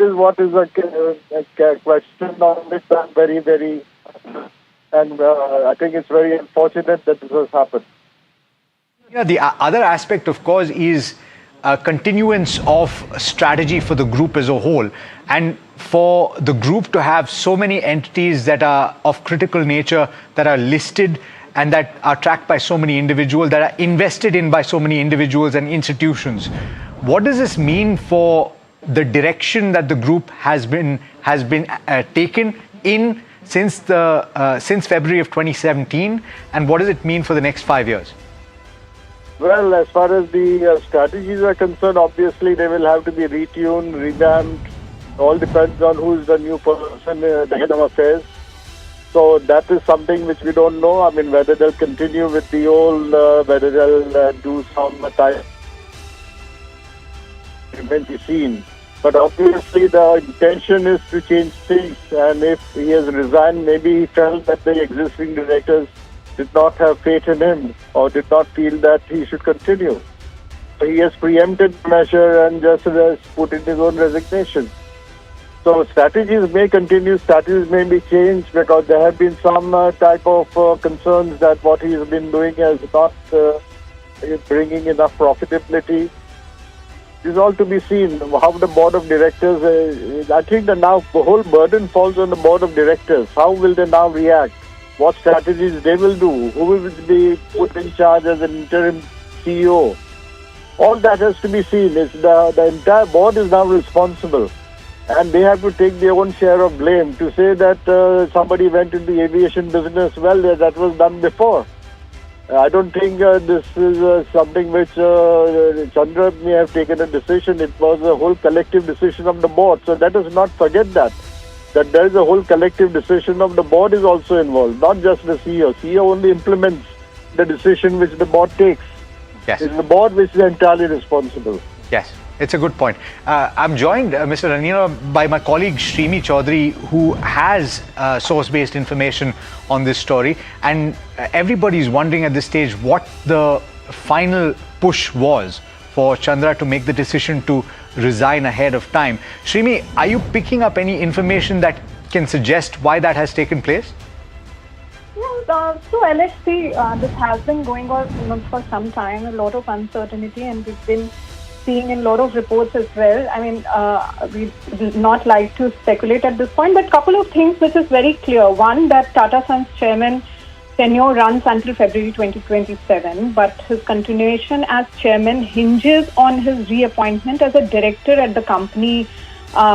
is what is a question on which I'm very, very, and I think it's very unfortunate that this has happened. Yeah, the other aspect, of course, is continuance of strategy for the group as a whole, and for the group to have so many entities that are of critical nature, that are listed and that are tracked by so many individuals, that are invested in by so many individuals and institutions. What does this mean for the direction that the group has been taken in since February of 2017, and what does it mean for the next 5 years? Well, as far as the strategies are concerned, obviously they will have to be retuned, revamped. All depends on who is the new person, the head of affairs. So that is something which we don't know. I mean, whether they'll continue with the old, whether they'll do some time, remains to be seen. But obviously the intention is to change things. And if he has resigned, maybe he felt that the existing directors did not have faith in him or did not feel that he should continue. So he has preempted the measure and just put in his own resignation. So strategies may continue, strategies may be changed because there have been some type of concerns that what he has been doing is not bringing enough profitability. It is all to be seen how the board of directors, I think that now the whole burden falls on the board of directors. How will they now react? What strategies they will do? Who will be put in charge as an interim CEO? All that has to be seen. The entire board is now responsible. And they have to take their own share of blame to say that somebody went into the aviation business. Well, that was done before. I don't think this is something which Chandra may have taken a decision. It was a whole collective decision of the board. So let us not forget that there is a whole collective decision of the board is also involved, not just the CEO. CEO only implements the decision which the board takes. Yes. It's the board which is entirely responsible. Yes. It's a good point. I'm joined, Mr. Ranina, by my colleague Shrimi Chaudhary, who has source-based information on this story. And everybody's wondering at this stage what the final push was for Chandra to make the decision to resign ahead of time. Shrimi, are you picking up any information that can suggest why that has taken place? So LHC, this has been going on for some time, a lot of uncertainty, and we've been seeing in a lot of reports as well. I mean, we would not like to speculate at this point, but a couple of things which is very clear. One, that Tata Sons chairman tenure runs until February 2027, but his continuation as chairman hinges on his reappointment as a director at the company,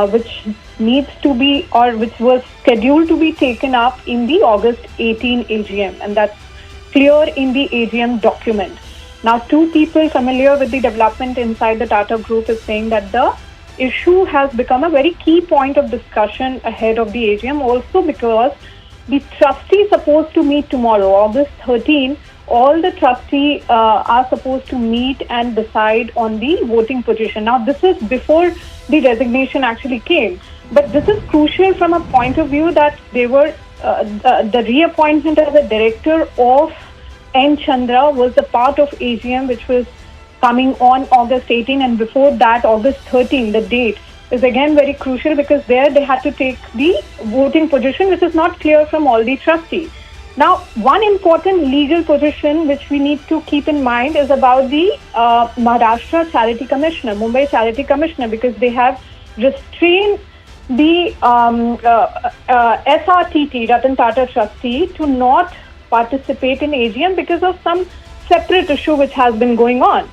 which needs to be, or which was scheduled to be taken up in the August 18 AGM, and that's clear in the AGM document. Now, two people familiar with the development inside the Tata Group is saying that the issue has become a very key point of discussion ahead of the AGM, also because the trustees are supposed to meet tomorrow, August 13. All the trustees are supposed to meet and decide on the voting position. Now, this is before the resignation actually came. But this is crucial from a point of view that they were the reappointment as a director of N. Chandra was the part of AGM which was coming on August 18, and before that August 13, the date is again very crucial because there they had to take the voting position, which is not clear from all the trustees. Now, one important legal position which we need to keep in mind is about the Maharashtra Charity Commissioner, Mumbai Charity Commissioner, because they have restrained the SRTT, Ratan Tata trustee, to not participate in AGM because of some separate issue which has been going on.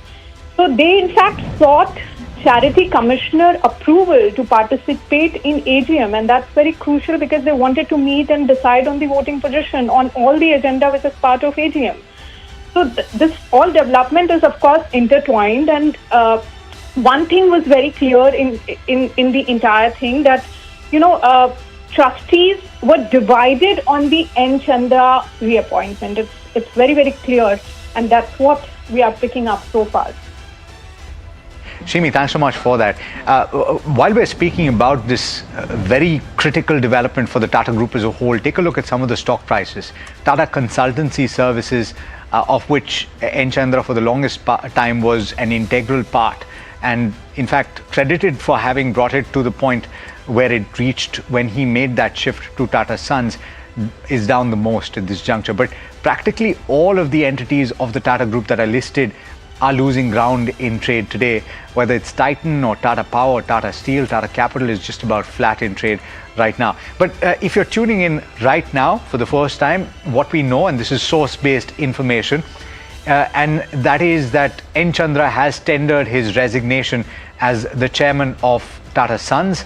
So they in fact sought Charity Commissioner approval to participate in AGM, and that's very crucial because they wanted to meet and decide on the voting position on all the agenda which is part of AGM. So this all development is of course intertwined, and one thing was very clear in the entire thing, that trustees were divided on the N. Chandra reappointment. It's very, very clear, and that's what we are picking up so far. Shrimi, thanks so much for that. While we're speaking about this very critical development for the Tata Group as a whole, take a look at some of the stock prices. Tata Consultancy Services, of which N. Chandra for the longest time was an integral part, and in fact credited for having brought it to the point where it reached when he made that shift to Tata Sons, is down the most at this juncture. But practically all of the entities of the Tata Group that are listed are losing ground in trade today, whether it's Titan or Tata Power or Tata Steel. Tata Capital is just about flat in trade right now. But if you're tuning in right now for the first time, what we know, and this is source-based information, and that is that N. Chandra has tendered his resignation as the chairman of Tata Sons.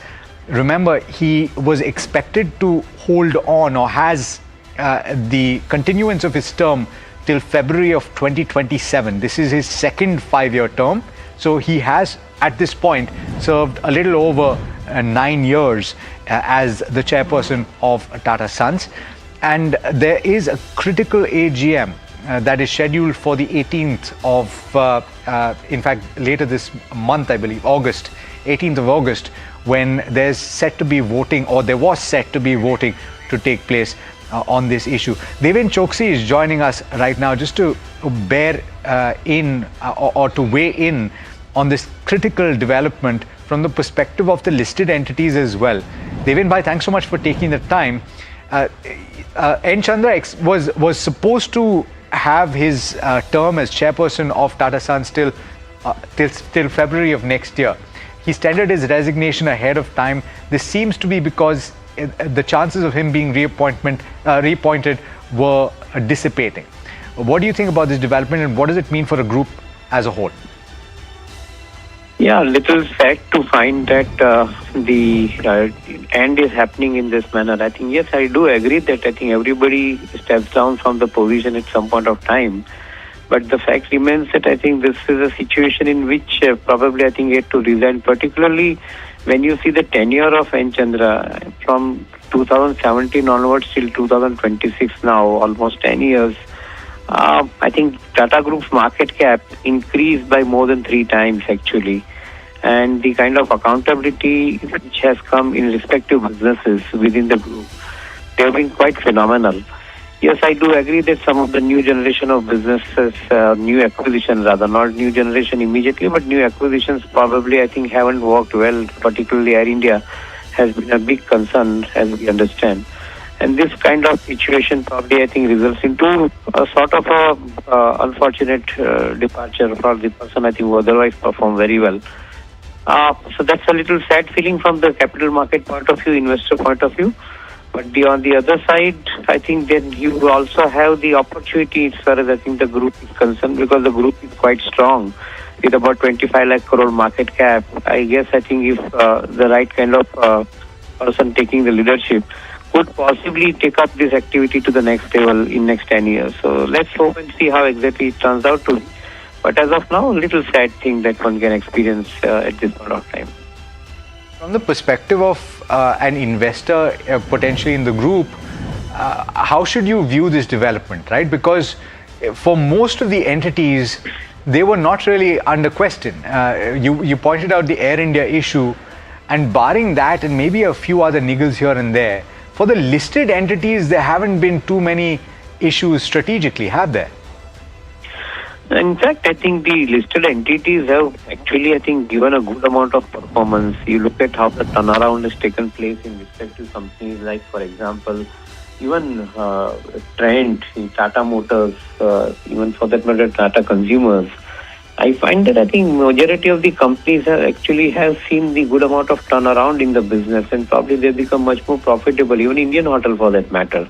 Remember, he was expected to hold on, or has the continuance of his term till February of 2027. This is his second 5-year term. So he has, at this point, served a little over 9 years as the chairperson of Tata Sons. And there is a critical AGM that is scheduled for the 18th of, in fact, later this month, I believe, August, 18th of August, when there's set to be voting, or there was set to be voting to take place on this issue. Devin Choksi is joining us right now just to bear in or to weigh in on this critical development from the perspective of the listed entities as well. Devin bhai, thanks so much for taking the time. N. Chandra was supposed to have his term as chairperson of Tata Sons till February of next year. He's tendered his resignation ahead of time. This seems to be because the chances of him being reappointed were dissipating. What do you think about this development, and what does it mean for a group as a whole? Yeah, little sad to find that the end is happening in this manner. I think, yes, I do agree that I think everybody steps down from the position at some point of time. But the fact remains that I think this is a situation in which probably I think he had to resign, particularly when you see the tenure of N. Chandra from 2017 onwards till 2026 now, almost 10 years. I think Tata Group's market cap increased by more than 3 times actually. And the kind of accountability which has come in respective businesses within the group, they have been quite phenomenal. Yes, I do agree that some of the new generation of businesses, new acquisitions rather, not new generation immediately, but new acquisitions probably I think haven't worked well, particularly Air India has been a big concern as we understand. And this kind of situation probably I think results into a sort of a unfortunate departure for the person I think who otherwise performed very well. So that's a little sad feeling from the capital market point of view, investor point of view. But on the other side, I think then you also have the opportunity as far as I think the group is concerned, because the group is quite strong with about 25 lakh crore market cap. I guess I think if the right kind of person taking the leadership could possibly take up this activity to the next level in next 10 years. So let's hope and see how exactly it turns out to be. But as of now, a little sad thing that one can experience at this point of time. From the perspective of an investor potentially in the group, how should you view this development, right? Because for most of the entities, they were not really under question. You pointed out the Air India issue, and barring that and maybe a few other niggles here and there, for the listed entities, there haven't been too many issues strategically, have there? In fact, I think the listed entities have actually, I think, given a good amount of performance. You look at how the turnaround has taken place in respective companies, like, for example, even Trent, Tata Motors, even for that matter, Tata Consumers. I find that I think majority of the companies have seen the good amount of turnaround in the business, and probably they've become much more profitable, even Indian Hotel for that matter.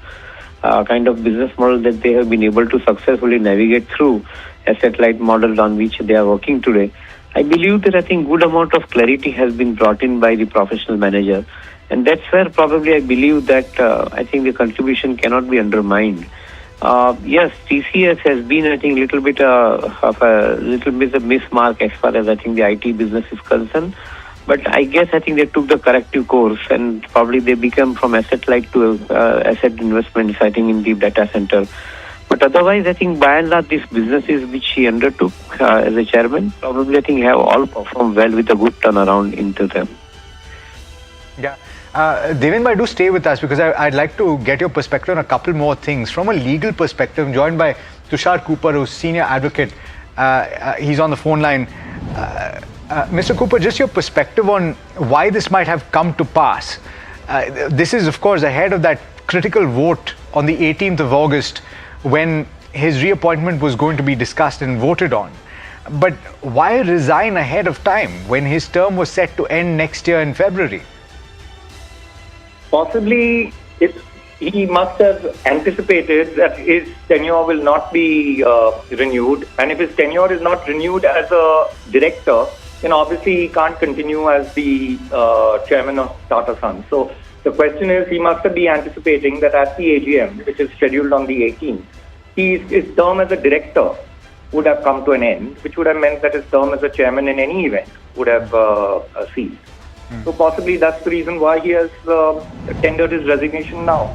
Kind of business model that they have been able to successfully navigate through, asset-light model on which they are working today. I believe that I think good amount of clarity has been brought in by the professional manager, and that's where probably I believe that I think the contribution cannot be undermined. Yes, TCS has been I think little bit of a mismark as far as I think the IT business is concerned. But I guess I think they took the corrective course, and probably they become from asset-light to asset investments, I think, in the data center. But otherwise, I think by and large, these businesses which he undertook as a chairman, probably I think have all performed well with a good turnaround into them. Yeah. Devin bhai, do stay with us, because I'd like to get your perspective on a couple more things. From a legal perspective, I'm joined by Tushar Cooper, who's senior advocate. He's on the phone line. Mr. Cooper, just your perspective on why this might have come to pass. This is, of course, ahead of that critical vote on the 18th of August when his reappointment was going to be discussed and voted on. But why resign ahead of time when his term was set to end next year in February? Possibly, he must have anticipated that his tenure will not be renewed. And if his tenure is not renewed as a director, then obviously he can't continue as the chairman of Tata Sons. So the question is, he must have been anticipating that at the AGM, which is scheduled on the 18th, his term as a director would have come to an end, which would have meant that his term as a chairman in any event would have ceased. So possibly that's the reason why he has tendered his resignation now.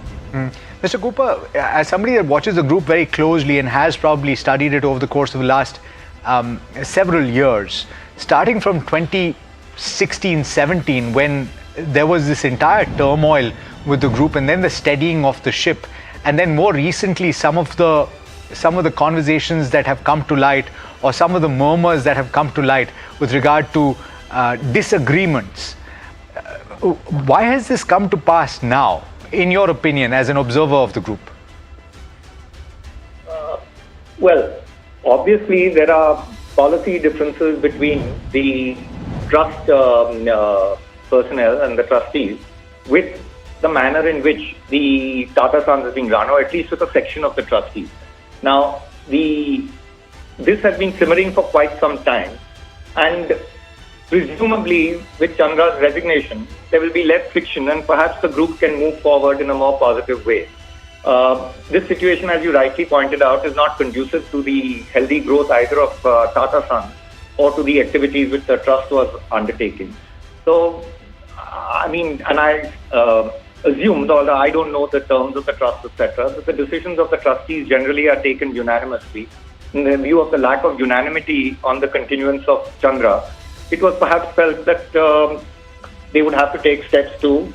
Mr. Cooper, as somebody that watches the group very closely and has probably studied it over the course of the last several years, starting from 2016-17, when there was this entire turmoil with the group and then the steadying of the ship, and then more recently some of the conversations that have come to light, or some of the murmurs that have come to light with regard to disagreements. Why has this come to pass now, in your opinion, as an observer of the group? Well, obviously there are policy differences between the trust personnel and the trustees with the manner in which the Tata Sons is being run, or at least with a section of the trustees. Now, this has been simmering for quite some time, and presumably with Chandra's resignation, there will be less friction and perhaps the group can move forward in a more positive way. This situation, as you rightly pointed out, is not conducive to the healthy growth either of Tata Sons or to the activities which the trust was undertaking. So, I mean, and I assumed, although I don't know the terms of the trust, etc., that the decisions of the trustees generally are taken unanimously. In the view of the lack of unanimity on the continuance of Chandra, it was perhaps felt that they would have to take steps to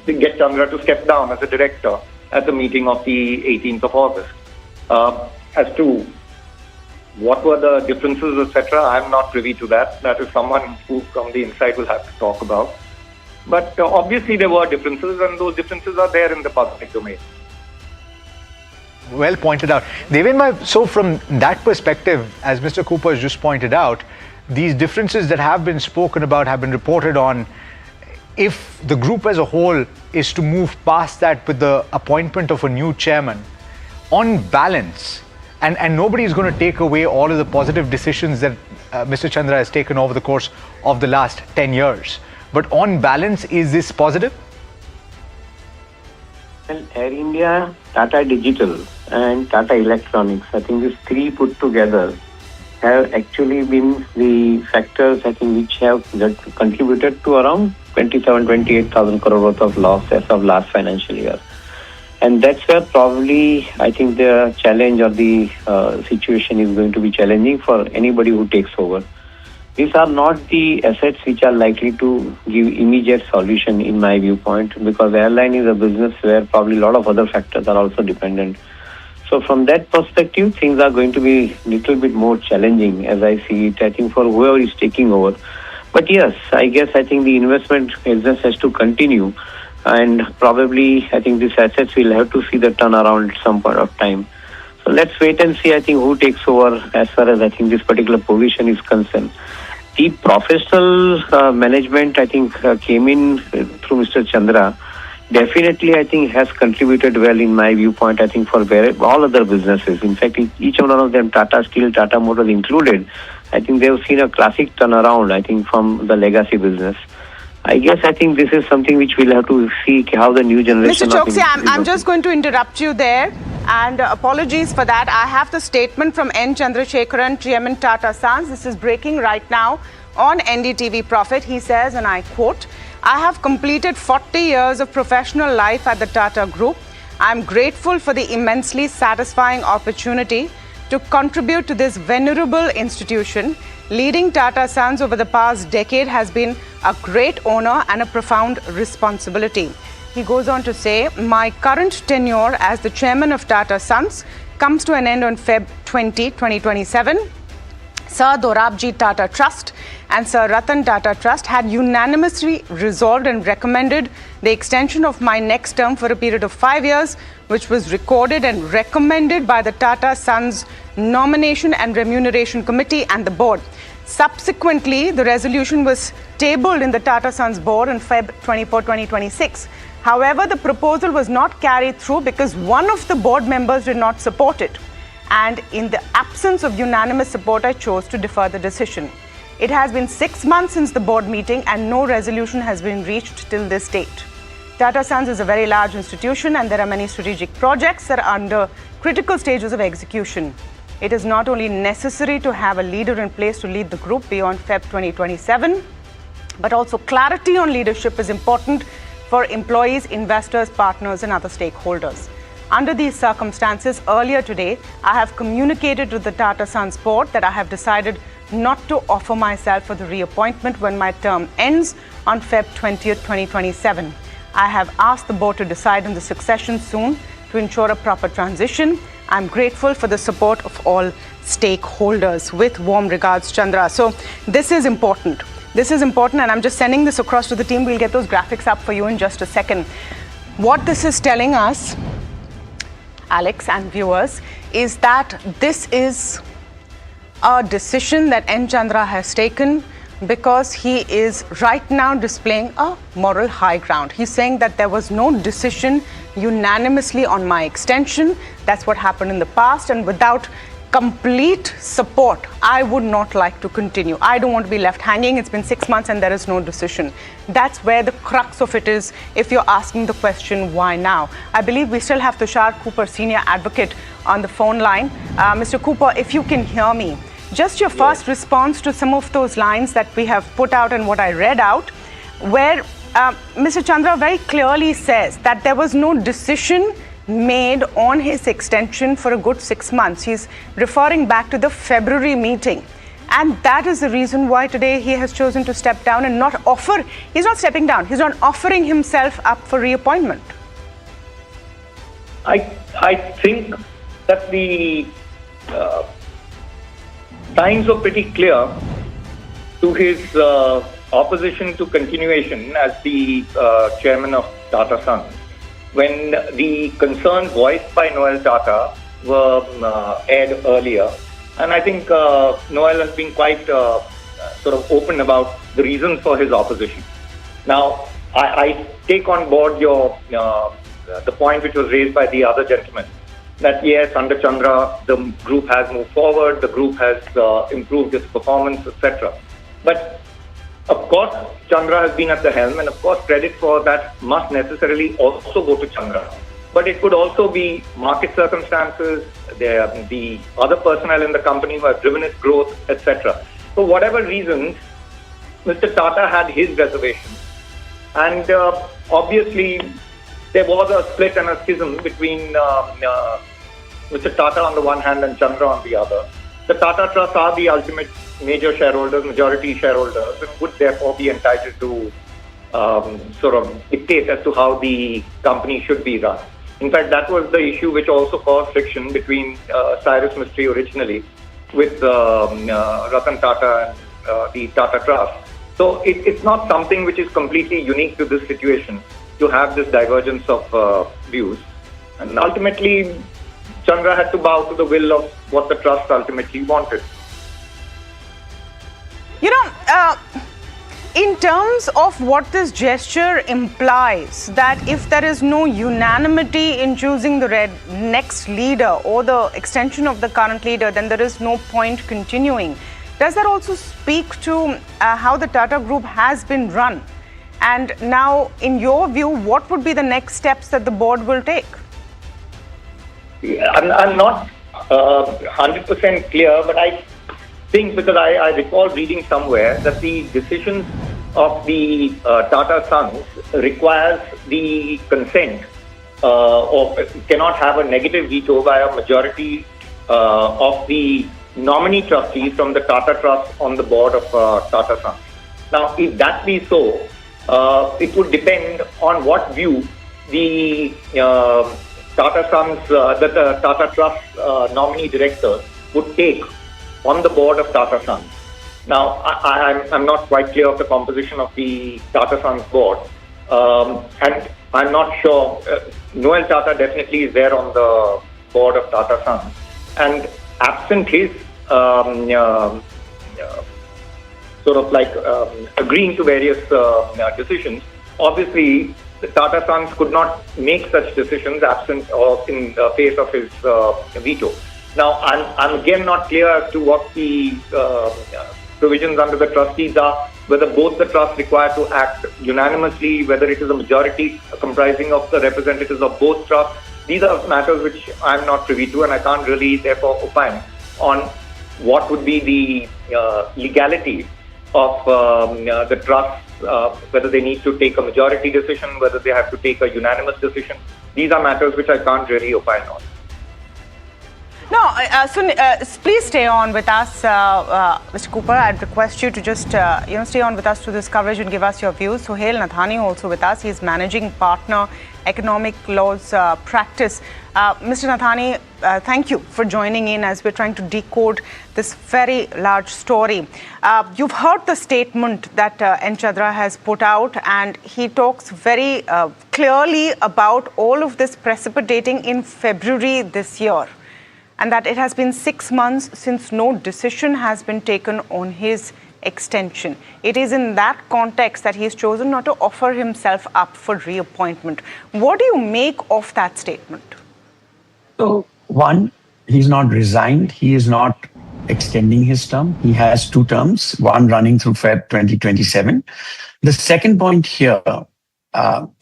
get Chandra to step down as a director at the meeting of the 18th of August. As to what were the differences, etc., I'm not privy to that. That is someone who from the inside will have to talk about. But obviously there were differences, and those differences are there in the public domain. Well pointed out. Devenbhai, so from that perspective, as Mr. Cooper has just pointed out, these differences that have been spoken about, have been reported on, if the group as a whole is to move past that with the appointment of a new chairman, on balance, and nobody is going to take away all of the positive decisions that Mr. Chandra has taken over the course of the last 10 years. But on balance, is this positive? Well, Air India, Tata Digital and Tata Electronics, I think these three put together have actually been the factors, I think, which have contributed to around 28,000 crore worth of loss as of last financial year. And that's where probably I think the challenge or the situation is going to be challenging for anybody who takes over. These are not the assets which are likely to give immediate solution in my viewpoint, because airline is a business where probably a lot of other factors are also dependent. So from that perspective, things are going to be a little bit more challenging as I see it, I think, for whoever is taking over. But yes, I think the investment business has to continue, and probably I think these assets will have to see the turnaround at some point of time. So let's wait and see, I think, who takes over as far as I think this particular position is concerned. The professional management, I think, came in through Mr. Chandra. Definitely, I think, has contributed well in my viewpoint, I think, for all other businesses. In fact, each one of them, Tata Steel, Tata Motors included, I think they've seen a classic turnaround, I think, from the legacy business. I think this is something which we'll have to see how the new generation... Mr. Choksi, I'm just going to interrupt you there. And apologies for that. I have the statement from N. Chandrasekaran, Chairman Tata Sons. This is breaking right now on NDTV Profit. He says, and I quote, "I have completed 40 years of professional life at the Tata Group. I am grateful for the immensely satisfying opportunity to contribute to this venerable institution. Leading Tata Sons over the past decade has been a great honor and a profound responsibility." He goes on to say, "My current tenure as the chairman of Tata Sons comes to an end on Feb 20, 2027. Sir Dorabji Tata Trust and Sir Ratan Tata Trust had unanimously resolved and recommended the extension of my next term for a period of 5 years, which was recorded and recommended by the Tata Sons Nomination and Remuneration Committee and the board. Subsequently, the resolution was tabled in the Tata Sons board on Feb 24, 2026. However, the proposal was not carried through because one of the board members did not support it. And in the absence of unanimous support, I chose to defer the decision. It has been 6 months since the board meeting and no resolution has been reached till this date. Tata Sons is a very large institution and there are many strategic projects that are under critical stages of execution. It is not only necessary to have a leader in place to lead the group beyond Feb 2027, but also clarity on leadership is important for employees, investors, partners, and other stakeholders. Under these circumstances, earlier today, I have communicated to the Tata Sons board that I have decided not to offer myself for the reappointment when my term ends on Feb 20th, 2027. I have asked the board to decide on the succession soon to ensure a proper transition. I'm grateful for the support of all stakeholders. With warm regards, Chandra. So this is important. This is important, and I'm just sending this across to the team. We'll get those graphics up for you in just a second. What this is telling us, Alex and viewers, is that this is a decision that N. Chandra has taken because he is right now displaying a moral high ground. He's saying that there was no decision unanimously on my extension. That's what happened in the past, and without complete support, I would not like to continue. I don't want to be left hanging. It's been 6 months and there is no decision. That's where the crux of it is if you're asking the question, why now? I believe we still have Tushar Cooper, senior advocate, on the phone line. Mr. Cooper, if you can hear me, just your first response to some of those lines that we have put out and what I read out, where Mr. Chandra very clearly says that there was no decision made on his extension for a good 6 months. He's referring back to the February meeting. And that is the reason why today he has chosen to step down and not offer. He's not stepping down. He's not offering himself up for reappointment. I think that the signs were pretty clear to his opposition to continuation as the chairman of Tata Sons, when the concerns voiced by Noel Tata were aired earlier. And I think Noel has been quite sort of open about the reasons for his opposition. Now, I take on board the point which was raised by the other gentleman, that yes, under Chandra, the group has moved forward, the group has improved its performance, etc. But of course, Chandra has been at the helm, and of course, credit for that must necessarily also go to Chandra. But it could also be market circumstances, the other personnel in the company who have driven its growth, etc. For whatever reasons, Mr. Tata had his reservations. And obviously, there was a split and a schism between Mr. Tata on the one hand and Chandra on the other. The Tata Trusts are the ultimate major shareholders, majority shareholders, and would therefore be entitled to sort of dictate as to how the company should be run. In fact, that was the issue which also caused friction between Cyrus Mistry originally with Ratan Tata and the Tata Trust. So it's not something which is completely unique to this situation to have this divergence of views. And ultimately, Chandra had to bow to the will of what the trust ultimately wanted. You know, in terms of what this gesture implies, that if there is no unanimity in choosing the next leader or the extension of the current leader, then there is no point continuing. Does that also speak to how the Tata Group has been run? And now, in your view, what would be the next steps that the board will take? I'm not 100% clear, but I think, because I recall reading somewhere that the decisions of the Tata Sons requires the consent or cannot have a negative veto by a majority of the nominee trustees from the Tata Trust on the board of Tata Sons. Now, if that be so, it would depend on what view the Tata Sons, the Tata Trust nominee directors would take on the board of Tata Sons. Now, I'm not quite clear of the composition of the Tata Sons board, and I'm not sure. Noel Tata definitely is there on the board of Tata Sons, and absent his sort of like agreeing to various decisions, obviously the Tata Sons could not make such decisions absent or in the face of his veto. Now, I'm again not clear as to what the provisions under the trustees are, whether both the trusts require to act unanimously, whether it is a majority comprising of the representatives of both trusts. These are matters which I'm not privy to, and I can't really therefore opine on what would be the legality of the trusts, whether they need to take a majority decision, whether they have to take a unanimous decision. These are matters which I can't really opine on. No, please stay on with us, Mr. Cooper. I'd request you to just stay on with us through this coverage and give us your views. Suhail Nathani also with us. He's managing partner, economic laws practice. Mr. Nathani, thank you for joining in as we're trying to decode this very large story. You've heard the statement that N. Chandra has put out, and he talks very clearly about all of this precipitating in February this year, and that it has been 6 months since no decision has been taken on his extension. It is in that context that he's chosen not to offer himself up for reappointment. What do you make of that statement? So, one, he's not resigned. He is not extending his term. He has 2 terms, one running through Feb 2027. The second point here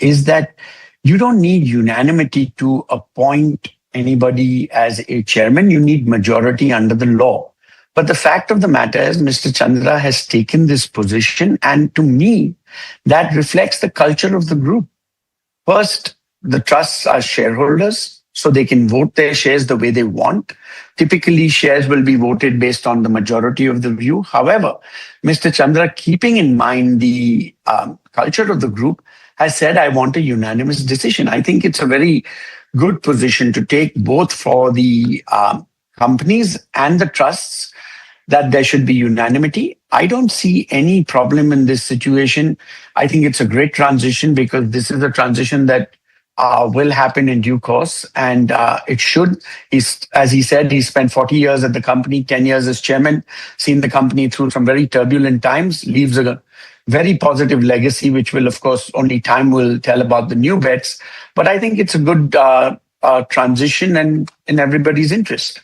is that you don't need unanimity to appoint anybody as a chairman. You need majority under the law. But the fact of the matter is Mr. Chandra has taken this position, and to me, that reflects the culture of the group. First, the trusts are shareholders, so they can vote their shares the way they want. Typically, shares will be voted based on the majority of the view. However, Mr. Chandra, keeping in mind the culture of the group, has said, I want a unanimous decision. I think it's a very good position to take, both for the companies and the trusts, that there should be unanimity. I don't see any problem in this situation. I think it's a great transition, because this is a transition that will happen in due course, and it should. As he said, he spent 40 years at the company, 10 years as chairman, seen the company through some very turbulent times, leaves a very positive legacy, which will, of course, only time will tell about the new bets. But I think it's a good transition and in everybody's interest.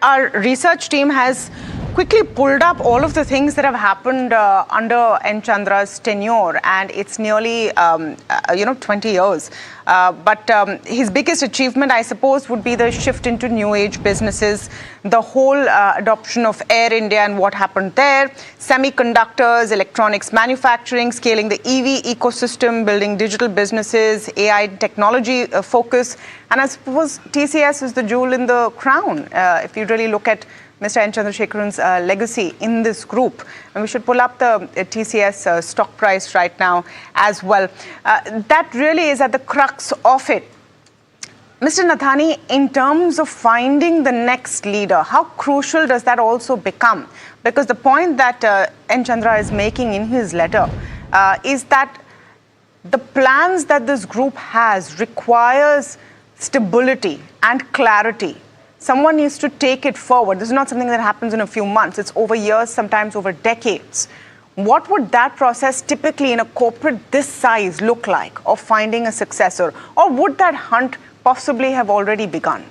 Our research team has quickly pulled up all of the things that have happened under N. Chandra's tenure, and it's nearly 20 years. But his biggest achievement, I suppose, would be the shift into new age businesses, the whole adoption of Air India and what happened there, semiconductors, electronics manufacturing, scaling the EV ecosystem, building digital businesses, AI technology focus. And I suppose TCS is the jewel in the crown, if you really look at Mr. N. Chandrasekaran's legacy in this group. And we should pull up the TCS stock price right now as well. That really is at the crux of it. Mr. Nathani, in terms of finding the next leader, how crucial does that also become? Because the point that N. Chandra is making in his letter is that the plans that this group has requires stability and clarity. Someone needs to take it forward. This is not something that happens in a few months. It's over years, sometimes over decades. What would that process typically in a corporate this size look like, of finding a successor? Or would that hunt possibly have already begun?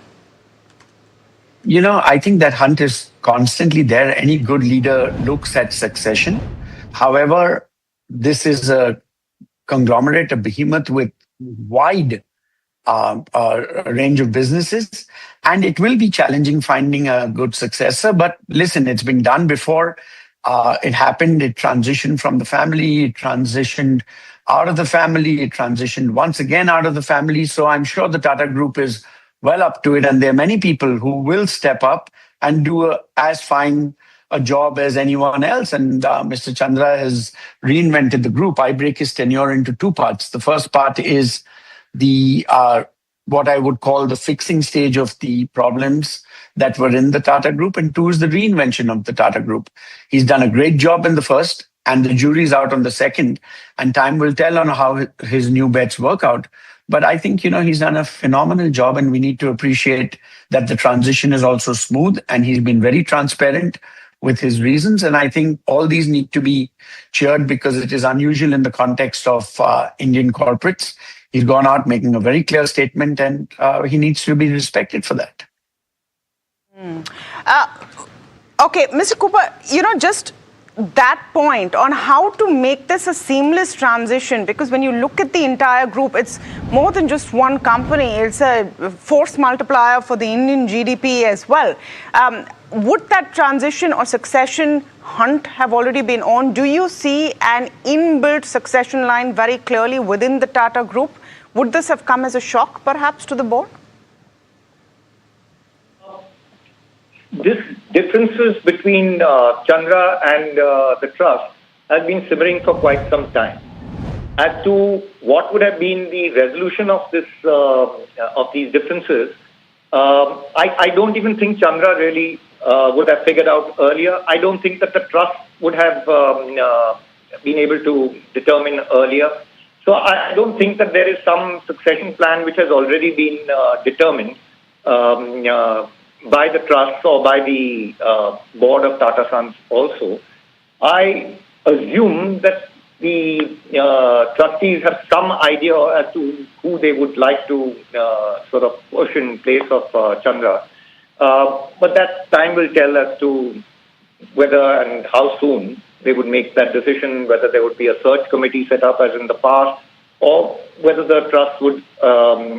I think that hunt is constantly there. Any good leader looks at succession. However, this is a conglomerate, a behemoth with wide range of businesses, and it will be challenging finding a good successor. But listen, it's been done before. It happened. It transitioned from the family. It transitioned out of the family. It transitioned once again out of the family. So I'm sure the Tata Group is well up to it, and there are many people who will step up and do as fine a job as anyone else. And Mr. Chandra has reinvented the group. I break his tenure into 2 parts. The first part is the what I would call the fixing stage of the problems that were in the Tata Group, and two is the reinvention of the Tata Group. He's done a great job in the first, and the jury's out on the second, and time will tell on how his new bets work out. But I think, he's done a phenomenal job, and we need to appreciate that the transition is also smooth, and he's been very transparent with his reasons. And I think all these need to be cheered because it is unusual in the context of Indian corporates. He's gone out making a very clear statement, and he needs to be respected for that. Okay, Mr. Cooper, just that point on how to make this a seamless transition, because when you look at the entire group, it's more than just one company. It's a force multiplier for the Indian GDP as well. Would that transition or succession hunt have already been on? Do you see an inbuilt succession line very clearly within the Tata Group? Would this have come as a shock, perhaps, to the board? This differences between Chandra and the trust has been simmering for quite some time. As to what would have been the resolution of this of these differences, I don't even think Chandra really would have figured out earlier. I don't think that the trust would have been able to determine earlier. So I don't think that there is some succession plan which has already been determined by the trust or by the board of Tata Sons also. I assume that the trustees have some idea as to who they would like to sort of push in place of Chandra. But that time will tell as to whether and how soon they would make that decision, whether there would be a search committee set up as in the past, or whether the trust would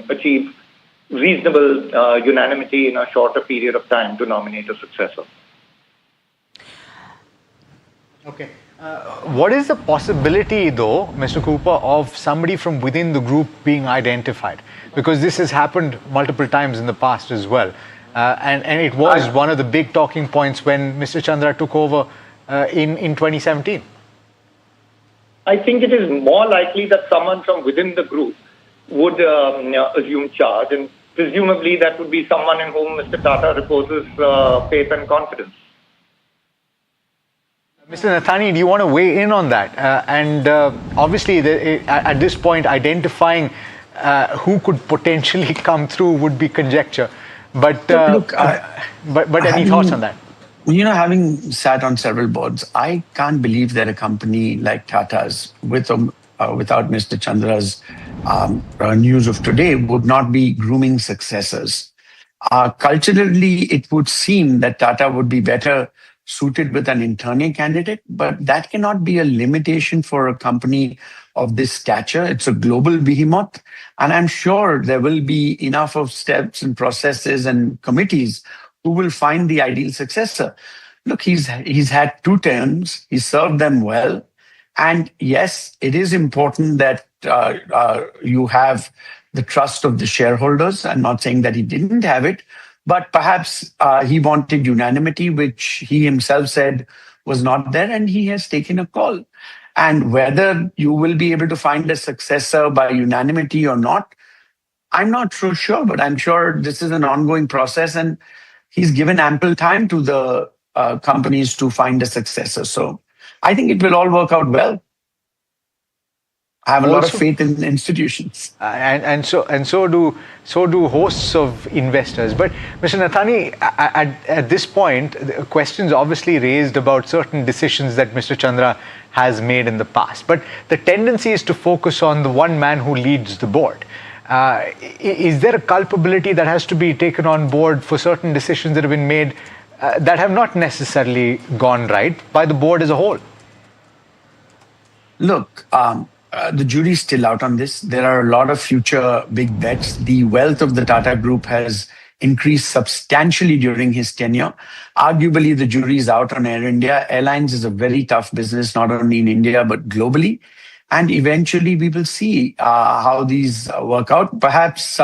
achieve reasonable unanimity in a shorter period of time to nominate a successor. Okay. What is the possibility, though, Mr. Cooper, of somebody from within the group being identified? Because this has happened multiple times in the past as well. And it was one of the big talking points when Mr. Chandra took over in 2017. I think it is more likely that someone from within the group would assume charge, and presumably that would be someone in whom Mr. Tata reposes faith and confidence. Mr. Nathani, do you want to weigh in on that? Obviously, at this point, identifying who could potentially come through would be conjecture. But any thoughts on that? Having sat on several boards, I can't believe that a company like Tata's, with or without Mr. Chandra's news of today, would not be grooming successors. Culturally, it would seem that Tata would be better suited with an internal candidate, but that cannot be a limitation for a company of this stature. It's a global behemoth, and I'm sure there will be enough of steps and processes and committees who will find the ideal successor. Look, he's had 2 terms, he served them well, and yes, it is important that you have the trust of the shareholders. I'm not saying that he didn't have it, but perhaps he wanted unanimity, which he himself said was not there, and he has taken a call. And whether you will be able to find a successor by unanimity or not, I'm not so sure, but I'm sure this is an ongoing process, and he's given ample time to the companies to find a successor. So I think it will all work out well. I have a lot of faith in institutions, and so do hosts of investors. But Mr. Nathani, at this point, questions obviously raised about certain decisions that Mr. Chandra has made in the past. But the tendency is to focus on the one man who leads the board. Is there a culpability that has to be taken on board for certain decisions that have been made that have not necessarily gone right by the board as a whole? Look, the jury's still out on this. There are a lot of future big bets. The wealth of the Tata Group has increased substantially during his tenure. Arguably, the jury's out on Air India. Airlines is a very tough business, not only in India, but globally. And eventually, we will see how these work out. Perhaps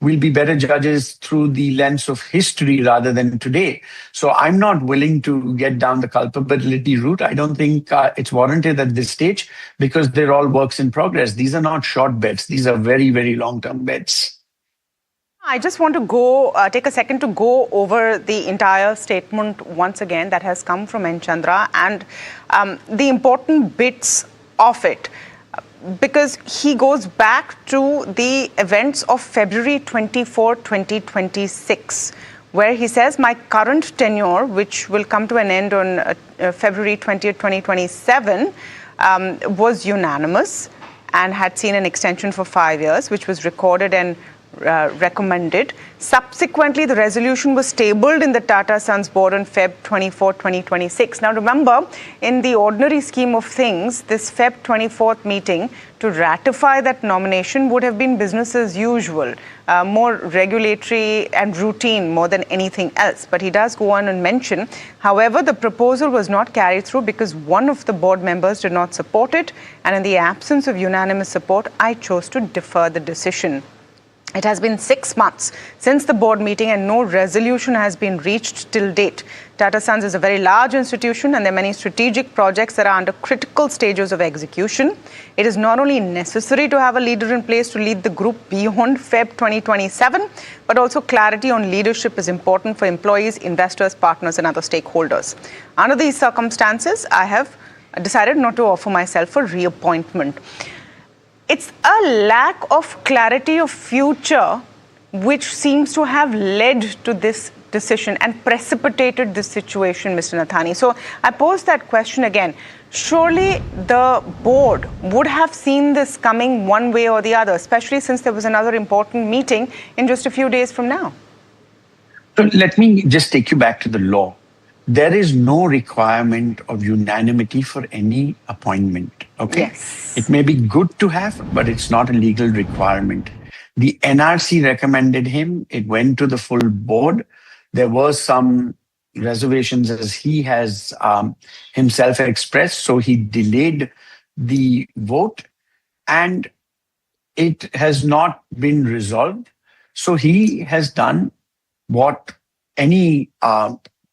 we'll be better judges through the lens of history rather than today. So I'm not willing to get down the culpability route. I don't think it's warranted at this stage because they're all works in progress. These are not short bets. These are very, very long-term bets. I just want to take a second to go over the entire statement once again that has come from N. Chandra and the important bits of it. Because he goes back to the events of February 24, 2026, where he says, my current tenure, which will come to an end on February 20th, 2027, was unanimous and had seen an extension for 5 years, which was recorded and recommended. Subsequently, the resolution was tabled in the Tata Sons board on Feb 24, 2026. Now, remember, in the ordinary scheme of things, this Feb 24th meeting to ratify that nomination would have been business as usual, more regulatory and routine more than anything else. But he does go on and mention, however, the proposal was not carried through because one of the board members did not support it. And in the absence of unanimous support, I chose to defer the decision. It has been 6 months since the board meeting and no resolution has been reached till date. Tata Sons is a very large institution and there are many strategic projects that are under critical stages of execution. It is not only necessary to have a leader in place to lead the group beyond Feb 2027, but also clarity on leadership is important for employees, investors, partners and other stakeholders. Under these circumstances, I have decided not to offer myself for reappointment. It's a lack of clarity of future which seems to have led to this decision and precipitated this situation, Mr. Nathani. So I pose that question again. Surely the board would have seen this coming one way or the other, especially since there was another important meeting in just a few days from now. So let me just take you back to the law. There is no requirement of unanimity for any appointment. Okay. Yes. It may be good to have, but it's not a legal requirement. The NRC recommended him. It went to the full board. There were some reservations as he has himself expressed. So he delayed the vote and it has not been resolved. So he has done what any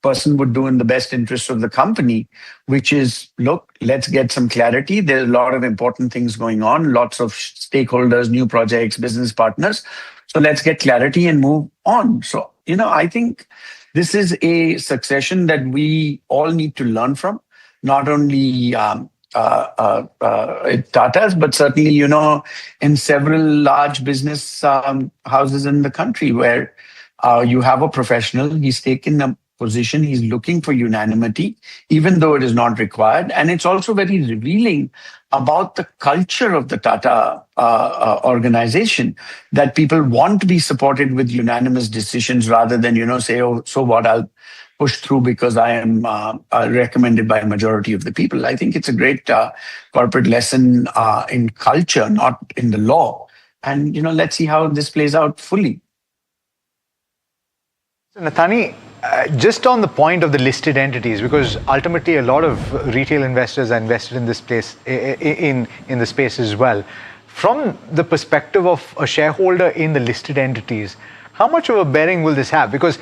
person would do in the best interest of the company, which is, look, let's get some clarity. There's a lot of important things going on, lots of stakeholders, new projects, business partners. So let's get clarity and move on. So, I think this is a succession that we all need to learn from, not only Tata's, but certainly, in several large business houses in the country where you have a professional, he's taken a position, he's looking for unanimity, even though it is not required. And it's also very revealing about the culture of the Tata organization, that people want to be supported with unanimous decisions rather than, say, oh, so what, I'll push through because I am recommended by a majority of the people. I think it's a great corporate lesson in culture, not in the law. And, let's see how this plays out fully. Nathani, just on the point of the listed entities, because ultimately a lot of retail investors are invested in this place, in the space as well. From the perspective of a shareholder in the listed entities, how much of a bearing will this have? Because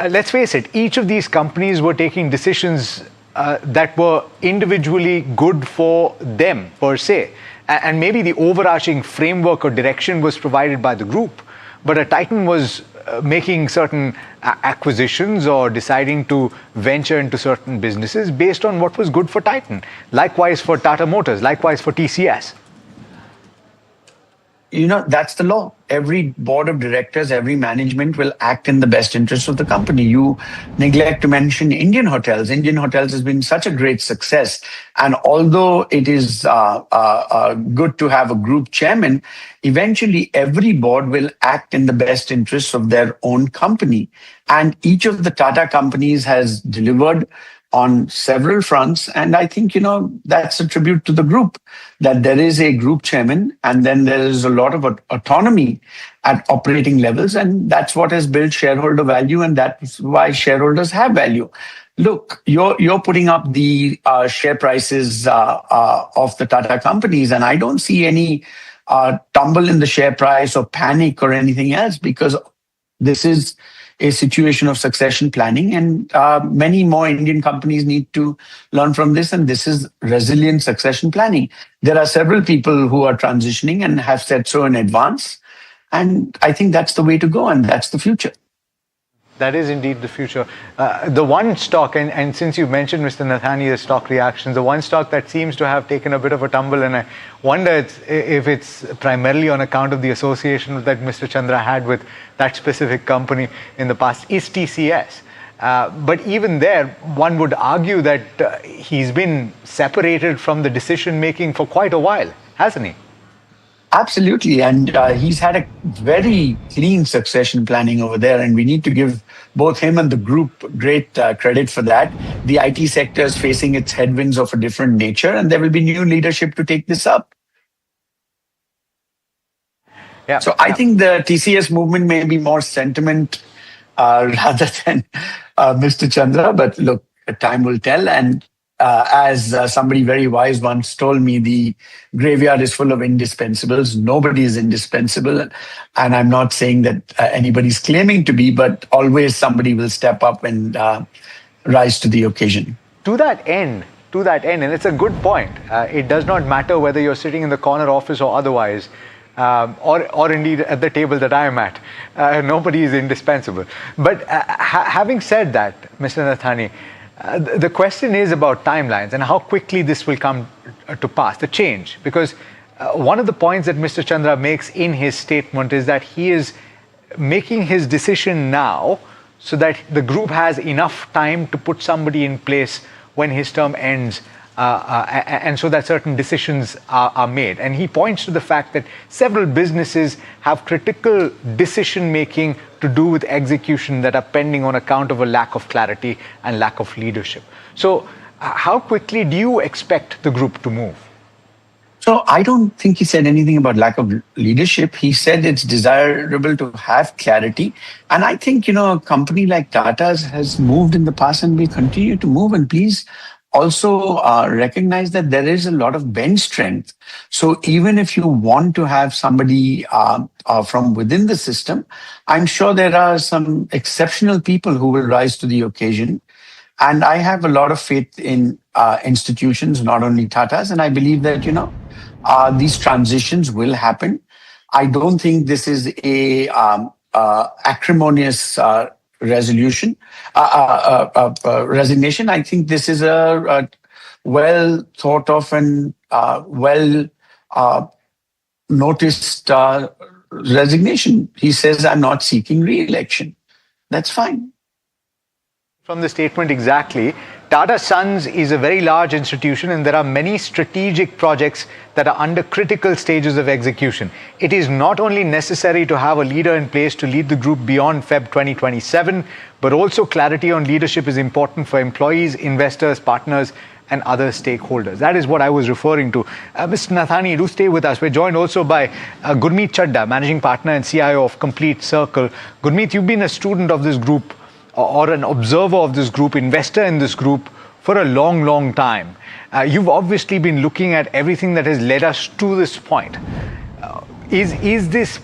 let's face it, each of these companies were taking decisions that were individually good for them per se. And maybe the overarching framework or direction was provided by the group, but a Titan was making certain acquisitions or deciding to venture into certain businesses based on what was good for Titan. Likewise for Tata Motors, likewise for TCS. That's the law. Every board of directors, every management will act in the best interest of the company. You neglect to mention Indian Hotels. Indian Hotels has been such a great success. And although it is good to have a group chairman, eventually every board will act in the best interests of their own company. And each of the Tata companies has delivered on several fronts. And I think, that's a tribute to the group, that there is a group chairman and then there is a lot of autonomy at operating levels. And that's what has built shareholder value. And that's why shareholders have value. Look, you're putting up the share prices of the Tata companies, and I don't see any tumble in the share price or panic or anything else, because this is a situation of succession planning, and many more Indian companies need to learn from this. And this is resilient succession planning. There are several people who are transitioning and have said so in advance. And I think that's the way to go, and that's the future. That is indeed the future. The one stock, and since you mentioned, Mr. Nathani, the stock reactions, the one stock that seems to have taken a bit of a tumble, and I wonder if it's primarily on account of the association that Mr. Chandra had with that specific company in the past, is TCS. But even there, one would argue that he's been separated from the decision making for quite a while, hasn't he? Absolutely. And he's had a very clean succession planning over there. And we need to give both him and the group great credit for that. The IT sector is facing its headwinds of a different nature, and there will be new leadership to take this up. Yeah. So I think the TCS movement may be more sentiment rather than Mr. Chandra. But look, time will tell. And as somebody very wise once told me, the graveyard is full of indispensables. Nobody is indispensable. And I'm not saying that anybody's claiming to be, but always somebody will step up and rise to the occasion. To that end, and it's a good point, it does not matter whether you're sitting in the corner office or otherwise, or indeed at the table that I am at. Nobody is indispensable. But having said that, Mr. Nathani, the question is about timelines and how quickly this will come to pass, the change. Because one of the points that Mr. Chandra makes in his statement is that he is making his decision now so that the group has enough time to put somebody in place when his term ends, and so that certain decisions are made. And he points to the fact that several businesses have critical decision making to do with execution that are pending on account of a lack of clarity and lack of leadership. So how quickly do you expect the group to move? So I don't think he said anything about lack of leadership. He said it's desirable to have clarity. And I think, a company like Tata's has moved in the past and will continue to move. And please also recognize that there is a lot of bench strength. So even if you want to have somebody from within the system, I'm sure there are some exceptional people who will rise to the occasion. And I have a lot of faith in institutions, not only Tata's. And I believe that, these transitions will happen. I don't think this is a acrimonious resignation. I think this is a well thought of and well noticed resignation. He says, I'm not seeking re-election. That's fine. From the statement exactly, Tata Sons is a very large institution and there are many strategic projects that are under critical stages of execution. It is not only necessary to have a leader in place to lead the group beyond Feb 2027, but also clarity on leadership is important for employees, investors, partners, and other stakeholders. That is what I was referring to. Mr. Nathani, do stay with us. We're joined also by Gurmeet Chadda, Managing Partner and CIO of Complete Circle. Gurmeet, you've been a student of this group or an observer of this group, investor in this group for a long, long time. You've obviously been looking at everything that has led us to this point. Is this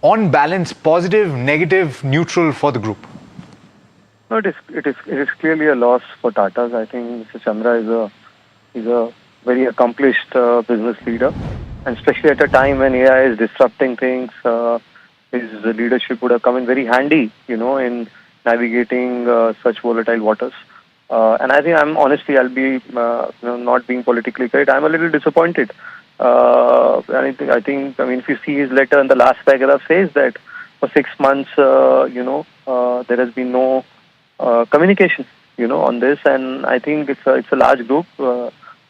on balance positive, negative, neutral for the group? No, it is clearly a loss for Tata's. I think Mr. Chandra is a very accomplished business leader, and especially at a time when AI is disrupting things, his leadership would have come in very handy, in navigating such volatile waters. And I think I'll be not being politically correct. I'm a little disappointed. And I think, if you see his letter in the last paragraph says that for 6 months, there has been no communication, on this. And I think it's a large group,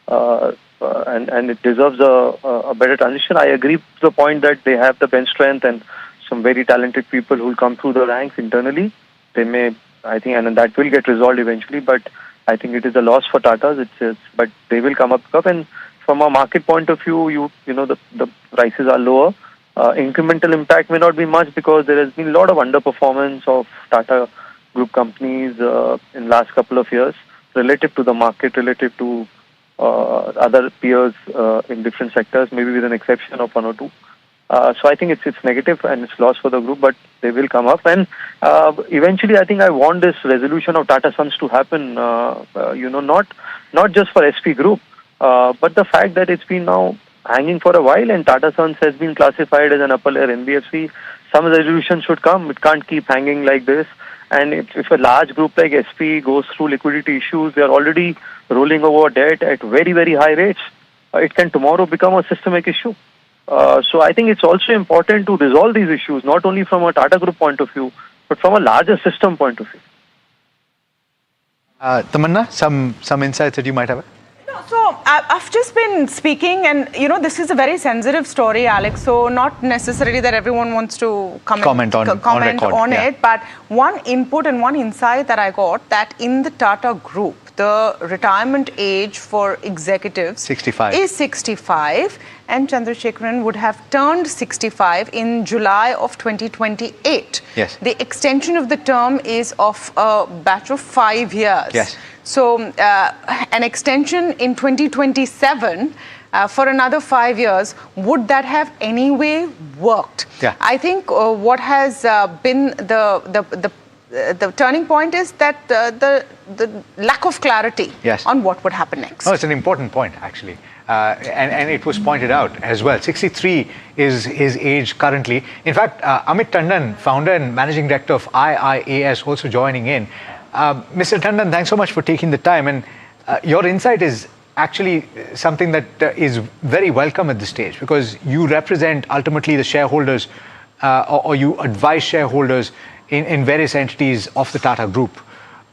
and it deserves a better transition. I agree to the point that they have the bench strength and some very talented people who will come through the ranks internally. They may, I think, and that will get resolved eventually. But I think it is a loss for Tata's. But they will come up. And from a market point of view, the prices are lower. Incremental impact may not be much because there has been a lot of underperformance of Tata Group companies in last couple of years relative to the market, relative to other peers in different sectors, maybe with an exception of one or two. So I think it's negative and it's loss for the group, but they will come up. And eventually, I think I want this resolution of Tata Sons to happen, not just for SP Group, but the fact that it's been now hanging for a while, and Tata Sons has been classified as an upper layer NBFC. Some resolution should come. It can't keep hanging like this. And if a large group like SP goes through liquidity issues, they are already rolling over debt at very, very high rates. It can tomorrow become a systemic issue. So I think it's also important to resolve these issues, not only from a Tata Group point of view, but from a larger system point of view. Tamanna, some insights that you might have? So I've just been speaking, and this is a very sensitive story, Alex. So not necessarily that everyone wants to comment on it, but one input and one insight that I got, that in the Tata Group, the retirement age for executives 65 is 65, and Chandrasekaran would have turned 65 in July of 2028. Yes. The extension of the term is of a batch of 5 years. Yes. So an extension in 2027 for another 5 years, would that have anyway worked? Yeah. I think what has been the turning point is that the lack of clarity on what would happen next. Oh, it's an important point, actually. And it was pointed out as well. 63 is his age currently. In fact, Amit Tandon, founder and managing director of IIAS, also joining in. Mr. Tandon, thanks so much for taking the time. And your insight is actually something that is very welcome at this stage, because you represent ultimately the shareholders or you advise shareholders in various entities of the Tata Group.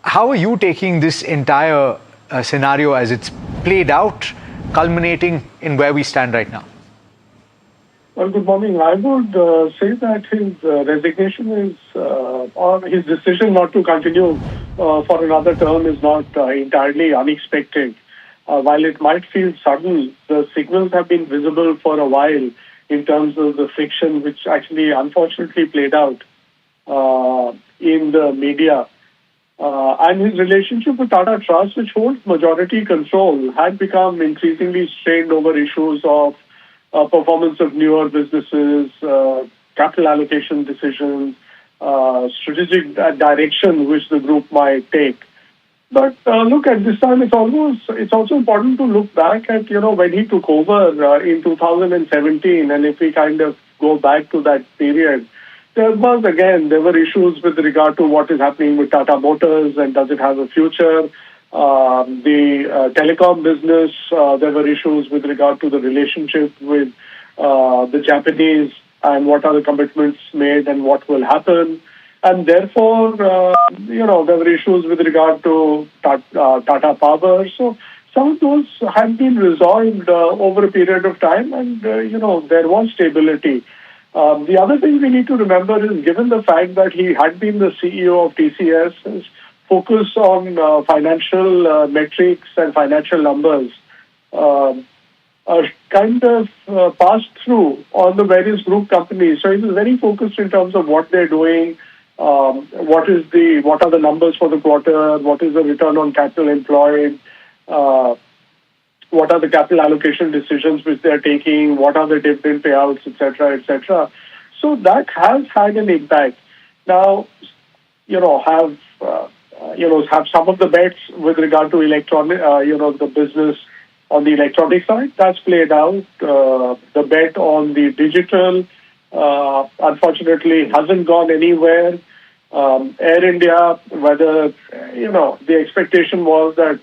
How are you taking this entire scenario as it's played out, culminating in where we stand right now? Well, good morning. I would say that his resignation is, or his decision not to continue for another term is not entirely unexpected. While it might feel sudden, the signals have been visible for a while in terms of the friction which actually unfortunately played out in the media. And his relationship with Tata Trusts, which holds majority control, had become increasingly strained over issues of performance of newer businesses, capital allocation decisions, strategic direction which the group might take. But look, at this time, it's also important to look back at, when he took over in 2017, and if we kind of go back to that period, there were issues with regard to what is happening with Tata Motors and does it have a future. The telecom business, there were issues with regard to the relationship with the Japanese and what are the commitments made and what will happen. And therefore, there were issues with regard to Tata Power. So some of those have been resolved over a period of time, and, there was stability. The other thing we need to remember is, given the fact that he had been the CEO of TCS, his focus on financial metrics and financial numbers kind of passed through on the various group companies. So he was very focused in terms of what they're doing, what are the numbers for the quarter, what is the return on capital employed, what are the capital allocation decisions which they're taking, what are the dividend payouts, etc., etc. So that has had an impact. Now, have some of the bets with regard to electronic, the business on the electronic side, that's played out. The bet on the digital, unfortunately, hasn't gone anywhere. Air India, whether, the expectation was that,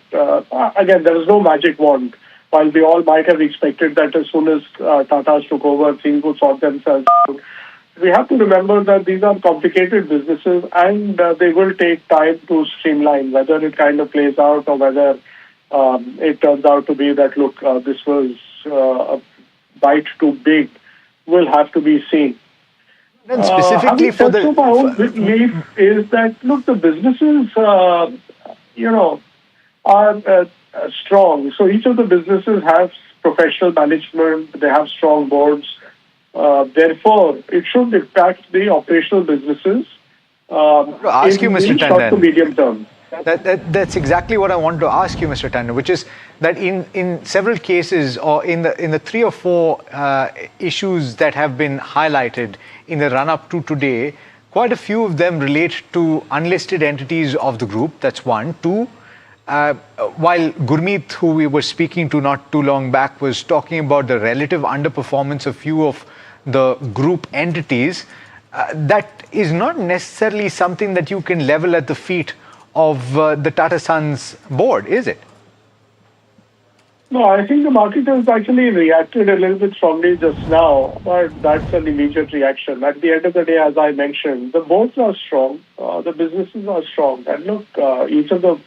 again, there was no magic wand. While we all might have expected that as soon as Tata's took over, things would sort themselves out. We have to remember that these are complicated businesses, and they will take time to streamline. Whether it kind of plays out or whether it turns out to be that, look, this was a bite too big, will have to be seen. And specifically for the... my own belief is that, look, the businesses, are strong. So each of the businesses have professional management, they have strong boards. Therefore, it should impact the operational businesses ask you, Mr. short to medium term. That's exactly what I wanted to ask you, Mr. Tandon, which is that in several cases, or in the 3 or 4 issues that have been highlighted in the run-up to today, quite a few of them relate to unlisted entities of the group. That's one. 2, while Gurmeet, who we were speaking to not too long back, was talking about the relative underperformance of few of the group entities, that is not necessarily something that you can level at the feet of the Tata Sons board, is it? No, I think the market has actually reacted a little bit strongly just now, but that's an immediate reaction. At the end of the day, as I mentioned, the boards are strong, the businesses are strong. And look, each of the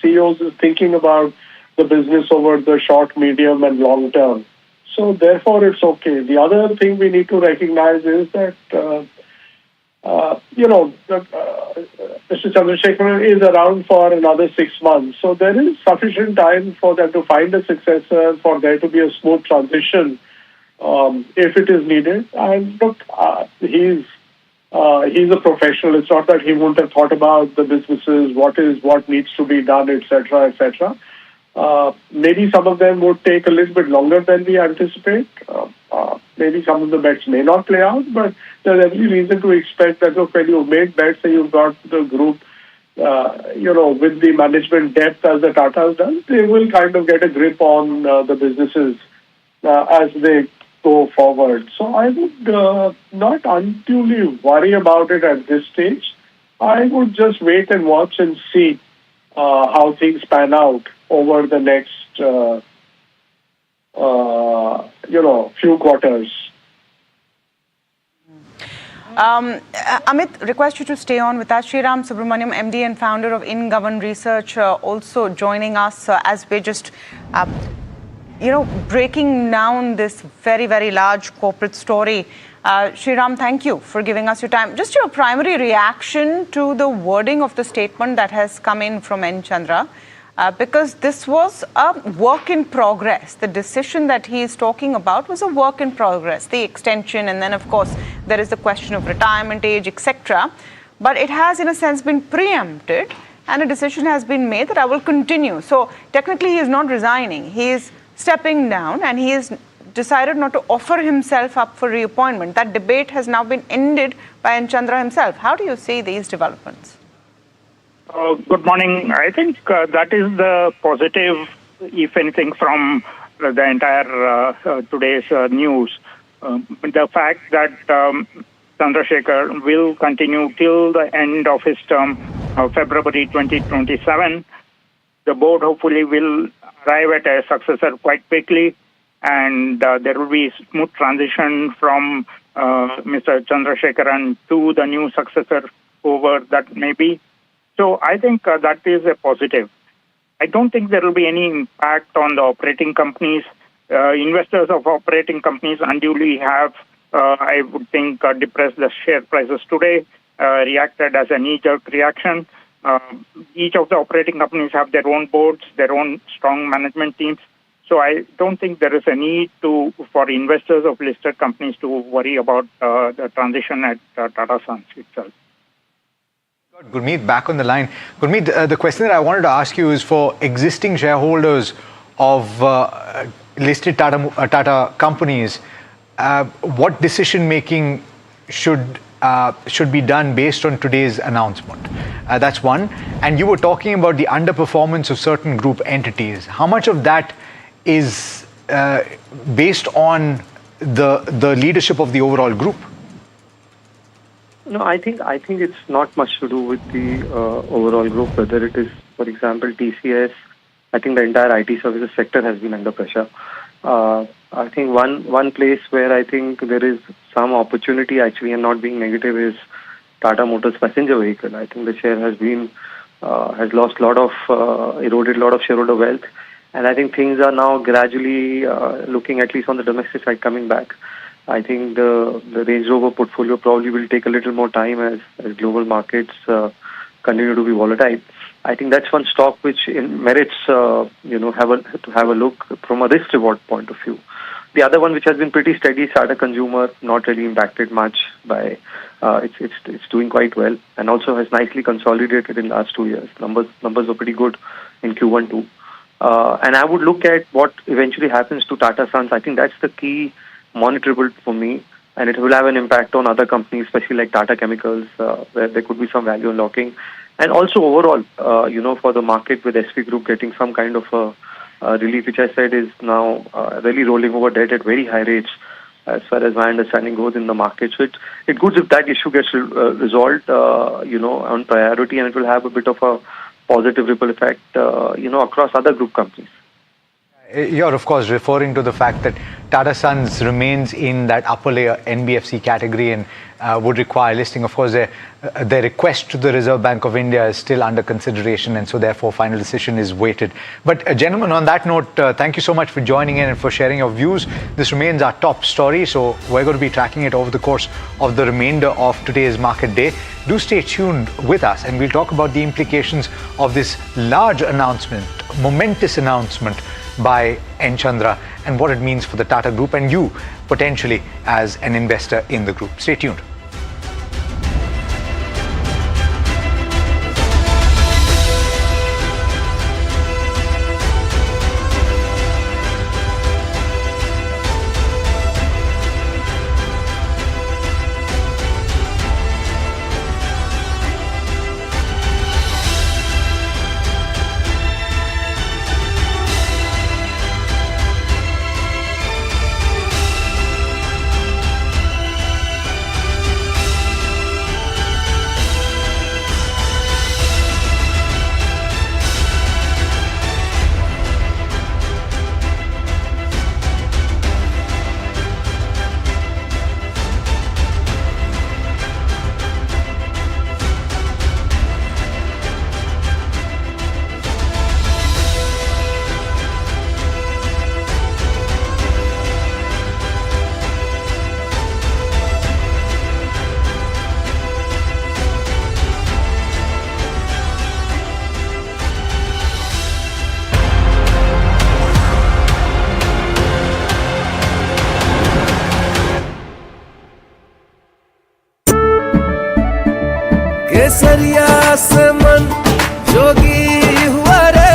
CEOs is thinking about the business over the short, medium, and long term. So therefore, it's okay. The other thing we need to recognize is that Mr. Chandrasekaran is around for another 6 months. So there is sufficient time for them to find a successor, for there to be a smooth transition if it is needed. And look, he's a professional. It's not that he wouldn't have thought about the businesses, what needs to be done, etc., etc. Maybe some of them would take a little bit longer than we anticipate. Maybe some of the bets may not play out, but there's every reason to expect that, look, when you've made bets and you've got the group, with the management depth as the Tatas does, they will kind of get a grip on the businesses as they go forward. So I would not unduly worry about it at this stage. I would just wait and watch and see how things pan out over the next few quarters. Amit, request you to stay on with us. Sriram Subramaniam, MD and founder of InGovern Research, also joining us as we're just, breaking down this very, very large corporate story. Sriram, thank you for giving us your time. Just your primary reaction to the wording of the statement that has come in from N. Chandra. Because this was a work in progress. The decision that he is talking about was a work in progress, the extension, and then, of course, there is the question of retirement age, etc. But it has, in a sense, been preempted, and a decision has been made that I will continue. So technically, he is not resigning. He is stepping down, and he has decided not to offer himself up for reappointment. That debate has now been ended by N. Chandra himself. How do you see these developments? Good morning. I think that is the positive, if anything, from the entire today's news. The fact that Chandrasekhar will continue till the end of his term, February 2027. The board hopefully will arrive at a successor quite quickly, and there will be smooth transition from Mr. Chandrasekaran to the new successor, whoever that may be. So I think that is a positive. I don't think there will be any impact on the operating companies. Investors of operating companies unduly have, I would think, depressed the share prices today, reacted as a knee-jerk reaction. Each of the operating companies have their own boards, their own strong management teams. So I don't think there is a need for investors of listed companies to worry about the transition at Tata Sons itself. Gurmeet, back on the line. Gurmeet, the question that I wanted to ask you is for existing shareholders of listed Tata companies. What decision making should be done based on today's announcement? That's one. And you were talking about the underperformance of certain group entities. How much of that is based on the leadership of the overall group? No, I think it's not much to do with the overall group. Whether it is, for example, TCS, I think the entire IT services sector has been under pressure. I think one place where I think there is some opportunity actually, and not being negative, is Tata Motors passenger vehicle. I think the share has lost a lot of, eroded a lot of shareholder wealth, and I think things are now gradually looking, at least on the domestic side, coming back. I think the Range Rover portfolio probably will take a little more time as global markets continue to be volatile. I think that's one stock which merits to have a look from a risk reward point of view. The other one which has been pretty steady, Tata Consumer, not really impacted much by it's doing quite well, and also has nicely consolidated in the last 2 years. Numbers were pretty good in Q1 too. And I would look at what eventually happens to Tata Sons. I think that's the key monitorable for me, and it will have an impact on other companies, especially like Tata Chemicals, where there could be some value unlocking. And also overall, for the market with SV Group getting some kind of a relief, which I said is now really rolling over debt at very high rates, as far as my understanding goes in the market. So it's good if that issue gets resolved, on priority, and it will have a bit of a positive ripple effect, across other group companies. You're, of course, referring to the fact that Tata Sons remains in that upper layer NBFC category and would require listing. Of course, their request to the Reserve Bank of India is still under consideration, and so therefore final decision is waited. But gentlemen, on that note, thank you so much for joining in and for sharing your views. This remains our top story, so we're going to be tracking it over the course of the remainder of today's market day. Do stay tuned with us, and we'll talk about the implications of this large announcement, momentous announcement by N. Chandra, and what it means for the Tata Group and you potentially as an investor in the group. Stay tuned. केसरिया से मन जोगी हुआ रे,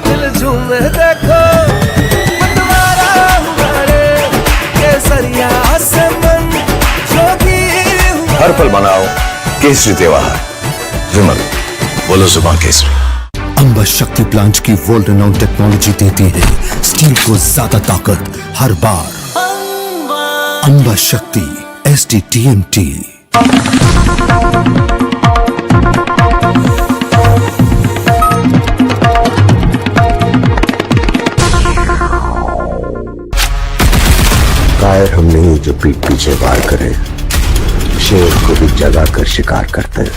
दिल झूमे देखो मतवारा हुआ रे, केसरिया से मन जोगी हुआ। हर पल मनाओ केसरी त्योहार। विमल, बोलो जुबान केसरी। अंबा शक्ति प्लांट की वर्ल्ड रेनाउंड टेक्नोलॉजी देती है स्टील को ज्यादा ताकत हर बार। अंबा शक्ति SDTMT। कायर हम नहीं जो पीठ पीछे वार करे, शेर को भी जगा कर शिकार करते हैं।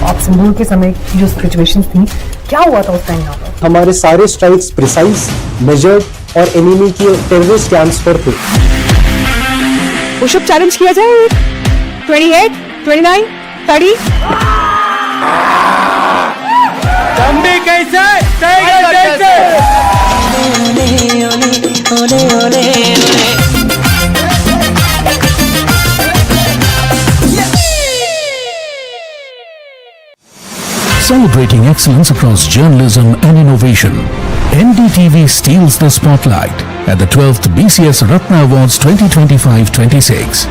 आप संभूल के समय की जो सिचुएशंस थी, क्या हुआ था उस टाइम यहाँ पर? हमारे सारे स्ट्राइक्स प्रिसाइज, मेजर्ड और एनिमी की टेररिस्ट कैंप्स पर थे। पुशअप चैलेंज किया जाए 28, 29, 30। तंबी कैसे? कैसे? Celebrating excellence across journalism and innovation, NDTV steals the spotlight at the 12th BCS Ratna Awards 2025-26.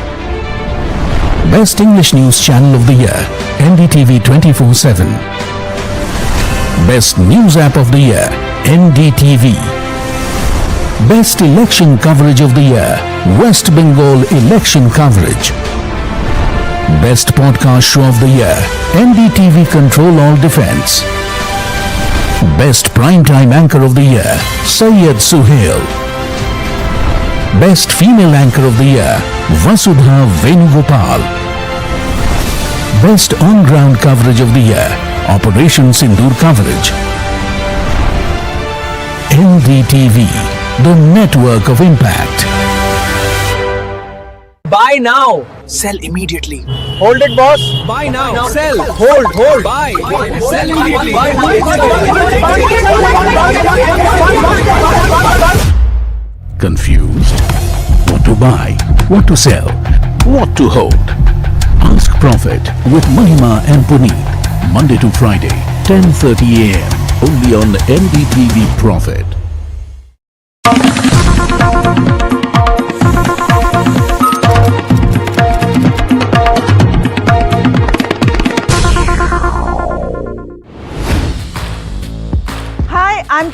Best English News Channel of the Year, NDTV 24/7. Best News App of the Year, NDTV. Best Election Coverage of the Year, West Bengal Election Coverage. Best Podcast Show of the Year, NDTV Control All Defense. Best Primetime Anchor of the Year, Syed Suhail. Best Female Anchor of the Year, Vasudha Venugopal. Best On-Ground Coverage of the Year, Operation Sindoor Coverage. NDTV, the network of impact. Buy now, sell immediately. Hold it, boss. Buy now, sell. Hold. Buy. Sell immediately. Confused? What to buy? What to sell? What to hold? Ask Profit with Mahima and Puneet. Monday to Friday, 10:30 AM. Only on NDTV Profit.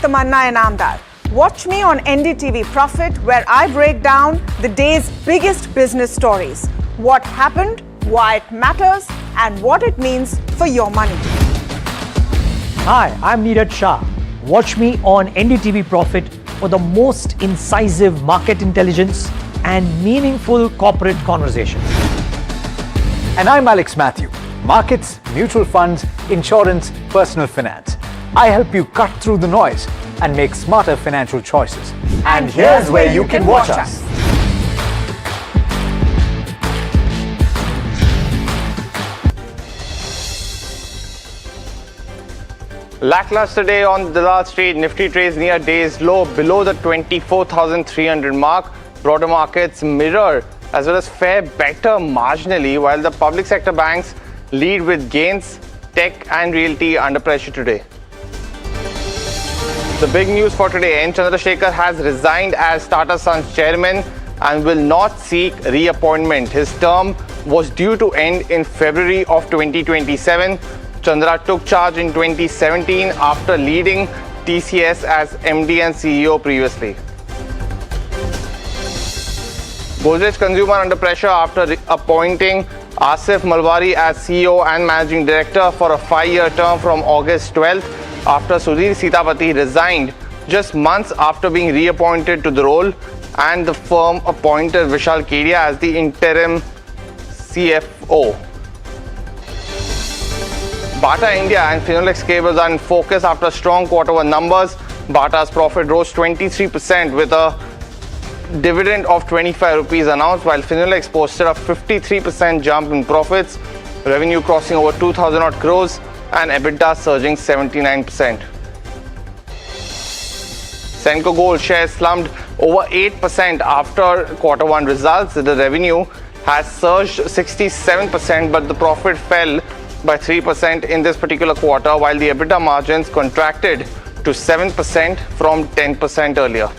Tamanna Inamdar. Watch me on NDTV Profit, where I break down the day's biggest business stories. What happened, why it matters, and what it means for your money. Hi, I'm Neeraj Shah. Watch me on NDTV Profit for the most incisive market intelligence and meaningful corporate conversations. And I'm Alex Matthew. Markets, mutual funds, insurance, personal finance. I help you cut through the noise and make smarter financial choices. And here's where you can watch us. Lackluster day on the Wall Street. Nifty trades near day's low below the 24,300 mark. Broader markets mirror as well as fare better marginally, while the public sector banks lead with gains. Tech and realty under pressure today. The big news for today: N. Chandrasekaran has resigned as Tata Sons chairman and will not seek reappointment. His term was due to end in February of 2027. Chandra took charge in 2017 after leading TCS as MD and CEO previously. Godrej Consumer under pressure after appointing Asif Malwari as CEO and Managing Director for a 5-year term from August 12th after Sudhir Sitapati resigned just months after being reappointed to the role, and the firm appointed Vishal Kedia as the interim CFO. Bata India and Finolex Cables are in focus after strong Q1 numbers. Bata's profit rose 23% with a dividend of 25 rupees announced, while Finolex posted a 53% jump in profits, revenue crossing over 2,000 odd crores and EBITDA surging 79%. Senco Gold shares slumped over 8% after Q1 results. The revenue has surged 67%, but the profit fell by 3% in this particular quarter, while the EBITDA margins contracted to 7% from 10% earlier.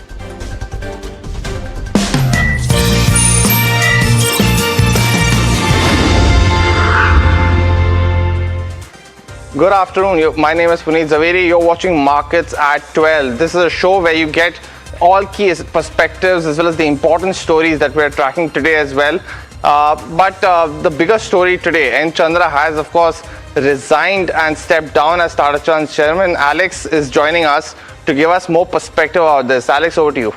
Good afternoon. My name is Puneet Zaveri. You're watching Markets at 12. This is a show where you get all key perspectives as well as the important stories that we're tracking today as well. But the bigger story today, N. Chandra has, of course, resigned and stepped down as Tata Sons chairman. Alex is joining us to give us more perspective about this. Alex, over to you.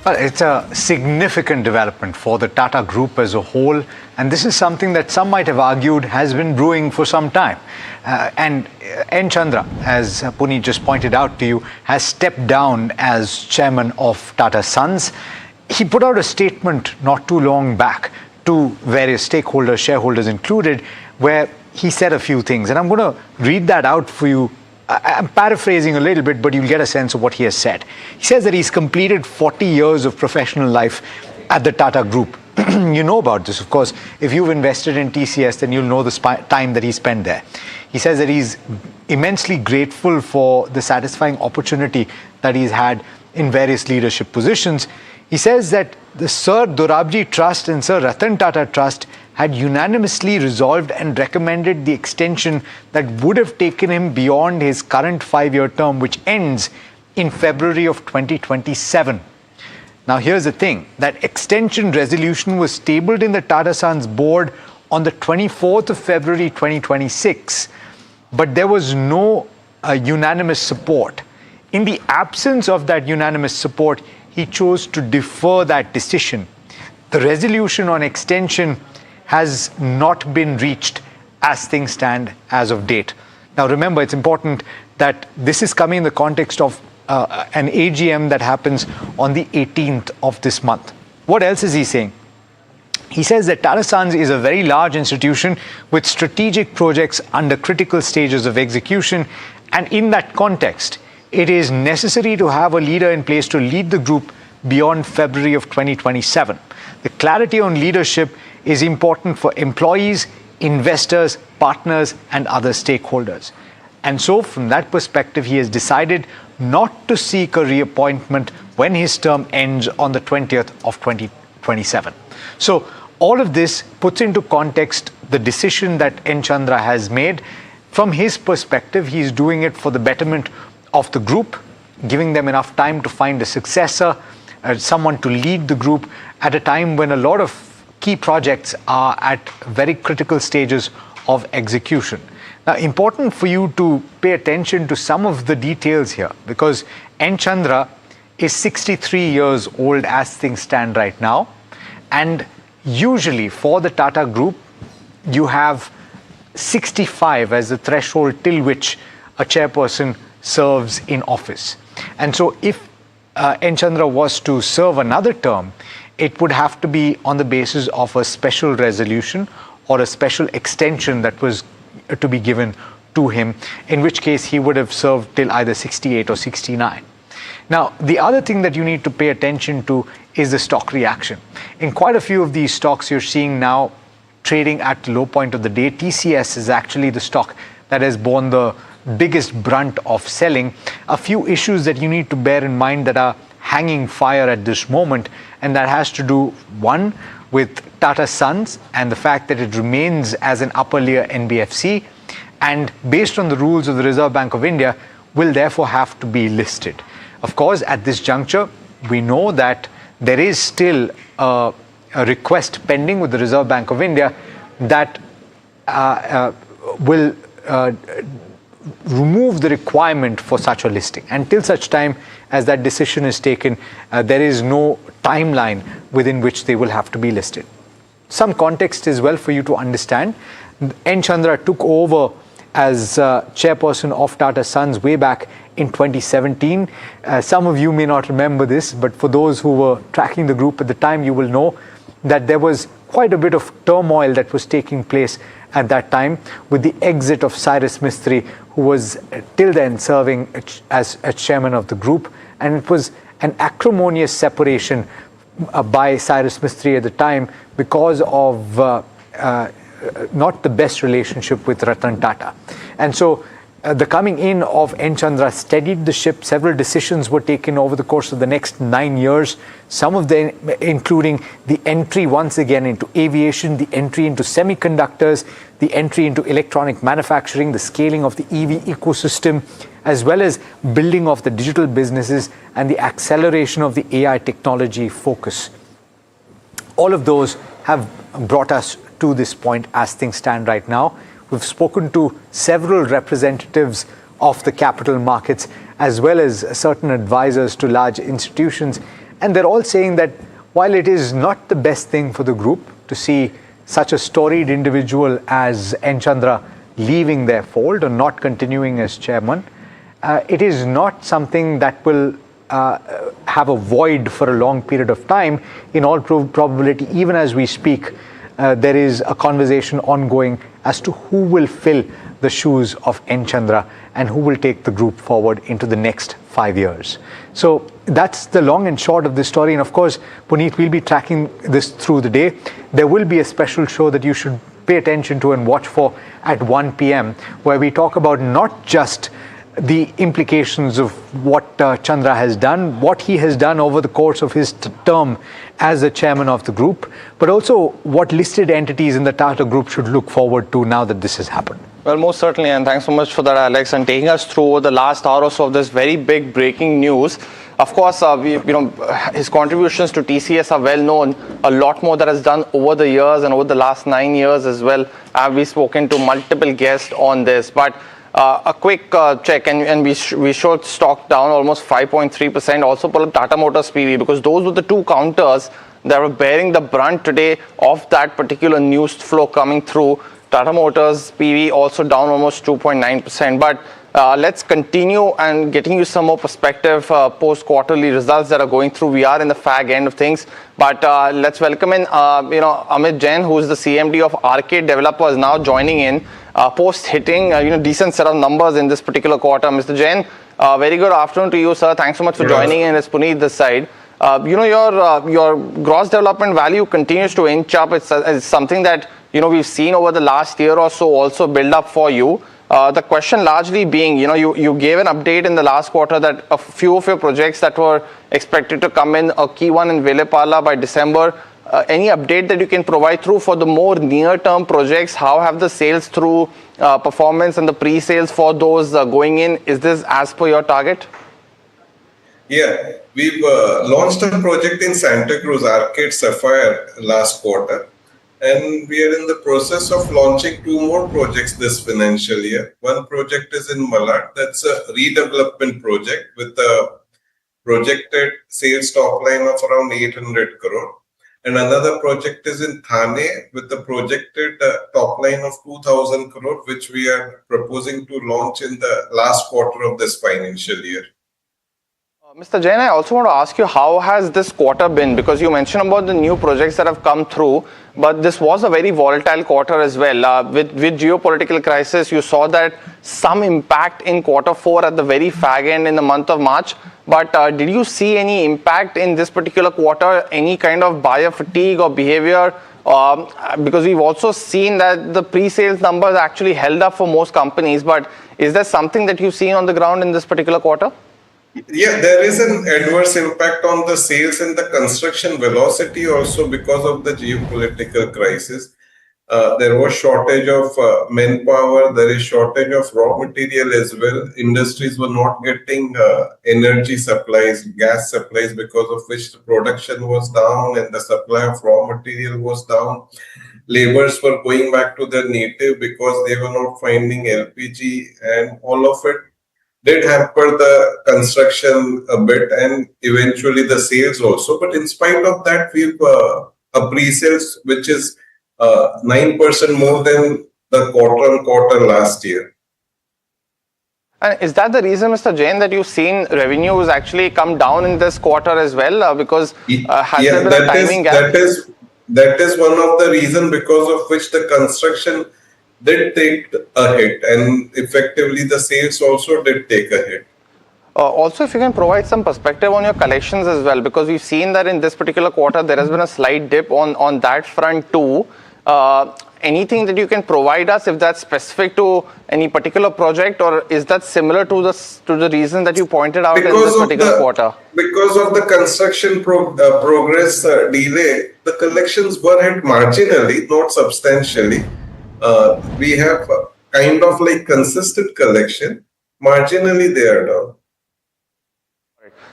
Well, it's a significant development for the Tata Group as a whole, and this is something that some might have argued has been brewing for some time. And N. Chandra, as Puneet just pointed out to you, has stepped down as chairman of Tata Sons. He put out a statement not too long back to various stakeholders, shareholders included, where he said a few things. And I'm going to read that out for you. I'm paraphrasing a little bit, but you'll get a sense of what he has said. He says that he's completed 40 years of professional life at the Tata Group. You know about this, of course. If you've invested in TCS, then you'll know the time that he spent there. He says that he's immensely grateful for the satisfying opportunity that he's had in various leadership positions. He says that the Sir Dorabji Trust and Sir Ratan Tata Trust had unanimously resolved and recommended the extension that would have taken him beyond his current 5-year term, which ends in February of 2027. Now, here's the thing. That extension resolution was tabled in the Tata Sons board on the 24th of February 2026, but there was no unanimous support. In the absence of that unanimous support, he chose to defer that decision. The resolution on extension has not been reached as things stand as of date. Now, remember, it's important that this is coming in the context of an AGM that happens on the 18th of this month. What else is he saying? He says that Tata Sons is a very large institution with strategic projects under critical stages of execution, and in that context, it is necessary to have a leader in place to lead the group beyond February of 2027. The clarity on leadership is important for employees, investors, partners, and other stakeholders. And so, from that perspective, he has decided not to seek a reappointment when his term ends on the 20th of 2027. So, all of this puts into context the decision that N. Chandra has made. From his perspective, he is doing it for the betterment of the group, giving them enough time to find a successor, someone to lead the group at a time when a lot of key projects are at very critical stages of execution. Now, important for you to pay attention to some of the details here, because N. Chandra is 63 years old as things stand right now. And usually for the Tata Group, you have 65 as the threshold till which a chairperson serves in office. And so if N. Chandra was to serve another term, it would have to be on the basis of a special resolution or a special extension that was to be given to him, in which case he would have served till either 68 or 69. Now, the other thing that you need to pay attention to is the stock reaction. In quite a few of these stocks you're seeing now trading at the low point of the day. TCS is actually the stock that has borne the biggest brunt of selling. A few issues that you need to bear in mind that are hanging fire at this moment, and that has to do, one, with Tata Sons and the fact that it remains as an upper layer NBFC, and based on the rules of the Reserve Bank of India, will therefore have to be listed. Of course, at this juncture, we know that there is still a request pending with the Reserve Bank of India that will remove the requirement for such a listing. Until such time as that decision is taken, there is no timeline within which they will have to be listed. Some context as well for you to understand. N. Chandra took over as chairperson of Tata Sons way back in 2017. Some of you may not remember this, but for those who were tracking the group at the time, you will know that there was quite a bit of turmoil that was taking place at that time with the exit of Cyrus Mistry, who was till then serving as chairman of the group. And it was an acrimonious separation by Cyrus Mistry at the time because of not the best relationship with Ratan Tata. And so the coming in of N. Chandra steadied the ship. Several decisions were taken over the course of the next 9 years, some of them including the entry once again into aviation, the entry into semiconductors, the entry into electronic manufacturing, the scaling of the EV ecosystem, as well as building of the digital businesses and the acceleration of the AI technology focus. All of those have brought us to this point as things stand right now. We've spoken to several representatives of the capital markets as well as certain advisors to large institutions, and they're all saying that while it is not the best thing for the group to see such a storied individual as N. Chandra leaving their fold or not continuing as chairman, it is not something that will have a void for a long period of time. In all probability, even as we speak, there is a conversation ongoing as to who will fill the shoes of N. Chandra and who will take the group forward into the next 5 years. So that's the long and short of this story. And of course, Puneet, we'll be tracking this through the day. There will be a special show that you should pay attention to and watch for at 1 p.m. where we talk about not just the implications of what Chandra has done, what he has done over the course of his term as the chairman of the group, but also what listed entities in the Tata Group should look forward to now that this has happened. Well, most certainly, and thanks so much for that, Alex, and taking us through the last hour or so of this very big breaking news. Of course, his contributions to TCS are well known. A lot more that has done over the years and over the last 9 years as well. We've spoken to multiple guests on this, but a quick check, and we showed stock down almost 5.3%. Also pull up Tata Motors PV, because those were the two counters that were bearing the brunt today of that particular news flow coming through. Tata Motors PV also down almost 2.9%. But let's continue and getting you some more perspective post quarterly results that are going through. We are in the fag end of things, but let's welcome in Amit Jain, who is the CMD of Arcade Developers, now joining in. Post hitting decent set of numbers in this particular quarter. Mr. Jain, very good afternoon to you, sir. Thanks so much for joining in. It's Puneet this side. Your gross development value continues to inch up. It's something that we've seen over the last year or so also build up for you. The question largely being, you gave an update in the last quarter that a few of your projects that were expected to come in, a key one in Vilepala by December. Any update that you can provide through for the more near-term projects? How have the sales through performance and the pre-sales for those going in? Is this as per your target? Yeah, we've launched a project in Santa Cruz, Arcade Sapphire, last quarter. And we are in the process of launching 2 more projects this financial year. One project is in Malad. That's a redevelopment project with a projected sales top line of around 800 crore. And another project is in Thane with a projected top line of 2000 crore, which we are proposing to launch in the last quarter of this financial year. Mr. Jain, I also want to ask you, how has this quarter been? Because you mentioned about the new projects that have come through, but this was a very volatile quarter as well. With geopolitical crisis, you saw that some impact in quarter 4 at the very fag end in the month of March. But did you see any impact in this particular quarter, any kind of buyer fatigue or behavior? Because we've also seen that the pre-sales numbers actually held up for most companies. But is there something that you've seen on the ground in this particular quarter? Yeah, there is an adverse impact on the sales and the construction velocity also because of the geopolitical crisis. There was shortage of manpower, there is shortage of raw material as well. Industries were not getting energy supplies, gas supplies, because of which the production was down and the supply of raw material was down. Laborers were going back to their native because they were not finding LPG, and all of it did hamper the construction a bit and eventually the sales also. But in spite of that, we've a pre-sales which is 9% more than the quarter-on-quarter last year. And is that the reason, Mr. Jain, that you've seen revenues actually come down in this quarter as well? Because has there been a timing gap? That is one of the reasons because of which the construction did take a hit, and effectively the sales also did take a hit. Also, if you can provide some perspective on your collections as well, because we've seen that in this particular quarter there has been a slight dip on that front too. Anything that you can provide us, if that's specific to any particular project, or is that similar to the reason that you pointed out in this particular quarter? Because of the construction progress delay, the collections were hit marginally, not substantially. We have kind of like consistent collection, marginally they are down.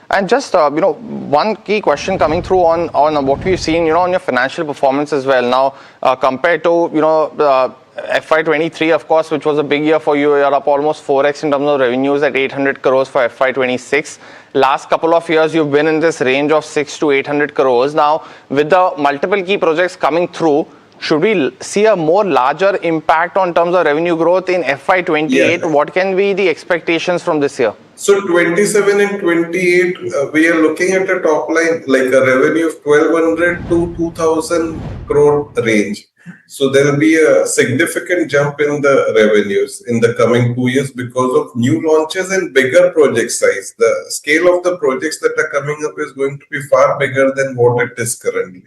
And just one key question coming through on what we've seen on your financial performance as well now, compared to FY23, of course, which was a big year for you. You're up almost 4x in terms of revenues at 800 crores for FY26. Last couple of years you've been in this range of 6 to 800 crores. Now with the multiple key projects coming through, should we see a more larger impact on terms of revenue growth in FY28? Yeah. What can be the expectations from this year? So 27 and 28, we are looking at a top line like a revenue of 1200 to 2000 crore range. So there will be a significant jump in the revenues in the coming 2 years because of new launches and bigger project size. The scale of the projects that are coming up is going to be far bigger than what it is currently.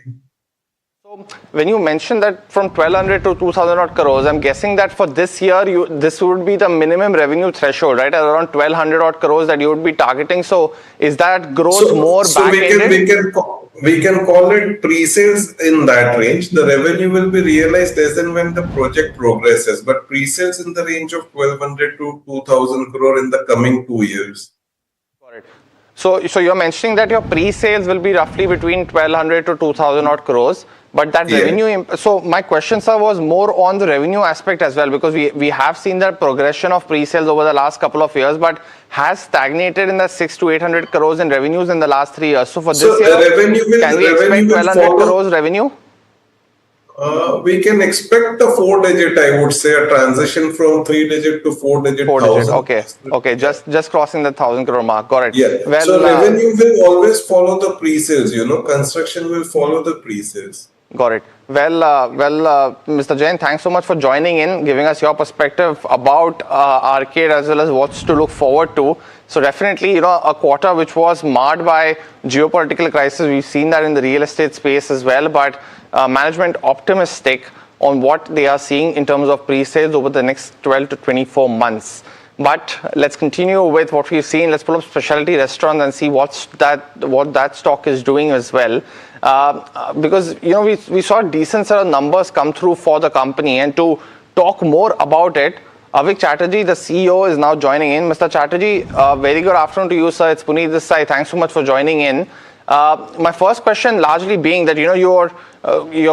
When you mentioned that from 1200 to 2000 odd crores, I'm guessing that for this year, this would be the minimum revenue threshold, right? Around 1200 odd crores that you would be targeting. So is that growth more back-ended? We can call it pre-sales in that range. The revenue will be realized as and when the project progresses, but pre-sales in the range of 1200 to 2000 crore in the coming 2 years. Got it. So you're mentioning that your pre-sales will be roughly between 1200 to 2000 odd crores. But that revenue, so my question, sir, was more on the revenue aspect as well, because we have seen that progression of pre-sales over the last couple of years, but has stagnated in the 6 to 800 crores in revenues in the last 3 years. So for this year, can we expect 1200 crores revenue? We can expect a 4-digit, I would say, a transition from 3-digit to 4-digit. 4-digit, okay, just crossing the 1000 crore mark. Got it. Yeah. Well, so revenue will always follow the pre-sales. Construction will follow the pre-sales. Got it. Well, Mr. Jain, thanks so much for joining in, giving us your perspective about Arcade as well as what's to look forward to. So definitely, a quarter which was marred by geopolitical crisis. We've seen that in the real estate space as well, but management optimistic on what they are seeing in terms of pre-sales over the next 12 to 24 months. But let's continue with what we've seen. Let's pull up specialty restaurants and see what that stock is doing as well. Because we saw a decent set of numbers come through for the company, and to talk more about it, Avik Chatterjee, the CEO, is now joining in. Mr. Chatterjee, very good afternoon to you, sir. It's Puneet this side. Thanks so much for joining in. My first question largely being that, your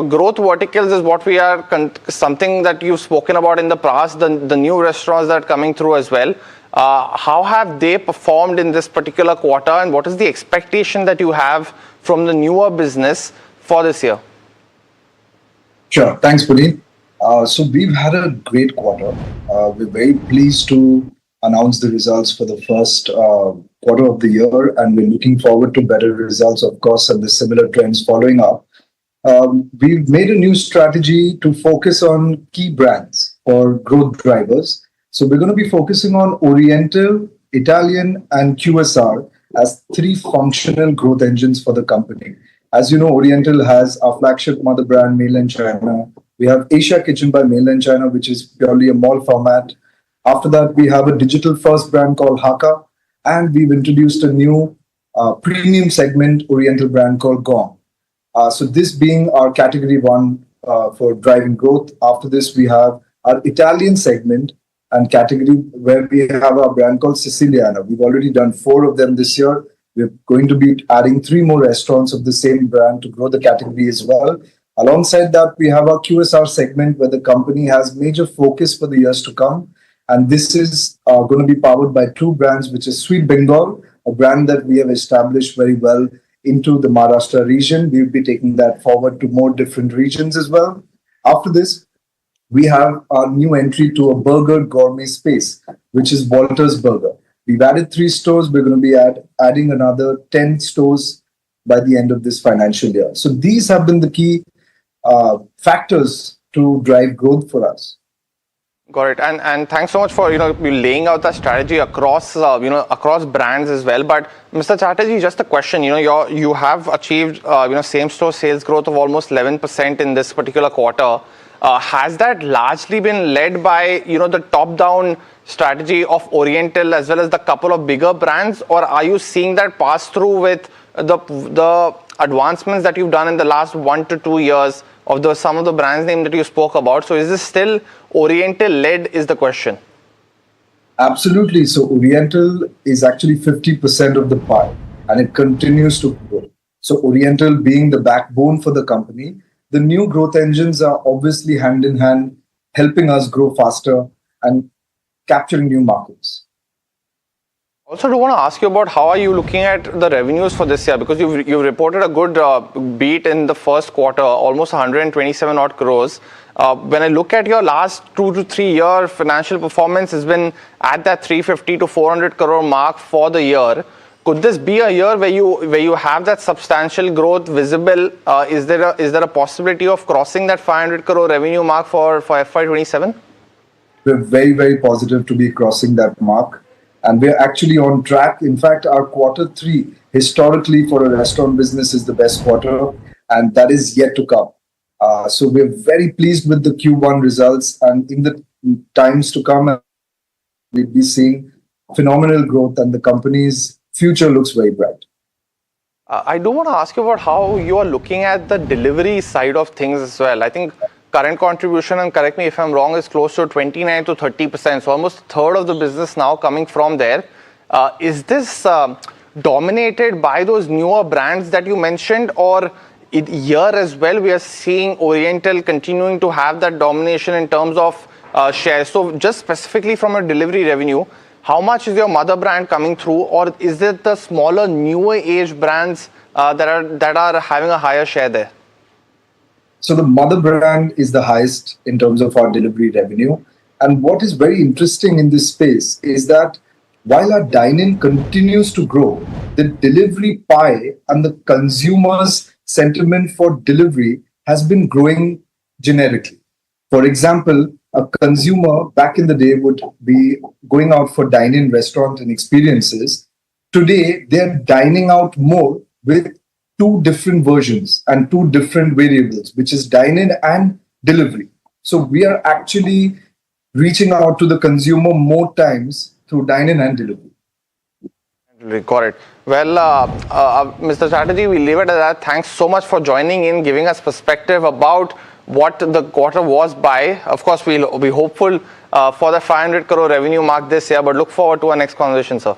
growth verticals is what we are, something that you've spoken about in the past, the new restaurants that are coming through as well. How have they performed in this particular quarter, and what is the expectation that you have from the newer business for this year? Sure. Thanks, Puneet. So we've had a great quarter. We're very pleased to announce the results for the first quarter of the year, and we're looking forward to better results, of course, and the similar trends following up. We've made a new strategy to focus on key brands or growth drivers. So we're going to be focusing on Oriental, Italian, and QSR as three functional growth engines for the company. As you know, Oriental has our flagship mother brand, Mainland China. We have Asia Kitchen by Mainland China, which is purely a mall format. After that, we have a digital-first brand called Hakka, and we've introduced a new premium segment Oriental brand called Gong. So this being our category one for driving growth. After this, we have our Italian segment and category where we have our brand called Siciliana. We've already done 4 of them this year. We're going to be adding 3 more restaurants of the same brand to grow the category as well. Alongside that, we have our QSR segment where the company has major focus for the years to come. And this is going to be powered by 2 brands, which is Sweet Bengal, a brand that we have established very well into the Maharashtra region. We'll be taking that forward to more different regions as well. After this, we have our new entry to a burger gourmet space, which is Walter's Burger. We've added 3 stores. We're going to be adding another 10 stores by the end of this financial year. So these have been the key factors to drive growth for us. Got it. And thanks so much for laying out the strategy across across brands as well. But Mr. Chatterjee, just a question. You have achieved same store sales growth of almost 11% in this particular quarter. Has that largely been led by the top down strategy of Oriental as well as the couple of bigger brands, or are you seeing that pass through with the advancements that you've done in the last 1 to 2 years of some of the brands name that you spoke about? So is this still Oriental led is the question? Absolutely. So Oriental is actually 50% of the pie and it continues to grow. So Oriental being the backbone for the company, the new growth engines are obviously hand in hand, helping us grow faster and capturing new markets. Also, I do want to ask you about how are you looking at the revenues for this year, because you've reported a good beat in the first quarter, almost 127 odd crores. When I look at your last 2 to 3 year financial performance, has been at that 350 to 400 crore mark for the year. Could this be a year where you have that substantial growth visible? Is there a possibility of crossing that 500 crore revenue mark for FY27? We're very, very positive to be crossing that mark. And we're actually on track. In fact, our quarter 3, historically for a restaurant business, is the best quarter. And that is yet to come. So we're very pleased with the Q1 results. And in the times to come, we'll be seeing phenomenal growth and the company's future looks very bright. I do want to ask you about how you are looking at the delivery side of things as well. I think current contribution, and correct me if I'm wrong, is close to 29 to 30%. So almost a third of the business now coming from there. Is this dominated by those newer brands that you mentioned, or here as well we are seeing Oriental continuing to have that domination in terms of share? So just specifically from a delivery revenue, how much is your mother brand coming through, or is it the smaller, newer age brands that are having a higher share there? So the mother brand is the highest in terms of our delivery revenue. And what is very interesting in this space is that while our dine-in continues to grow, the delivery pie and the consumer's sentiment for delivery has been growing generically. For example, a consumer back in the day would be going out for dine-in restaurant and experiences. Today, they're dining out more with 2 different versions and 2 different variables, which is dine-in and delivery. So we are actually reaching out to the consumer more times through dine-in and delivery. Got it. Well, Mr. Chatterjee, we leave it at that. Thanks so much for joining in, giving us perspective about what the quarter was by. Of course, we'll be hopeful for the 500 crore revenue mark this year, but look forward to our next conversation, sir.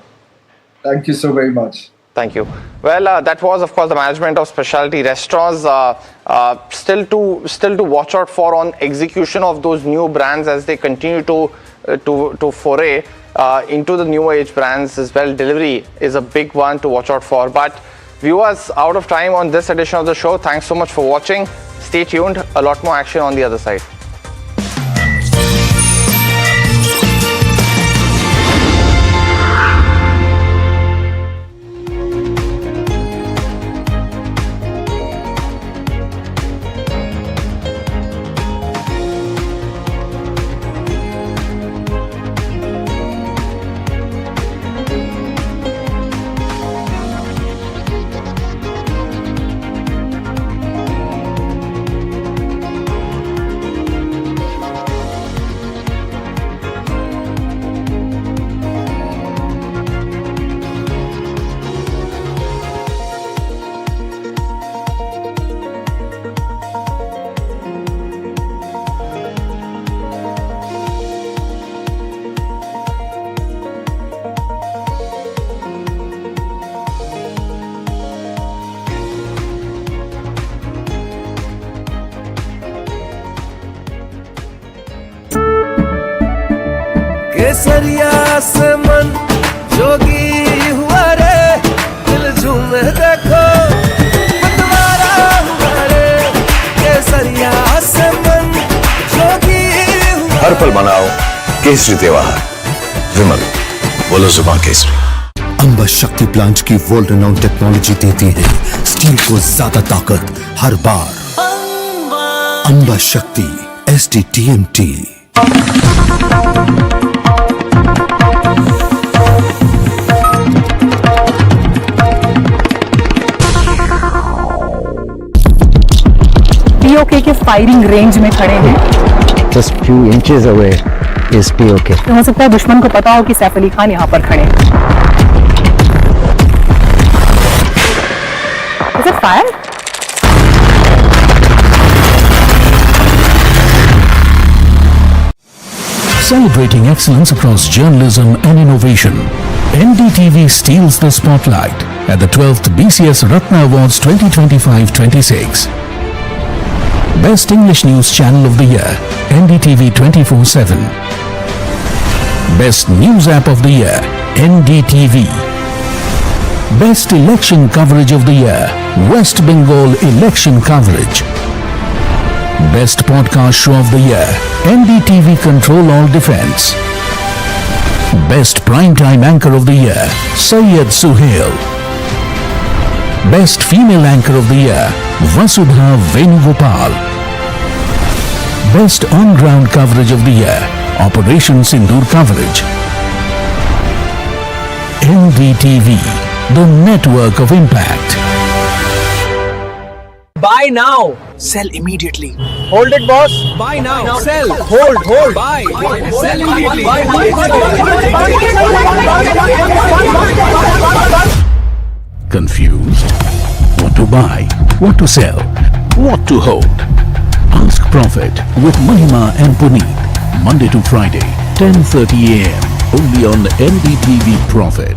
Thank you so very much. Thank you. Well, that was, of course, the management of specialty restaurants. Still to watch out for on execution of those new brands as they continue to foray into the newer age brands as well. Delivery is a big one to watch out for. But viewers, out of time on this edition of the show. Thanks so much for watching. Stay tuned. A lot more action on the other side. केसरिया से मन जोगी हुआ रे दिल झूमे देखो पतवारा हुआ रे केसरिया से मन जोगी हुआ हर पल मनाओ केसरी त्योहार विमल बोलो जुबान केसरी। अंबा शक्ति प्लांट की वर्ल्ड रेनाउंड टेक्नोलॉजी देती है स्टील को ज्यादा ताकत हर बार। अंबा शक्ति SDTMT। POK के फायरिंग रेंज में खड़े हैं। Just few inches away is POK. तो हो सकता है दुश्मन को पता हो कि सैफ अली खान यहाँ पर खड़े हैं। Is it fire? Celebrating excellence across journalism and innovation, NDTV steals the spotlight at the 12th BCS Ratna Awards 2025-26. Best English News Channel of the Year, NDTV 24/7. Best News App of the Year, NDTV. Best Election Coverage of the Year, West Bengal Election Coverage. Best Podcast Show of the Year, NDTV Control All Defense. Best Primetime Anchor of the Year, Syed Suhail. Best Female Anchor of the Year, Vasudha Venugopal. Best On-Ground Coverage of the Year, Operation Sindoor Coverage. NDTV, the network of impact. Buy now, sell immediately. Hold it, boss. Buy now, sell, hold, buy, sell immediately. Confused? What to buy? What to sell? What to hold? Ask Profit with Mahima and Puneet. Monday to Friday, 10:30 a.m. Only on NDTV Profit.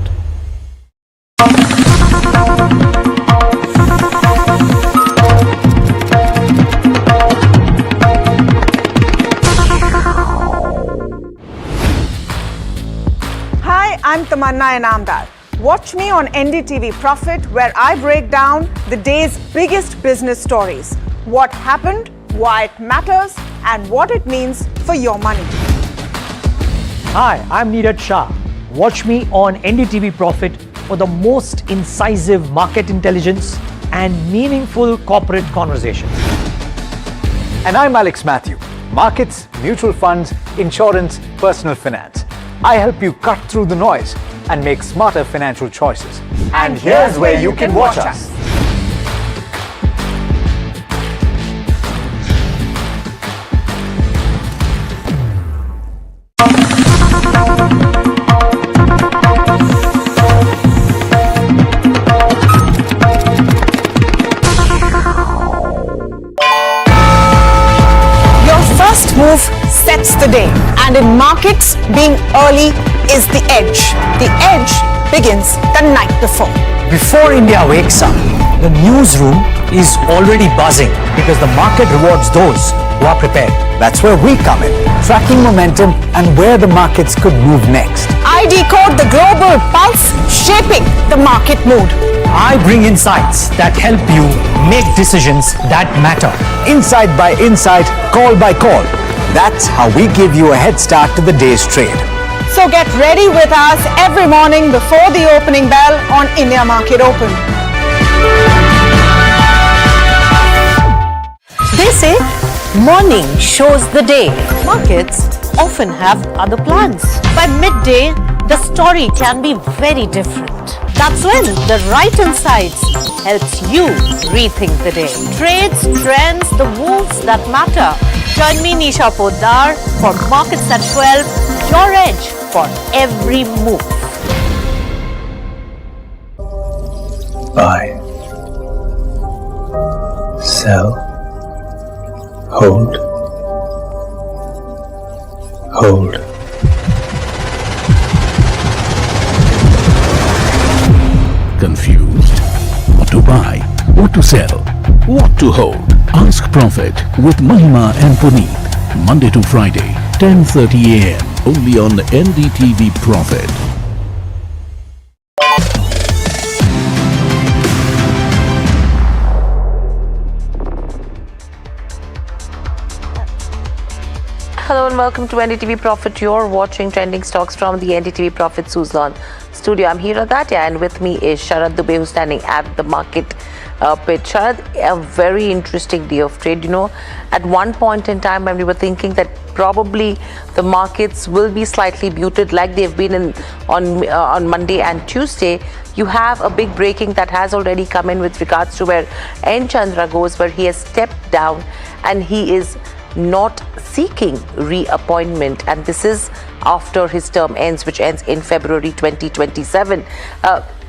Hi, I'm Tamanna Inamdar. Watch me on NDTV Profit, where I break down the day's biggest business stories. What happened, why it matters, and what it means for your money. Hi, I'm Natarajan Shah. Watch me on NDTV Profit for the most incisive market intelligence and meaningful corporate conversation. And I'm Alex Matthew. Markets, mutual funds, insurance, personal finance. I help you cut through the noise and make smarter financial choices. And here's where you can watch us. sets the day. And in markets, being early is the edge. The edge begins the night before. Before India wakes up, the newsroom is already buzzing because the market rewards those who are prepared. That's where we come in, tracking momentum and where the markets could move next. I decode the global pulse, shaping the market mood. I bring insights that help you make decisions that matter. Insight by insight, call by call. That's how we give you a head start to the day's trade. So get ready with us every morning before the opening bell on India Market Open. They say morning shows the day. Markets often have other plans. By midday, the story can be very different. That's when the right insights helps you rethink the day. Trades, trends, the moves that matter. Join me, Nisha Poddar, for Markets at 12, your edge for every move. Buy, sell, hold, hold. Confused? What to buy? What to sell? What to hold? Ask Profit with Mahima and Puneet. Monday to Friday, 10:30 a.m. only on NDTV Profit. Hello and welcome to NDTV Profit. You're watching trending stocks from the NDTV Profit Suzlon studio. I'm Hira Datya and with me is Sharad Dubey, who's standing at the market pit. Sharad, a very interesting day of trade. You know, at one point in time when we were thinking that probably the markets will be slightly muted like they've been on Monday and Tuesday, you have a big breaking that has already come in with regards to where N. Chandra goes, where he has stepped down and he is not seeking reappointment, and this is after his term ends, which ends in February 2027.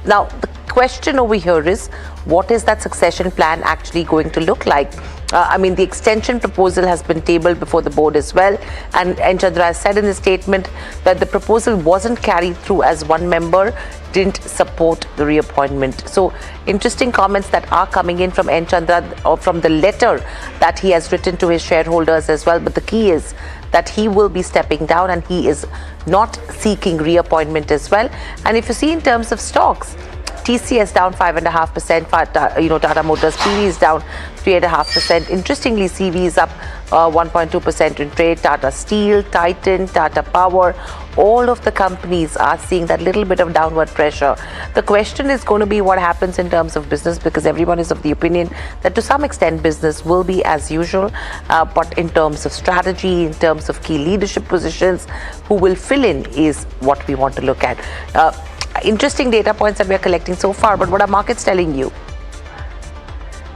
Now the question over here is, what is that succession plan actually going to look like? I mean, the extension proposal has been tabled before the board as well, and N. Chandra has said in his statement that the proposal wasn't carried through as one member didn't support the reappointment. So interesting comments that are coming in from N. Chandra, or from the letter that he has written to his shareholders as well. But the key is that he will be stepping down and he is not seeking reappointment as well. And if you see in terms of stocks, TCS down 5.5%, Tata Motors PV is down 3.5%. Interestingly, CV is up 1.2% in trade. Tata Steel, Titan, Tata Power, all of the companies are seeing that little bit of downward pressure. The question is going to be what happens in terms of business, because everyone is of the opinion that to some extent business will be as usual, but in terms of strategy, in terms of key leadership positions, who will fill in is what we want to look at. Interesting data points that we are collecting so far, but what are markets telling you?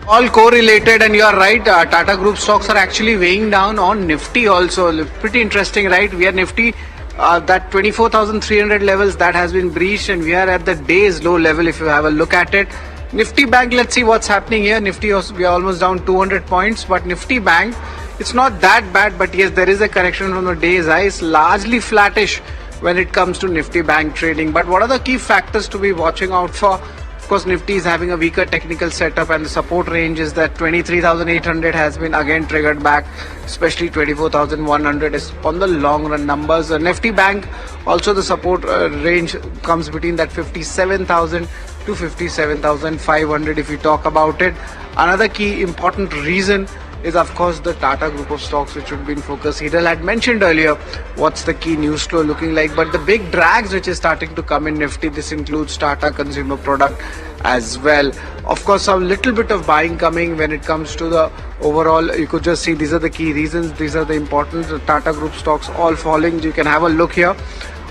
All correlated, and you are right. Tata Group stocks are actually weighing down on Nifty also. Pretty interesting, right? We are Nifty, that 24,300 levels that has been breached, and we are at the day's low level if you have a look at it. Nifty Bank, let's see what's happening here. Nifty, we are almost down 200 points, but Nifty Bank, it's not that bad, but yes, there is a correction from the day's high. It's largely flattish when it comes to Nifty Bank trading. But what are the key factors to be watching out for? Of course, Nifty is having a weaker technical setup, and the support range is that 23,800 has been again triggered back, especially 24,100 is on the long run numbers. Nifty Bank, also the support range comes between that 57,000 to 57,500 if we talk about it. Another key important reason is of course the Tata Group of stocks, which would be in focus. Hiral had mentioned earlier what's the key news flow looking like, but the big drags which is starting to come in Nifty, this includes Tata Consumer Product as well. Of course, a little bit of buying coming when it comes to the overall. You could just see these are the key reasons, these are the important Tata Group stocks all falling. You can have a look here.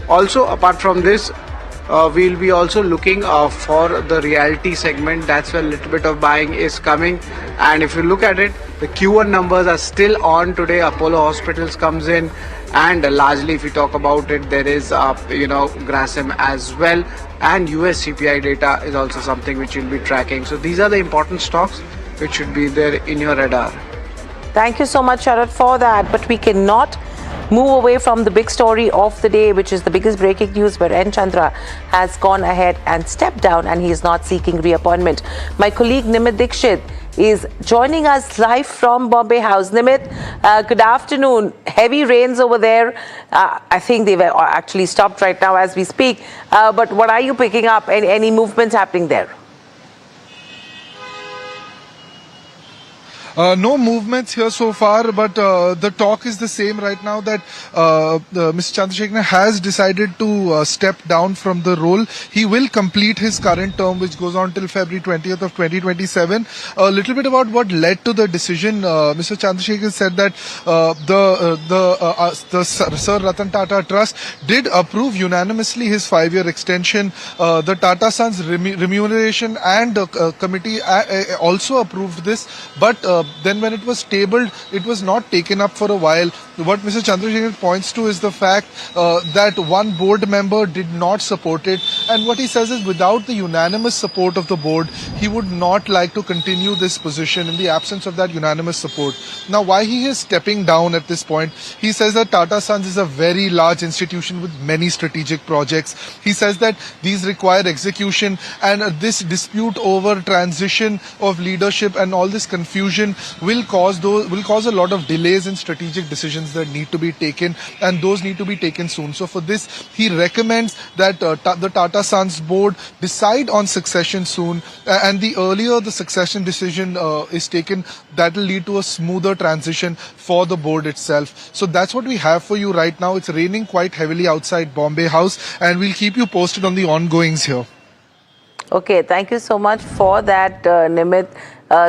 Also, apart from this, we'll be also looking for the realty segment. That's where a little bit of buying is coming. And if you look at it, the Q1 numbers are still on today. Apollo Hospitals comes in, and largely if you talk about it, there is Grasim as well, and US CPI data is also something which you'll be tracking. So these are the important stocks which should be there in your radar. Thank you so much, Sharad, for that. But we cannot move away from the big story of the day, which is the biggest breaking news, where N. Chandra has gone ahead and stepped down and he is not seeking reappointment. My colleague Nimit Dixit is joining us live from Bombay House. Nimit, good afternoon. Heavy rains over there. I think they've actually stopped right now as we speak. But what are you picking up? Any movements happening there? No movements here so far, but the talk is the same right now that Mr. Chandrasekaran has decided to step down from the role. He will complete his current term, which goes on till February 20th of 2027. A little bit about what led to the decision. Mr. Chandrasekaran said that the Sir Ratan Tata Trust did approve unanimously his 5-year extension. The Tata Sons remuneration and committee also approved this, but then when it was tabled, it was not taken up for a while. What Mr. Chandrasekaran points to is the fact that one board member did not support it, and what he says is without the unanimous support of the board, he would not like to continue this position in the absence of that unanimous support. Now, why he is stepping down at this point? He says that Tata Sons is a very large institution with many strategic projects. He says that these require execution, and this dispute over transition of leadership and all this confusion will cause a lot of delays in strategic decisions that need to be taken, and those need to be taken soon. So for this, he recommends that the Tata Sons board decide on succession soon, and the earlier the succession decision is taken, that will lead to a smoother transition for the board itself. So that's what we have for you right now. It's raining quite heavily outside Bombay House, and we'll keep you posted on the ongoings here. Okay, thank you so much for that, Nimit.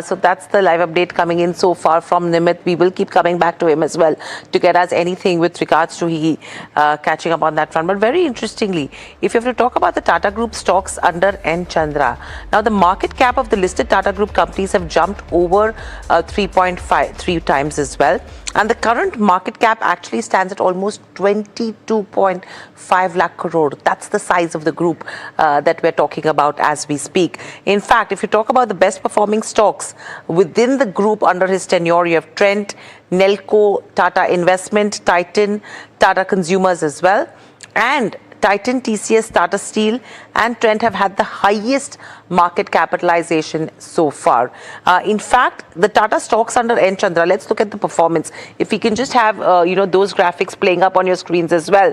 So that's the live update coming in so far from Nimit. We will keep coming back to him as well to get us anything with regards to he catching up on that front. But very interestingly, if you have to talk about the Tata Group stocks under N. Chandra, now the market cap of the listed Tata Group companies have jumped over 3.53 times as well. And the current market cap actually stands at almost 22.5 lakh crore. That's the size of the group that we're talking about as we speak. In fact, if you talk about the best performing stocks within the group under his tenure, you have Trent, Nelco, Tata Investment, Titan, Tata Consumers as well. And Titan, TCS, Tata Steel and Trent have had the highest market capitalization so far. In fact, the Tata stocks under N. Chandra, let's look at the performance. If we can just have, those graphics playing up on your screens as well.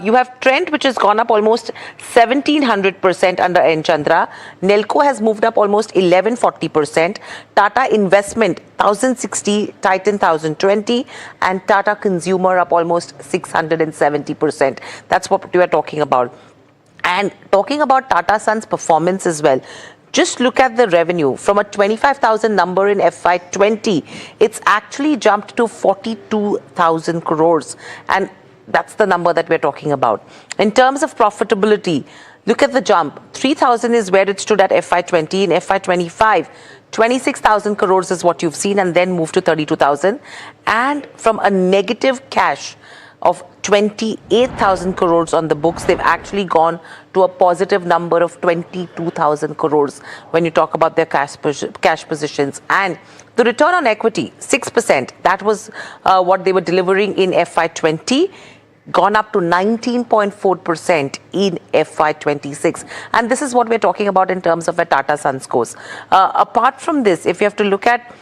You have Trent, which has gone up almost 1700% under N. Chandra. Nelco has moved up almost 1140%. Tata Investment, 1060, Titan 1020, and Tata Consumer up almost 670%. That's what we are talking about. And talking about Tata Sons' performance as well, just look at the revenue. From a 25,000 number in FY20, it's actually jumped to 42,000 crores. And that's the number that we're talking about. In terms of profitability, look at the jump. 3,000 is where it stood at FY20. In FY25, 26,000 crores is what you've seen, and then moved to 32,000. And from a negative cash of 28,000 crores on the books, they've actually gone to a positive number of 22,000 crores when you talk about their cash positions. And the return on equity, 6%, that was what they were delivering in FY20, gone up to 19.4% in FY26. And this is what we're talking about in terms of a Tata Sons goes. Apart from this, if you have to look at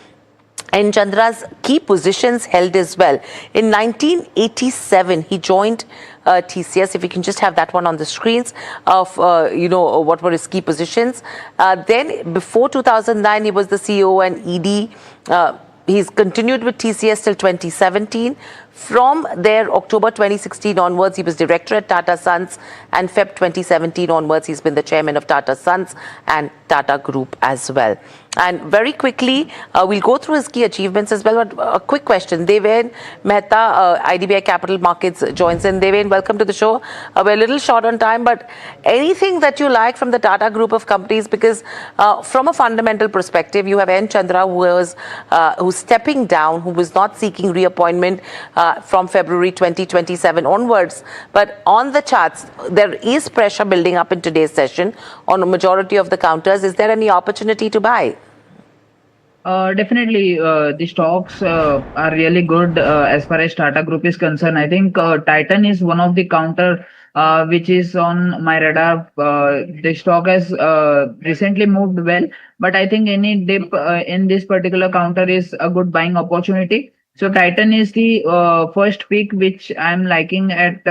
N. Chandra's key positions held as well. In 1987, he joined TCS. If we can just have that one on the screens of, what were his key positions. Then before 2009, he was the CEO and ED. He's continued with TCS till 2017. From there, October 2016 onwards, he was director at Tata Sons, and Feb 2017 onwards, he's been the chairman of Tata Sons and Tata Group as well. And very quickly, we'll go through his key achievements as well. But a quick question. Deven Mehta, IDBI Capital Markets joins in. Deven, welcome to the show. We're a little short on time, but anything that you like from the Tata Group of companies? Because from a fundamental perspective, you have N. Chandra, who's stepping down, who was not seeking reappointment from February 2027 onwards. But on the charts, there is pressure building up in today's session on a majority of the counters. Is there any opportunity to buy? Definitely, the stocks are really good as far as Tata Group is concerned. I think Titan is one of the counter which is on my radar. The stock has recently moved well, but I think any dip in this particular counter is a good buying opportunity. So Titan is the first pick which I'm liking at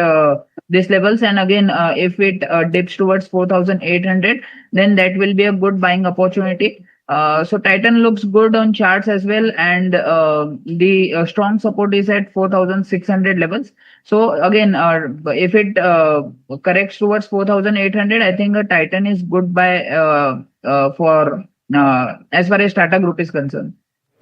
these levels. And again, if it dips towards 4,800, then that will be a good buying opportunity. So Titan looks good on charts as well, and the strong support is at 4,600 levels. So again, if it corrects towards 4,800, I think a Titan is good buy for as far as Tata Group is concerned.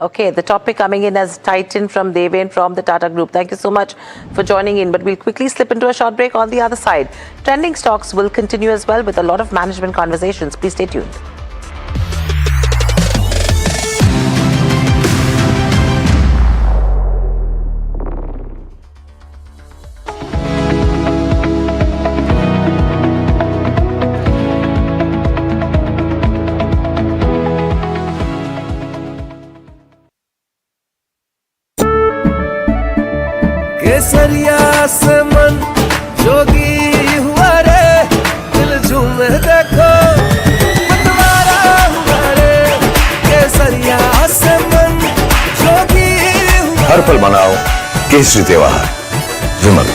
Okay, the topic coming in as Titan from Deven from the Tata Group. Thank you so much for joining in, but we'll quickly slip into a short break. On the other side, trending stocks will continue as well with a lot of management conversations. Please stay tuned. केसरिया से मन जोगी हुआ रे, दिल झूमे देखो मतवारा हुआ रे। केसरिया से मन जोगी हुआ। हर पल मनाओ केसरी त्योहार। विमल,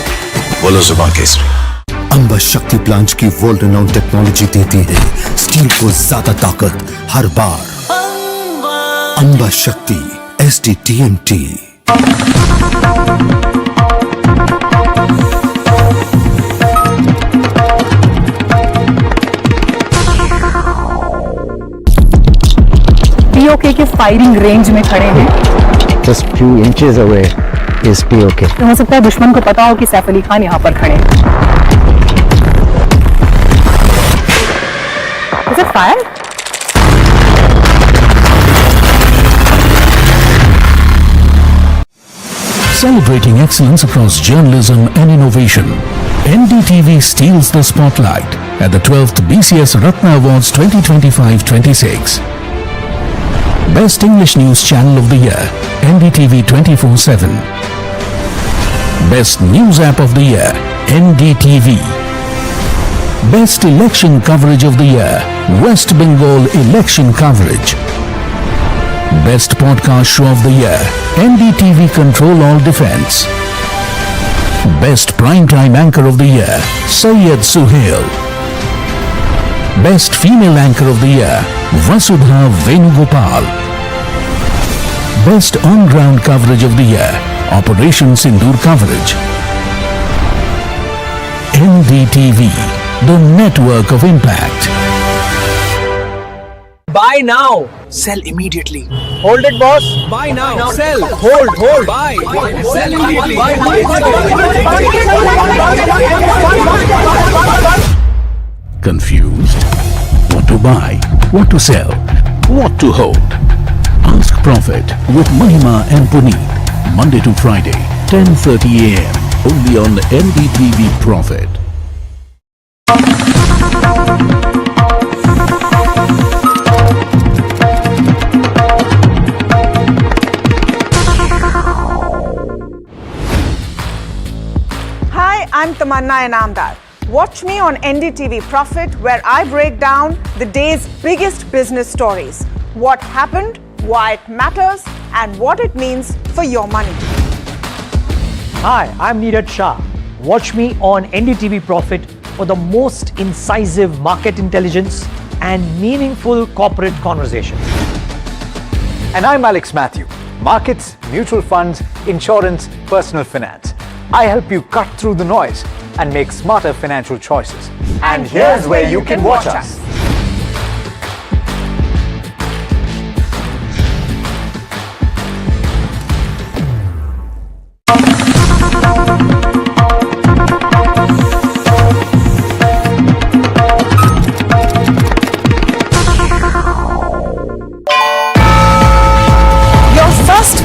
बोलो जुबान केसरी। अंबा शक्ति प्लांट की वर्ल्ड रिनाउंड टेक्नोलॉजी देती है स्टील को ज्यादा ताकत हर बार। अंबा शक्ति SDTMT। POK के फायरिंग रेंज में खड़े हैं। Just few inches away is POK. तो हो सकता है दुश्मन को पता हो कि सैफ अली खान यहाँ पर खड़े हैं। Is it fire? Celebrating excellence across journalism and innovation, NDTV steals the spotlight at the 12th BCS Ratna Awards 2025-26. Best English News Channel of the Year, NDTV 24/7. Best News App of the Year, NDTV. Best Election Coverage of the Year, West Bengal Election Coverage. Best Podcast Show of the Year, NDTV Control All Defense. Best Primetime Anchor of the Year, Syed Suhail. Best Female Anchor of the Year, Vasudha Venugopal. Best On-Ground Coverage of the Year, Operation Sindoor Coverage. NDTV, the network of impact. Buy now, sell immediately. Hold it, boss. Buy now, sell, hold, buy, sell immediately. Confused? What to buy? What to sell? What to hold? Ask Profit with Mahima and Puneet. Monday to Friday, 10:30 AM. Only on NDTV Profit. Hi, I'm Tamanna Inamdar. Watch me on NDTV Profit, where I break down the day's biggest business stories. What happened, why it matters, and what it means for your money. Hi, I'm Natarajan Shah. Watch me on NDTV Profit for the most incisive market intelligence and meaningful corporate conversations. And I'm Alex Matthew. Markets, mutual funds, insurance, personal finance. I help you cut through the noise and make smarter financial choices. And here's where you can watch us.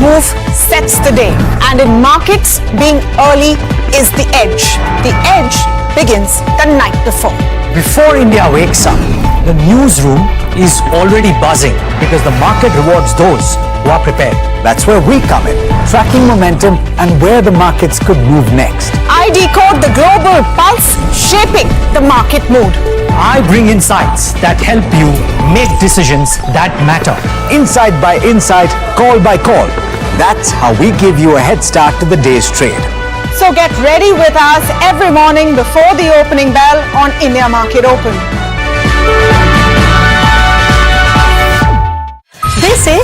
Move sets the day, and in markets, being early is the edge. The edge begins the night before. Before India wakes up, the newsroom is already buzzing because the market rewards those who are prepared. That's where we come in, tracking momentum and where the markets could move next. I decode the global pulse, shaping the market mood. I bring insights that help you make decisions that matter. Insight by insight, call by call. That's how we give you a head start to the day's trade. So get ready with us every morning before the opening bell on India Market Open. They say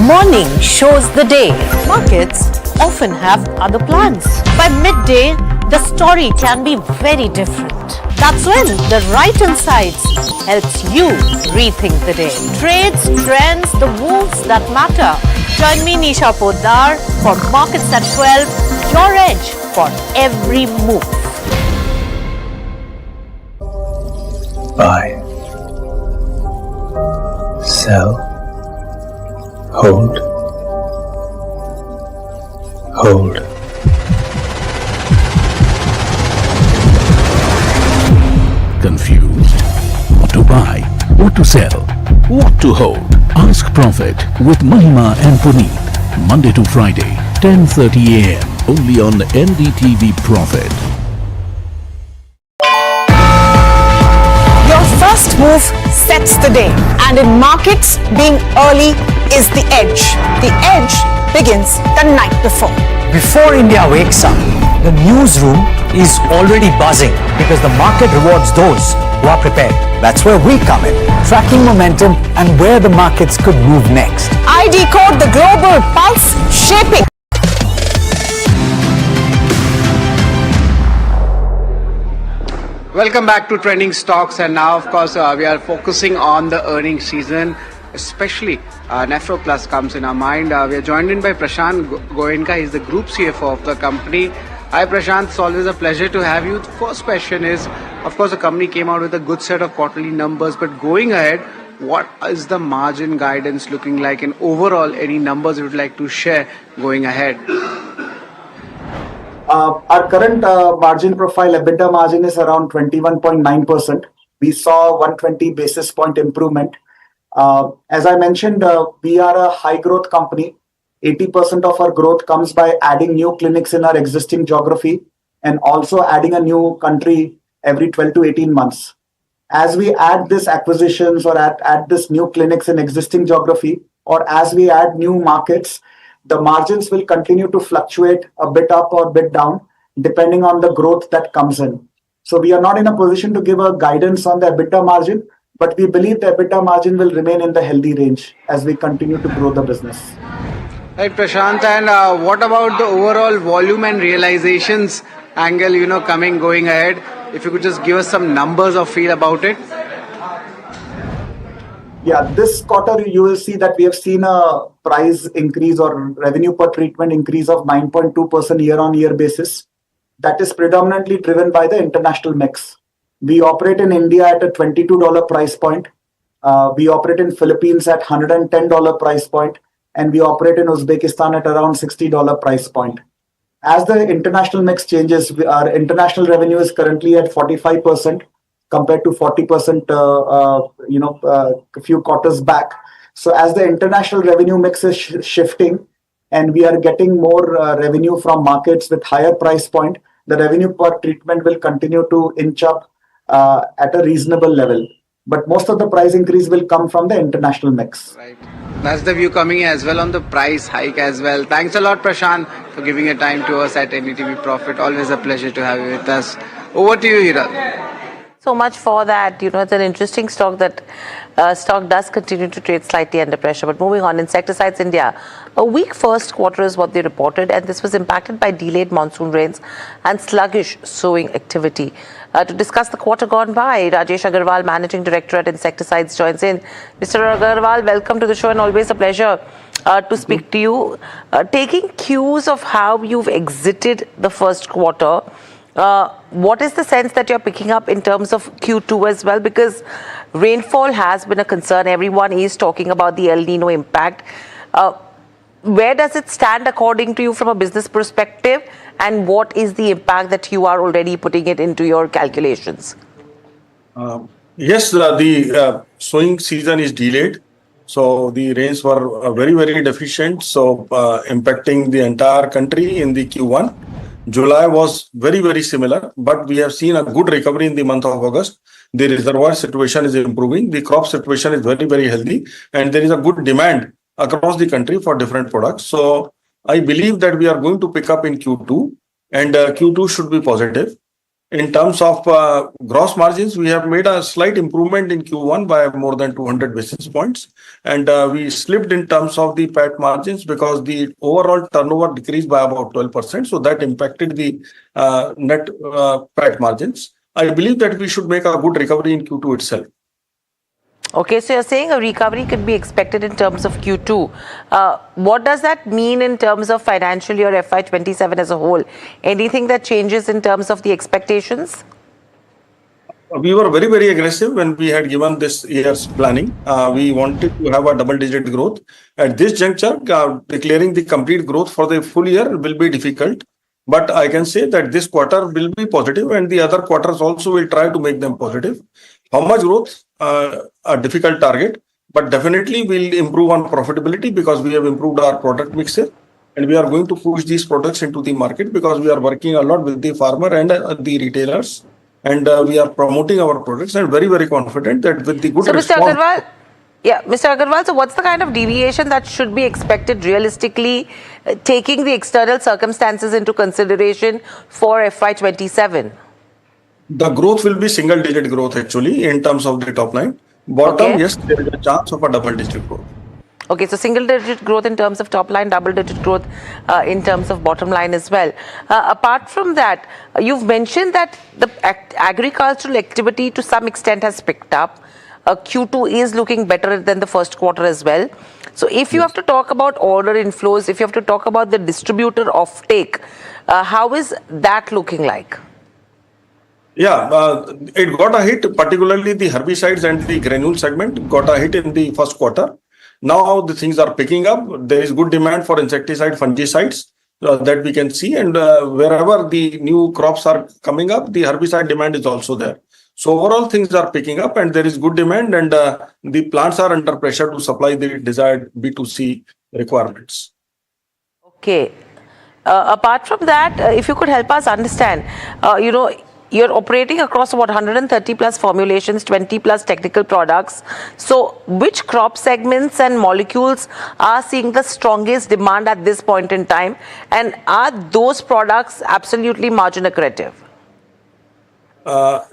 morning shows the day. Markets often have other plans. By midday, the story can be very different. That's when the right insights helps you rethink the day. Trades, trends, the moves that matter. Join me, Nisha Poddar, for Markets at 12, your edge for every move. Buy, sell, hold, hold. Confused? What to buy? What to sell? What to hold? Ask Profit with Mahima and Puneet. Monday to Friday, 10:30 a.m. Only on NDTV Profit. Your first move sets the day, and in markets, being early is the edge. The edge begins the night before. Before India wakes up, the newsroom is already buzzing because the market rewards those who are prepared. That's where we come in, tracking momentum and where the markets could move next. I decode the global pulse, shaping. Welcome back to Trending Stocks, and now of course we are focusing on the earnings season, especially Nefro Plus comes in our mind. We are joined in by Prashant Goenka. He's the Group CFO of the company. Hi Prashant, it's always a pleasure to have you. The first question is, of course the company came out with a good set of quarterly numbers, but going ahead, what is the margin guidance looking like, and overall any numbers you would like to share going ahead? Our current margin profile, EBITDA margin, is around 21.9%. We saw 120 basis point improvement. As I mentioned, we are a high growth company. 80% of our growth comes by adding new clinics in our existing geography and also adding a new country every 12 to 18 months. As we add these acquisitions or add this new clinics in existing geography, or as we add new markets, the margins will continue to fluctuate a bit up or a bit down depending on the growth that comes in. So we are not in a position to give a guidance on the EBITDA margin, but we believe the EBITDA margin will remain in the healthy range as we continue to grow the business. Right, Prashant, and what about the overall volume and realizations angle, going ahead? If you could just give us some numbers or feel about it. Yeah, this quarter you will see that we have seen a price increase or revenue per treatment increase of 9.2% year-on-year basis. That is predominantly driven by the international mix. We operate in India at a $22 price point. We operate in Philippines at $110 price point, and we operate in Uzbekistan at around $60 price point. As the international mix changes, our international revenue is currently at 45% compared to 40% a few quarters back. So as the international revenue mix is shifting and we are getting more revenue from markets with higher price point, the revenue per treatment will continue to inch up at a reasonable level. But most of the price increase will come from the international mix. Right. That's the view coming as well on the price hike as well. Thanks a lot, Prashant, for giving your time to us at NDTV Profit. Always a pleasure to have you with us. Over to you, Hiral. So much for that. It's an interesting stock that stock does continue to trade slightly under pressure. But moving on, Insecticides India, a weak first quarter is what they reported, and this was impacted by delayed monsoon rains and sluggish sowing activity. To discuss the quarter gone by, Rajesh Agarwal, Managing Director at Insecticides, joins in. Mr. Agarwal, welcome to the show, and always a pleasure to speak to you. Taking cues of how you've exited the first quarter, what is the sense that you're picking up in terms of Q2 as well? Because rainfall has been a concern. Everyone is talking about the El Nino impact. Where does it stand according to you from a business perspective? And what is the impact that you are already putting it into your calculations? Yes, the sowing season is delayed. So the rains were very, very deficient. So impacting the entire country in the Q1. July was very, very similar, but we have seen a good recovery in the month of August. The reservoir situation is improving. The crop situation is very, very healthy, and there is a good demand across the country for different products. So I believe that we are going to pick up in Q2, and Q2 should be positive. In terms of gross margins, we have made a slight improvement in Q1 by more than 200 basis points. And we slipped in terms of the PAT margins because the overall turnover decreased by about 12%. So that impacted the net PAT margins. I believe that we should make a good recovery in Q2 itself. Okay, so you're saying a recovery could be expected in terms of Q2. What does that mean in terms of financial year FY27 as a whole? Anything that changes in terms of the expectations? We were very, very aggressive when we had given this year's planning. We wanted to have a double-digit growth. At this juncture, declaring the complete growth for the full year will be difficult. But I can say that this quarter will be positive, and the other quarters also will try to make them positive. How much growth? A difficult target, but definitely we'll improve on profitability because we have improved our product mixes, and we are going to push these products into the market because we are working a lot with the farmer and the retailers, and we are promoting our products and very, very confident that with the good response. Mr. Agarwal, so what's the kind of deviation that should be expected realistically, taking the external circumstances into consideration for FY27? The growth will be single-digit growth actually in terms of the top line. Bottom, yes, there is a chance of a double-digit growth. Okay, so single-digit growth in terms of top line, double-digit growth in terms of bottom line as well. Apart from that, you've mentioned that the agricultural activity to some extent has picked up. Q2 is looking better than the first quarter as well. So if you have to talk about order inflows, if you have to talk about the distributor offtake, how is that looking like? Yeah, it got a hit, particularly the herbicides and the granule segment got a hit in the first quarter. Now the things are picking up. There is good demand for insecticide, fungicides that we can see. And wherever the new crops are coming up, the herbicide demand is also there. So overall things are picking up and there is good demand, and the plants are under pressure to supply the desired B2C requirements. Okay. Apart from that, if you could help us understand, you're operating across about 130 plus formulations, 20 plus technical products. So which crop segments and molecules are seeing the strongest demand at this point in time? And are those products absolutely margin accretive?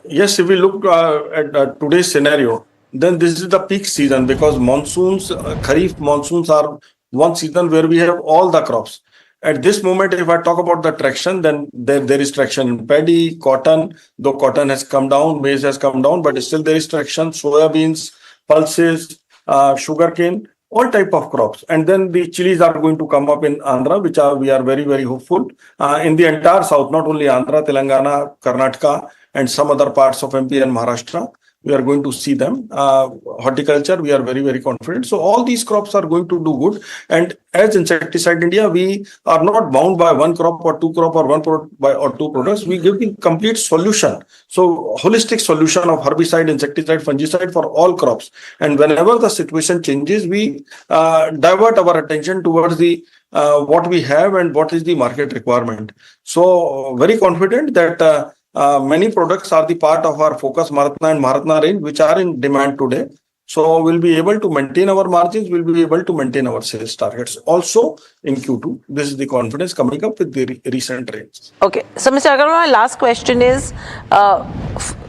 Yes, if we look at today's scenario, then this is the peak season because monsoons, Kharif monsoons are one season where we have all the crops. At this moment, if I talk about the traction, then there is traction in paddy, cotton, though cotton has come down, maize has come down, but still there is traction, soybeans, pulses, sugarcane, all type of crops. And then the chilies are going to come up in Andhra, which we are very, very hopeful. In the entire south, not only Andhra, Telangana, Karnataka, and some other parts of MP and Maharashtra, we are going to see them. Horticulture, we are very, very confident. So all these crops are going to do good. And as Insecticide India, we are not bound by one crop or two crop or one product or two products. We give the complete solution. So holistic solution of herbicide, insecticide, fungicide for all crops. And whenever the situation changes, we divert our attention towards the what we have and what is the market requirement. So very confident that many products are the part of our Focus Maratna and Maratna range, which are in demand today. So we'll be able to maintain our margins, we'll be able to maintain our sales targets. Also in Q2, this is the confidence coming up with the recent rates. Okay, so Mr. Agarwal, my last question is,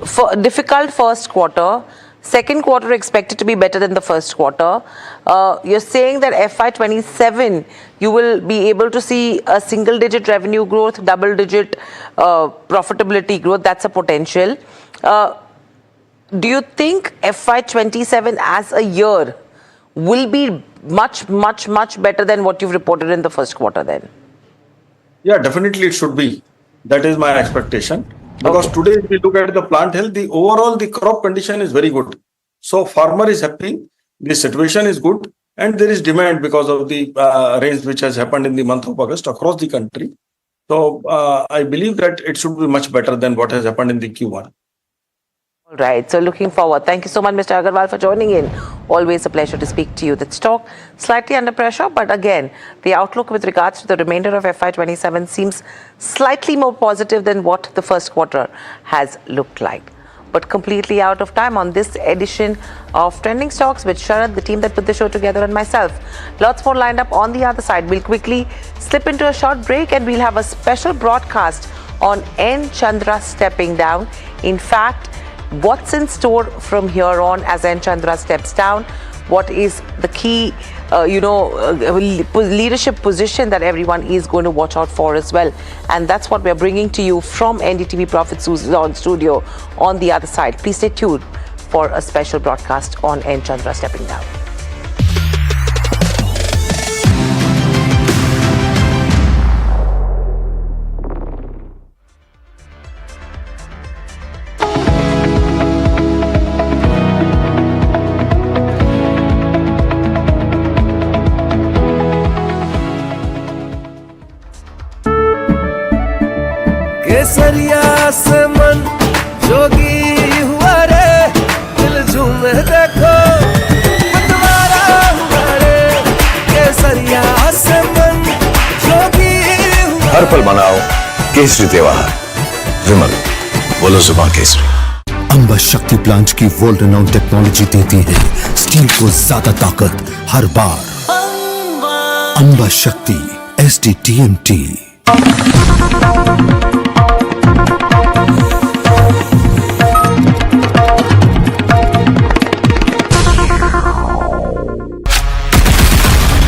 for difficult first quarter, second quarter expected to be better than the first quarter. You're saying that FY27, you will be able to see a single-digit revenue growth, double-digit profitability growth. That's a potential. Do you think FY27 as a year will be much, much, much better than what you've reported in the first quarter then? Yeah, definitely it should be. That is my expectation. Because today, if we look at the plant health, the crop condition is very good. So farmer is happy, the situation is good, and there is demand because of the rains which has happened in the month of August across the country. So I believe that it should be much better than what has happened in the Q1. All right, so looking forward. Thank you so much, Mr. Agarwal, for joining in. Always a pleasure to speak to you. The stock slightly under pressure, but again, the outlook with regards to the remainder of FY27 seems slightly more positive than what the first quarter has looked like. But completely out of time on this edition of Trending Stocks with Sharad, the team that put the show together, and myself. Lots more lined up on the other side. We'll quickly slip into a short break and we'll have a special broadcast on N. Chandra stepping down. In fact, what's in store from here on as N. Chandra steps down? What is the key, leadership position that everyone is going to watch out for as well? And that's what we're bringing to you from NDTV Profit Suzlon studio on the other side. Please stay tuned for a special broadcast on N. Chandra stepping down. केसरिया से मन जोगी हुआ रे दिल झूमे देखो मतवारा हुआ रे केसरिया से मन जोगी हुआ हर पल मनाओ केसरी त्योहार विमल बोलो जुबान केसरी। अंबा शक्ति प्लांट की वर्ल्ड रिनाउंड टेक्नोलॉजी देती है स्टील को ज्यादा ताकत हर बार। अंबा शक्ति SDTMT।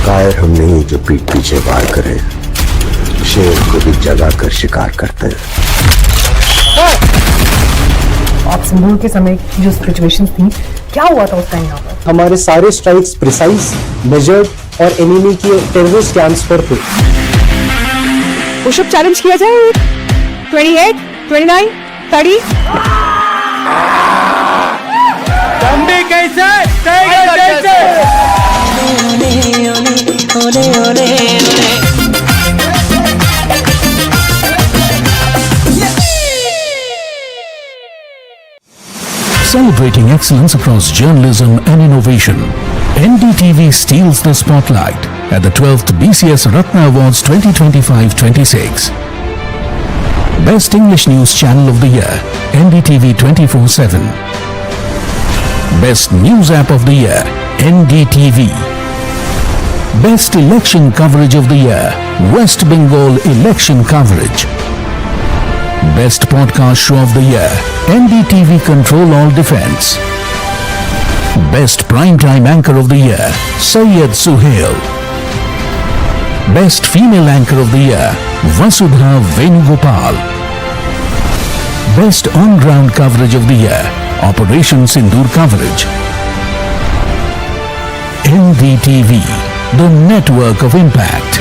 कायर हम नहीं जो पीठ पीछे वार करे, शेर को भी जगा कर शिकार करते हैं। आप सिंदूर के समय की जो सिचुएशंस थी, क्या हुआ था उस टाइम यहाँ पर? हमारे सारे स्ट्राइक्स प्रिसाइज, मेजर्ड और एनिमी के टेररिस्ट कैंप्स पर थे। पुशअप चैलेंज किया जाए 28, 29, 30। बम्बे कैसे टाइगर कैसे Celebrating excellence across journalism and innovation, NDTV steals the spotlight at the 12th BCS Ratna Awards 2025-26. Best English News Channel of the Year, NDTV 24/7. Best News App of the Year, NDTV. Best Election Coverage of the Year, West Bengal Election Coverage. Best Podcast Show of the Year, NDTV Control All Defense. Best Primetime Anchor of the Year, Syed Suhail. Best Female Anchor of the Year, Vasudha Venugopal. Best On-Ground Coverage of the Year, Operation Sindoor Coverage. NDTV, the network of impact.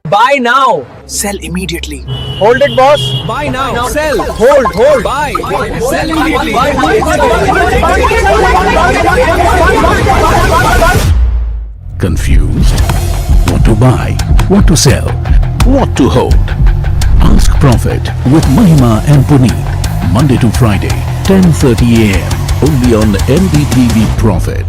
Buy now, sell immediately. Hold it, boss. Buy now, sell, hold, buy, sell immediately. Confused? What to buy? What to sell? What to hold? Ask Profit with Mahima and Puneet. Monday to Friday, 10:30 a.m. Only on NDTV Profit.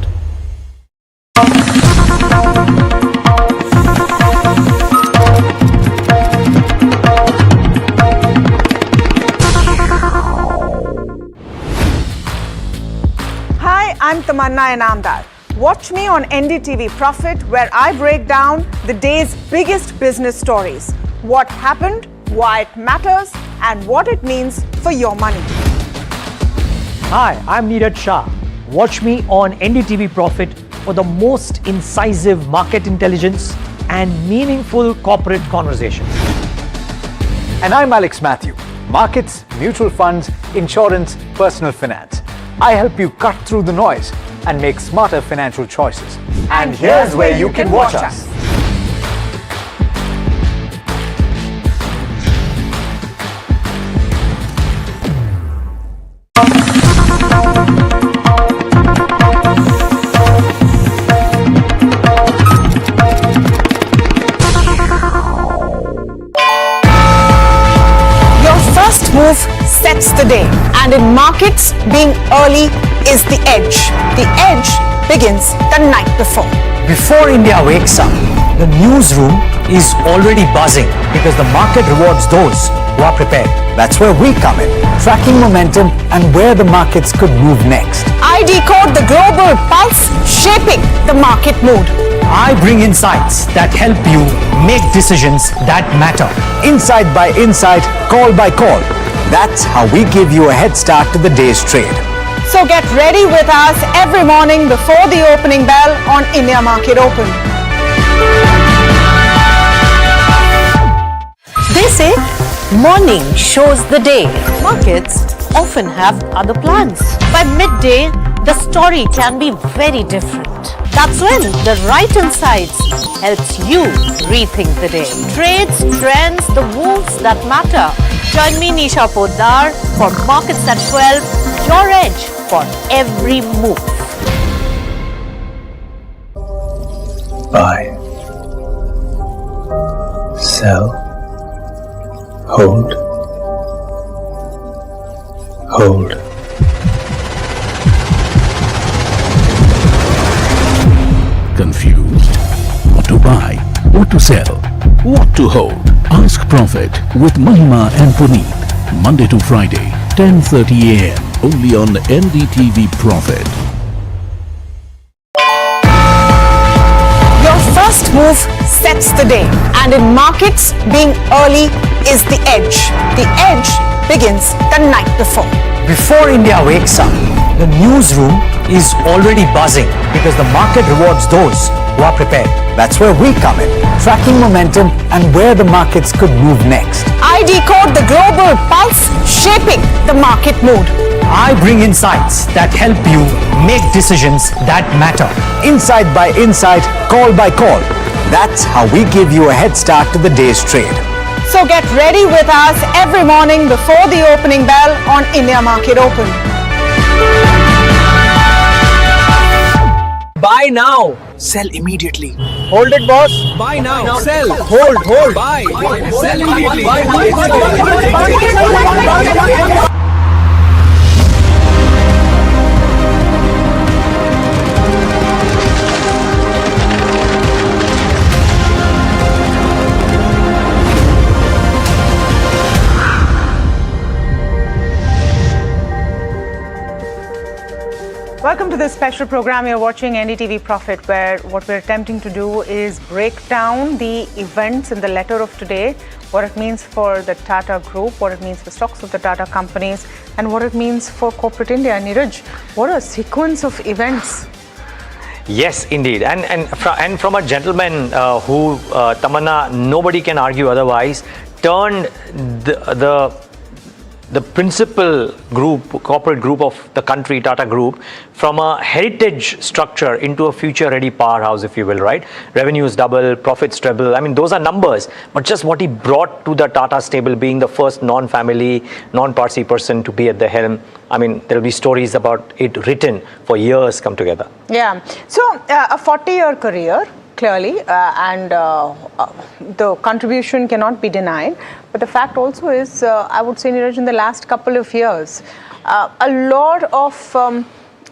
Hi, I'm Tamanna Inamdar. Watch me on NDTV Profit, where I break down the day's biggest business stories. What happened, why it matters, and what it means for your money. Hi, I'm Natarajan Shah. Watch me on NDTV Profit for the most incisive market intelligence and meaningful corporate conversations. And I'm Alex Matthew. Markets, mutual funds, insurance, personal finance. I help you cut through the noise and make smarter financial choices. And here's where you can watch us. Your first move sets sets the day, and in markets, being early is the edge. The edge begins the night before. Before India wakes up, the newsroom is already buzzing because the market rewards those who are prepared. That's where we come in, tracking momentum and where the markets could move next. I decode the global pulse, shaping the market mood. I bring insights that help you make decisions that matter. Insight by insight, call by call. That's how we give you a head start to the day's trade. So get ready with us every morning before the opening bell on India Market Open. They say morning shows the day. Markets often have other plans. By midday, the story can be very different. That's when the right insights helps you rethink the day. Trades, trends, the moves that matter. Join me, Nisha Poddar, for Markets at 12, your edge for every move. Buy, sell, hold, hold. Confused? What to buy? What to sell? What to hold? Ask Profit with Mahima and Puneet. Monday to Friday, 10:30 a.m. only on NDTV Profit. Your first move sets the day, and in markets, being early is the edge. The edge begins the night before. Before India wakes up, the newsroom is already buzzing because the market rewards those who are prepared. That's where we come in, tracking momentum and where the markets could move next. I decode the global pulse, shaping the market mood. I bring insights that help you make decisions that matter. Insight by insight, call by call. That's how we give you a head start to the day's trade. So get ready with us every morning before the opening bell on India Market Open. Buy now, sell immediately. Hold it, boss. Buy now, sell, hold, buy, sell immediately. Welcome to this special program. You're watching NDTV Profit, where what we're attempting to do is break down the events in the letter of today, what it means for the Tata Group, what it means for stocks of the Tata companies, and what it means for corporate India. Niraj, what a sequence of events. Yes, indeed. And from a gentleman who, Tamanna, nobody can argue otherwise, turned the principal group, corporate group of the country, Tata Group, from a heritage structure into a future-ready powerhouse, if you will, right? Revenues double, profits treble. I mean, those are numbers. But just what he brought to the Tata stable, being the first non-family, non-Parsi person to be at the helm. I mean, there'll be stories about it written for years come together. Yeah. So, a 40-year career, clearly, and the contribution cannot be denied. But the fact also is, I would say, Niraj, in the last couple of years, a lot of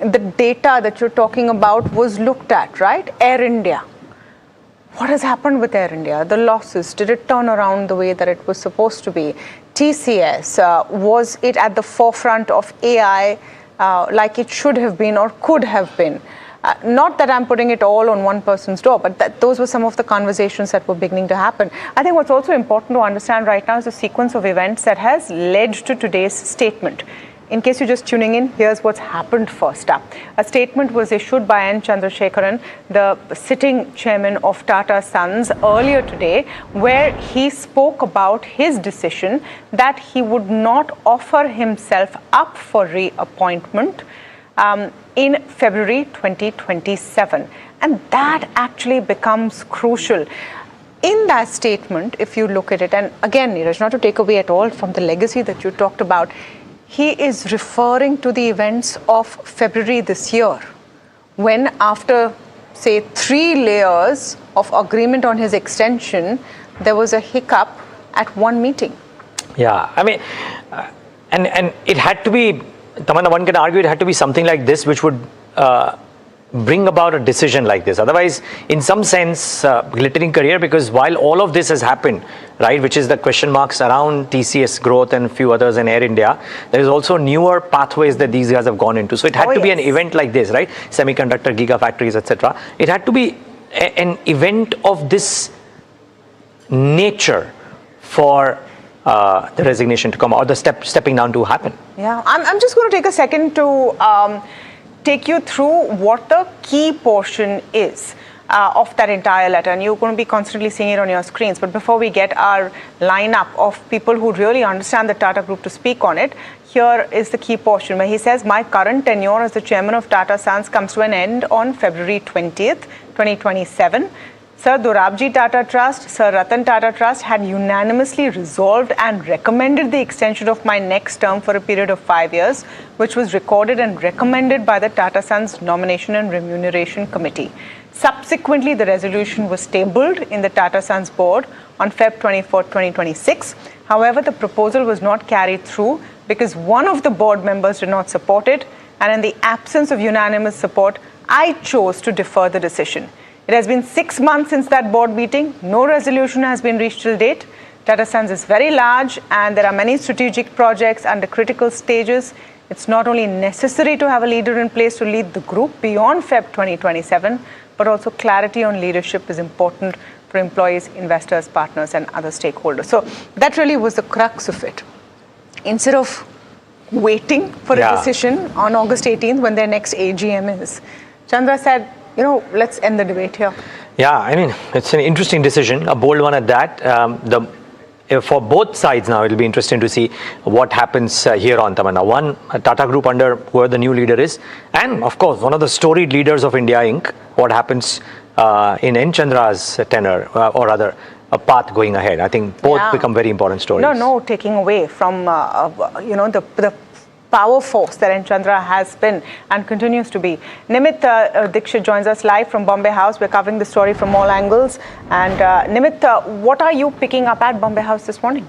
the data that you're talking about was looked at, right? Air India. What has happened with Air India? The losses, did it turn around the way that it was supposed to be? TCS, was it at the forefront of AI like it should have been or could have been? Not that I'm putting it all on one person's door, but those were some of the conversations that were beginning to happen. I think what's also important to understand right now is the sequence of events that has led to today's statement. In case you're just tuning in, here's what's happened first up. A statement was issued by N. Chandrasekaran, the sitting chairman of Tata Sons, earlier today, where he spoke about his decision that he would not offer himself up for reappointment in February 2027. And that actually becomes crucial. In that statement, if you look at it, and again, Neeraj, not to take away at all from the legacy that you talked about, he is referring to the events of February this year, when after, say, 3 layers of agreement on his extension, there was a hiccup at one meeting. Yeah, I mean, And it had to be, Tamanna, one can argue it had to be something like this which would bring about a decision like this. Otherwise, in some sense, glittering career, because while all of this has happened, right, which is the question marks around TCS growth and a few others in Air India, there is also newer pathways that these guys have gone into. So it had to be an event like this, right? Semiconductor gigafactories, etc. It had to be an event of this nature for the resignation to come, or the stepping down to happen. Yeah, I'm just going to take a second to take you through what the key portion is of that entire letter, and you're going to be constantly seeing it on your screens. But before we get our lineup of people who really understand the Tata Group to speak on it, here is the key portion where he says, my current tenure as the chairman of Tata Sons comes to an end on February 20th, 2027. Sir Dorabji Tata Trust, Sir Ratan Tata Trust had unanimously resolved and recommended the extension of my next term for a period of 5 years, which was recorded and recommended by the Tata Sons Nomination and Remuneration Committee. Subsequently, the resolution was tabled in the Tata Sons board on Feb 24, 2026. However, the proposal was not carried through because one of the board members did not support it, and in the absence of unanimous support, I chose to defer the decision. It has been 6 months since that board meeting. No resolution has been reached till date. Tata Sons is very large and there are many strategic projects under critical stages. It's not only necessary to have a leader in place to lead the group beyond Feb 2027, but also clarity on leadership is important for employees, investors, partners, and other stakeholders. So that really was the crux of it. Instead of waiting for a decision on August 18th when their next AGM is, Chandra said, let's end the debate here. Yeah, I mean, it's an interesting decision, a bold one at that. For both sides now, it'll be interesting to see what happens here on, Tamanna. One, Tata Group under whoever the new leader is, and of course, one of the storied leaders of India Inc., what happens in N. Chandra's tenure, or rather, a path going ahead. I think both become very important stories. No taking away from, the power force that N. Chandra has been and continues to be. Nimit Dixit joins us live from Bombay House. We're covering the story from all angles. And Nimit, what are you picking up at Bombay House this morning?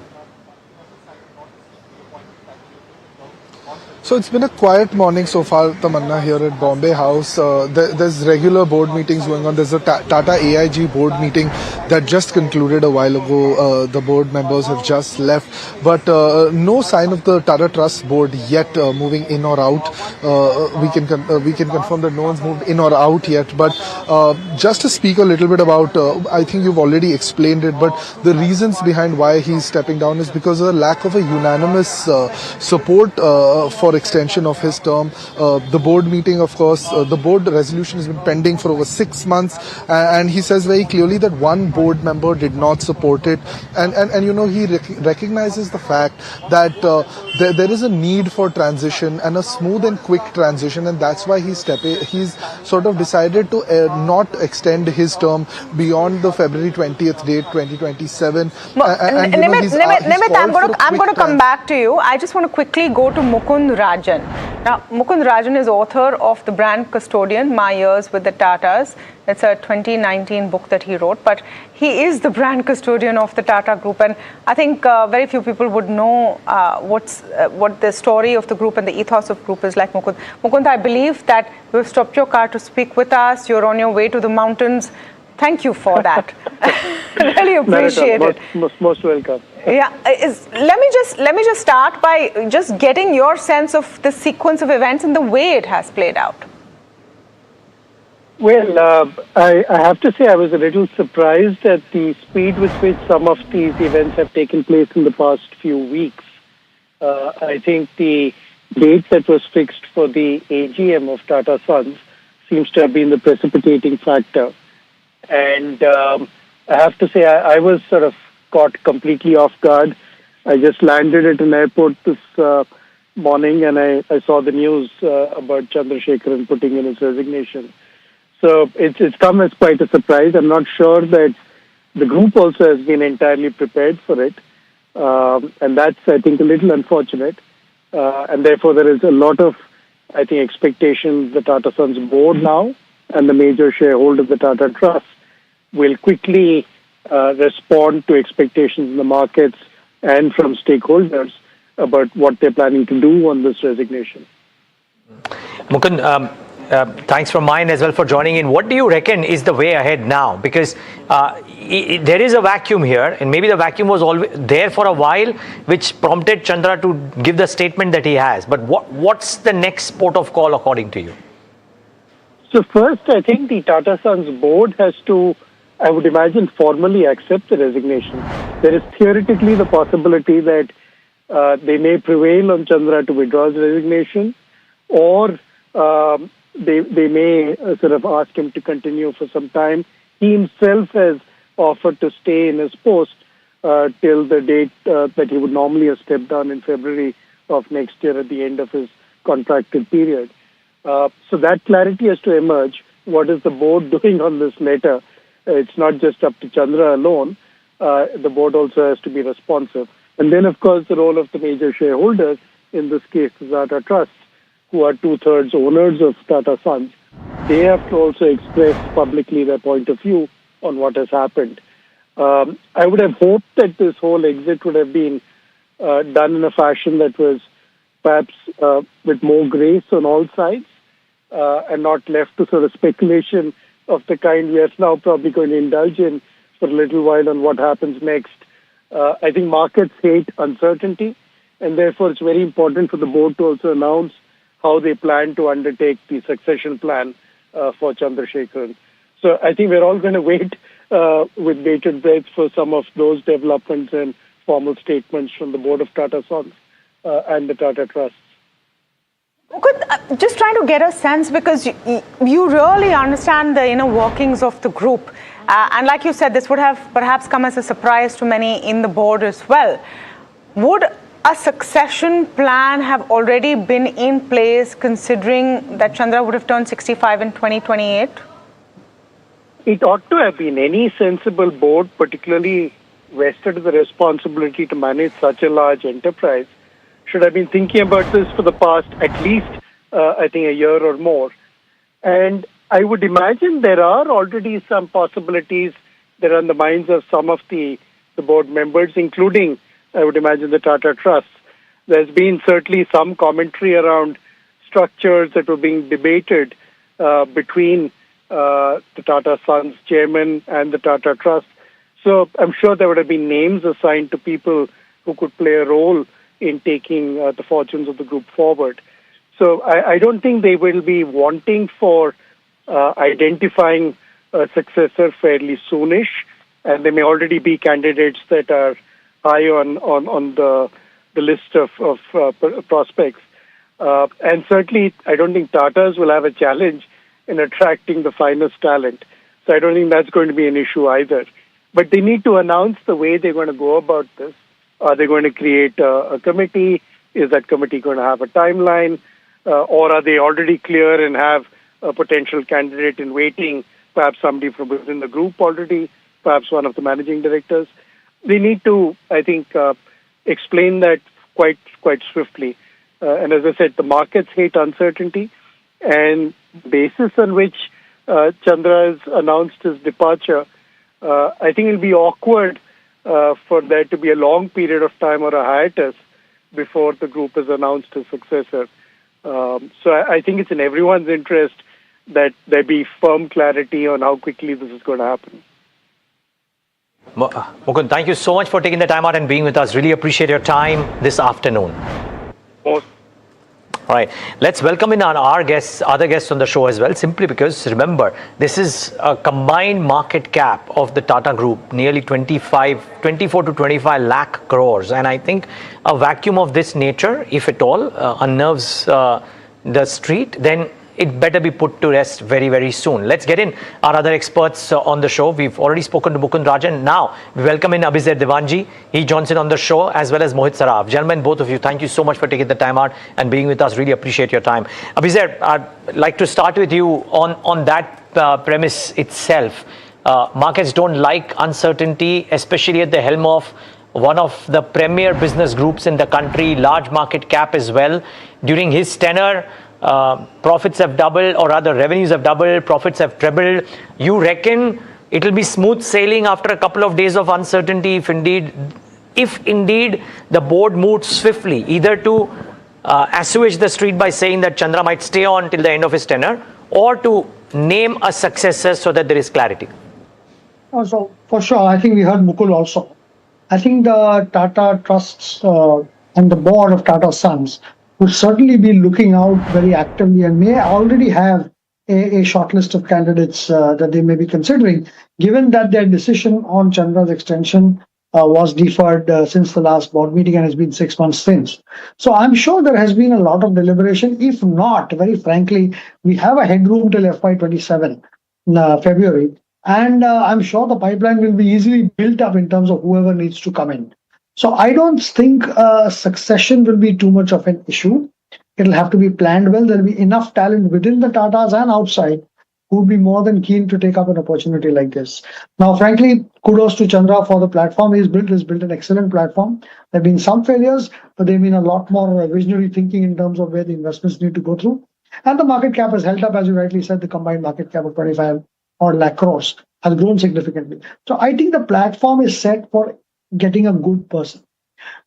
So it's been a quiet morning so far, Tamanna, here at Bombay House. There's regular board meetings going on. There's a Tata AIG board meeting that just concluded a while ago. The board members have just left, but no sign of the Tata Trust board yet moving in or out. We can confirm that no one's moved in or out yet. But just to speak a little bit about, I think you've already explained it, but the reasons behind why he's stepping down is because of the lack of a unanimous support for extension of his term. The board meeting, of course, the board resolution has been pending for over 6 months, and he says very clearly that one board member did not support it, and he recognizes the fact that there is a need for transition and a smooth and quick transition, and that's why he's sort of decided to not extend his term beyond the February 20th date, 2027. Nimit, I'm going to come back to you. I just want to quickly go to Mukund Rajan. Now, Mukund Rajan is author of The Brand Custodian, My Years with the Tatas. It's a 2019 book that he wrote, but he is the brand custodian of the Tata Group, and I think very few people would know what the story of the group and the ethos of group is like. Mukund, I believe that you've stopped your car to speak with us. You're on your way to the mountains. Thank you for that. Really appreciate it. Most welcome. Yeah, let me just start by just getting your sense of the sequence of events and the way it has played out. Well, I have to say I was a little surprised at the speed with which some of these events have taken place in the past few weeks. I think the date that was fixed for the AGM of Tata Sons seems to have been the precipitating factor. And I have to say I was sort of caught completely off guard. I just landed at an airport this morning and I saw the news about Chandrasekaran putting in his resignation. So it's come as quite a surprise. I'm not sure that the group also has been entirely prepared for it. And that's, I think, a little unfortunate. And therefore, there is a lot of, I think, expectations the Tata Sons board now and the major shareholder, the Tata Trust, will quickly respond to expectations in the markets and from stakeholders about what they're planning to do on this resignation. Mukund, thanks from mine as well for joining in. What do you reckon is the way ahead now? Because there is a vacuum here, and maybe the vacuum was always there for a while, which prompted Chandra to give the statement that he has. But what's the next port of call according to you? So first, I think the Tata Sons board has to, I would imagine, formally accept the resignation. There is theoretically the possibility that they may prevail on Chandra to withdraw his resignation, or they may sort of ask him to continue for some time. He himself has offered to stay in his post till the date that he would normally have stepped down in February of next year at the end of his contracted period. So that clarity has to emerge. What is the board doing on this letter? It's not just up to Chandra alone. The board also has to be responsive. And then, of course, the role of the major shareholders, in this case, the Tata Trusts, who are 2/3 owners of Tata Sons, they have to also express publicly their point of view on what has happened. I would have hoped that this whole exit would have been done in a fashion that was perhaps with more grace on all sides, and not left to sort of speculation of the kind we are now probably going to indulge in for a little while on what happens next. I think markets hate uncertainty, and therefore it's very important for the board to also announce how they plan to undertake the succession plan for Chandrasekaran. So I think we're all going to wait with bated breath for some of those developments and formal statements from the board of Tata Sons and the Tata Trusts. Just trying to get a sense, because you really understand the inner workings of the group. And like you said, this would have perhaps come as a surprise to many in the board as well. Would a succession plan have already been in place, considering that Chandra would have turned 65 in 2028? It ought to have been. Any sensible board, particularly vested with the responsibility to manage such a large enterprise, should have been thinking about this for the past at least, I think, a year or more. And I would imagine there are already some possibilities that are in the minds of some of the board members, including, I would imagine, the Tata Trusts. There's been certainly some commentary around structures that were being debated between the Tata Sons chairman and the Tata Trust. So I'm sure there would have been names assigned to people who could play a role in taking the fortunes of the group forward. So I don't think they will be wanting for identifying a successor fairly soonish, and there may already be candidates that are high on the list of prospects. And certainly, I don't think Tatas will have a challenge in attracting the finest talent. So I don't think that's going to be an issue either. But they need to announce the way they're going to go about this. Are they going to create a committee? Is that committee going to have a timeline? Or are they already clear and have a potential candidate in waiting, perhaps somebody from within the group already, perhaps one of the managing directors? They need to, I think, explain that quite swiftly. And as I said, the markets hate uncertainty, and basis on which Chandra has announced his departure, I think it'll be awkward for there to be a long period of time or a hiatus before the group has announced a successor. So I think it's in everyone's interest that there be firm clarity on how quickly this is going to happen. Mukund, thank you so much for taking the time out and being with us. Really appreciate your time this afternoon. All right, let's welcome in our guests, other guests on the show as well, simply because, remember, this is a combined market cap of the Tata Group, nearly 24 to 25 lakh crores. And I think a vacuum of this nature, if at all, unnerves the street, then it better be put to rest very, very soon. Let's get in our other experts on the show. We've already spoken to Mukund Rajan. Now, we welcome in Abhizer Divanji. He joins in on the show, as well as Mohit Saraf. Gentlemen, both of you, thank you so much for taking the time out and being with us. Really appreciate your time. Abhizer, I'd like to start with you on that premise itself. Markets don't like uncertainty, especially at the helm of one of the premier business groups in the country, large market cap as well. During his tenure, profits have doubled, or rather revenues have doubled, profits have trebled. You reckon it'll be smooth sailing after a couple of days of uncertainty if indeed if indeed the board moved swiftly, either to assuage the street by saying that Chandra might stay on till the end of his tenure, or to name a successor so that there is clarity? So for sure, I think we heard Mukul also. I think the Tata Trusts and the board of Tata Sons would certainly be looking out very actively and may already have a short list of candidates that they may be considering, given that their decision on Chandra's extension was deferred since the last board meeting and has been 6 months since. So I'm sure there has been a lot of deliberation. If not, very frankly, we have a headroom till FY27 February. And I'm sure the pipeline will be easily built up in terms of whoever needs to come in. So I don't think succession will be too much of an issue. It'll have to be planned well. There'll be enough talent within the Tatas and outside who would be more than keen to take up an opportunity like this. Now, frankly, kudos to Chandra for the platform he's built. He's built an excellent platform. There have been some failures, but there have been a lot more visionary thinking in terms of where the investments need to go through. And the market cap has held up, as you rightly said, the combined market cap of 25 or lakh crores has grown significantly. So I think the platform is set for getting a good person.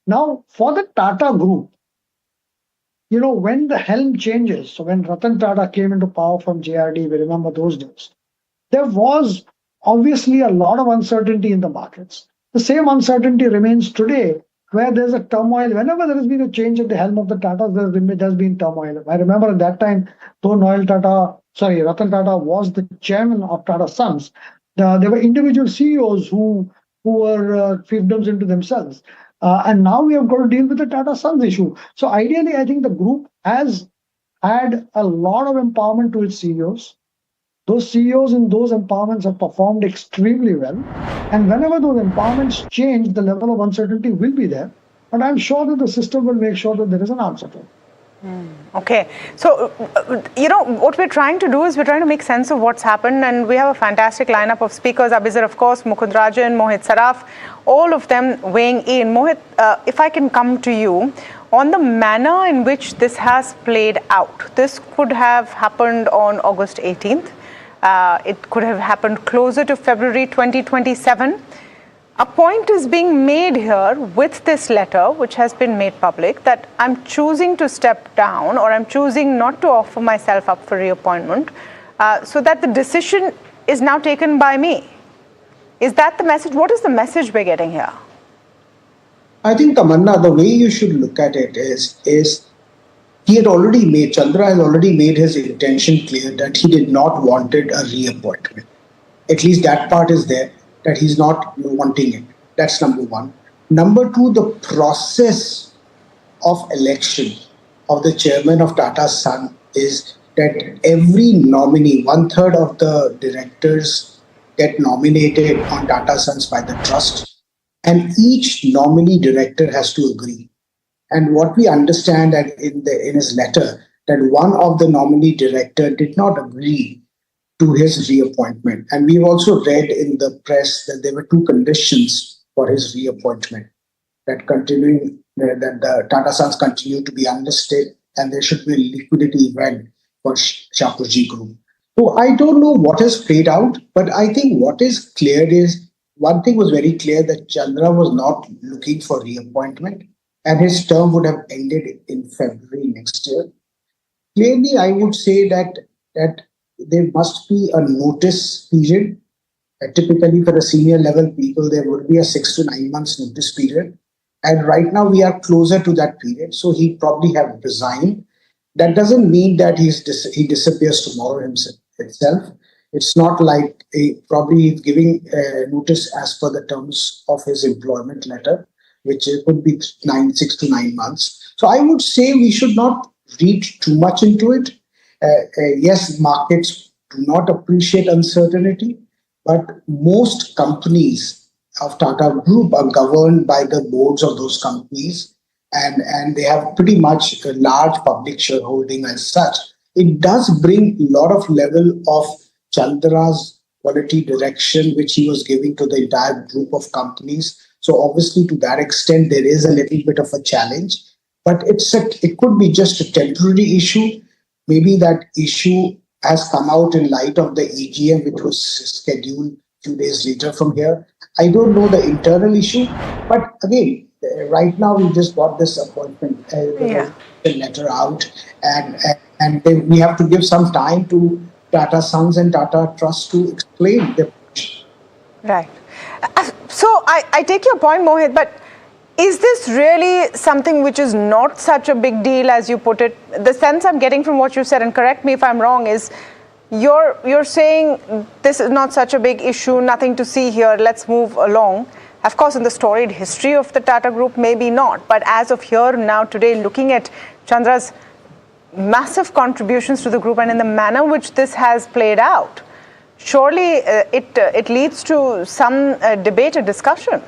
Now, for the Tata Group, when the helm changes, so when Ratan Tata came into power from JRD, we remember those days, there was obviously a lot of uncertainty in the markets. The same uncertainty remains today, where there's a turmoil. Whenever there has been a change at the helm of the Tatas, there's been turmoil. I remember at that time, though Ratan Tata was the chairman of Tata Sons, there were individual CEOs who were fiefdoms into themselves. And now we have got to deal with the Tata Sons issue. So ideally, I think the group has had a lot of empowerment to its CEOs. Those CEOs in those empowerments have performed extremely well. And whenever those empowerments change, the level of uncertainty will be there. But I'm sure that the system will make sure that there is an answer to it. Okay. So, what we're trying to do is we're trying to make sense of what's happened, and we have a fantastic lineup of speakers. Abhizar, of course, Mukundrajan, Mohit Saraf, all of them weighing in. Mohit, if I can come to you, on the manner in which this has played out, this could have happened on August 18th. It could have happened closer to February 2027. A point is being made here with this letter, which has been made public, that I'm choosing to step down, or I'm choosing not to offer myself up for reappointment, so that the decision is now taken by me. Is that the message? What is the message we're getting here? I think, Tamanna, the way you should look at it is Chandra has already made his intention clear that he did not wanted a reappointment. At least that part is there, that he's not wanting it. That's number one. Number two, the process of election of the chairman of Tata Sons is that every nominee, 1/3 of the directors get nominated on Tata Sons by the trust, and each nominee director has to agree. And what we understand in his letter, that one of the nominee director did not agree to his reappointment. And we've also read in the press that there were two conditions for his reappointment, that the Tata Sons continue to be unlisted, and there should be a liquidity event for Shapoorji Group. So I don't know what has played out, but I think what is clear is, one thing was very clear, that Chandra was not looking for reappointment, and his term would have ended in February next year. Clearly, I would say that there must be a notice period. Typically, for the senior level people, there would be a 6 to 9 months notice period. And right now, we are closer to that period. So he probably have resigned. That doesn't mean that he disappears tomorrow itself. It's not like probably giving notice as per the terms of his employment letter, which could be 6 to 9 months. So I would say we should not read too much into it. Yes, markets do not appreciate uncertainty, but most companies of Tata Group are governed by the boards of those companies, and they have pretty much a large public shareholding as such. It does bring a lot of level of Chandra's quality direction, which he was giving to the entire group of companies. So obviously, to that extent, there is a little bit of a challenge, but it could be just a temporary issue. Maybe that issue has come out in light of the EGM, which was scheduled 2 days later from here. I don't know the internal issue, but again, right now we just got this appointment, the letter out, and we have to give some time to Tata Sons and Tata Trusts to explain their position. Right. So I take your point, Mohit, but is this really something which is not such a big deal as you put it? The sense I'm getting from what you said, and correct me if I'm wrong, is you're saying this is not such a big issue, nothing to see here, let's move along. Of course, in the storied history of the Tata Group, maybe not, but as of here now today, looking at Chandra's massive contributions to the group and in the manner which this has played out, surely it leads to some debate and discussion.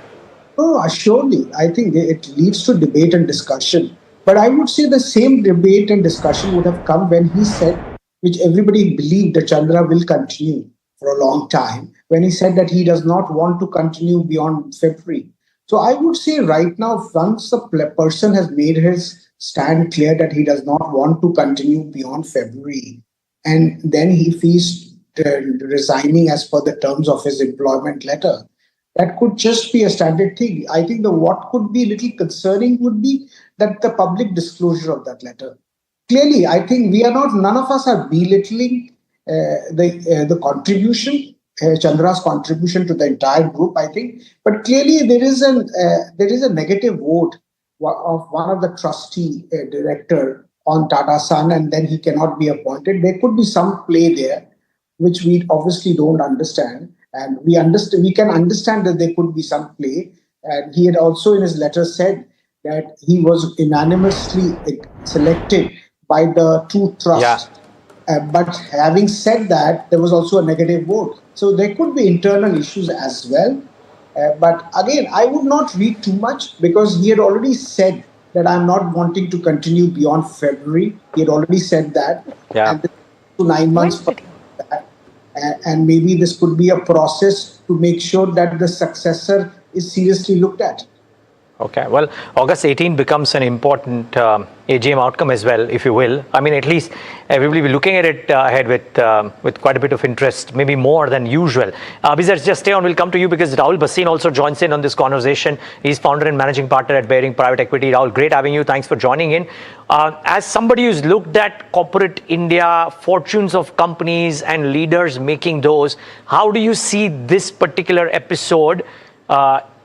Oh, surely. I think it leads to debate and discussion. But I would say the same debate and discussion would have come when he said, which everybody believed that Chandra will continue for a long time, when he said that he does not want to continue beyond February. So I would say right now, once the person has made his stand clear that he does not want to continue beyond February, and then if he's resigning as per the terms of his employment letter, that could just be a standard thing. I think what could be a little concerning would be that the public disclosure of that letter. Clearly, I think none of us are belittling the contribution, Chandra's contribution to the entire group, I think. But clearly, there is a negative vote of one of the trustee director on Tata Son, and then he cannot be appointed. There could be some play there, which we obviously don't understand. And we can understand that there could be some play. And he had also in his letter said that he was unanimously selected by the two trusts. But having said that, there was also a negative vote. So there could be internal issues as well. But again, I would not read too much because he had already said that I'm not wanting to continue beyond February. He had already said that. Yeah. And 9 months for that. And maybe this could be a process to make sure that the successor is seriously looked at. Okay, well, August 18 becomes an important AGM outcome as well, if you will. I mean, at least everybody will be looking at it ahead with quite a bit of interest, maybe more than usual. Bizar, just stay on. We'll come to you because Rahul Bhasin also joins in on this conversation. He's founder and managing partner at Bearing Private Equity. Rahul, great having you. Thanks for joining in. As somebody who's looked at corporate India, fortunes of companies and leaders making those, how do you see this particular episode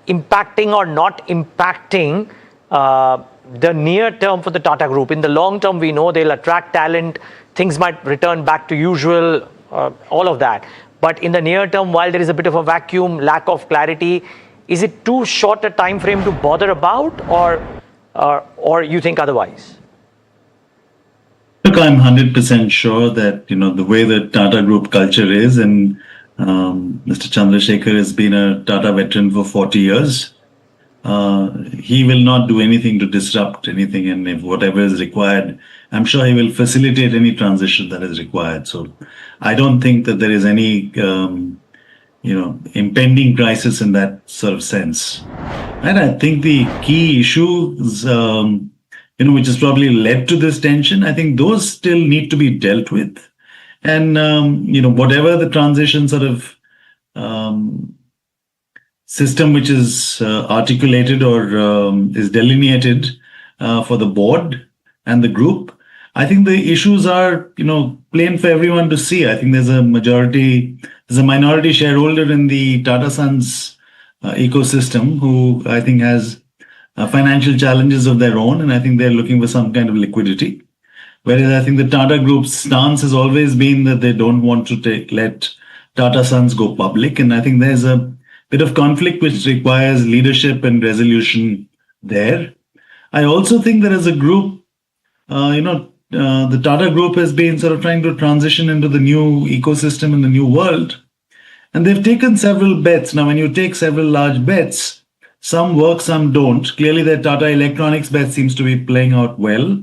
impacting or not impacting the near term for the Tata Group? In the long term, we know they'll attract talent, things might return back to usual, all of that. But in the near term, while there is a bit of a vacuum, lack of clarity, is it too short a time frame to bother about, or you think otherwise? Look, I'm 100% sure that, the way the Tata Group culture is, and Mr. Chandrasekhar has been a Tata veteran for 40 years. He will not do anything to disrupt anything, and if whatever is required, I'm sure he will facilitate any transition that is required. So I don't think that there is any, impending crisis in that sort of sense. And I think the key issues, which has probably led to this tension, I think those still need to be dealt with. And, whatever the transition sort of system which is articulated or is delineated for the board and the group, I think the issues are, plain for everyone to see. I think there's a minority shareholder in the Tata Sons ecosystem who I think has financial challenges of their own, and I think they're looking for some kind of liquidity. Whereas I think the Tata Group's stance has always been that they don't want to let Tata Sons go public. And I think there's a bit of conflict which requires leadership and resolution there. I also think that as a group, the Tata Group has been sort of trying to transition into the new ecosystem in the new world. And they've taken several bets. Now, when you take several large bets, some work, some don't. Clearly, their Tata Electronics bet seems to be playing out well.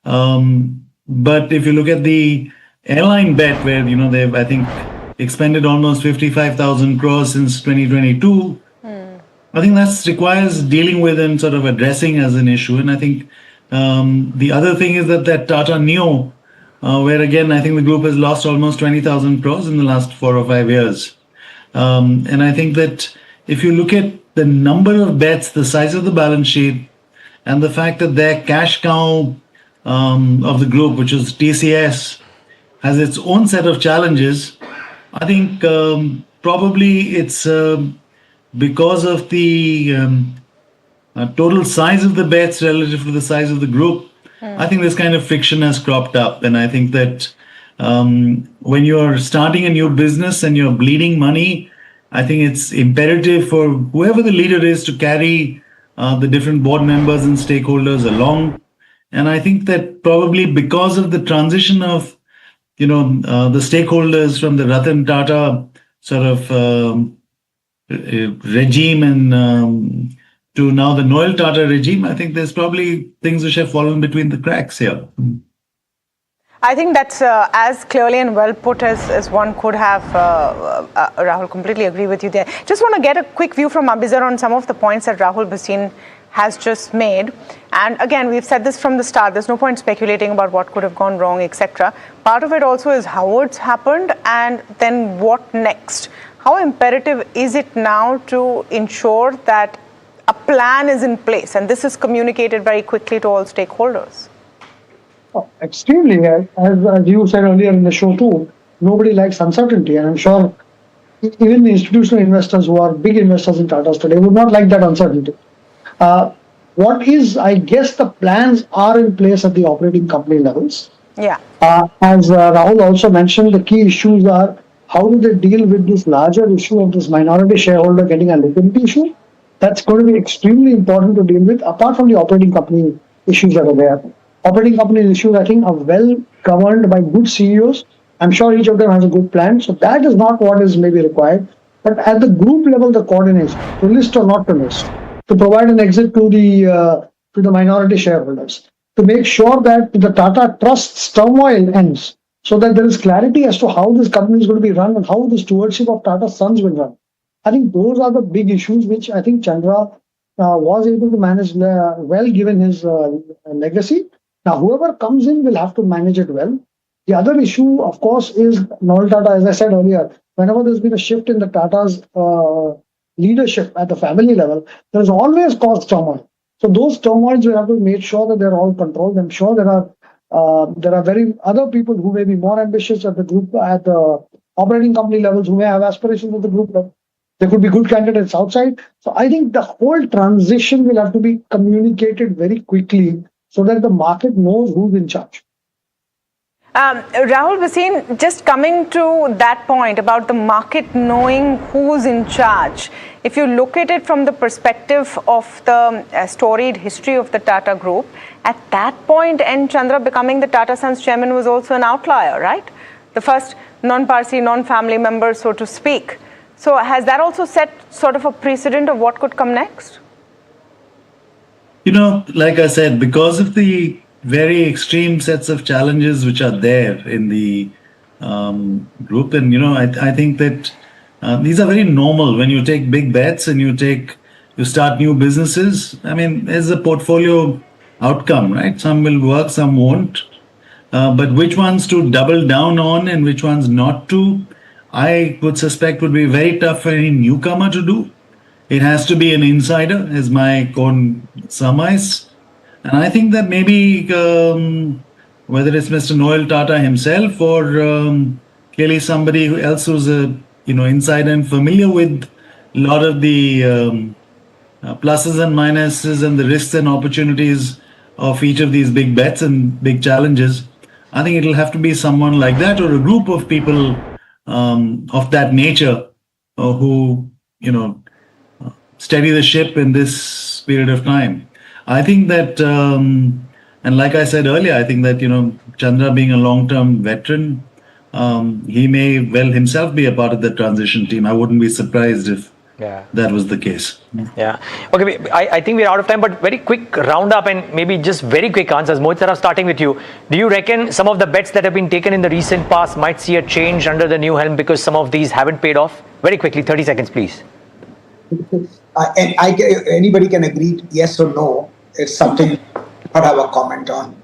But if you look at the airline bet where, they've, I think, expended almost 55,000 crores since 2022, I think that requires dealing with and sort of addressing as an issue. And I think the other thing is that Tata Neo, where again, I think the group has lost almost 20,000 crores in the last 4 or 5 years. And I think that if you look at the number of bets, the size of the balance sheet, and the fact that their cash cow of the group, which is TCS, has its own set of challenges, I think probably it's because of the total size of the bets relative to the size of the group. I think this kind of friction has cropped up, and I think that when you're starting a new business and you're bleeding money, I think it's imperative for whoever the leader is to carry the different board members and stakeholders along. And I think that probably because of the transition of the stakeholders from the Ratan Tata sort of regime and to now the Noel Tata regime, I think there's probably things which have fallen between the cracks here. I think that's as clearly and well put as one could have. Rahul, completely agree with you there. Just want to get a quick view from Abizar on some of the points that Rahul Bhasin has just made. And again, we've said this from the start, there's no point speculating about what could have gone wrong, etc. Part of it also is how it's happened and then what next. How imperative is it now to ensure that a plan is in place and this is communicated very quickly to all stakeholders? Oh, extremely. As you said earlier in the show too, nobody likes uncertainty, and I'm sure even the institutional investors who are big investors in Tata's today would not like that uncertainty. What is, I guess, the plans are in place at the operating company levels. Yeah. As Rahul also mentioned, the key issues are how do they deal with this larger issue of this minority shareholder getting a liquidity issue? That's going to be extremely important to deal with, apart from the operating company issues that are there. Operating company issues, I think, are well governed by good CEOs. I'm sure each of them has a good plan. So that is not what is maybe required. But at the group level, the coordination, to list or not to list, to provide an exit to the minority shareholders, to make sure that the Tata Trusts turmoil ends, so that there is clarity as to how this company is going to be run and how the stewardship of Tata Sons will run. I think those are the big issues which I think Chandra was able to manage well given his legacy. Now, whoever comes in will have to manage it well. The other issue, of course, is Noel Tata. As I said earlier, whenever there's been a shift in the Tata's leadership at the family level, there is always caused turmoil. So those turmoils will have to make sure that they're all controlled. I'm sure there are very other people who may be more ambitious at the group, at the operating company levels, who may have aspirations at the group level. There could be good candidates outside. So I think the whole transition will have to be communicated very quickly so that the market knows who's in charge. Rahul Bhasin, just coming to that point about the market knowing who's in charge, if you look at it from the perspective of the storied history of the Tata Group, at that point, N. Chandra becoming the Tata Sons chairman was also an outlier, right? The first non-Parsi, non-family member, so to speak. So has that also set sort of a precedent of what could come next? Like I said, because of the very extreme sets of challenges which are there in the group, and I think that these are very normal when you take big bets and you start new businesses. I mean, there's a portfolio outcome, right? Some will work, some won't. But which ones to double down on and which ones not to, I would suspect would be very tough for any newcomer to do. It has to be an insider, as my own surmise. And I think that maybe whether it's Mr. Noel Tata himself or clearly somebody else who's a insider and familiar with a lot of the pluses and minuses and the risks and opportunities of each of these big bets and big challenges, I think it'll have to be someone like that or a group of people of that nature who steady the ship in this period of time. I think that, and like I said earlier, I think that, Chandra being a long-term veteran, he may well himself be a part of the transition team. I wouldn't be surprised if that was the case. Yeah. Okay, I think we're out of time, but very quick roundup and maybe just very quick answers. Mohit, starting with you. Do you reckon some of the bets that have been taken in the recent past might see a change under the new helm because some of these haven't paid off? Very quickly, 30 seconds, please. Anybody can agree yes or no. It's something I have a comment on.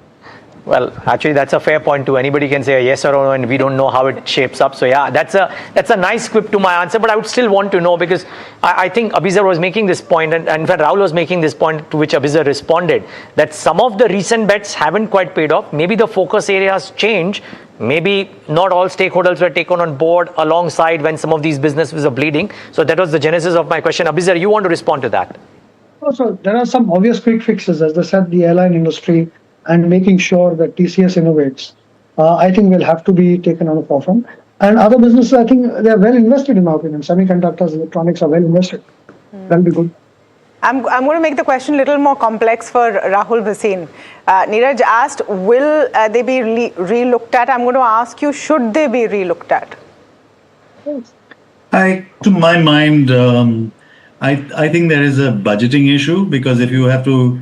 Well, actually, that's a fair point too. Anybody can say a yes or no, and we don't know how it shapes up. So yeah, that's a nice quip to my answer. But I would still want to know, because I think Abizar was making this point, and in fact Rahul was making this point, to which Abizar responded, that some of the recent bets haven't quite paid off. Maybe the focus areas change. Maybe not all stakeholders were taken on board alongside when some of these businesses are bleeding. So that was the genesis of my question. Abizar, you want to respond to that? Also, there are some obvious quick fixes, as I said, the airline industry and making sure that TCS innovates, I think will have to be taken on the forefront. And other businesses, I think they are well invested, in my opinion. Semiconductors, electronics are well invested. That'll be good. I'm going to make the question a little more complex for Rahul Bhasin. Neeraj asked, will they be re-looked at? I'm going to ask you, should they be re-looked at? To my mind, I think there is a budgeting issue, because if you have to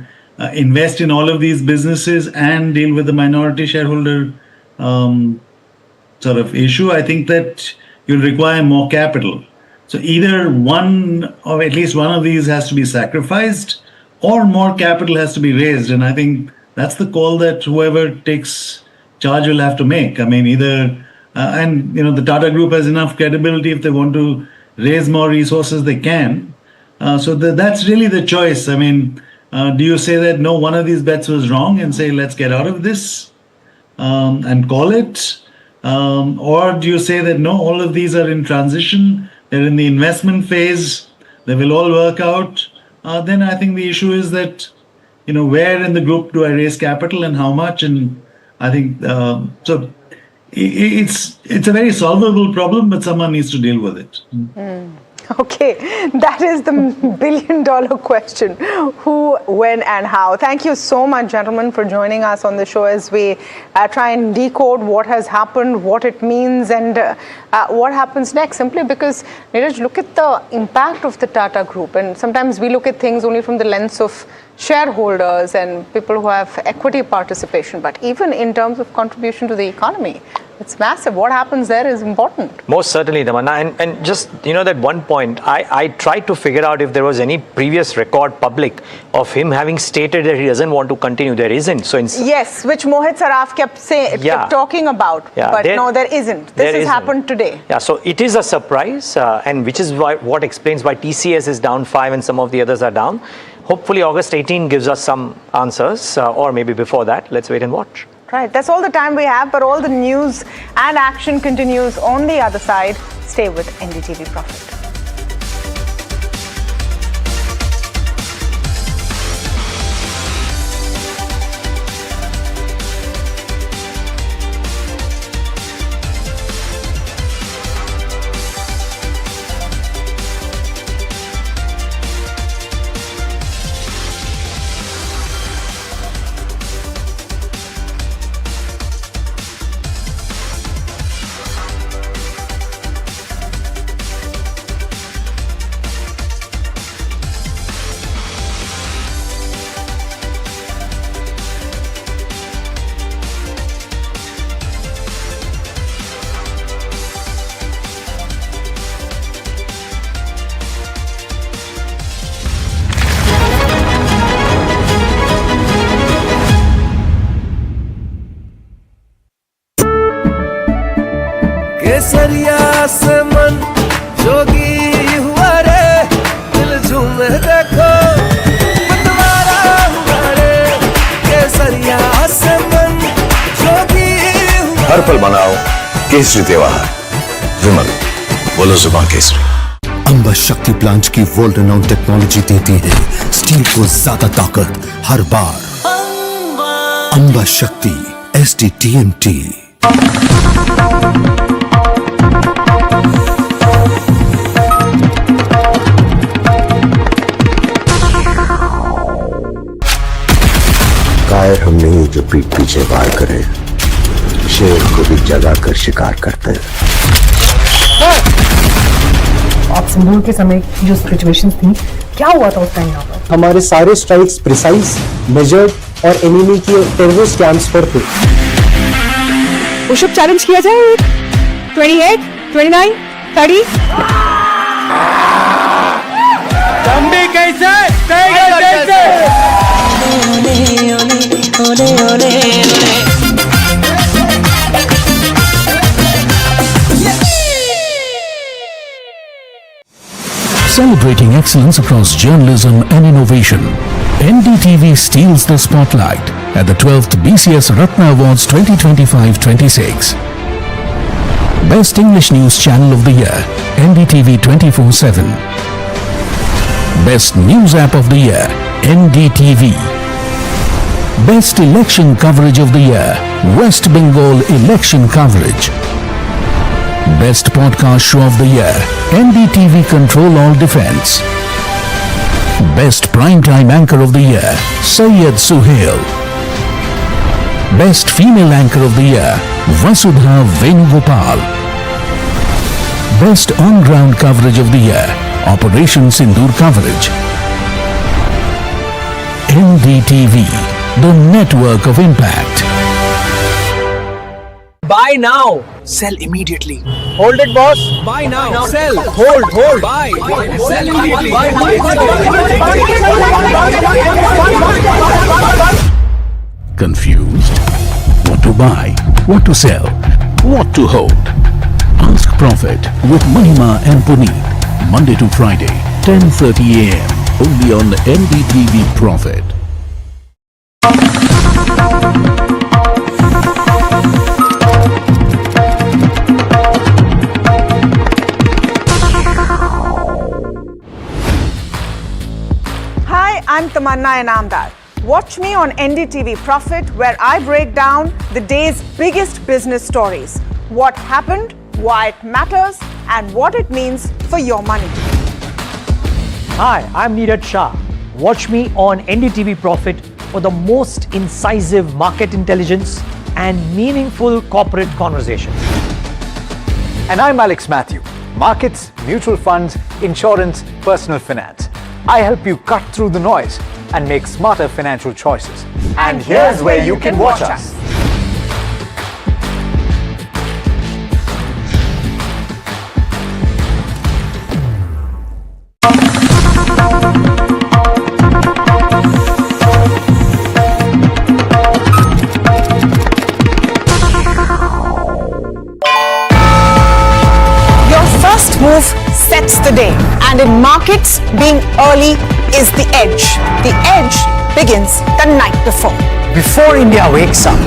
invest in all of these businesses and deal with the minority shareholder sort of issue, I think that you'll require more capital. So either one, or at least one of these, has to be sacrificed, or more capital has to be raised. And I think that's the call that whoever takes charge will have to make. I mean, either and the Tata Group has enough credibility. If they want to raise more resources, they can. So that's really the choice. I mean, do you say that no, one of these bets was wrong and say, let's get out of this and call it? Or do you say that no, all of these are in transition, they're in the investment phase, they will all work out? Then I think the issue is that, where in the group do I raise capital and how much? And I think, so it's a very solvable problem, but someone needs to deal with it. Okay, that is the billion-dollar question. Who, when, and how? Thank you so much, gentlemen, for joining us on the show as we try and decode what has happened, what it means, and what happens next. Simply because, Neeraj, look at the impact of the Tata Group. And sometimes we look at things only from the lens of shareholders and people who have equity participation. But even in terms of contribution to the economy, it's massive. What happens there is important. Most certainly, Tamanna. And just, that one point, I tried to figure out if there was any previous record public of him having stated that he doesn't want to continue. There isn't. So yes, which Mohit Saraf kept talking about. Yeah, but no, there isn't. This has happened today. Yeah, so it is a surprise, and which is what explains why TCS is down 5 and some of the others are down. Hopefully, August 18 gives us some answers, or maybe before that. Let's wait and watch. Right, that's all the time we have, but all the news and action continues on the other side. Stay with NDTV Profit. केसरिया से मन जोगी हुआ रे, दिल झूमे देखो मतवारा हुआ रे। केसरिया से मन जोगी हुआ। हर पल मनाओ केसरी त्योहार, विमल बोलो जुबान केसरी। अंबा शक्ति प्लांट की वर्ल्ड रेनाउंड टेक्नोलॉजी देती है स्टील को ज्यादा ताकत हर बार। अंबा शक्ति SDTMT। कायर हम नहीं जो पीठ पीछे वार करे, शेर को भी जगा कर शिकार करते हैं। आप सिंदूर के समय जो सिचुएशंस थी, क्या हुआ था उस टाइम यहाँ पर? हमारे सारे स्ट्राइक्स प्रिसाइज, मेजर्ड और एनिमी के टेररिस्ट कैंप्स पर थे। पुशअप चैलेंज किया जाए 28, 29, 30। तंबी कैसे? टाइगर कैसे? celebrating excellence across journalism and innovation. NDTV steals the spotlight at the 12th BCS Ratna Awards 2025-26. Best English News Channel of the Year, NDTV 24/7. Best News App of the Year, NDTV. Best Election Coverage of the Year, West Bengal Election Coverage. Best Podcast Show of the Year, NDTV Control All Defense. Best Primetime Anchor of the Year, Syed Suhail. Best Female Anchor of the Year, Vasudha Venugopal. Best On-Ground Coverage of the Year, Operation Sindoor Coverage. NDTV, the network of impact. Buy now. Sell immediately. Hold it, boss. Buy now. Sell. Hold. Buy. Sell immediately. Confused? What to buy? What to sell? What to hold? Ask Profit with Mahima and Puneet. Monday to Friday, 10:30 a.m. Only on NDTV Profit. Hi, I'm Tamanna Inamdar. Watch me on NDTV Profit, where I break down the day's biggest business stories. What happened, why it matters, and what it means for your money. Hi, I'm Neeraj Shah. Watch me on NDTV Profit for the most incisive market intelligence and meaningful corporate conversations. And I'm Alex Matthew. Markets, mutual funds, insurance, personal finance. I help you cut through the noise and make smarter financial choices. And here's where you can watch us. Move sets the day, and in markets, being early is the edge. The edge begins the night before. Before India wakes up,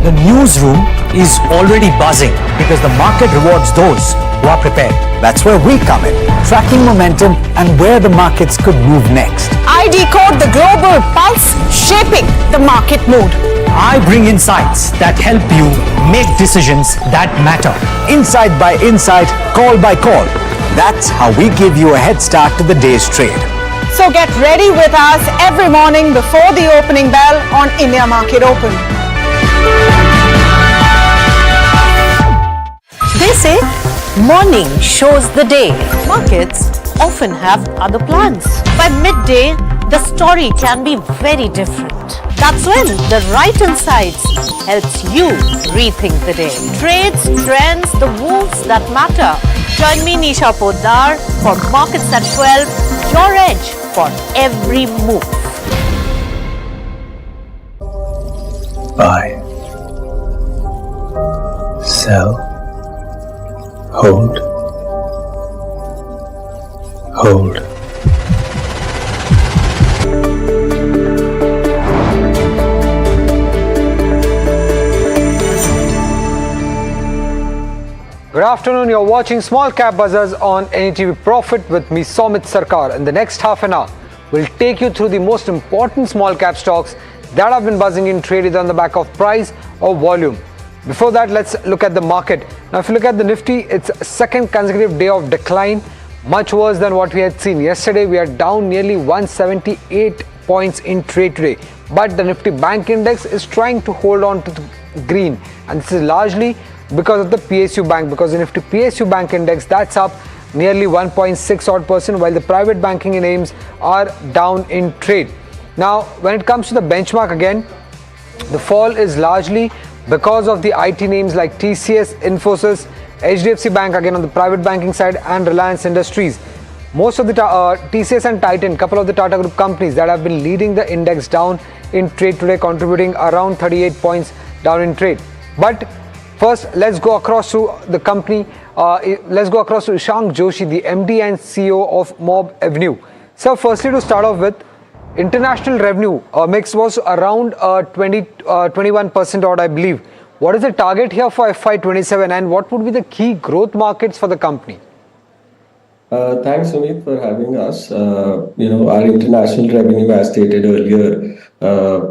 the newsroom is already buzzing because the market rewards those who are prepared. That's where we come in, tracking momentum and where the markets could move next. I decode the global pulse, shaping the market mood. I bring insights that help you make decisions that matter. Insight by insight, call by call. That's how we give you a head start to the day's trade. So get ready with us every morning before the opening bell on India Market Open. They say morning shows the day. Markets often have other plans. By midday, the story can be very different. That's when the right insights helps you rethink the day. Trades, trends, the moves that matter. Join me, Nisha Poddar, for Markets at 12, your edge for every move. Buy, sell, hold. Good afternoon, you're watching Small Cap Buzzers on NDTV Profit with me, Somit Sarkar. In the next half an hour, we'll take you through the most important small cap stocks that have been buzzing in trade either on the back of price or volume. Before that, let's look at the market. Now, if you look at the Nifty, it's a second consecutive day of decline, much worse than what we had seen. Yesterday, we are down nearly 178 points in trade today. But the Nifty Bank Index is trying to hold on to the green. And this is largely because of the PSU Bank, because the Nifty PSU Bank Index, that's up nearly 1.6 odd %, while the private banking names are down in trade. Now, when it comes to the benchmark again, the fall is largely because of the IT names like TCS, Infosys, HDFC Bank again on the private banking side, and Reliance Industries. Most of the TCS and Titan, couple of the Tata Group companies that have been leading the index down in trade today, contributing around 38 points down in trade. But first, let's go across to the company Let's go across to Ishank Joshi, the MD and CEO of Mob Avenue. Sir, firstly to start off with, international revenue mix was around 21% odd, I believe. What is the target here for FY27 and what would be the key growth markets for the company? Thanks, Sumit, for having us. Our international revenue, as stated earlier,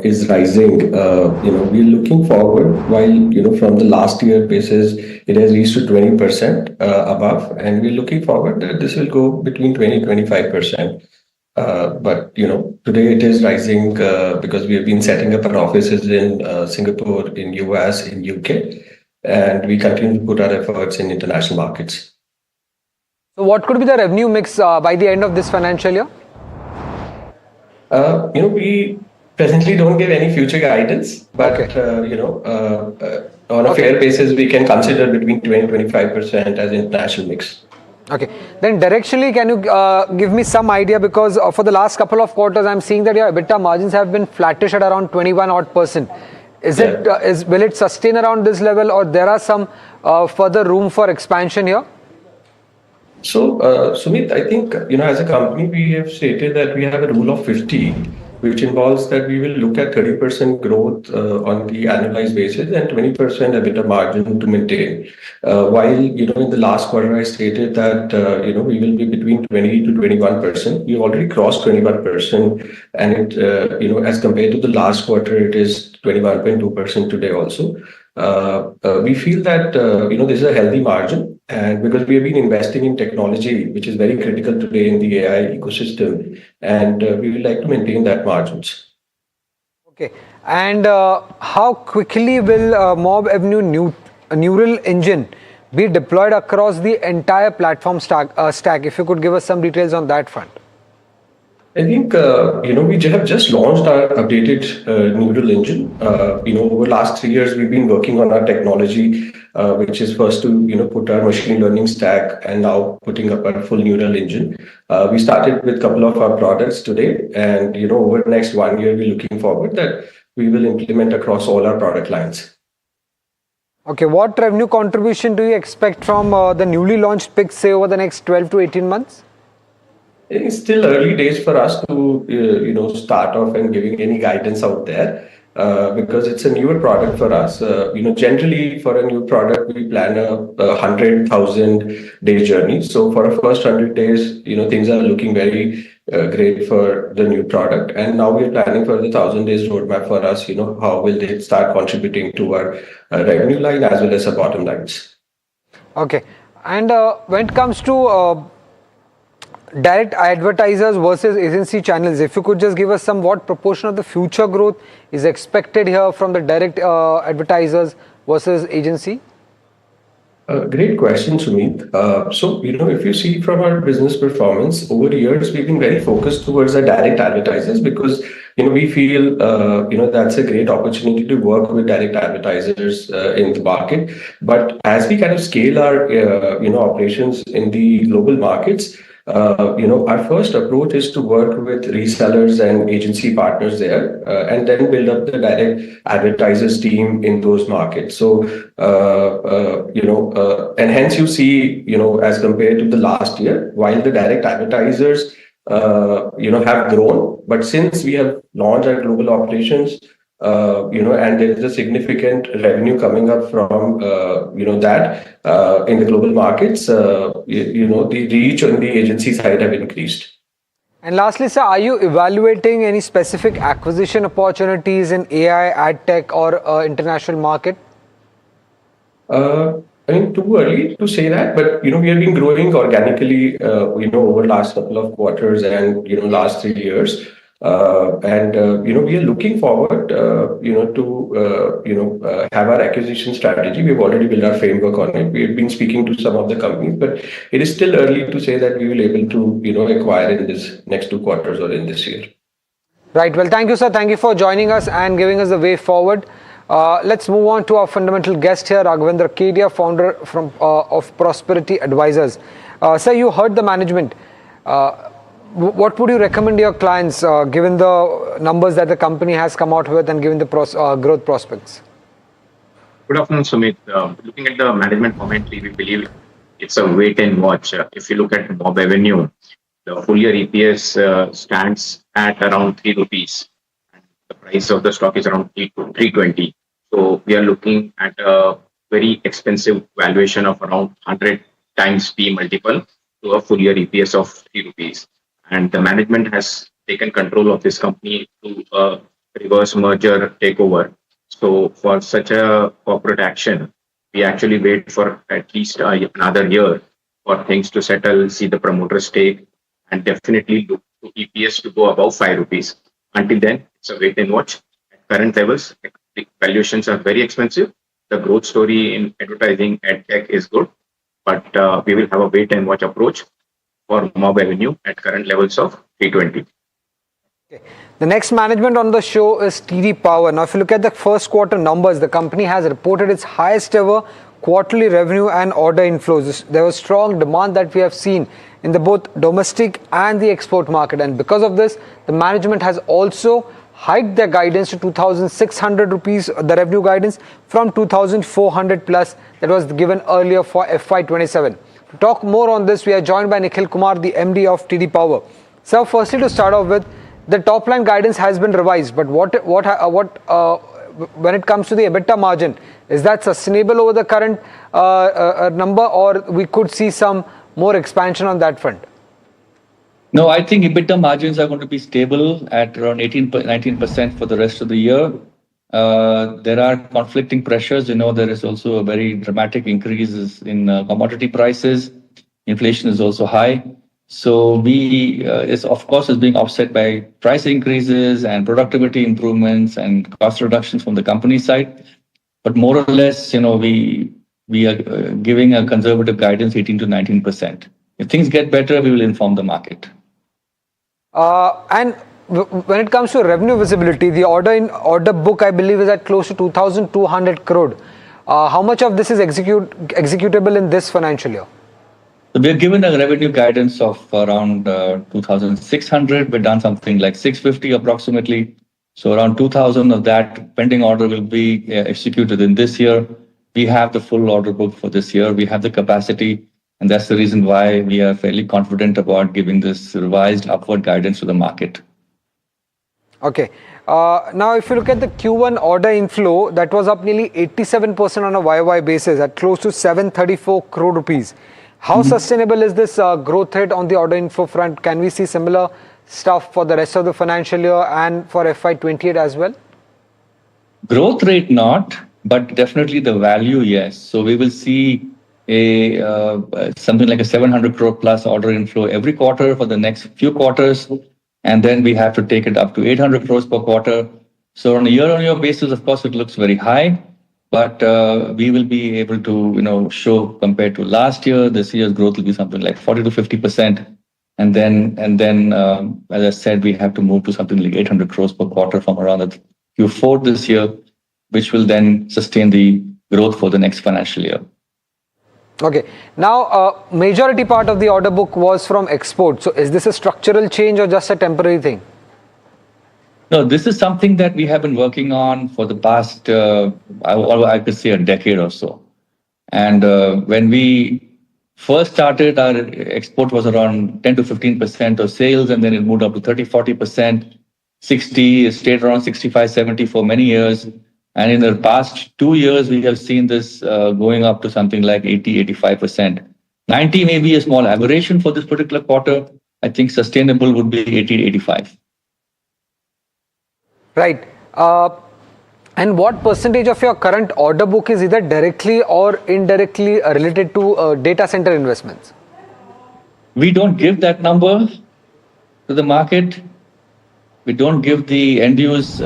is rising. We're looking forward while, from the last year basis, it has reached to 20% above, and we're looking forward that this will go between 20-25%. But today it is rising because we have been setting up our offices in Singapore, in US, in UK, and we continue to put our efforts in international markets. So what could be the revenue mix by the end of this financial year? We presently don't give any future guidance, but on a fair basis, we can consider between 20-25% as international mix. Okay. Then directionally, can you give me some idea, because for the last couple of quarters, I'm seeing that your EBITDA margins have been flattish at around 21%. Will it sustain around this level, or there are some further room for expansion here? So, Sumit, I think, as a company, we have stated that we have a rule of 50, which involves that we will look at 30% growth on the annualized basis and 20% EBITDA margin to maintain. While, in the last quarter, I stated that, we will be between 20-21%. We've already crossed 21%. And it, as compared to the last quarter, it is 21.2% today also. We feel that, this is a healthy margin. And because we have been investing in technology, which is very critical today in the AI ecosystem, and we would like to maintain that margins. Okay. And how quickly will Mob Avenue neural engine be deployed across the entire platform stack? If you could give us some details on that front. I think, we have just launched our updated neural engine. Over the last 3 years, we've been working on our technology, which is first to, put our machine learning stack and now putting up our full neural engine. We started with a couple of our products today, and, over the next 1 year, we're looking forward that we will implement across all our product lines. Okay. What revenue contribution do you expect from the newly launched picks, say, over the next 12 to 18 months? It's still early days for us to, start off and giving any guidance out there because it's a newer product for us. Generally for a new product, we plan a 100,000-day journey. So for our first 100 days, things are looking very great for the new product. And now we're planning for the 1,000 days roadmap for us, how will they start contributing to our revenue line as well as our bottom lines. Okay. And when it comes to direct advertisers versus agency channels, if you could just give us some what proportion of the future growth is expected here from the direct advertisers versus agency? Great question, Sumit. So, if you see from our business performance over the years, we've been very focused towards the direct advertisers because, we feel, that's a great opportunity to work with direct advertisers in the market. But as we kind of scale our, operations in the global markets, our first approach is to work with resellers and agency partners there, and then build up the direct advertisers team in those markets. So, and hence you see, as compared to the last year, while the direct advertisers, have grown, but since we have launched our global operations, and there is a significant revenue coming up from, that in the global markets, the reach on the agency side have increased. And lastly, sir, are you evaluating any specific acquisition opportunities in AI, ad tech, or international market? I mean, too early to say that, but we have been growing organically, over the last couple of quarters and last 3 years. And we are looking forward, to have our acquisition strategy. We've already built our framework on it. We have been speaking to some of the companies, but it is still early to say that we will able to, acquire in this next 2 quarters or in this year. Right. Well, thank you, sir. Thank you for joining us and giving us the way forward. Let's move on to our fundamental guest here, Raghavendra Kedia, founder of Prosperity Advisors. Sir, you heard the management. What would you recommend your clients, given the numbers that the company has come out with and given the growth prospects? Good afternoon, Sumit. Looking at the management commentary, we believe it's a wait and watch. If you look at mob revenue, the full year EPS stands at around 3 rupees. The price of the stock is around 320. So we are looking at a very expensive valuation of around 100 times P multiple to a full year EPS of 3 rupees. And the management has taken control of this company through a reverse merger takeover. So for such a corporate action, we actually wait for at least another year for things to settle, see the promoter stake, and definitely look to EPS to go above 5 rupees. Until then, it's a wait and watch. At current levels, the valuations are very expensive. The growth story in advertising and tech is good, but we will have a wait and watch approach for mob revenue at current levels of 320. The next management on the show is TD Power. Now, if you look at the first quarter numbers, the company has reported its highest ever quarterly revenue and order inflows. There was strong demand that we have seen in the both domestic and the export market, and because of this, the management has also hiked their guidance to 2,600 rupees, the revenue guidance, from 2,400 plus that was given earlier for FY27. To talk more on this, we are joined by Nikhil Kumar, the MD of TD Power. So, firstly, to start off with, the top line guidance has been revised, but when it comes to the EBITDA margin, is that sustainable over the current number, or we could see some more expansion on that front? No, I think EBITDA margins are going to be stable at around 19% for the rest of the year. There are conflicting pressures. There is also a very dramatic increases in commodity prices. Inflation is also high. So is being offset by price increases and productivity improvements and cost reductions from the company side. But more or less, we are giving a conservative guidance 18 to 19%. If things get better, we will inform the market. And when it comes to revenue visibility, the order book, I believe, is at close to 2,200 crore. How much of this is executable in this financial year? We are given a revenue guidance of around 2,600. We've done something like 650 approximately. So around 2,000 of that pending order will be executed in this year. We have the full order book for this year. We have the capacity, and that's the reason why we are fairly confident about giving this revised upward guidance to the market. Okay. Now, if you look at the Q1 order inflow, that was up nearly 87% on a YY basis at close to 734 crore rupees. How sustainable is this growth rate on the order inflow front? Can we see similar stuff for the rest of the financial year and for FY28 as well? Growth rate not, but definitely the value, yes. So we will see something like a 700 crore plus order inflow every quarter for the next few quarters. And then we have to take it up to 800 crores per quarter. So on a year-on-year basis, of course, it looks very high. But we will be able to, show compared to last year, this year's growth will be something like 40 to 50%. And then, as I said, we have to move to something like 800 crores per quarter from around Q4 this year, which will then sustain the growth for the next financial year. Okay. Now, majority part of the order book was from export. So is this a structural change or just a temporary thing? No, this is something that we have been working on for the past, I could say, a decade or so. And when we first started, our export was around 10 to 15% of sales, and then it moved up to 30, 40%, 60, it stayed around 65, 70 for many years. And in the past 2 years, we have seen this going up to something like 80, 85%. 90 may be a small aberration for this particular quarter. I think sustainable would be 80, 85. Right. And what percentage of your current order book is either directly or indirectly related to data center investments? We don't give that number to the market. We don't give the end-use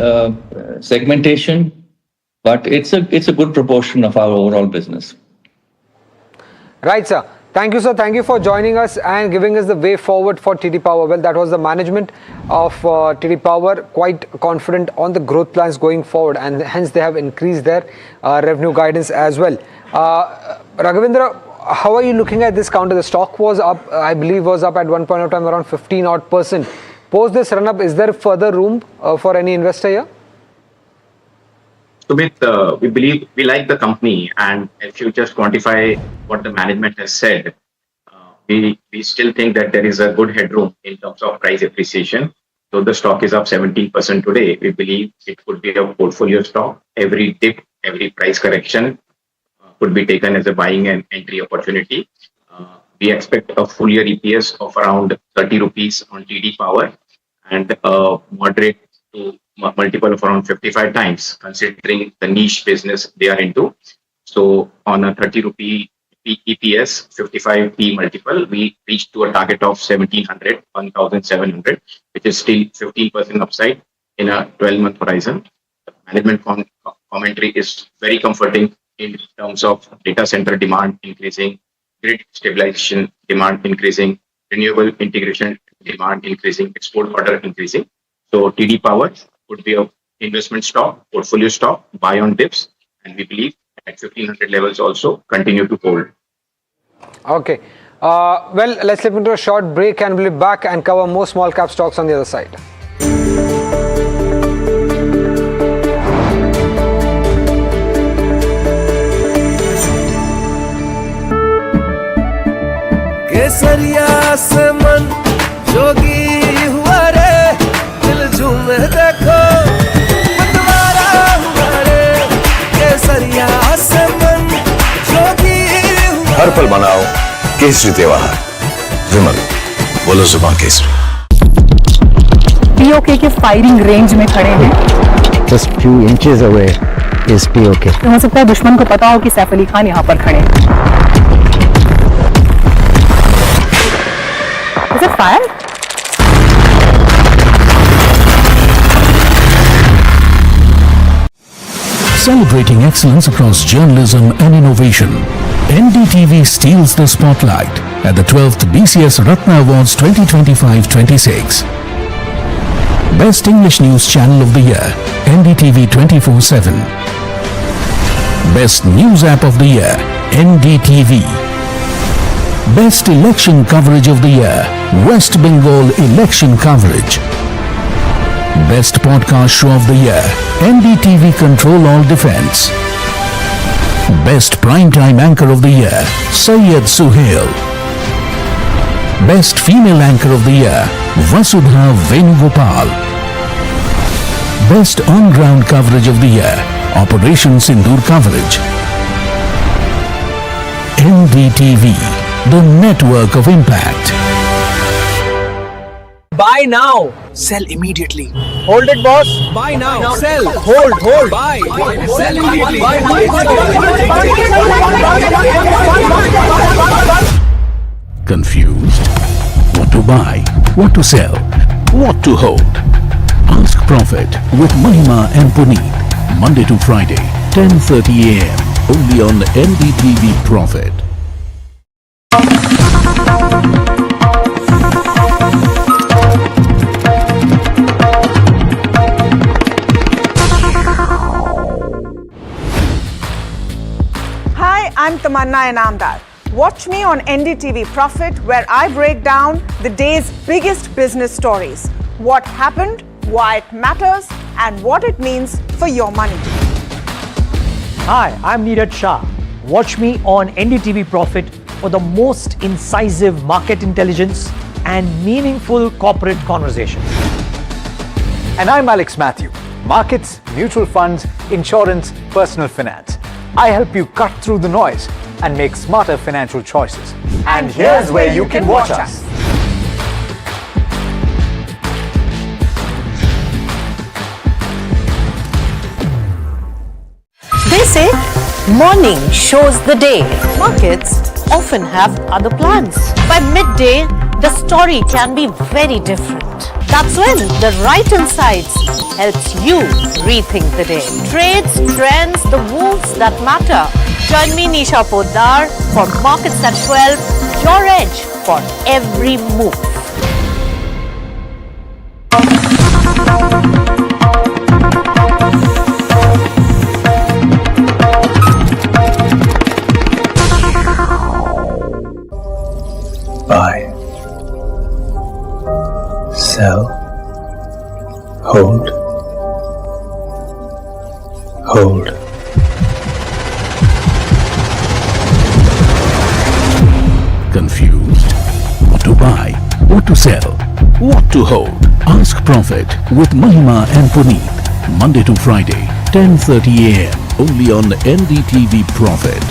segmentation, but it's a good proportion of our overall business. Right, sir. Thank you, sir. Thank you for joining us and giving us the way forward for TD Power. Well, that was the management of TD Power, quite confident on the growth plans going forward, and hence they have increased their revenue guidance as well. Raghavendra, how are you looking at this counter? The stock was up, I believe, was up at one point of time around 15%. Post this run-up, is there further room for any investor here? Sumit, we like the company, and if you just quantify what the management has said, we still think that there is a good headroom in terms of price appreciation. So the stock is up 17% today. We believe it could be a portfolio stock. Every dip, every price correction could be taken as a buying and entry opportunity. We expect a full year EPS of around 30 rupees on TD Power and a moderate to multiple of around 55 times, considering the niche business they are into. So on a 30 rupee EPS, 55p multiple, we reached to a target of 1,700, which is still 15% upside in a 12-month horizon. Management commentary is very comforting in terms of data center demand increasing, grid stabilization demand increasing, renewable integration demand increasing, export order increasing. So TD Power would be a investment stock, portfolio stock, buy on dips, and we believe at 1,500 levels also continue to hold. Okay. Well, let's slip into a short break and we'll be back and cover more small cap stocks on the other side. केसरिया से मन जोगी हुआ रे दिल झूमे देखो मतवारा हुआ रे केसरिया से मन जोगी हुआ हर पल मनाओ केसरी त्योहार विमल बोलो जुबान केसरी पीओके के फायरिंग रेंज में खड़े हैं Just few inches away is POK. तो हो सकता है दुश्मन को पता हो कि सैफ अली खान यहाँ पर खड़े हैं Is it fire? Celebrating excellence across journalism and innovation, NDTV steals the spotlight at the 12th BCS Ratna Awards 2025-26. Best English News Channel of the Year, NDTV 24/7. Best News App of the Year, NDTV. Best Election Coverage of the Year, West Bengal Election Coverage. Best Podcast Show of the Year, NDTV Control All Defense. Best Primetime Anchor of the Year, Syed Suhail. Best Female Anchor of the Year, Vasudha Venugopal. Best On-Ground Coverage of the Year, Operation Sindoor Coverage. NDTV, the network of impact. Buy now, sell immediately. Hold it, boss. Buy now, sell, Hold. buy, sell immediately. Confused? What to buy? What to sell? What to hold? Ask Profit with Mahima and Puneet. Monday to Friday, 10:30 a.m. Only on NDTV Profit. Hi, I'm Tamanna Inamdar. Watch me on NDTV Profit, where I break down the day's biggest business stories. What happened, why it matters, and what it means for your money. Hi, I'm Neeraj Shah. Watch me on NDTV Profit for the most incisive market intelligence and meaningful corporate conversation. And I'm Alex Matthew. Markets, mutual funds, insurance, personal finance. I help you cut through the noise and make smarter financial choices. And here's where you can watch us. They say morning shows the day. Markets often have other plans. By midday, the story can be very different. That's when the right insights helps you rethink the day. Trades, trends, the moves that matter. Join me, Nisha Poddar, for Markets at 12, your edge for every move. Buy, sell, hold. Hold. Confused? What to buy? What to sell? What to hold? Ask Profit with Mahima and Puneet. Monday to Friday, 10:30 a.m. Only on NDTV Profit.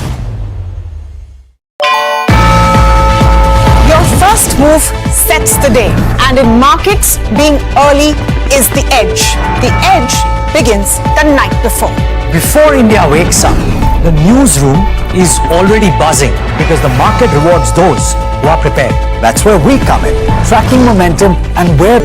Your first move sets the day, and in markets, being early is the edge. The edge begins the night before. Before India wakes up, the newsroom is already buzzing because the market rewards those who are prepared. That's where we come in, tracking momentum and where.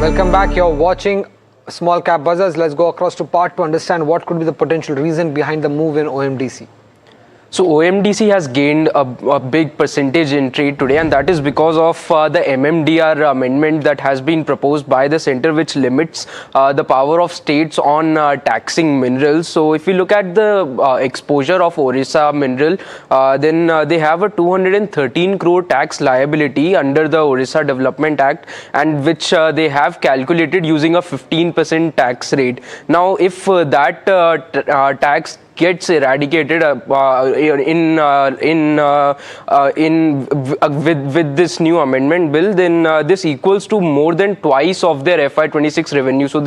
Welcome back. You're watching Small Cap Buzzers. Let's go across to part to understand what could be the potential reason behind the move in OMDC. So OMDC has gained a big percentage in trade today, and that is because of the MMDR amendment that has been proposed by the centre, which limits the power of states on taxing minerals. So if you look at the exposure of Orissa mineral, then they have a 213 crore tax liability under the Orissa Development Act, and which they have calculated using a 15% tax rate. Now, if that tax gets eradicated with this new amendment bill, then this equals to more than twice of their FY26 revenue. So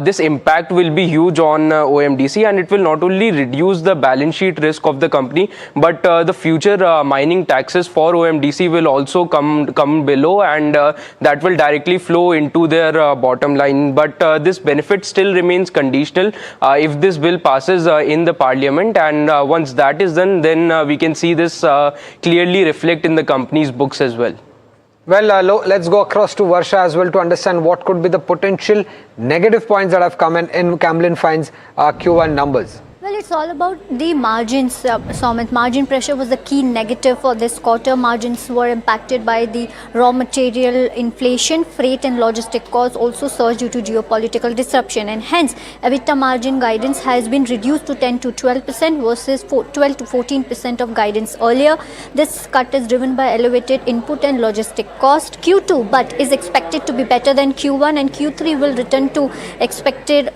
this impact will be huge on OMDC, and it will not only reduce the balance sheet risk of the company, but the future mining taxes for OMDC will also come below, and that will directly flow into their bottom line. But this benefit still remains conditional if this bill passes in the Parliament, and once that is done, then we can see this clearly reflect in the company's books as well. Well, let's go across to Varsha as well to understand what could be the potential negative points that have come in Camlin Fine's Q1 numbers. Well, it's all about the margins, Somit. Margin pressure was the key negative for this quarter. Margins were impacted by the raw material inflation, freight and logistic costs also surged due to geopolitical disruption, and hence EBITDA margin guidance has been reduced to 10 to 12% versus 12 to 14% of guidance earlier. This cut is driven by elevated input and logistic cost. Q2 but is expected to be better than Q1, and Q3 will return to expected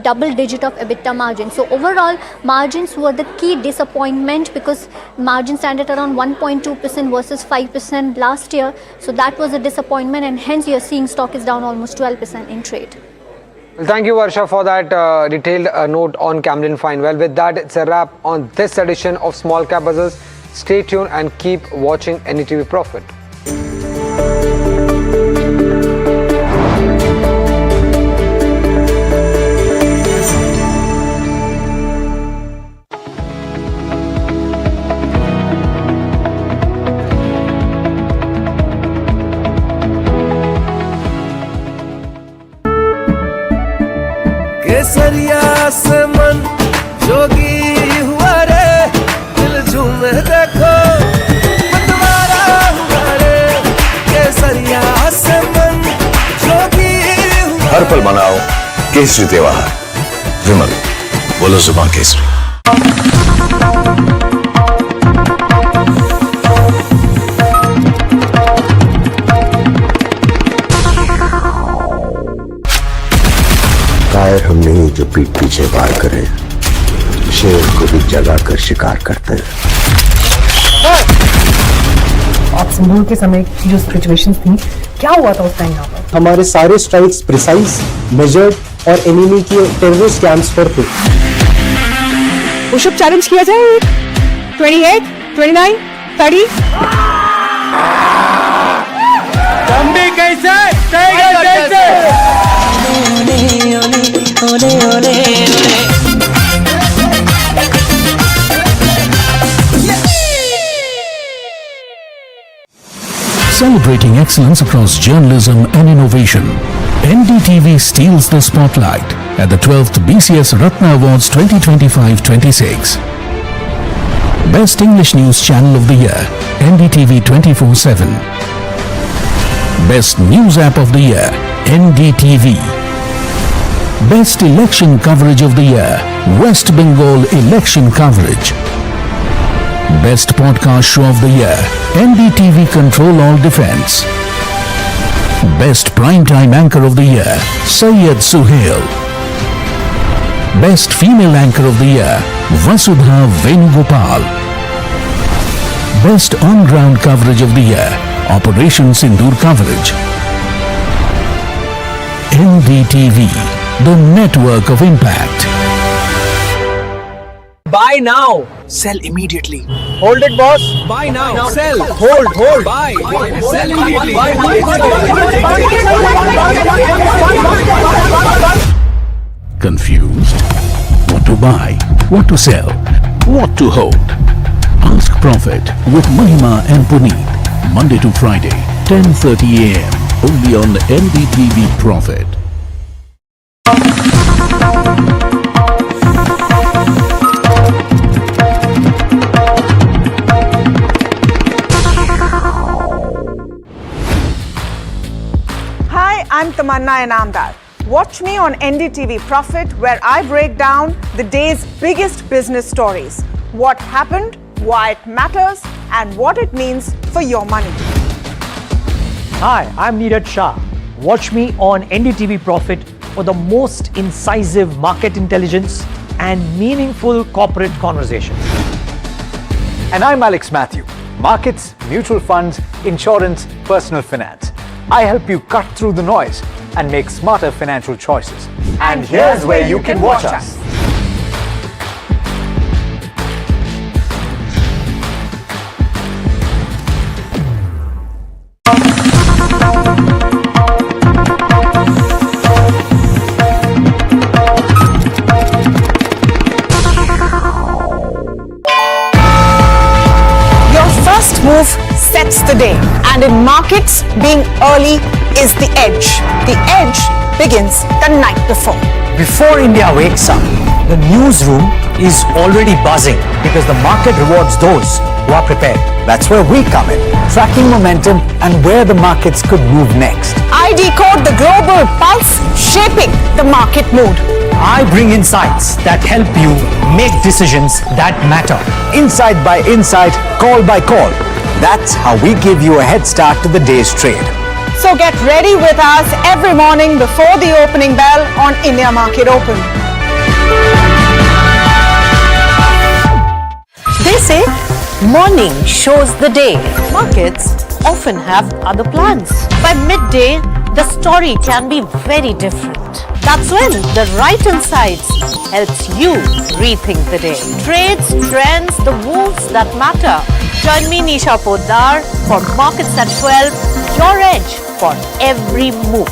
double digit of EBITDA margin. So overall, margins were the key disappointment because margins stand at around 1.2% versus 5% last year. So that was a disappointment, and hence you're seeing stock is down almost 12% in trade. Well, thank you, Varsha, for that detailed note on Camlin Fine. Well, with that, it's a wrap on this edition of Small Cap Buzzers. Stay tuned and keep watching NDTV Profit. केसरिया से मन जोगी हुआ रे, दिल झूमे देखो मतवारा हुआ रे, केसरिया से मन जोगी हुआ। हर पल मनाओ केसरी त्योहार। विमल, बोलो जुबान केसरी। कायर हम नहीं जो पीठ पीछे वार करे, शेर को भी जगा कर शिकार करते हैं। आप संभल के समय की जो सिचुएशंस थी, क्या हुआ था उस टाइम यहाँ पर? हमारे सारे स्ट्राइक्स प्रिसाइज, मेजर्ड और एनिमी के टेररिस्ट कैंप्स पर थे। पुशअप चैलेंज किया जाए 28, 29, 30। तंबी कैसे? टाइगर कैसे? Celebrating excellence across journalism and innovation, NDTV steals the spotlight at the 12th BCS Ratna Awards 2025-26. Best English News Channel of the Year, NDTV 24/7. Best News App of the Year, NDTV. Best Election Coverage of the Year, West Bengal Election Coverage. Best Podcast Show of the Year, NDTV Control All Defense. Best Primetime Anchor of the Year, Syed Suhail. Best Female Anchor of the Year, Vasudha Venugopal. Best On-Ground Coverage of the Year, Operation Sindoor Coverage. NDTV, the network of impact. Buy now, sell immediately. Hold it, boss. Buy now, sell, hold, buy, sell immediately. Confused? What to buy? What to sell? What to hold? Ask Profit with Mahima and Puneet. Monday to Friday, 10:30 a.m. Only on NDTV Profit. Hi, I'm Tamanna Inamdar. Watch me on NDTV Profit, where I break down the day's biggest business stories. What happened, why it matters, and what it means for your money. Hi, I'm Natarajan Shah. Watch me on NDTV Profit for the most incisive market intelligence and meaningful corporate conversations. And I'm Alex Matthew. Markets, mutual funds, insurance, personal finance. I help you cut through the noise and make smarter financial choices. And here's where you can watch us. Your first move sets the day, and in markets, being early is the edge. The edge begins the night before. Before India wakes up, the newsroom is already buzzing because the market rewards those who are prepared. That's where we come in, tracking momentum and where the markets could move next. I decode the global pulse, shaping the market mood. I bring insights that help you make decisions that matter. Insight by insight, call by call. That's how we give you a head start to the day's trade. So get ready with us every morning before the opening bell on India Market Open. They say morning shows the day. Markets often have other plans. By midday, the story can be very different. That's when the right insights helps you rethink the day. Trades, trends, the moves that matter. Join me, Nisha Poddar, for Markets at 12, your edge for every move.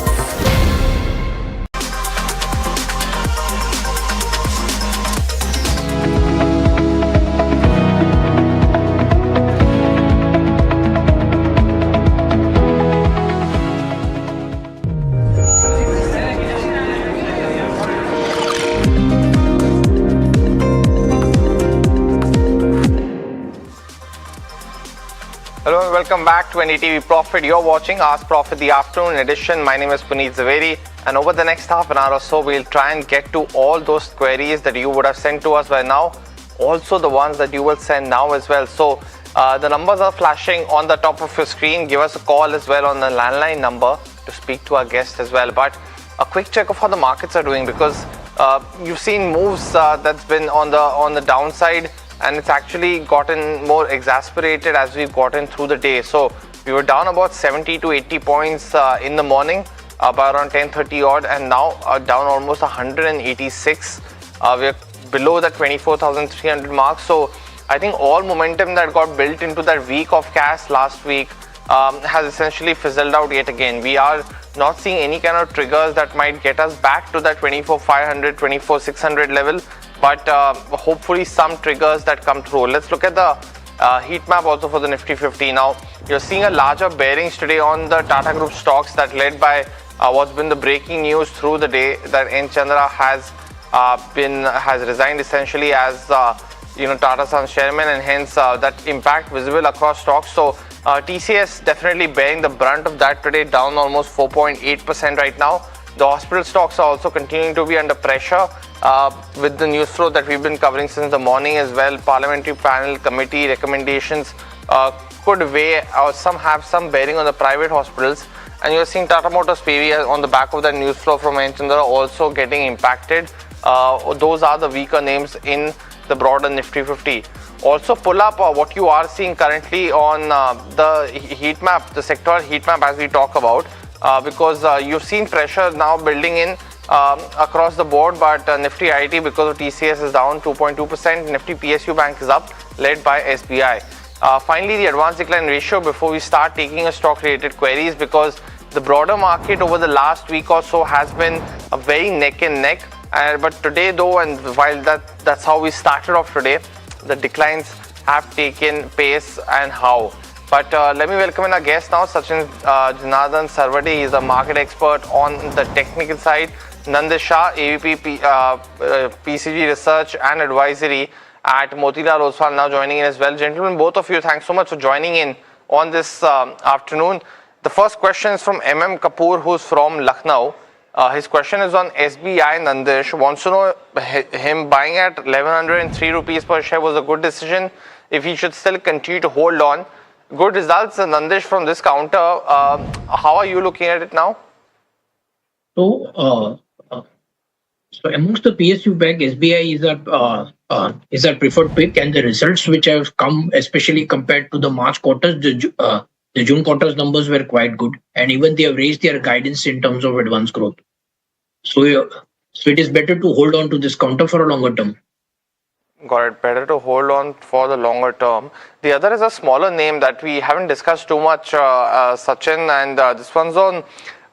Hello and welcome back to NDTV Profit. You're watching Ask Profit the Afternoon Edition. My name is Puneet Zaveri, and over the next half an hour or so, we'll try and get to all those queries that you would have sent to us by now, also the ones that you will send now as well. So the numbers are flashing on the top of your screen. Give us a call as well on the landline number to speak to our guest as well. But a quick check of how the markets are doing, because you've seen moves that's been on the downside, and it's actually gotten more exasperated as we've gotten through the day. So we were down about 70 to 80 points in the morning by around 10:30 odd, and now down almost 186. We're below the 24,300 mark. So I think all momentum that got built into that week of cash last week has essentially fizzled out yet again. We are not seeing any kind of triggers that might get us back to that 24,500, 24,600 level. But hopefully some triggers that come through. Let's look at the heat map also for the Nifty 50. Now, you're seeing a larger bearings today on the Tata Group stocks, that led by what's been the breaking news through the day, that N. Chandra has resigned essentially as Tata Sons chairman, and hence that impact visible across stocks. So TCS definitely bearing the brunt of that today, down almost 4.8% right now. The hospital stocks are also continuing to be under pressure with the news flow that we've been covering since the morning as well. Parliamentary panel committee recommendations could weigh or some have some bearing on the private hospitals. And you're seeing Tata Motors PV on the back of that news flow from Chandra also getting impacted. Those are the weaker names in the broader Nifty 50. Also pull up what you are seeing currently on the heat map, the sectoral heat map as we talk about, because you've seen pressure now building in across the board, but Nifty IT because of TCS is down 2.2%, Nifty PSU Bank is up, led by SBI. Finally, the advanced decline ratio before we start taking a stock related queries, because the broader market over the last week or so has been a very neck and neck. But today though, and while that's how we started off today, the declines have taken pace and how. But let me welcome in our guest now, Janardhan Sarvade. He is a market expert on the technical side. Nandish Shah, AVP PCG Research and Advisory at Motilal Oswal, now joining in as well. Gentlemen, both of you, thanks so much for joining in on this afternoon. The first question is from MM Kapoor, who's from Lucknow. His question is on SBI. Nandish wants to know him buying at 1103 rupees per share was a good decision, if he should still continue to hold on. Good results, Nandish, from this counter. How are you looking at it now? So amongst the PSU bank, SBI is our preferred pick, and the results which have come, especially compared to the March quarters, the June quarter's numbers were quite good, and even they have raised their guidance in terms of advance growth. So it is better to hold on to this counter for a longer term. Got it. Better to hold on for the longer term. The other is a smaller name that we haven't discussed too much, Sachin, and this one's on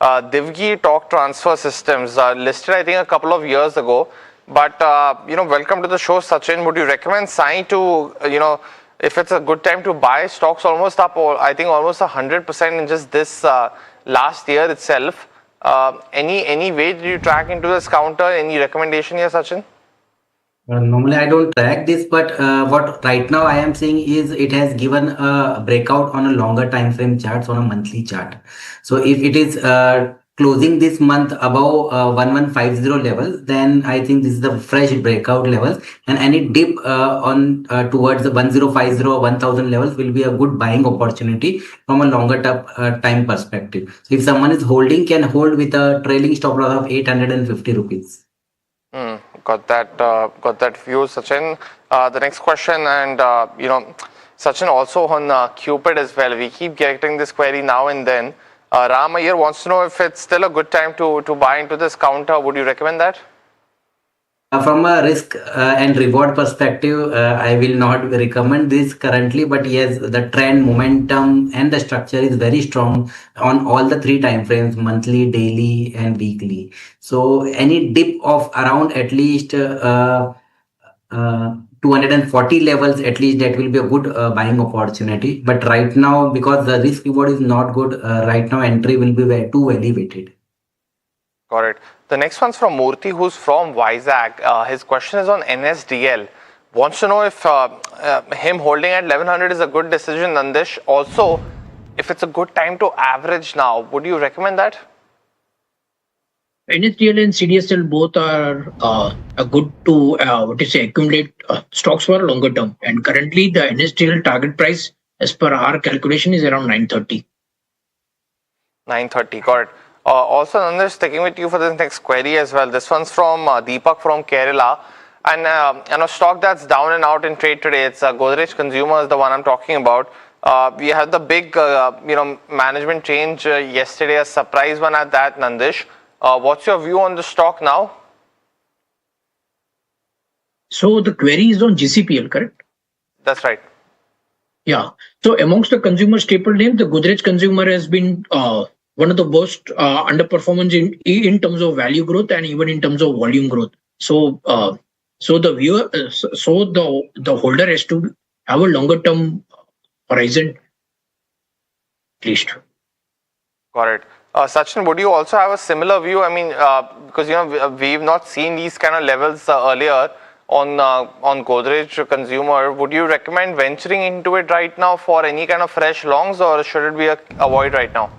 Divgi Talk Transfer Systems, listed I think a couple of years ago. But welcome to the show, Sachin. Would you recommend Sai to if it's a good time to buy? Stocks almost up, I think almost 100% in just this last year itself. Any way did you track into this counter? Any recommendation here, Sachin? Normally I don't track this, but what right now I am seeing is it has given a breakout on a longer time frame charts, on a monthly chart. So if it is closing this month above 1150 level, then I think this is the fresh breakout levels, and any dip on towards the 1050 or 1000 levels will be a good buying opportunity from a longer time perspective. So if someone is holding, can hold with a trailing stop loss of 850 rupees. Got that view, Sachin. The next question, and Sachin, also on Cupid as well. We keep getting this query now and then. Ram Iyer wants to know if it's still a good time to buy into this counter. Would you recommend that? From a risk and reward perspective, I will not recommend this currently, but yes, the trend, momentum and the structure is very strong on all the three time frames, monthly, daily and weekly. So any dip of around at least 240 levels, at least that will be a good buying opportunity. But right now, because the risk reward is not good, right now entry will be too elevated. Got it. The next one's from Murthy, who's from Vizag. His question is on NSDL. Wants to know if him holding at 1100 is a good decision, Nandish. Also, if it's a good time to average now, would you recommend that? NSDL and CDSL both are good to accumulate stocks for a longer term. And currently, the NSDL target price, as per our calculation, is around 930. 930, got it. Also, Nandish, sticking with you for this next query as well. This one's from Deepak from Kerala. And a stock that's down and out in trade today, it's Godrej Consumer is the one I'm talking about. We had the big management change yesterday, a surprise one at that, Nandish. What's your view on the stock now? So the query is on GCPL, correct? That's right. Yeah. So amongst the consumer staple names, the Godrej Consumer has been one of the most underperformance in terms of value growth and even in terms of volume growth. So the viewer, the holder has to have a longer term horizon at least. Got it. Sachin, would you also have a similar view? I mean, because we've not seen these kind of levels earlier on Godrej Consumer. Would you recommend venturing into it right now for any kind of fresh longs, or should it be avoid right now?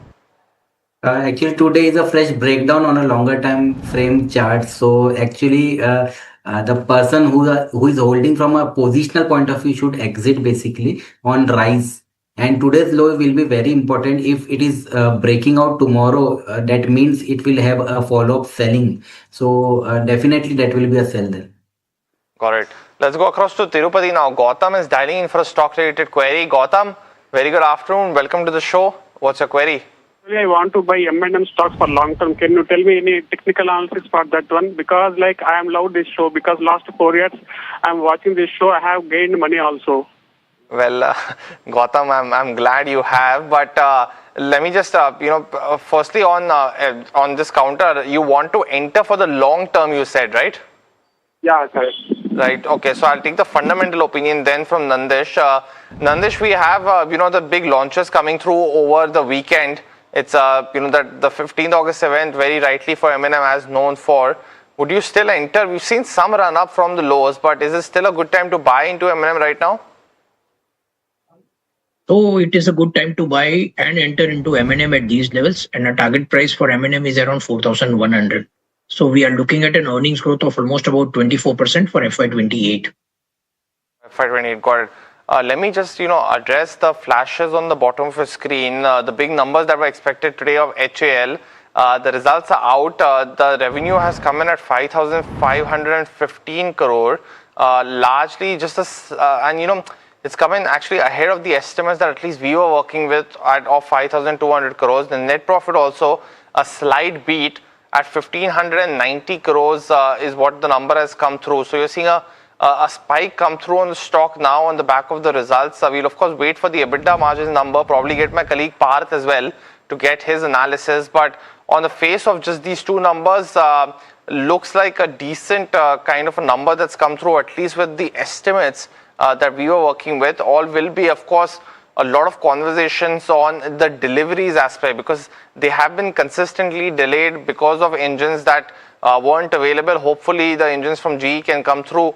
Actually, today is a fresh breakdown on a longer time frame chart. So actually, the person who is holding from a positional point of view should exit basically on rise. And today's low will be very important. If it is breaking out tomorrow, that means it will have a follow-up selling. So definitely that will be a sell there. Got it. Let's go across to Tirupati now. Gautam is dialing in for a stock-related query. Gautam, very good afternoon. Welcome to the show. What's your query? I want to buy M&M stocks for long term. Can you tell me any technical analysis for that one? Because I am loved this show because last 4 years I am watching this show. I have gained money also. Well, Gautam, I'm glad you have, but let me just, firstly on this counter, you want to enter for the long term, you said, right? Yeah, correct. Right. Okay. So I'll take the fundamental opinion then from Nandish. Nandish, we have the big launches coming through over the weekend. It's that the 15th August event, very rightly for M&M as known for. Would you still enter? We've seen some run up from the lows, but is it still a good time to buy into M&M right now? So it is a good time to buy and enter into M&M at these levels, and a target price for M&M is around 4,100. So we are looking at an earnings growth of almost about 24% for FY28. FY28, got it. Let me just address the flashes on the bottom of your screen. The big numbers that were expected today of HAL. The results are out. The revenue has come in at 5,515 crore. Largely just it's come in actually ahead of the estimates that at least we were working with of 5,200 crores. The net profit also a slight beat at 1,590 crores is what the number has come through. So you're seeing a spike come through on the stock now on the back of the results. We'll of course wait for the EBITDA margin number, probably get my colleague Parth as well to get his analysis. But on the face of just these two numbers, looks like a decent kind of a number that's come through, at least with the estimates that we were working with. All will be, of course, a lot of conversations on the deliveries aspect, because they have been consistently delayed because of engines that weren't available. Hopefully the engines from GE can come through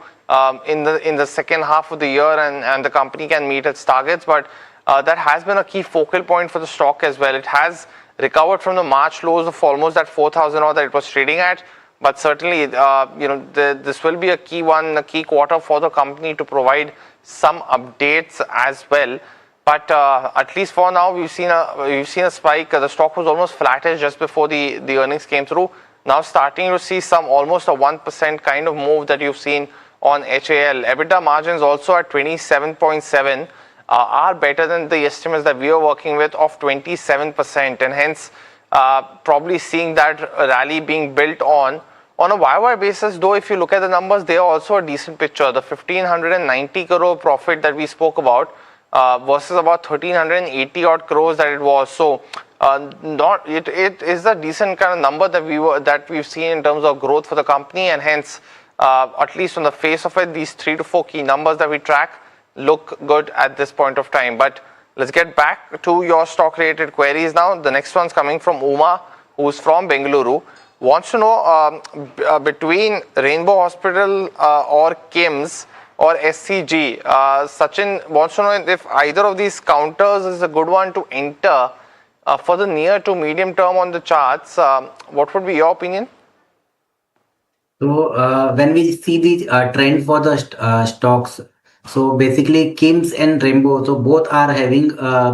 in the second half of the year, and the company can meet its targets. But that has been a key focal point for the stock as well. It has recovered from the March lows of almost that 4,000 odd that it was trading at. But certainly, this will be a key quarter for the company to provide some updates as well. But at least for now, we've seen a spike. The stock was almost flattish just before the earnings came through. Now starting to see almost a 1% kind of move that you've seen on HAL. EBITDA margins also at 27.7 are better than the estimates that we were working with of 27%, and hence probably seeing that rally being built on a YY basis. Though if you look at the numbers, they are also a decent picture. The 1,590 crore profit that we spoke about versus about 1,380 odd crores that it was. So it is a decent kind of number that we've seen in terms of growth for the company, and hence at least on the face of it, these 3 to 4 key numbers that we track look good at this point of time. But let's get back to your stock related queries now. The next one's coming from Uma, who's from Bengaluru. Wants to know between Rainbow Hospital or KIMS or SCG. Sachin wants to know if either of these counters is a good one to enter for the near to medium term on the charts. What would be your opinion? So when we see the trend for the stocks, so basically KIMS and Rainbow, so both are having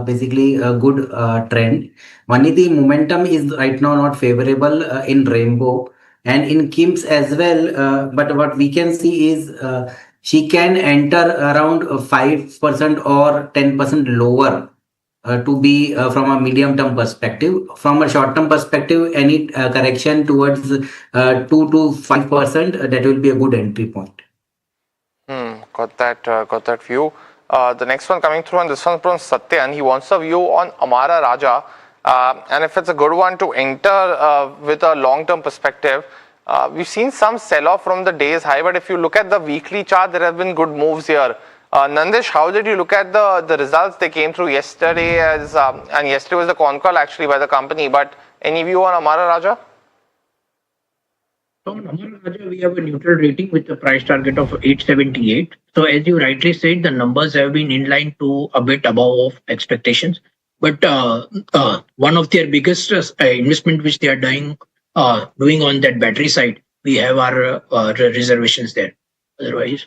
basically a good trend. Only the momentum is right now not favorable in Rainbow and in KIMS as well. But what we can see is she can enter around 5% or 10% lower to be from a medium term perspective. From a short term perspective, any correction towards 2 to 5%, that will be a good entry point. Got that view. The next one coming through, and this one from Satyan. He wants a view on Amara Raja, and if it's a good one to enter with a long-term perspective. We've seen some sell-off from the day's high, but if you look at the weekly chart, there have been good moves here. Nandish, how did you look at the results? They came through yesterday, and yesterday was the con call actually by the company. But any view on Amara Raja? So on Amara Raja, we have a neutral rating with a price target of 878. So as you rightly said, the numbers have been in line to a bit above expectations. But one of their biggest investment which they are doing on that battery side, we have our reservations there. Otherwise,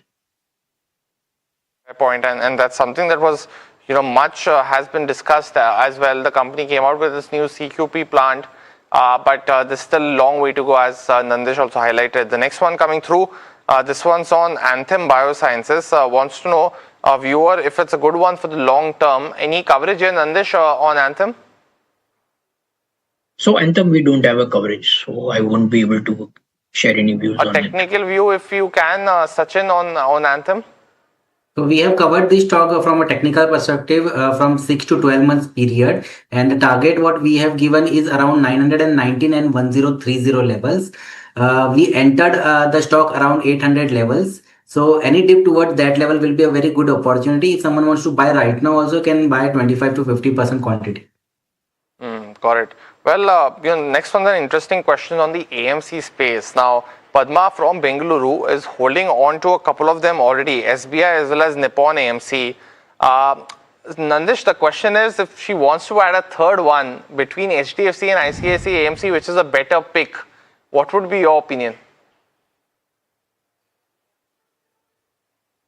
Fair point, and that's something that was much has been discussed as well. The company came out with this new CQP plant, but there's still a long way to go, as Nandish also highlighted. The next one coming through, this one's on Anthem Biosciences. Wants to know, viewer, if it's a good one for the long term. Any coverage here, Nandish, on Anthem? So Anthem, we don't have a coverage, so I won't be able to share any views on it. A technical view, if you can, Sachin, on Anthem? So we have covered this stock from a technical perspective from 6 to 12 months period, and the target what we have given is around 919 and 1030 levels. We entered the stock around 800 levels. So any dip towards that level will be a very good opportunity. If someone wants to buy right now, also can buy 25 to 50% quantity. Got it. Well, next one's an interesting question on the AMC space. Now, Padma from Bengaluru is holding on to a couple of them already, SBI as well as Nippon AMC. Nandish, the question is, if she wants to add a third one between HDFC and ICICI AMC, which is a better pick, what would be your opinion?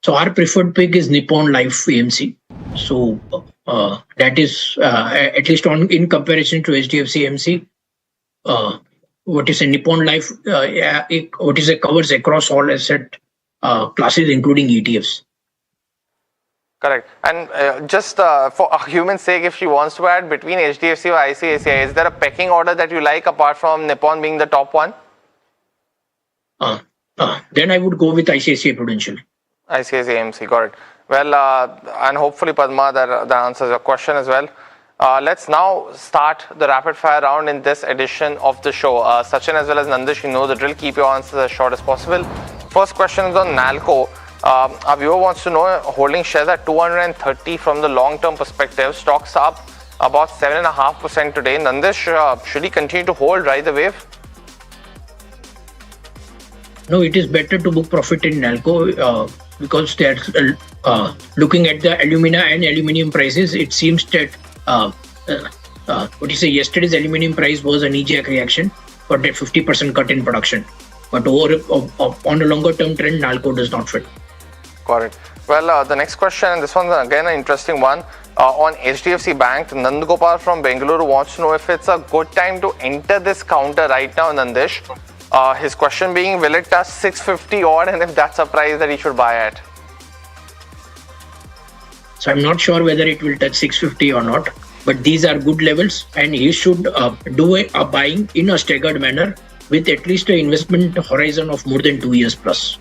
So our preferred pick is Nippon Life AMC. So that is at least in comparison to HDFC AMC. What is a Nippon Life? It covers across all asset classes, including ETFs. Correct. And just for argument's sake, if she wants to add between HDFC or ICICI, is there a pecking order that you like apart from Nippon being the top one? Then I would go with ICICI Prudential. ICICI AMC, got it. Well, and hopefully, Padma, that answers your question as well. Let's now start the rapid fire round in this edition of the show. Sachin as well as Nandish, you know the drill. Keep your answers as short as possible. First question is on Nalco. Our viewer wants to know, holding shares at 230 from the long-term perspective. Stocks up about 7.5% today. Nandish, should he continue to hold, ride the wave? No, it is better to book profit in Nalco because that's looking at the alumina and aluminium prices. It seems that yesterday's aluminium price was a knee-jerk reaction for that 50% cut in production. But on a longer-term trend, Nalco does not fit. Got it. Well, the next question, and this one's again an interesting one, on HDFC Bank. Nandgopal from Bengaluru wants to know if it's a good time to enter this counter right now, Nandish. His question being, will it touch 650 odd, and if that's a price that he should buy at? So I'm not sure whether it will touch 650 or not, but these are good levels, and he should do a buying in a staggered manner with at least an investment horizon of more than 2 years plus.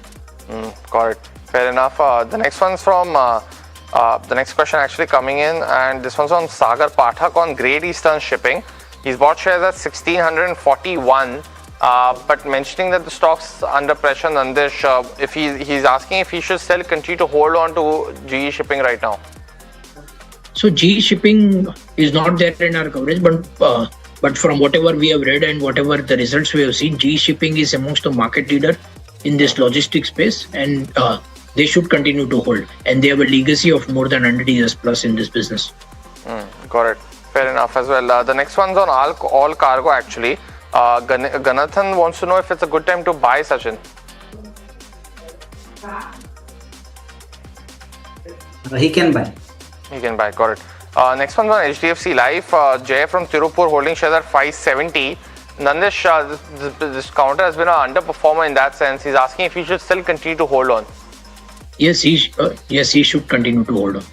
Got it. Fair enough. The next one's from the next question actually coming in, and this one's on Sagar Pathak on Great Eastern Shipping. He's bought shares at 1641, but mentioning that the stock's under pressure. Nandish, if he's asking if he should still continue to hold on to GE Shipping right now. So GE Shipping is not there in our coverage, but from whatever we have read and whatever the results we have seen, GE Shipping is amongst the market leader in this logistics space, and they should continue to hold. And they have a legacy of more than 100 years plus in this business. Got it. Fair enough as well. The next one's on all cargo actually. Ganathan wants to know if it's a good time to buy, Sachin. He can buy. He can buy, got it. Next one's on HDFC Life. Jay from Tirupur holding shares at 570. Nandish, this counter has been an underperformer in that sense. He's asking if he should still continue to hold on. Yes, he should continue to hold on.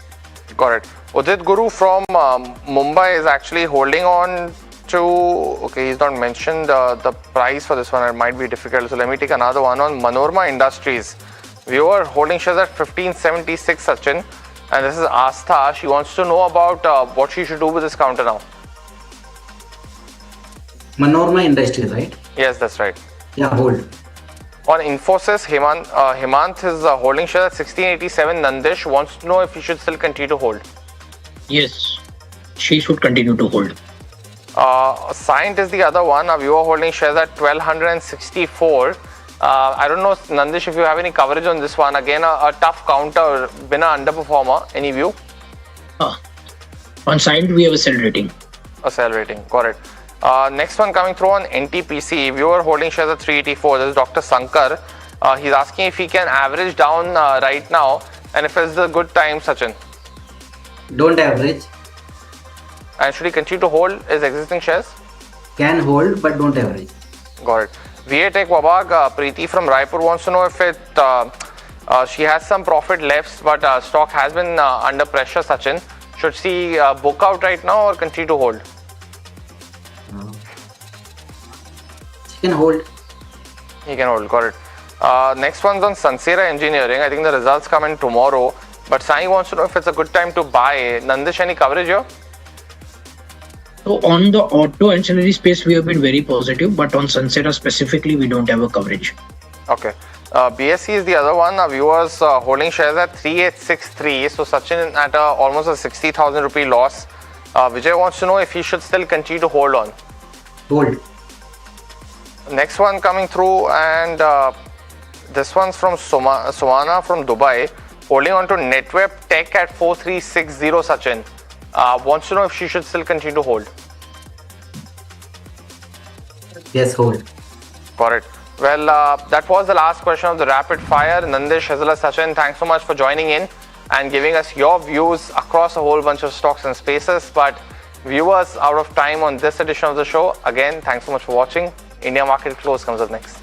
Got it. Udit Guru from Mumbai is actually holding on to, okay, he's not mentioned the price for this one. It might be difficult. So let me take another one on Manorama Industries. Viewer holding shares at 1576, Sachin. And this is Astha. She wants to know about what she should do with this counter now. Manorama Industries, right? Yes, that's right. Yeah, hold. On Infosys, Hemant is holding shares at 1687. Nandish wants to know if he should still continue to hold. Yes, she should continue to hold. Scient is the other one. A viewer holding shares at 1264. I don't know, Nandish, if you have any coverage on this one. Again, a tough counter, been an underperformer. Any view? On Scient, we have a sell rating. A sell rating, got it. Next one coming through on NTPC. Viewer holding shares at 384. This is Dr. Sankar. He's asking if he can average down right now and if it's a good time, Sachin. Don't average. And should he continue to hold his existing shares? Can hold, but don't average. Got it. VA Tech Wabag, Preeti from Raipur wants to know if she has some profit left, but stock has been under pressure, Sachin. Should she book out right now or continue to hold? She can hold. He can hold, got it. Next one's on Sansera Engineering. I think the results come in tomorrow. But Sai wants to know if it's a good time to buy. Nandish, any coverage here? So on the auto ancillary space, we have been very positive, but on Sansera specifically, we don't have a coverage. Okay. BSC is the other one. Our viewers holding shares at 3863. So Sachin at almost a 60,000 rupee loss. Vijay wants to know if he should still continue to hold on. Hold. Next one coming through, and this one's from Sumana from Dubai, holding on to Netweb Tech at 4360. Sachin wants to know if she should still continue to hold. Yes, hold. Got it. Well, that was the last question of the rapid fire. Nandish, as well as Sachin, thanks so much for joining in and giving us your views across a whole bunch of stocks and spaces. But viewers, out of time on this edition of the show. Again, thanks so much for watching. India Market Close comes up next.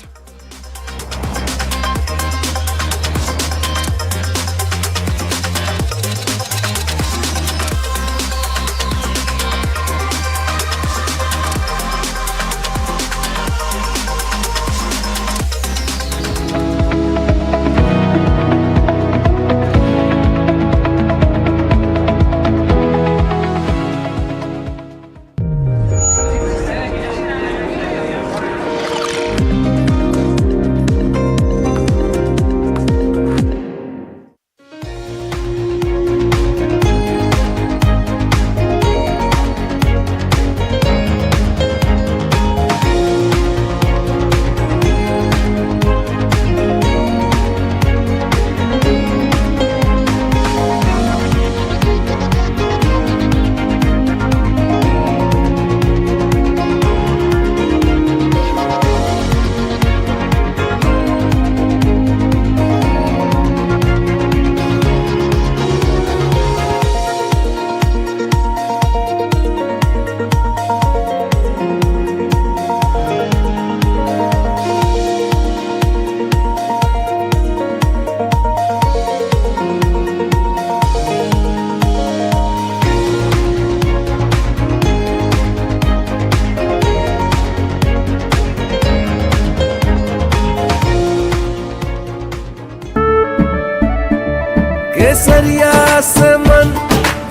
केसरिया से मन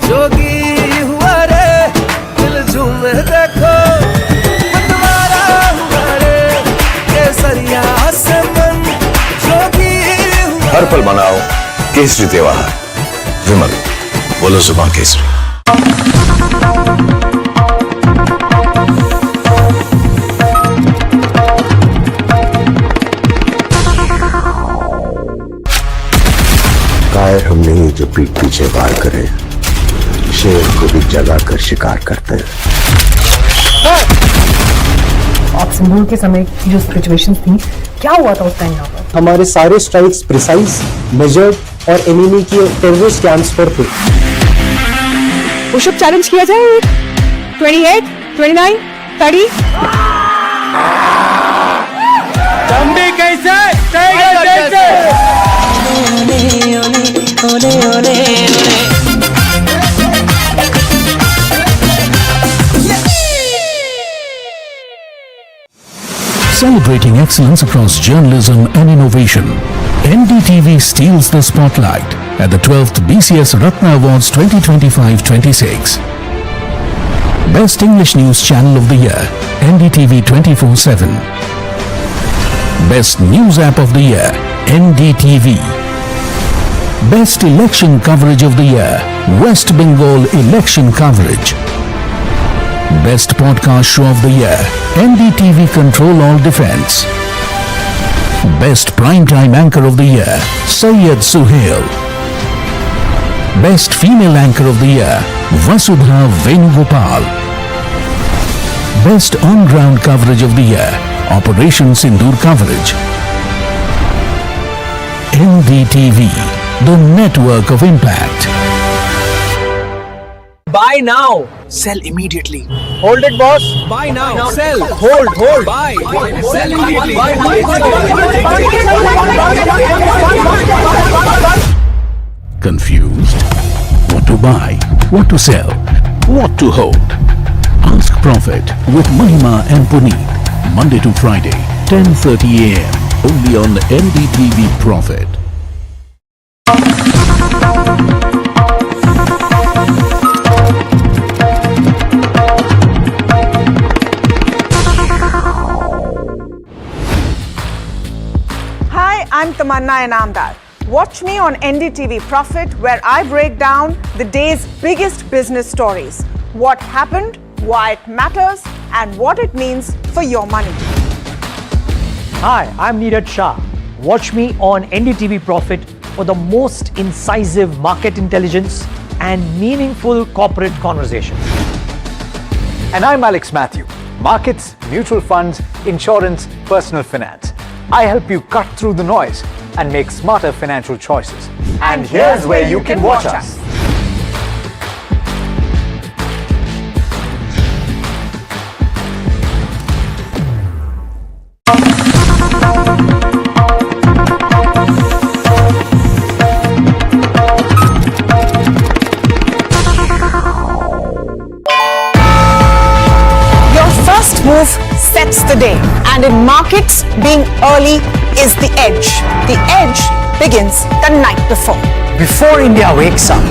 जोगी हुआ रे, दिल झूमे देखो मतवारा हुआ रे। केसरिया से मन जोगी हुआ। हर पल मनाओ केसरी त्योहार, विमल बोलो जुबान केसरी। कायर हम नहीं जो पीठ पीछे वार करे, शेर को भी जगा कर शिकार करते हैं। आप सिंदूर के समय की जो सिचुएशंस थी, क्या हुआ था उस टाइम यहाँ पर? हमारे सारे स्ट्राइक्स प्रिसाइज, मेजर्ड और एनिमी के टेररिस्ट कैंप्स पर थे। पुशअप चैलेंज किया जाए 28, 29, 30। तंबी कैसे? टाइगर कैसे? Celebrating excellence across journalism and innovation, NDTV steals the spotlight at the 12th BCS Ratna Awards 2025-26. Best English News Channel of the Year, NDTV 24/7. Best News App of the Year, NDTV. Best Election Coverage of the Year, West Bengal Election Coverage. Best Podcast Show of the Year, NDTV Control All Defense. Best Primetime Anchor of the Year, Syed Suhail. Best Female Anchor of the Year, Vasudha Venugopal. Best On-Ground Coverage of the Year, Operation Sindoor Coverage. NDTV, the network of impact. Buy now. Sell immediately. Hold it, boss. Buy now. Sell. Hold. Buy. Sell immediately. Confused? What to buy? What to sell? What to hold? Ask Profit with Mahima and Puneet. Monday to Friday, 10:30 a.m. Only on NDTV Profit. Hi, I'm Tamanna Inamdar. Watch me on NDTV Profit, where I break down the day's biggest business stories. What happened, why it matters, and what it means for your money. Hi, I'm Neeraj Shah. Watch me on NDTV Profit for the most incisive market intelligence and meaningful corporate conversation. And I'm Alex Matthew. Markets, mutual funds, insurance, personal finance. I help you cut through the noise and make smarter financial choices. And here's where you can watch us. Move sets the day, and in markets, being early is the edge. The edge begins the night before. Before India wakes up,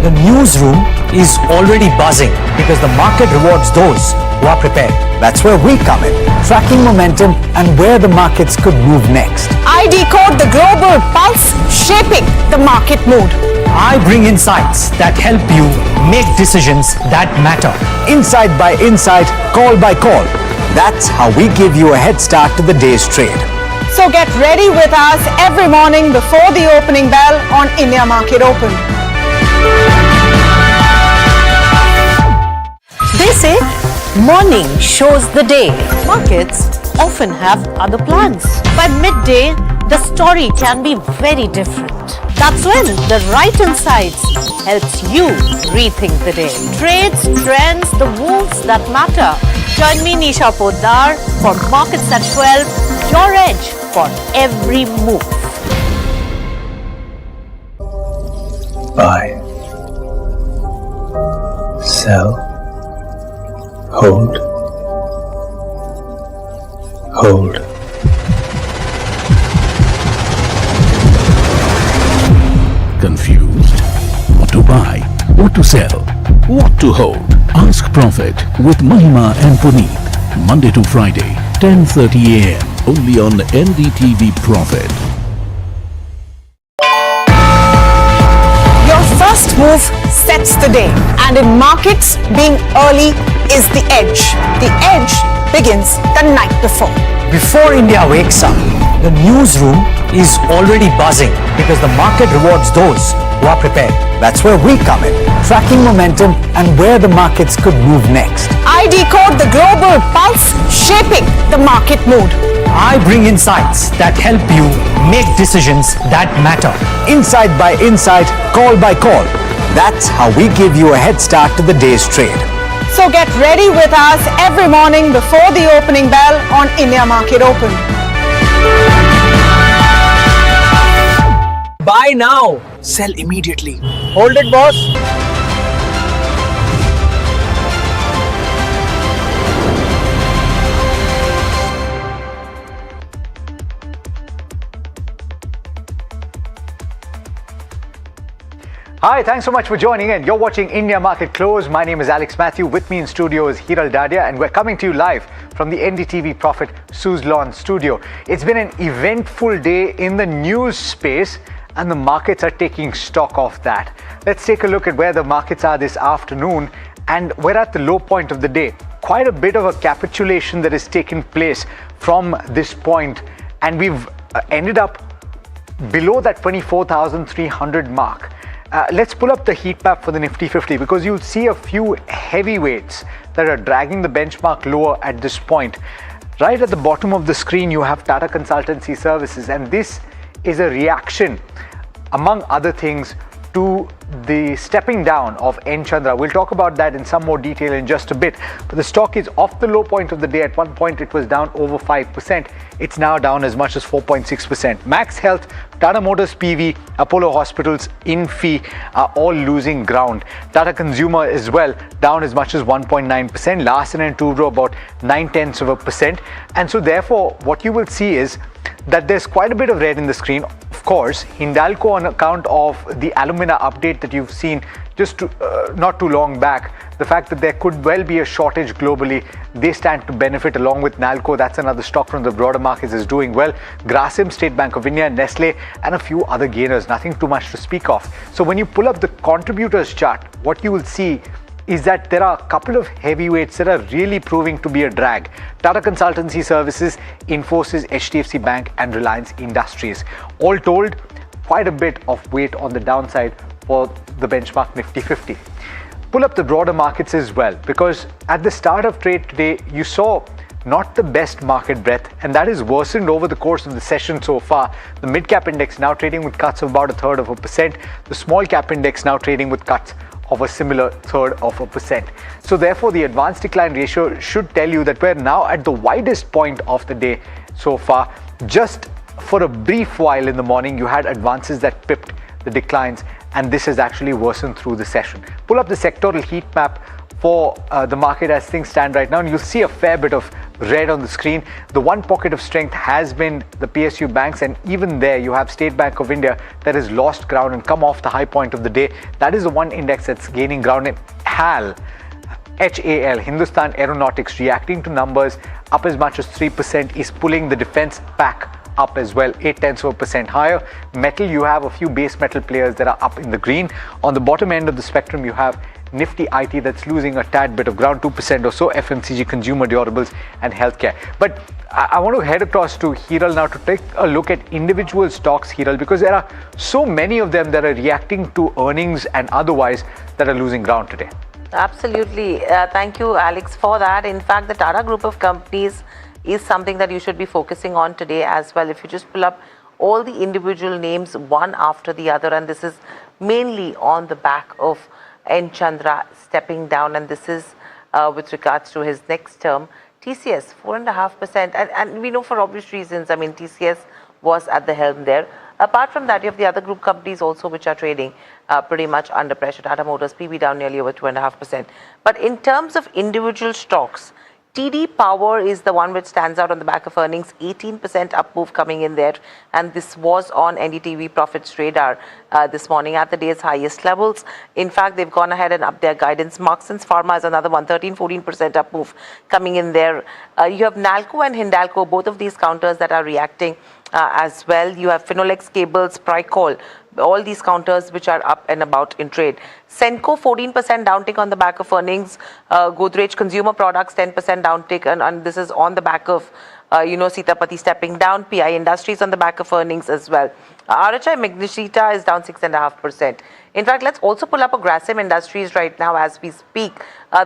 the newsroom is already buzzing because the market rewards those who are prepared. That's where we come in, tracking momentum and where the markets could move next. I decode the global pulse, shaping the market mood. I bring insights that help you make decisions that matter. Insight by insight, call by call. That's how we give you a head start to the day's trade. So get ready with us every morning before the opening bell on India Market Open. They say morning shows the day. Markets often have other plans. By midday, the story can be very different. That's when the right insights helps you rethink the day. Trades, trends, the moves that matter. Join me, Nisha Poddar, for Markets at 12, your edge for every move. Buy. Sell. Hold. Confused? What to buy? What to sell? What to hold? Ask Profit with Mahima and Puneet. Monday to Friday, 10:30 a.m. Only on NDTV Profit. Your first move sets the day, and in markets, being early is the edge. The edge begins the night before. Before India wakes up, the newsroom is already buzzing because the market rewards those who are prepared. That's where we come in, tracking momentum and where the markets could move next. I decode the global pulse, shaping the market mood. I bring insights that help you make decisions that matter. Insight by insight, call by call. That's how we give you a head start to the day's trade. So get ready with us every morning before the opening bell on India Market Open. Buy now. Sell immediately. Hold it, boss. Hi, thanks so much for joining in. You're watching India Market Close. My name is Alex Matthew. With me in studio is Hiral Dadia, and we're coming to you live from the NDTV Profit Suzlon studio. It's been an eventful day in the news space, and the markets are taking stock of that. Let's take a look at where the markets are this afternoon, and we're at the low point of the day. Quite a bit of a capitulation that has taken place from this point, and we've ended up below that 24,300 mark. Let's pull up the heat map for the Nifty 50, because you'll see a few heavyweights that are dragging the benchmark lower at this point. Right at the bottom of the screen, you have Tata Consultancy Services, and this is a reaction, among other things, to the stepping down of N. Chandra. We'll talk about that in some more detail in just a bit. But the stock is off the low point of the day. At one point, it was down over 5%. It's now down as much as 4.6%. Max Health, Tata Motors PV, Apollo Hospitals, Infi are all losing ground. Tata Consumer as well, down as much as 1.9%. Larsen & Toubro about 0.9%. And so therefore, what you will see is that there's quite a bit of red in the screen. Of course, Hindalco, on account of the alumina update that you've seen just not too long back, the fact that there could well be a shortage globally, they stand to benefit along with Nalco. That's another stock from the broader markets is doing well. Grasim, State Bank of India, Nestle, and a few other gainers. Nothing too much to speak of. So when you pull up the contributors chart, what you will see is that there are a couple of heavyweights that are really proving to be a drag. Tata Consultancy Services, Infosys, HDFC Bank and Reliance Industries. All told, quite a bit of weight on the downside for the benchmark Nifty 50. Pull up the broader markets as well, because at the start of trade today, you saw not the best market breadth, and that has worsened over the course of the session so far. The mid-cap index now trading with cuts of about 0.33%. The small-cap index now trading with cuts of a similar 0.33%. So therefore, the advanced decline ratio should tell you that we're now at the widest point of the day so far. Just for a brief while in the morning, you had advances that pipped the declines, and this has actually worsened through the session. Pull up the sectoral heat map for the market as things stand right now, and you'll see a fair bit of red on the screen. The one pocket of strength has been the PSU banks, and even there you have State Bank of India that has lost ground and come off the high point of the day. That is the one index that's gaining ground. In HAL, Hindustan Aeronautics, reacting to numbers up as much as 3%, is pulling the defense back up as well, 0.8% higher. Metal, you have a few base metal players that are up in the green. On the bottom end of the spectrum, you have Nifty IT that's losing a tad bit of ground, 2% or so, FMCG, consumer durables and healthcare. But I want to head across to Hiral now to take a look at individual stocks, Hiral, because there are so many of them that are reacting to earnings and otherwise that are losing ground today. Absolutely. Thank you, Alex, for that. In fact, the Tata Group of companies is something that you should be focusing on today as well. If you just pull up all the individual names one after the other, and this is mainly on the back of N. Chandra stepping down, and this is with regards to his next term. TCS 4.5%, and we know for obvious reasons. I mean, TCS was at the helm there. Apart from that, you have the other group companies also which are trading pretty much under pressure. Tata Motors PV down nearly over 2.5%. But in terms of individual stocks, TD Power is the one which stands out on the back of earnings, 18% up move coming in there, and this was on NDTV Profit's radar this morning at the day's highest levels. In fact, they've gone ahead and upped their guidance. Marksons Pharma is another one, 13-14% up move coming in there. You have Nalco and Hindalco, both of these counters that are reacting as well. You have Finolex Cables, Pricol, all these counters which are up and about in trade. Senco 14% downtick on the back of earnings. Godrej Consumer Products 10% downtick, and this is on the back of Sitapati stepping down. PI Industries on the back of earnings as well. RHI Magnesita is down 6.5%. In fact, let's also pull up a Grasim Industries right now as we speak.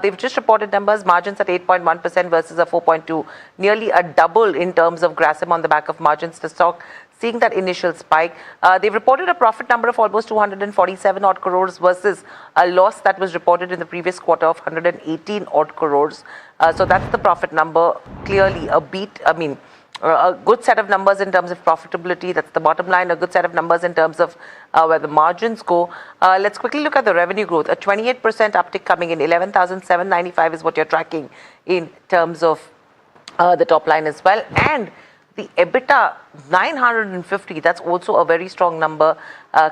They've just reported numbers, margins at 8.1% versus a 4.2%, nearly a double in terms of Grasim on the back of margins. The stock seeing that initial spike. They've reported a profit number of almost 247 odd crores versus a loss that was reported in the previous quarter of 118 odd crores. So that's the profit number. Clearly a beat, a good set of numbers in terms of profitability. That's the bottom line. A good set of numbers in terms of where the margins go. Let's quickly look at the revenue growth. A 28% uptick coming in. 11,795 is what you're tracking in terms of the top line as well. And the EBITDA 950, that's also a very strong number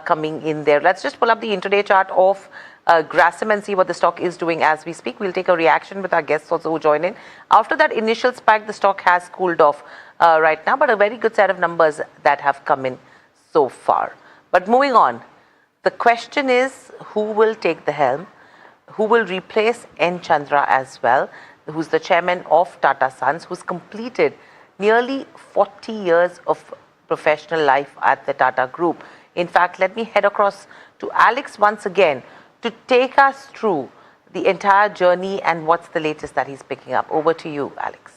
coming in there. Let's just pull up the intraday chart of Grasim and see what the stock is doing as we speak. We'll take a reaction with our guests also who join in. After that initial spike, the stock has cooled off right now, but a very good set of numbers that have come in so far. But moving on, the question is who will take the helm? Who will replace N. Chandra as well, who's the chairman of Tata Sons, who's completed nearly 40 years of professional life at the Tata Group. In fact, let me head across to Alex once again to take us through the entire journey and what's the latest that he's picking up. Over to you, Alex.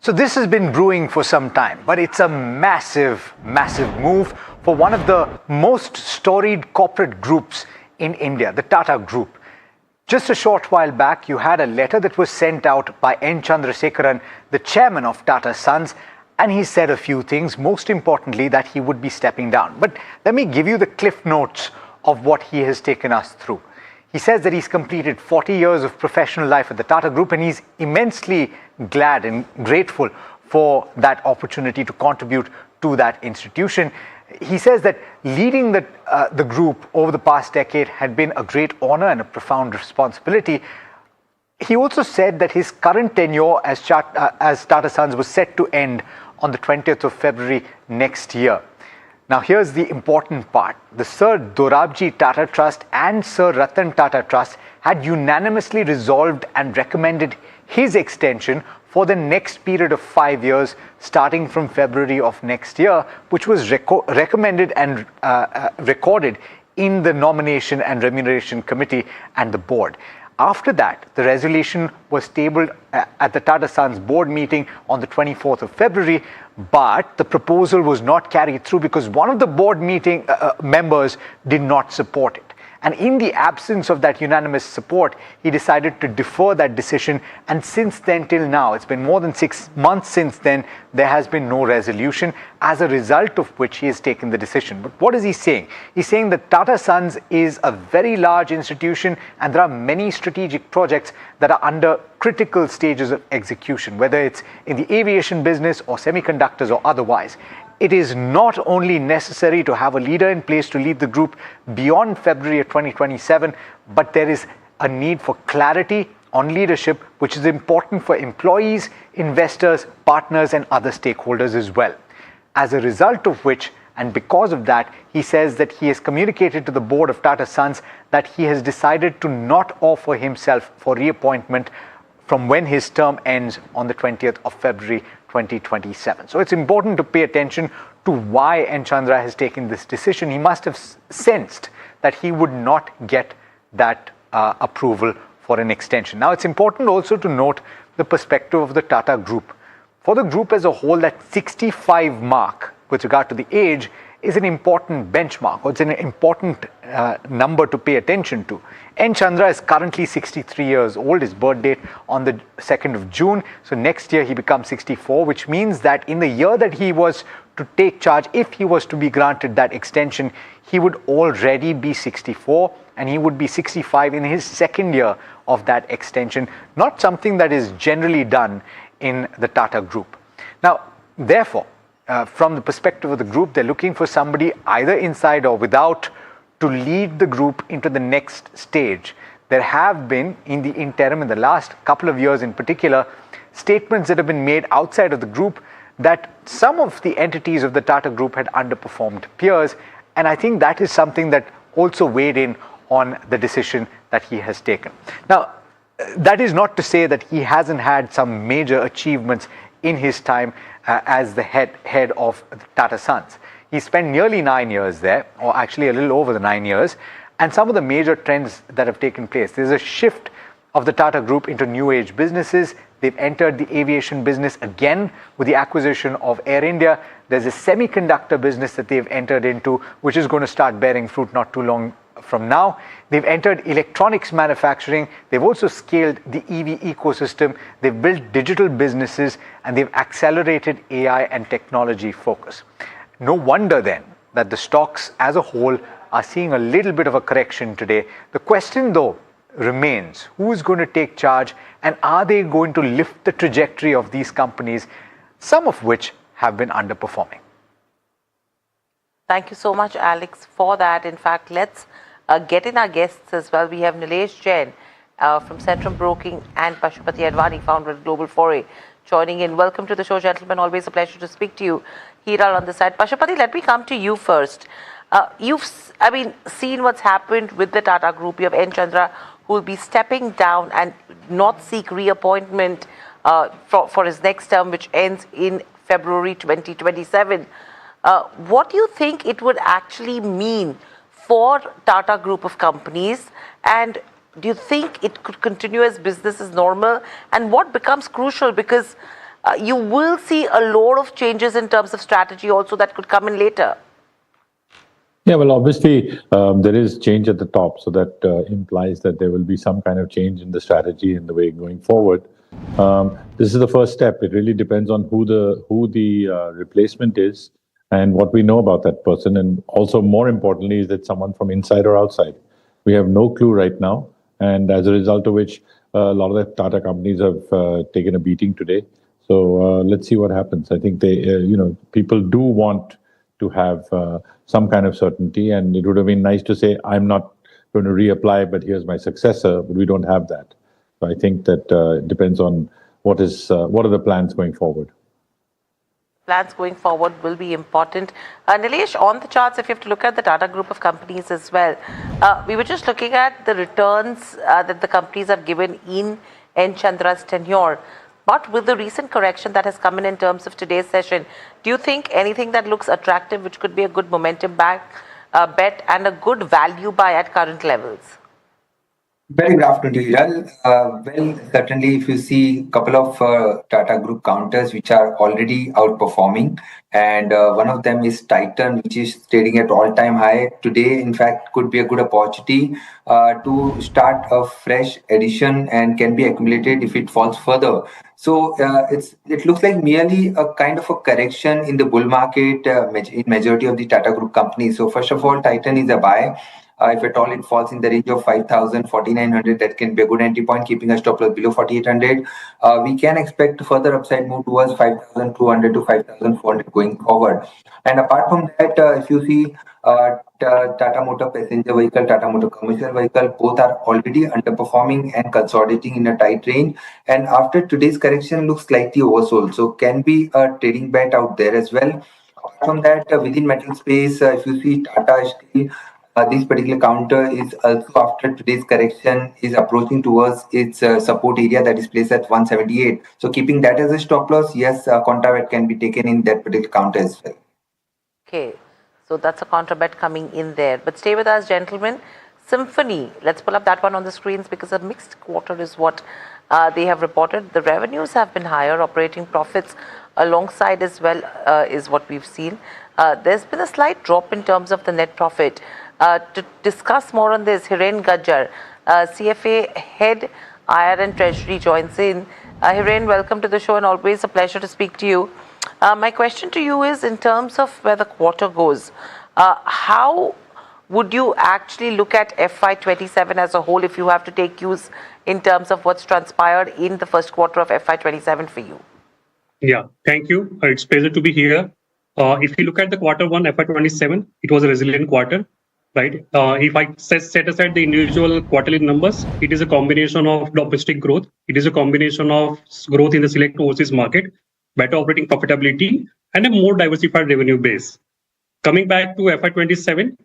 So this has been brewing for some time, but it's a massive, massive move for one of the most storied corporate groups in India, the Tata Group. Just a short while back, you had a letter that was sent out by N. Chandrasekaran, the chairman of Tata Sons, and he said a few things, most importantly that he would be stepping down. But let me give you the cliff notes of what he has taken us through. He says that he's completed 40 years of professional life at the Tata Group, and he's immensely glad and grateful for that opportunity to contribute to that institution. He says that leading the group over the past decade had been a great honor and a profound responsibility. He also said that his current tenure as Tata Sons was set to end on the 20th of February next year. Now here's the important part. The Sir Dorabji Tata Trust and Sir Ratan Tata Trust had unanimously resolved and recommended his extension for the next period of 5 years starting from February of next year, which was recommended and recorded in the Nomination and Remuneration Committee and the board. After that, the resolution was tabled at the Tata Sons board meeting on the 24th of February, but the proposal was not carried through because one of the board meeting members did not support it. And in the absence of that unanimous support, he decided to defer that decision. And since then till now, it's been more than 6 months since then, there has been no resolution, as a result of which he has taken the decision. But what is he saying? He's saying that Tata Sons is a very large institution and there are many strategic projects that are under critical stages of execution, whether it's in the aviation business or semiconductors or otherwise. It is not only necessary to have a leader in place to lead the group beyond February of 2027, but there is a need for clarity on leadership, which is important for employees, investors, partners, and other stakeholders as well. As a result of which, and because of that, he says that he has communicated to the board of Tata Sons that he has decided to not offer himself for reappointment from when his term ends on the 20th of February 2027. So it's important to pay attention to why N. Chandra has taken this decision. He must have sensed that he would not get that approval for an extension. Now, it's important also to note the perspective of the Tata Group. For the group as a whole, that 65 mark with regard to the age is an important benchmark, or it's an important number to pay attention to. N. Chandra is currently 63 years old, his birth date on the 2nd of June. So next year he becomes 64, which means that in the year that he was to take charge, if he was to be granted that extension, he would already be 64 and he would be 65 in his second year of that extension, not something that is generally done in the Tata Group. Now, therefore, from the perspective of the group, they're looking for somebody either inside or without to lead the group into the next stage. There have been, in the interim, in the last couple of years in particular, statements that have been made outside of the group that some of the entities of the Tata Group had underperformed peers, and I think that is something that also weighed in on the decision that he has taken. Now, that is not to say that he hasn't had some major achievements in his time as the head of Tata Sons. He spent nearly 9 years there, or actually a little over the 9 years, and some of the major trends that have taken place. There's a shift of the Tata Group into new age businesses. They've entered the aviation business again with the acquisition of Air India. There's a semiconductor business that they've entered into, which is going to start bearing fruit not too long from now. They've entered electronics manufacturing. They've also scaled the EV ecosystem. They've built digital businesses, and they've accelerated AI and technology focus. No wonder then that the stocks as a whole are seeing a little bit of a correction today. The question though remains, who is going to take charge, and are they going to lift the trajectory of these companies, some of which have been underperforming? Thank you so much, Alex, for that. In fact, let's get in our guests as well. We have Nilesh Jain from Centrum Broking and Pashupati Advani, founder of Global Foray, joining in. Welcome to the show, gentlemen. Always a pleasure to speak to you. Hiral on the side. Pashupati, let me come to you first. You've seen what's happened with the Tata Group. You have N. Chandra, who will be stepping down and not seek reappointment for his next term, which ends in February 2027. What do you think it would actually mean for Tata Group of companies, and do you think it could continue as business as normal? And what becomes crucial, because you will see a lot of changes in terms of strategy also that could come in later. Yeah, well, obviously, there is change at the top, so that implies that there will be some kind of change in the strategy and the way going forward. This is the first step. It really depends on who the replacement is and what we know about that person, and also more importantly, is that someone from inside or outside. We have no clue right now, and as a result of which, a lot of the Tata companies have taken a beating today. So let's see what happens. I think they, people do want to have some kind of certainty, and it would have been nice to say, I'm not going to reapply, but here's my successor, but we don't have that. So I think that it depends on what are the plans going forward. Plans going forward will be important. Nilesh, on the charts, if you have to look at the Tata Group of companies as well, we were just looking at the returns that the companies have given in N. Chandra's tenure. But with the recent correction that has come in terms of today's session, do you think anything that looks attractive, which could be a good momentum bet and a good value buy at current levels? Very good afternoon to you, well, certainly if you see a couple of Tata Group counters which are already outperforming, and one of them is Titan, which is trading at all-time high. Today, in fact, could be a good opportunity to start a fresh edition and can be accumulated if it falls further. So it looks like merely a kind of a correction in the bull market in majority of the Tata Group companies. So first of all, Titan is a buy. If at all it falls in the range of 5,000, 4,900, that can be a good entry point, keeping a stop loss below 4,800. We can expect further upside move towards 5,200 to 5,400 going forward. And apart from that, if you see Tata Motor passenger vehicle, Tata Motor commercial vehicle, both are already underperforming and consolidating in a tight range. And after today's correction, looks slightly oversold. So can be a trading bet out there as well. Apart from that, within metal space, if you see Tata Steel, this particular counter is also, after today's correction, is approaching towards its support area that is placed at 178. So keeping that as a stop loss, yes, contra bet can be taken in that particular counter as well. Okay, so that's a contra bet coming in there. But stay with us, gentlemen. Symphony, let's pull up that one on the screens, because a mixed quarter is what they have reported. The revenues have been higher, operating profits alongside as well is what we've seen. There's been a slight drop in terms of the net profit. To discuss more on this, Hiren Gajjar, CFA Head IR and Treasury, joins in. Hiren, welcome to the show, and always a pleasure to speak to you. My question to you is, in terms of where the quarter goes, how would you actually look at FY27 as a whole if you have to take cues in terms of what's transpired in the first quarter of FY27 for you? Yeah, thank you. It's a pleasure to be here. If you look at the quarter one FY27, it was a resilient quarter. Right. If I set aside the individual quarterly numbers, it is a combination of domestic growth. It is a combination of growth in the select overseas market, better operating profitability, and a more diversified revenue base. Coming back to FY27,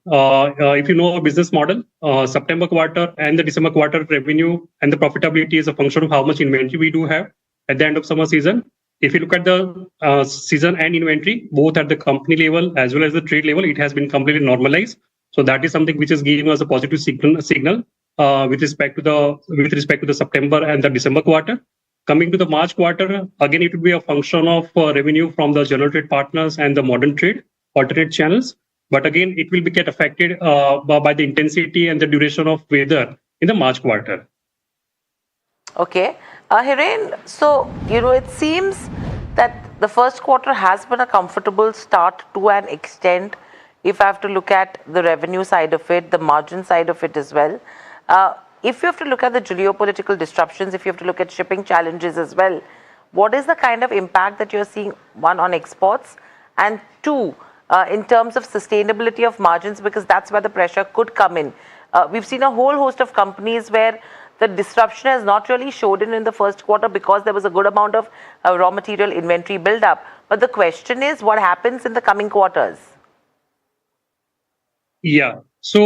if you know our business model, September quarter and the December quarter revenue and the profitability is a function of how much inventory we do have at the end of summer season. If you look at the season and inventory, both at the company level as well as the trade level, it has been completely normalized. So that is something which is giving us a positive signal with respect to the September and the December quarter. Coming to the March quarter, again it will be a function of revenue from the general trade partners and the modern trade alternate channels. But again, it will get affected by the intensity and the duration of weather in the March quarter. Okay, Hiren. So it seems that the first quarter has been a comfortable start to an extent. If I have to look at the revenue side of it, the margin side of it as well. If you have to look at the geopolitical disruptions, if you have to look at shipping challenges as well, what is the kind of impact that you're seeing, one, on exports, and two, in terms of sustainability of margins, because that's where the pressure could come in. We've seen a whole host of companies where the disruption has not really showed in the first quarter because there was a good amount of raw material inventory build-up. But the question is, what happens in the coming quarters? Yeah. So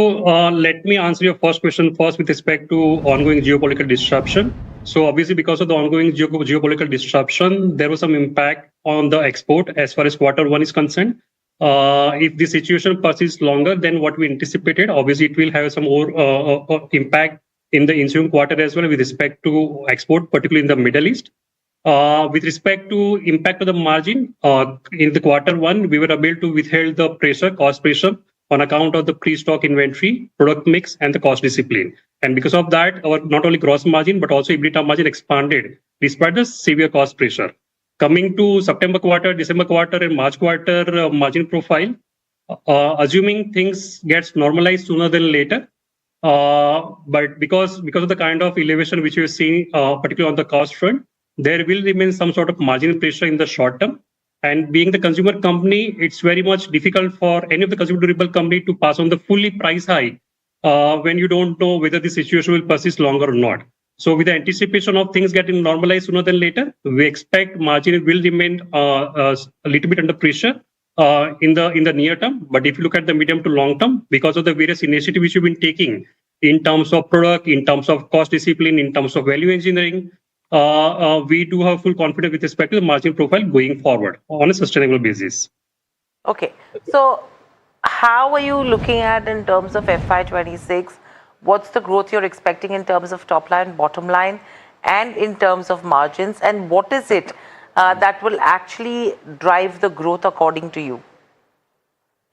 let me answer your first question first with respect to ongoing geopolitical disruption. So obviously, because of the ongoing geopolitical disruption, there was some impact on the export as far as quarter one is concerned. If the situation persists longer than what we anticipated, obviously it will have some more impact in the ensuing quarter as well with respect to export, particularly in the Middle East. With respect to impact of the margin, in the quarter one, we were able to withhold the pressure, cost pressure on account of the pre-stock inventory, product mix, and the cost discipline. And because of that, our not only gross margin, but also EBITDA margin expanded despite the severe cost pressure. Coming to September quarter, December quarter, and March quarter margin profile, assuming things gets normalized sooner than later, but because of the kind of elevation which we're seeing, particularly on the cost front, there will remain some sort of margin pressure in the short term. And being the consumer company, it's very much difficult for any of the consumer durable company to pass on the fully price high when you don't know whether the situation will persist longer or not. So with the anticipation of things getting normalized sooner than later, we expect margin will remain a little bit under pressure in the near term. But if you look at the medium to long term, because of the various initiatives which we've been taking in terms of product, in terms of cost discipline, in terms of value engineering, we do have full confidence with respect to the margin profile going forward on a sustainable basis. Okay, so how are you looking at in terms of FY26? What's the growth you're expecting in terms of top line, bottom line, and in terms of margins? And what is it that will actually drive the growth according to you?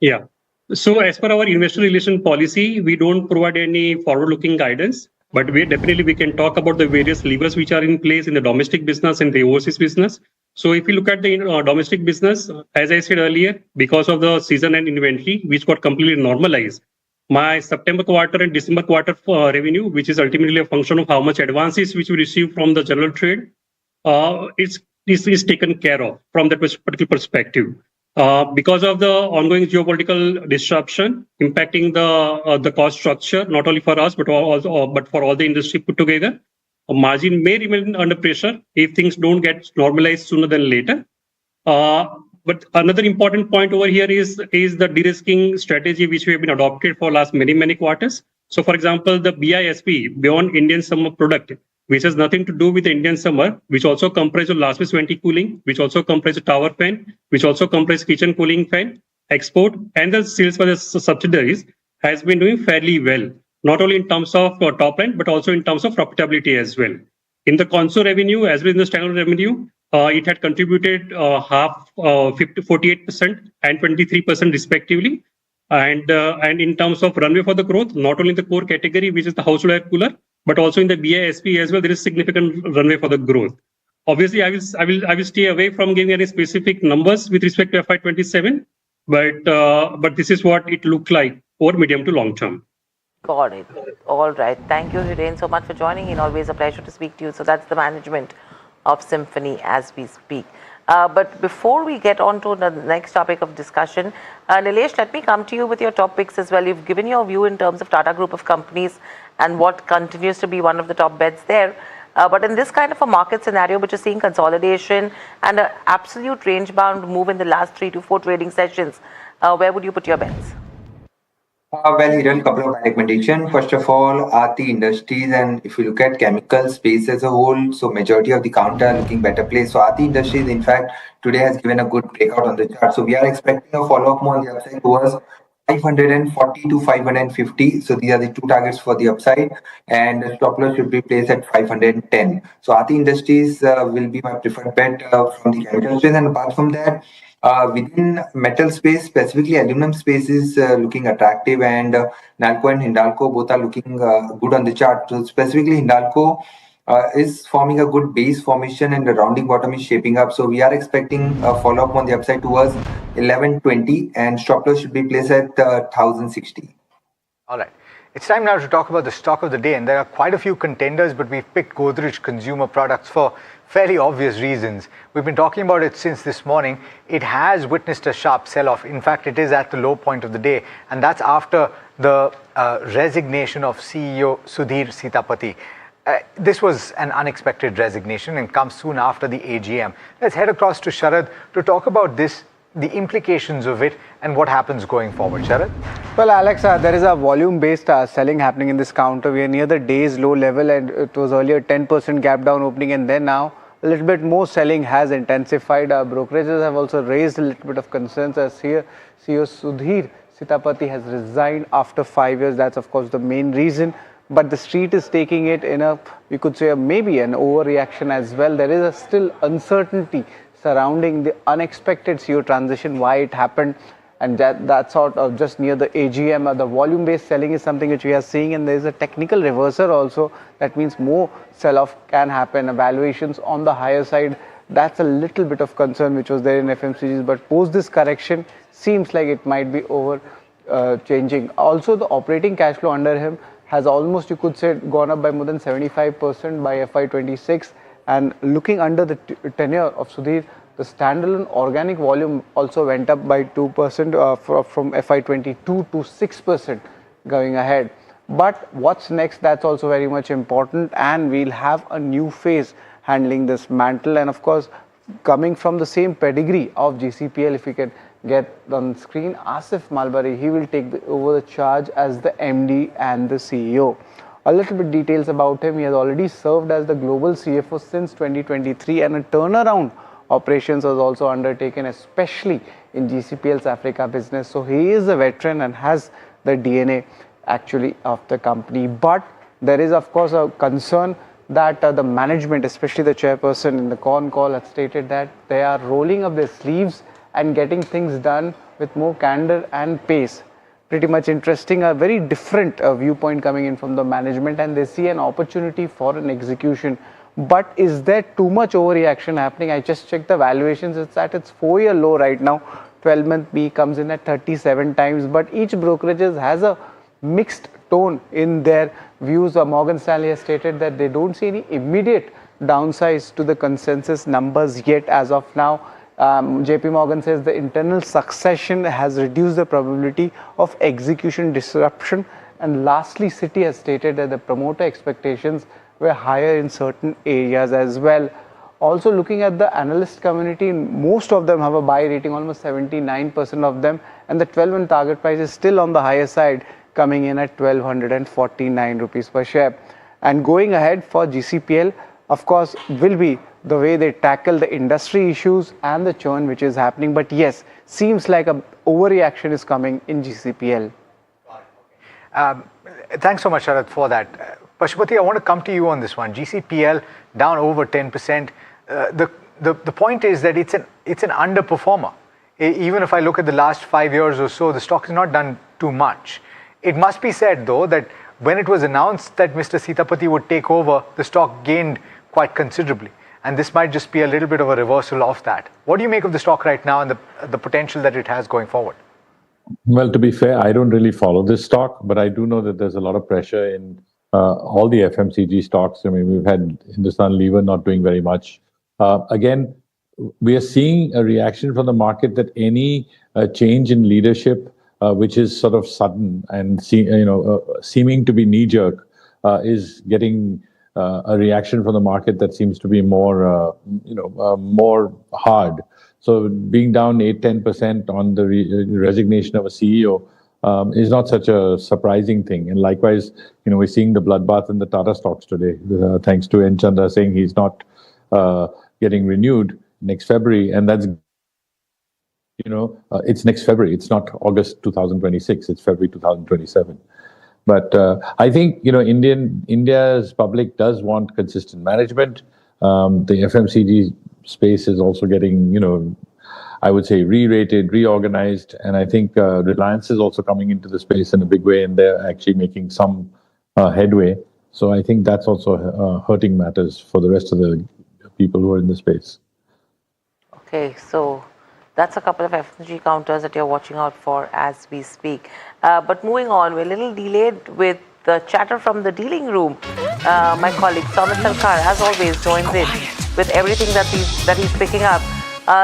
Yeah. So as per our investor relation policy, we don't provide any forward-looking guidance, but we can talk about the various levers which are in place in the domestic business and the overseas business. So if you look at the domestic business, as I said earlier, because of the season and inventory, which got completely normalized, my September quarter and December quarter revenue, which is ultimately a function of how much advances which we receive from the general trade, is taken care of from that particular perspective. Because of the ongoing geopolitical disruption impacting the cost structure, not only for us, but for all the industry put together, a margin may remain under pressure if things don't get normalized sooner than later. But another important point over here is the de-risking strategy which we have been adopted for last many quarters. So, for example, the BISP, Beyond Indian Summer product, which has nothing to do with the Indian summer, which also comprises of last 20 cooling, which also comprises tower fan, which also comprises kitchen cooling fan, export, and the sales for the subsidiaries, has been doing fairly well, not only in terms of top line, but also in terms of profitability as well. In the console revenue, as well as in the standard revenue, it had contributed 48% and 23% respectively. And in terms of runway for the growth, not only in the core category, which is the household air cooler, but also in the BISP as well, there is significant runway for the growth. Obviously, I will stay away from giving any specific numbers with respect to FY27, but this is what it looked like over medium to long term. Got it. All right. Thank you, Hiren, so much for joining in. Always a pleasure to speak to you. So that's the management of Symphony as we speak. But before we get on to the next topic of discussion, Nilesh, let me come to you with your top picks as well. You've given your view in terms of Tata Group of companies and what continues to be one of the top bets there. But in this kind of a market scenario, which is seeing consolidation and an absolute range-bound move in the last 3 to 4 trading sessions, where would you put your bets? Well, Hiren, a couple of recommendations. First of all, Aarti Industries, and if you look at chemical space as a whole, so majority of the counter are looking better place. So Aarti Industries, in fact, today has given a good breakout on the chart. So we are expecting a follow-up more on the upside towards 540 to 550. So these are the two targets for the upside, and the stop loss should be placed at 510. So Aarti Industries will be my preferred bet from the chemical space, and apart from that, within metal space, specifically aluminum space is looking attractive, and Nalco and Hindalco both are looking good on the chart. So specifically Hindalco is forming a good base formation, and the rounding bottom is shaping up. So we are expecting a follow-up on the upside towards 1120, and stop loss should be placed at 1060. All right. It's time now to talk about the stock of the day, and there are quite a few contenders, but we've picked Godrej Consumer Products for fairly obvious reasons. We've been talking about it since this morning. It has witnessed a sharp sell-off. In fact, it is at the low point of the day, and that's after the resignation of CEO Sudhir Sitapati. This was an unexpected resignation and comes soon after the AGM. Let's head across to Sharad to talk about this, the implications of it, and what happens going forward. Sharad? Well, Alex, there is a volume-based selling happening in this counter. We are near the day's low level, and it was earlier 10% gap down opening, and then now a little bit more selling has intensified. Brokerages have also raised a little bit of concerns as here CEO Sudhir Sitapati has resigned after 5 years. That's of course the main reason. but the street is taking it in a, we could say, maybe an overreaction as well. There is a still uncertainty surrounding the unexpected CEO transition, why it happened, and that sort of just near the AGM. The volume based selling is something which we are seeing, and there is a technical reversal also. That means more sell off can happen. Valuations on the higher side, that's a little bit of concern which was there in FMCGs, but post this correction seems like it might be over changing. Also, the operating cash flow under him has almost, you could say, gone up by more than 75% by FY26. And looking under the tenure of Sudhir, the standalone organic volume also went up by 2% from FY22 to 6% going ahead. But what's next? That's also very much important, and we'll have a new phase handling this mantle. And of course, coming from the same pedigree of GCPL, if we can get on screen, Asif Malbari, he will take over the charge as the MD and the CEO. A little bit details about him. He has already served as the global CFO since 2023, and a turnaround operations was also undertaken, especially in GCPL's Africa business. So he is a veteran and has the DNA actually of the company. But there is of course a concern that the management, especially the chairperson in the con call, has stated that they are rolling up their sleeves and getting things done with more candor and pace. Pretty much interesting, a very different viewpoint coming in from the management, and they see an opportunity for an execution. But is there too much overreaction happening? I just checked the valuations, it's at its 4-year low right now. 12-month P comes in at 37 times, but each brokerage has a mixed tone in their views. Morgan Stanley has stated that they don't see any immediate downsides to the consensus numbers yet as of now. JP Morgan says the internal succession has reduced the probability of execution disruption. And lastly, Citi has stated that the promoter expectations were higher in certain areas as well. Also looking at the analyst community, most of them have a buy rating, almost 79% of them, and the 12-month target price is still on the higher side, coming in at 1249 rupees per share. And going ahead for GCPL, of course, will be the way they tackle the industry issues and the churn which is happening. But yes, seems like a overreaction is coming in GCPL. Thanks so much, Sharad, for that. Pashupati, I want to come to you on this one. GCPL down over 10%. The point is that it's an underperformer. Even if I look at the last 5 years or so, the stock has not done too much. It must be said, though, that when it was announced that Mr. Sitapati would take over, the stock gained quite considerably. And this might just be a little bit of a reversal of that. What do you make of the stock right now and the potential that it has going forward? Well, to be fair, I don't really follow this stock, but I do know that there's a lot of pressure in all the FMCG stocks. I mean, we've had Hindustan Lever not doing very much. Again, we are seeing a reaction from the market that any change in leadership, which is sort of sudden and seeming to be knee-jerk, is getting a reaction from the market that seems to be more, more hard. So being down 8-10% on the resignation of a CEO is not such a surprising thing. And likewise, we're seeing the bloodbath in the Tata stocks today, thanks to N. Chandra saying he's not getting renewed next February. And that's, it's next February. It's not August 2026. It's February 2027. But I think, India's public does want consistent management. The FMCG space is also getting, I would say, re-rated, reorganized. And I think Reliance is also coming into the space in a big way, and they're actually making some headway. So I think that's also hurting matters for the rest of the people who are in the space. Okay, so that's a couple of FMCG counters that you're watching out for as we speak. But moving on, we're a little delayed with the chatter from the dealing room. My colleague Somit Sarkar, as always, joins in with everything that he's picking up.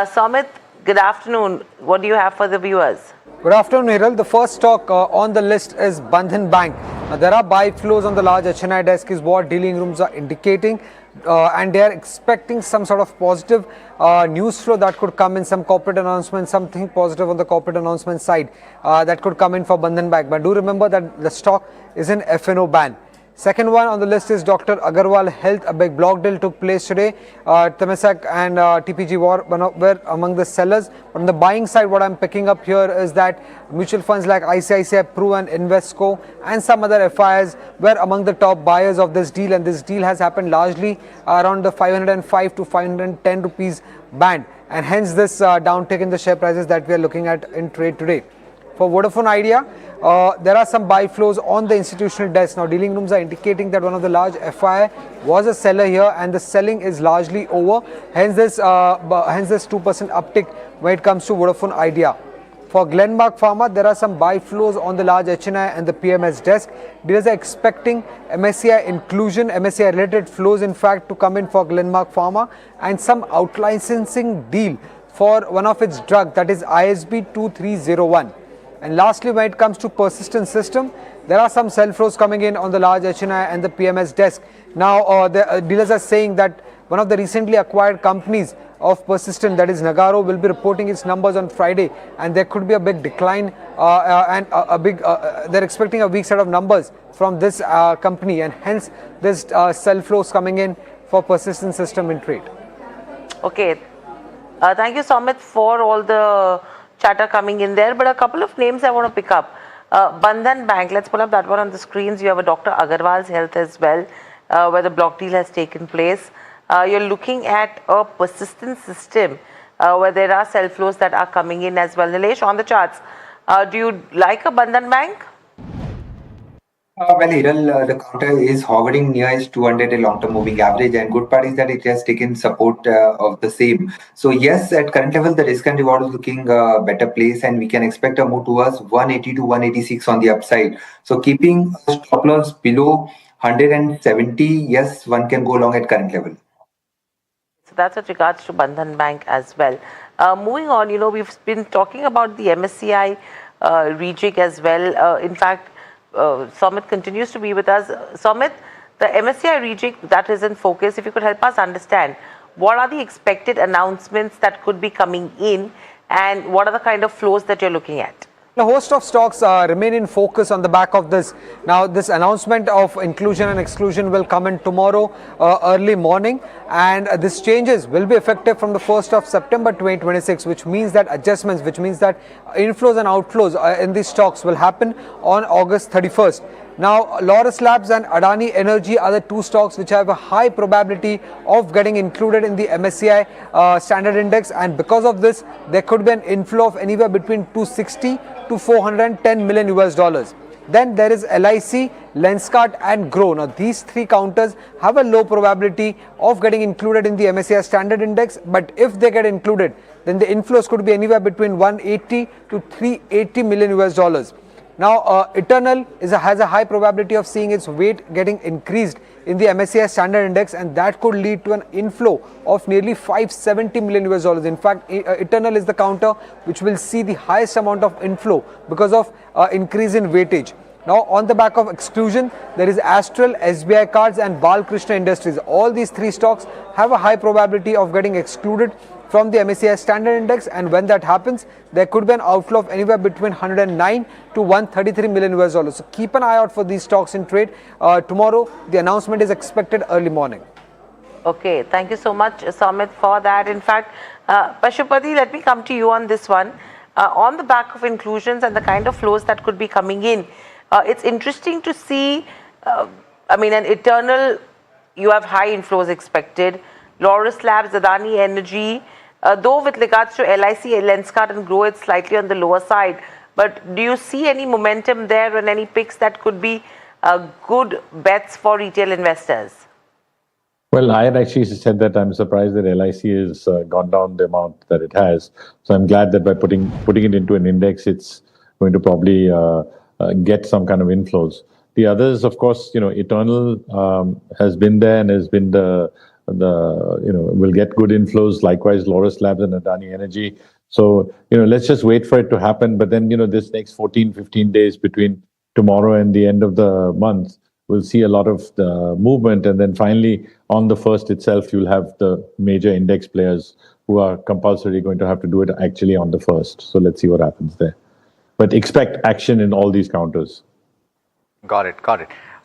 Somit, good afternoon. What do you have for the viewers? Good afternoon, Hiral. The first stock on the list is Bandhan Bank. There are buy flows on the large HNI desk is what dealing rooms are indicating. And they are expecting some sort of positive news flow that could come in, some corporate announcement, something positive on the corporate announcement side that could come in for Bandhan Bank. But do remember that the stock is in F&O ban. Second one on the list is Dr. Agarwal Health. A big block deal took place today. Temasek and TPG were among the sellers. On the buying side, what I'm picking up here is that mutual funds like ICICI, Pru and Invesco and some other FIs were among the top buyers of this deal, and this deal has happened largely around the 505 to 510 rupees band, and hence this downtick in the share prices that we are looking at in trade today. For Vodafone Idea, there are some buy flows on the institutional desk. Now, dealing rooms are indicating that one of the large FI was a seller here, and the selling is largely over. Hence this 2% uptick when it comes to Vodafone Idea. For Glenmark Pharma, there are some buy flows on the large HNI and the PMS desk. Dealers are expecting MSCI inclusion, MSCI related flows in fact to come in for Glenmark Pharma, and some out-licensing deal for one of its drug, that is ISB 2301. And lastly, when it comes to Persistent System, there are some sell flows coming in on the large HNI and the PMS desk. Now, the dealers are saying that one of the recently acquired companies of Persistent, that is Nagarro, will be reporting its numbers on Friday, and there could be a big decline they're expecting a weak set of numbers from this company, and hence this sell flows coming in for Persistent System in trade. Okay. Thank you, Somit, for all the chatter coming in there, but a couple of names I want to pick up. Bandhan Bank, let's pull up that one on the screens. You have a Dr. Agarwal's Health as well, where the block deal has taken place. You're looking at a Persistent System where there are sell flows that are coming in as well. Nilesh, on the charts, do you like a Bandhan Bank? Well, Hiral, the counter is hovering near its 200-day long-term moving average, and good part is that it has taken support of the same. So yes, at current level, the risk and reward is looking better place, and we can expect a move towards 180 to 186 on the upside. So keeping stop loss below 170, yes, one can go long at current level. So that's with regards to Bandhan Bank as well. Moving on, we've been talking about the MSCI rejig as well. In fact, Somit continues to be with us. Somit, the MSCI rejig that is in focus, if you could help us understand, what are the expected announcements that could be coming in, and what are the kind of flows that you're looking at? A host of stocks remain in focus on the back of this. Now, this announcement of inclusion and exclusion will come in tomorrow early morning, and these changes will be effective from the 1st of September 2026, which means that adjustments, which means that inflows and outflows in these stocks will happen on August 31st. Now, Laurus Labs and Adani Energy are the two stocks which have a high probability of getting included in the MSCI standard index, and because of this, there could be an inflow of anywhere between 260 to 410 million US dollars. Then there is LIC, Lenskart and Grow. Now, these three counters have a low probability of getting included in the MSCI standard index, but if they get included, then the inflows could be anywhere between 180 to 380 million US dollars. Now, Eternal has a high probability of seeing its weight getting increased in the MSCI standard index, and that could lead to an inflow of nearly 570 million US dollars. In fact, Eternal is the counter which will see the highest amount of inflow because of increase in weightage. Now, on the back of exclusion, there is Astral, SBI Cards and Balkrishna Industries. All these three stocks have a high probability of getting excluded from the MSCI standard index, and when that happens, there could be an outflow of anywhere between 109 to 133 million US dollars. So keep an eye out for these stocks in trade. Tomorrow, the announcement is expected early morning. Okay, thank you so much, Somit, for that. In fact, Pashupati, let me come to you on this one. On the back of inclusions and the kind of flows that could be coming in, it's interesting to see, an Eternal, you have high inflows expected. Laurus Labs, Adani Energy, though with regards to LIC, Lenskart and Grow, it's slightly on the lower side. But do you see any momentum there and any picks that could be good bets for retail investors? Well, I had actually said that I'm surprised that LIC has gone down the amount that it has. So I'm glad that by putting it into an index, it's going to probably get some kind of inflows. The others, of course, Eternal has been there and has been will get good inflows. Likewise, Laurus Labs and Adani Energy. So, let's just wait for it to happen. But then, this next 14, 15 days between tomorrow and the end of the month, we'll see a lot of the movement. And then finally, on the 1st itself, you'll have the major index players who are compulsorily going to have to do it actually on the 1st. So let's see what happens there. But expect action in all these counters. Got it.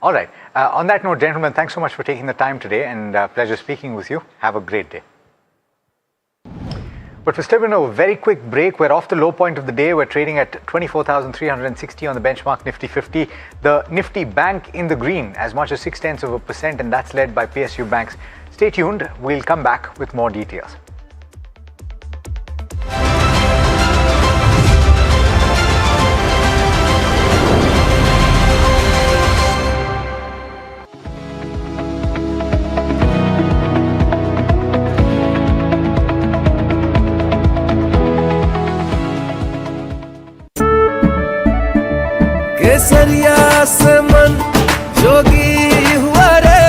All right. On that note, gentlemen, thanks so much for taking the time today, and pleasure speaking with you. Have a great day. But we're still going to a very quick break. We're off the low point of the day. We're trading at 24,360 on the benchmark Nifty 50. The Nifty Bank in the green, as much as 0.6%, and that's led by PSU banks. Stay tuned. We'll come back with more details. केसरिया से मन जोगी हुआ रे,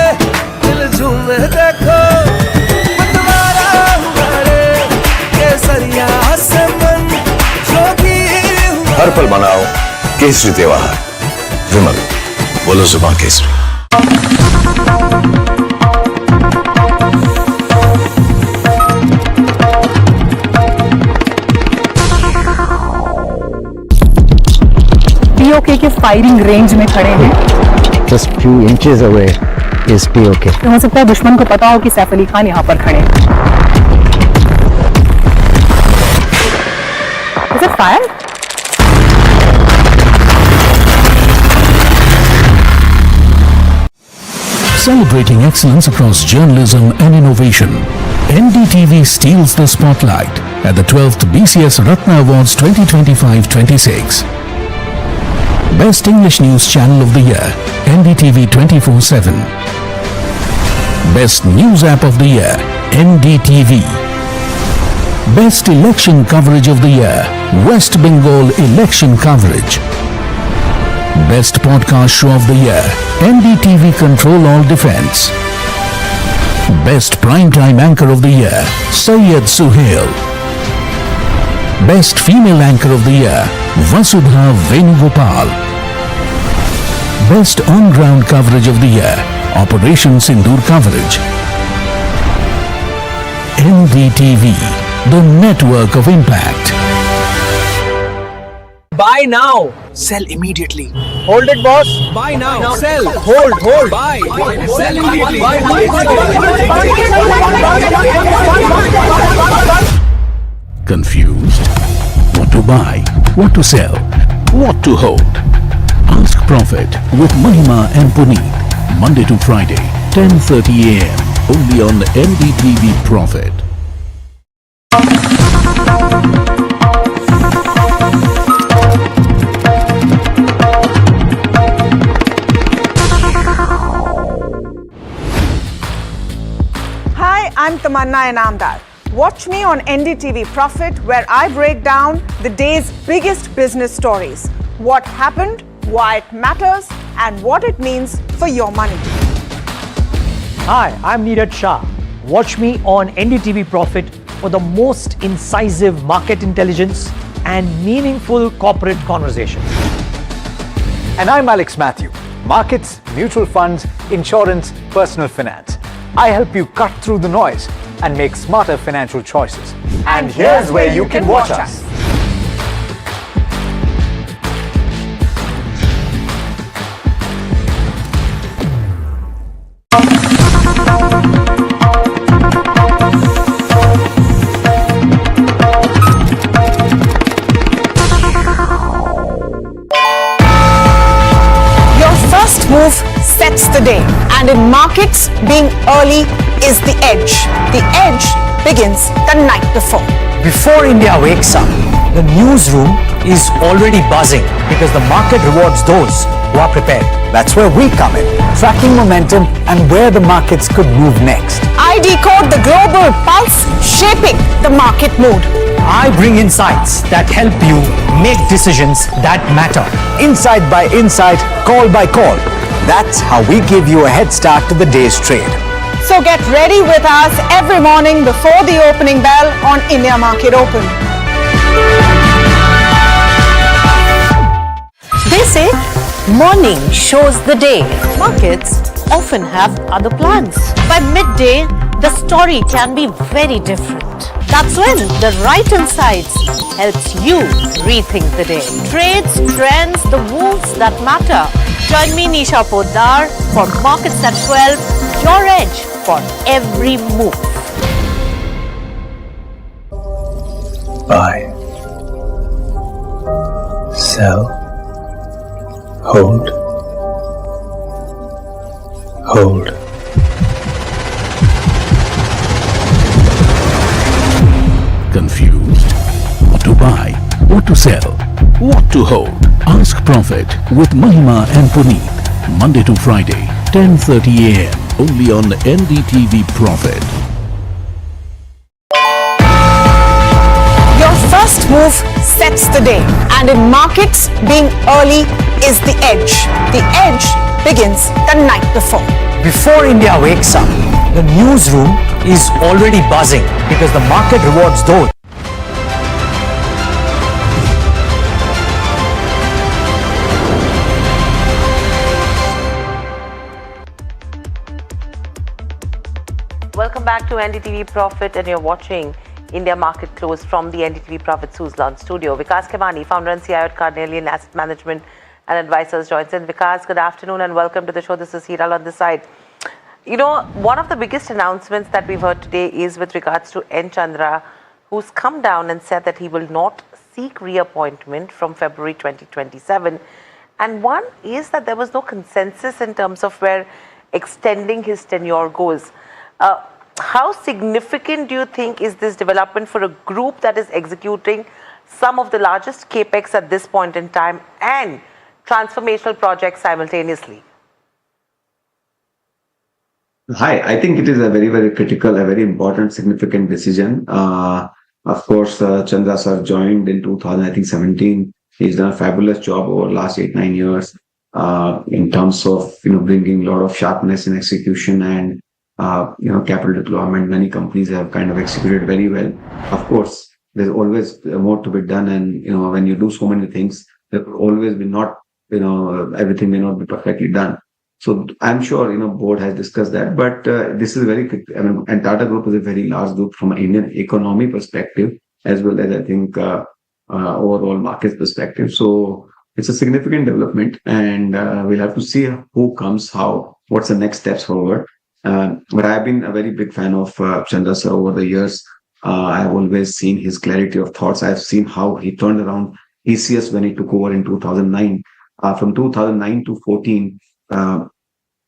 दिल झूमे देखो पतवारा हुआ रे। केसरिया से मन जोगी हुआ। हर पल मनाओ केसरी त्योहार, विमल बोलो जुबान केसरी। POK के फायरिंग रेंज में खड़े हैं। Just few inches away is POK. हो सकता है दुश्मन को पता हो कि सैफ अली खान यहाँ पर खड़े हैं। Is it fire? Celebrating excellence across journalism and innovation, NDTV steals the spotlight at the 12th BCS Ratna Awards 2025-26. Best English News Channel of the Year, NDTV 24/7. Best News App of the Year, NDTV. Best Election Coverage of the Year, West Bengal Election Coverage. Best Podcast Show of the Year, NDTV Control All Defense. Best Primetime Anchor of the Year, Syed Suhail. Best Female Anchor of the Year, Vasudha Venugopal. Best On-Ground Coverage of the Year, Operation Sindoor Coverage. NDTV, the network of impact. Buy now, sell immediately. Hold it, boss. Buy now, sell. Hold. Buy. Sell immediately. Confused? What to buy? What to sell? What to hold? Ask Profit with Mahima and Puneet. Monday to Friday, 10:30 a.m. Only on NDTV Profit. Hi, I'm Tamanna Inamdar. Watch me on NDTV Profit, where I break down the day's biggest business stories. What happened, why it matters, and what it means for your money. Hi, I'm Natarajan Shah. Watch me on NDTV Profit for the most incisive market intelligence and meaningful corporate conversations. And I'm Alex Matthew. Markets, mutual funds, insurance, personal finance. I help you cut through the noise and make smarter financial choices. And here's where you can watch us. Move sets the day, and in markets, being early is the edge. The edge begins the night before. Before India wakes up, the newsroom is already buzzing because the market rewards those who are prepared. That's where we come in, tracking momentum and where the markets could move next. I decode the global pulse, shaping the market mood. I bring insights that help you make decisions that matter. Insight by insight, call by call. That's how we give you a head start to the day's trade. So get ready with us every morning before the opening bell on India Market Open. They say morning shows the day. Markets often have other plans. By midday, the story can be very different. That's when the right insights helps you rethink the day. Trades, trends, the moves that matter. Join me, Nisha Poddar, for Markets at 12, your edge for every move. Buy, sell, hold, hold. Confused? What to buy? What to sell? What to hold? Ask Profit with Mahima and Puneet. Monday to Friday, 10:30 a.m. Only on NDTV Profit. Your first move sets the day, and in markets, being early is the edge. The edge begins the night before. Before India wakes up, the newsroom is already buzzing because the market rewards those. Welcome back to NDTV Profit, and you're watching India Market Close from the NDTV Profit Suzlon studio. Vikas Kemani, founder and CIO at Carnelian Asset Management and Advisors, joins in. Vikas, good afternoon and welcome to the show. This is Hiral on this side. You know, one of the biggest announcements that we've heard today is with regards to N. Chandra, who's come down and said that he will not seek reappointment from February 2027. And one is that there was no consensus in terms of where extending his tenure goes. How significant do you think is this development for a group that is executing some of the largest capex at this point in time and transformational projects simultaneously? Hi, I think it is a very, very critical, a very important, significant decision. Of course, Chandra sir joined in 2017. He's done a fabulous job over the last 8-9 years in terms of bringing a lot of sharpness in execution and capital deployment. Many companies have kind of executed very well. Of course, there's always more to be done, and when you do so many things, there will always be not everything may not be perfectly done. So I'm sure board has discussed that, but this is very. And Tata Group is a very large group from an Indian economy perspective, as well as I think overall market perspective. So it's a significant development, and we'll have to see who comes, what's the next steps forward. But I've been a very big fan of Chandra sir over the years. I've always seen his clarity of thoughts. I've seen how he turned around TCS when he took over in 2009. From 2009 to 14,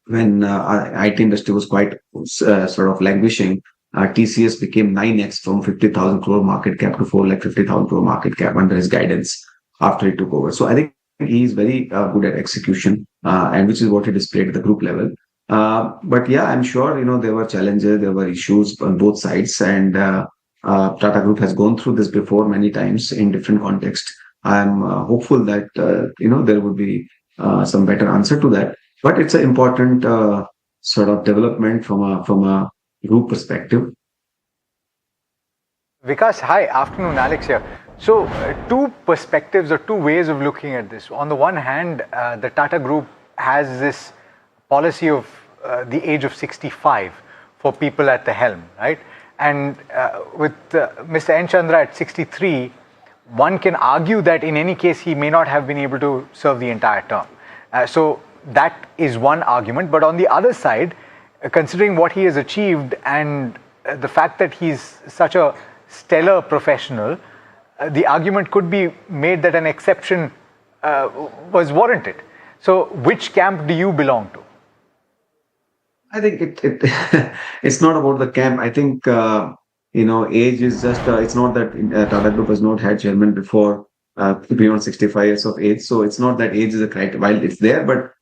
when IT industry was quite sort of languishing, TCS became 9x from 50,000 crore market cap to 450,000 crore market cap under his guidance after he took over. So I think he's very good at execution, and which is what he displayed at the group level. But yeah, I'm sure there were challenges, there were issues on both sides, and Tata Group has gone through this before many times in different contexts. I'm hopeful that there would be some better answer to that. But it's an important sort of development from a group perspective. Vikas, hi, afternoon, Alex here. So two perspectives or two ways of looking at this. On the one hand, the Tata Group has this policy of the age of 65 for people at the helm, right? And with Mr. N. Chandra at 63, one can argue that in any case, he may not have been able to serve the entire term. So that is one argument. But on the other side, considering what he has achieved and the fact that he's such a stellar professional, the argument could be made that an exception was warranted. So which camp do you belong to? I think it's not about the camp. I think age is just it's not that Tata Group has not had chairman before beyond 65 years of age. So it's not that age is a criteria. While it's there, but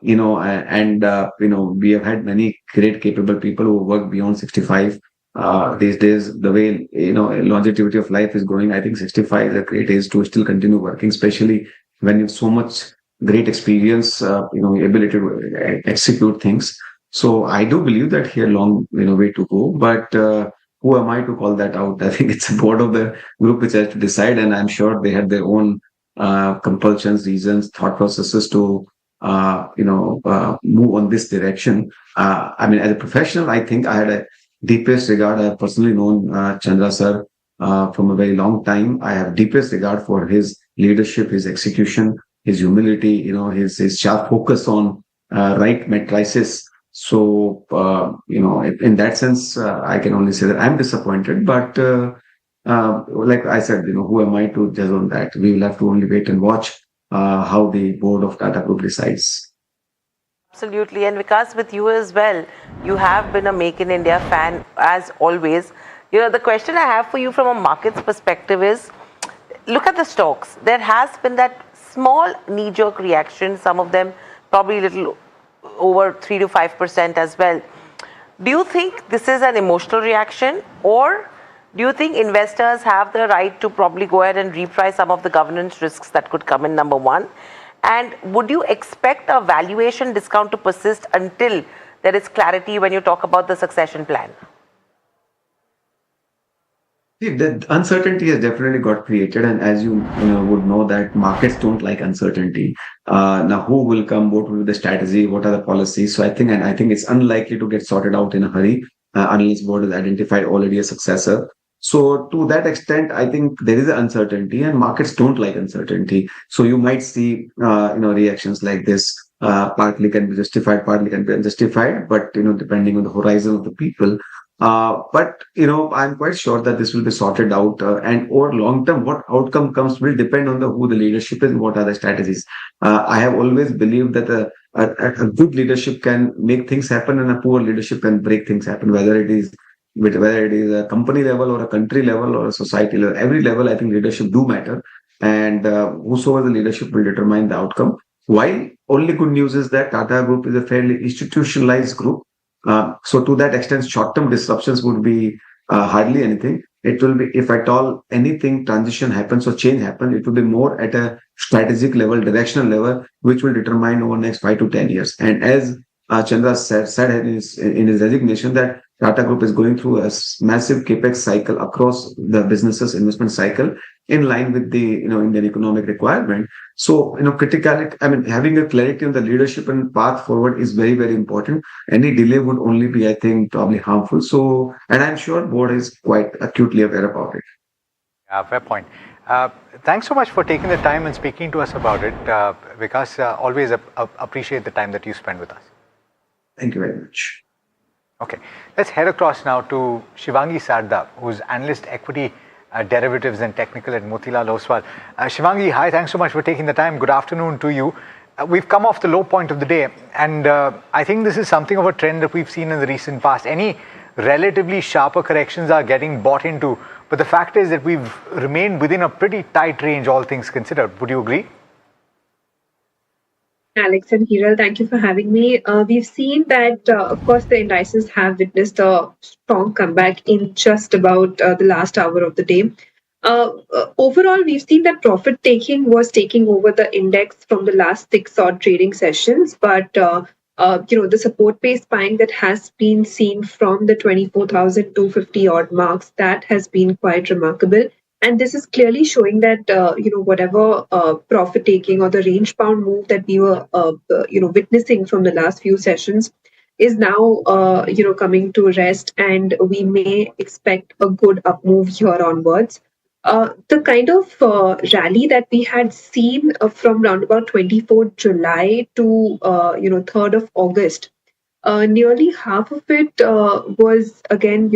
we have had many great capable people who work beyond 65. These days, the way longevity of life is growing, I think 65 is a great age to still continue working, especially when you have so much great experience, ability to execute things. So I do believe that he had a long way to go, but who am I to call that out? I think it's a board of the group which has to decide, and I'm sure they had their own compulsions, reasons, thought processes to move on this direction. As a professional, I think I had a deepest regard. I have personally known Chandra sir from a very long time. I have deepest regard for his leadership, his execution. his humility, his sharp focus on right matrices. So, in that sense, I can only say that I'm disappointed. But like I said, who am I to judge on that? We will have to only wait and watch how the board of Tata Group decides. Absolutely. And Vikas, with you as well, you have been a Make in India fan as always. The question I have for you from a market's perspective is, look at the stocks. There has been that small knee-jerk reaction, some of them probably a little over 3 to 5% as well. Do you think this is an emotional reaction, or do you think investors have the right to probably go ahead and reprice some of the governance risks that could come in, number one? And would you expect a valuation discount to persist until there is clarity when you talk about the succession plan? See, the uncertainty has definitely got created, and as you would know that markets don't like uncertainty. Now, who will come? What will be the strategy? What are the policies? So I think it's unlikely to get sorted out in a hurry unless board has identified already a successor. So to that extent, I think there is an uncertainty, and markets don't like uncertainty. So you might see reactions like this. Partly can be justified, partly can be unjustified, but depending on the horizon of the people. But I'm quite sure that this will be sorted out, and over long term, what outcome comes will depend on who the leadership is and what are the strategies. I have always believed that a good leadership can make things happen, and a poor leadership can break things happen. Whether it is a company level or a country level or a society level, every level, I think leadership do matter, and whosoever the leadership will determine the outcome. While only good news is that Tata Group is a fairly institutionalized group. So to that extent, short-term disruptions would be hardly anything. It will be, if at all anything transition happens or change happens, it will be more at a strategic level, directional level, which will determine over the next 5 to 10 years. And as Chandra said in his resignation, that Tata Group is going through a massive capex cycle across the businesses investment cycle in line with the Indian economic requirement. So having a clarity on the leadership and path forward is very, very important. Any delay would only be, I think, probably harmful. So, and I'm sure board is quite acutely aware about it. Yeah, fair point. Thanks so much for taking the time and speaking to us about it, Vikas. Always appreciate the time that you spend with us. Thank you very much. Okay, let's head across now to Shivangi Sarda, who's analyst equity derivatives and technical at Motilal Oswal. Shivangi, hi, thanks so much for taking the time. Good afternoon to you. We've come off the low point of the day, and I think this is something of a trend that we've seen in the recent past. Any relatively sharper corrections are getting bought into, but the fact is that we've remained within a pretty tight range, all things considered. Would you agree? Alex and Hiral, thank you for having me. We've seen that, of course, the indices have witnessed a strong comeback in just about the last hour of the day. Overall, we've seen that profit taking was taking over the index from the last 6 odd trading sessions, but the support-based buying that has been seen from the 24,250 odd marks, that has been quite remarkable. And this is clearly showing that, whatever profit taking or the range bound move that we were, witnessing from the last few sessions is now, coming to rest, and we may expect a good up move here onwards. The kind of rally that we had seen from around about 24th July to, 3rd of August, nearly half of it was again,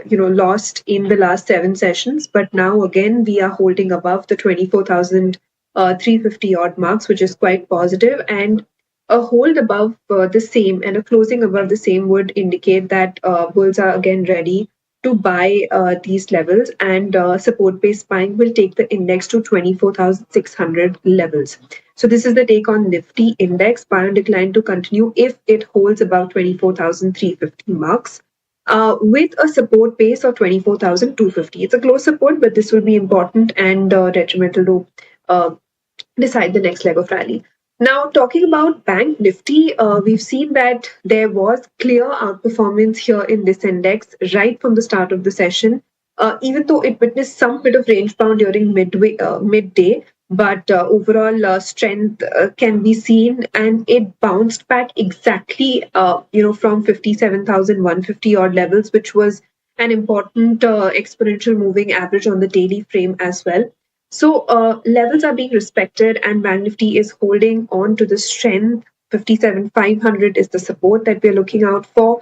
lost in the last 7 sessions. But now again, we are holding above the 24,350 odd marks, which is quite positive. And a hold above the same and a closing above the same would indicate that bulls are again ready to buy these levels, and support-based buying will take the index to 24,600 levels. So this is the take on Nifty index. Buy and decline to continue if it holds above 24,350 marks with a support base of 24,250. It's a close support, but this will be important and detrimental to decide the next leg of rally. Now, talking about Bank Nifty, we've seen that there was clear outperformance here in this index right from the start of the session, even though it witnessed some bit of range bound during midday. But overall strength can be seen, and it bounced back exactly, from 57,150 odd levels, which was an important exponential moving average on the daily frame as well. So levels are being respected, and Bank Nifty is holding on to the strength. 57,500 is the support that we are looking out for,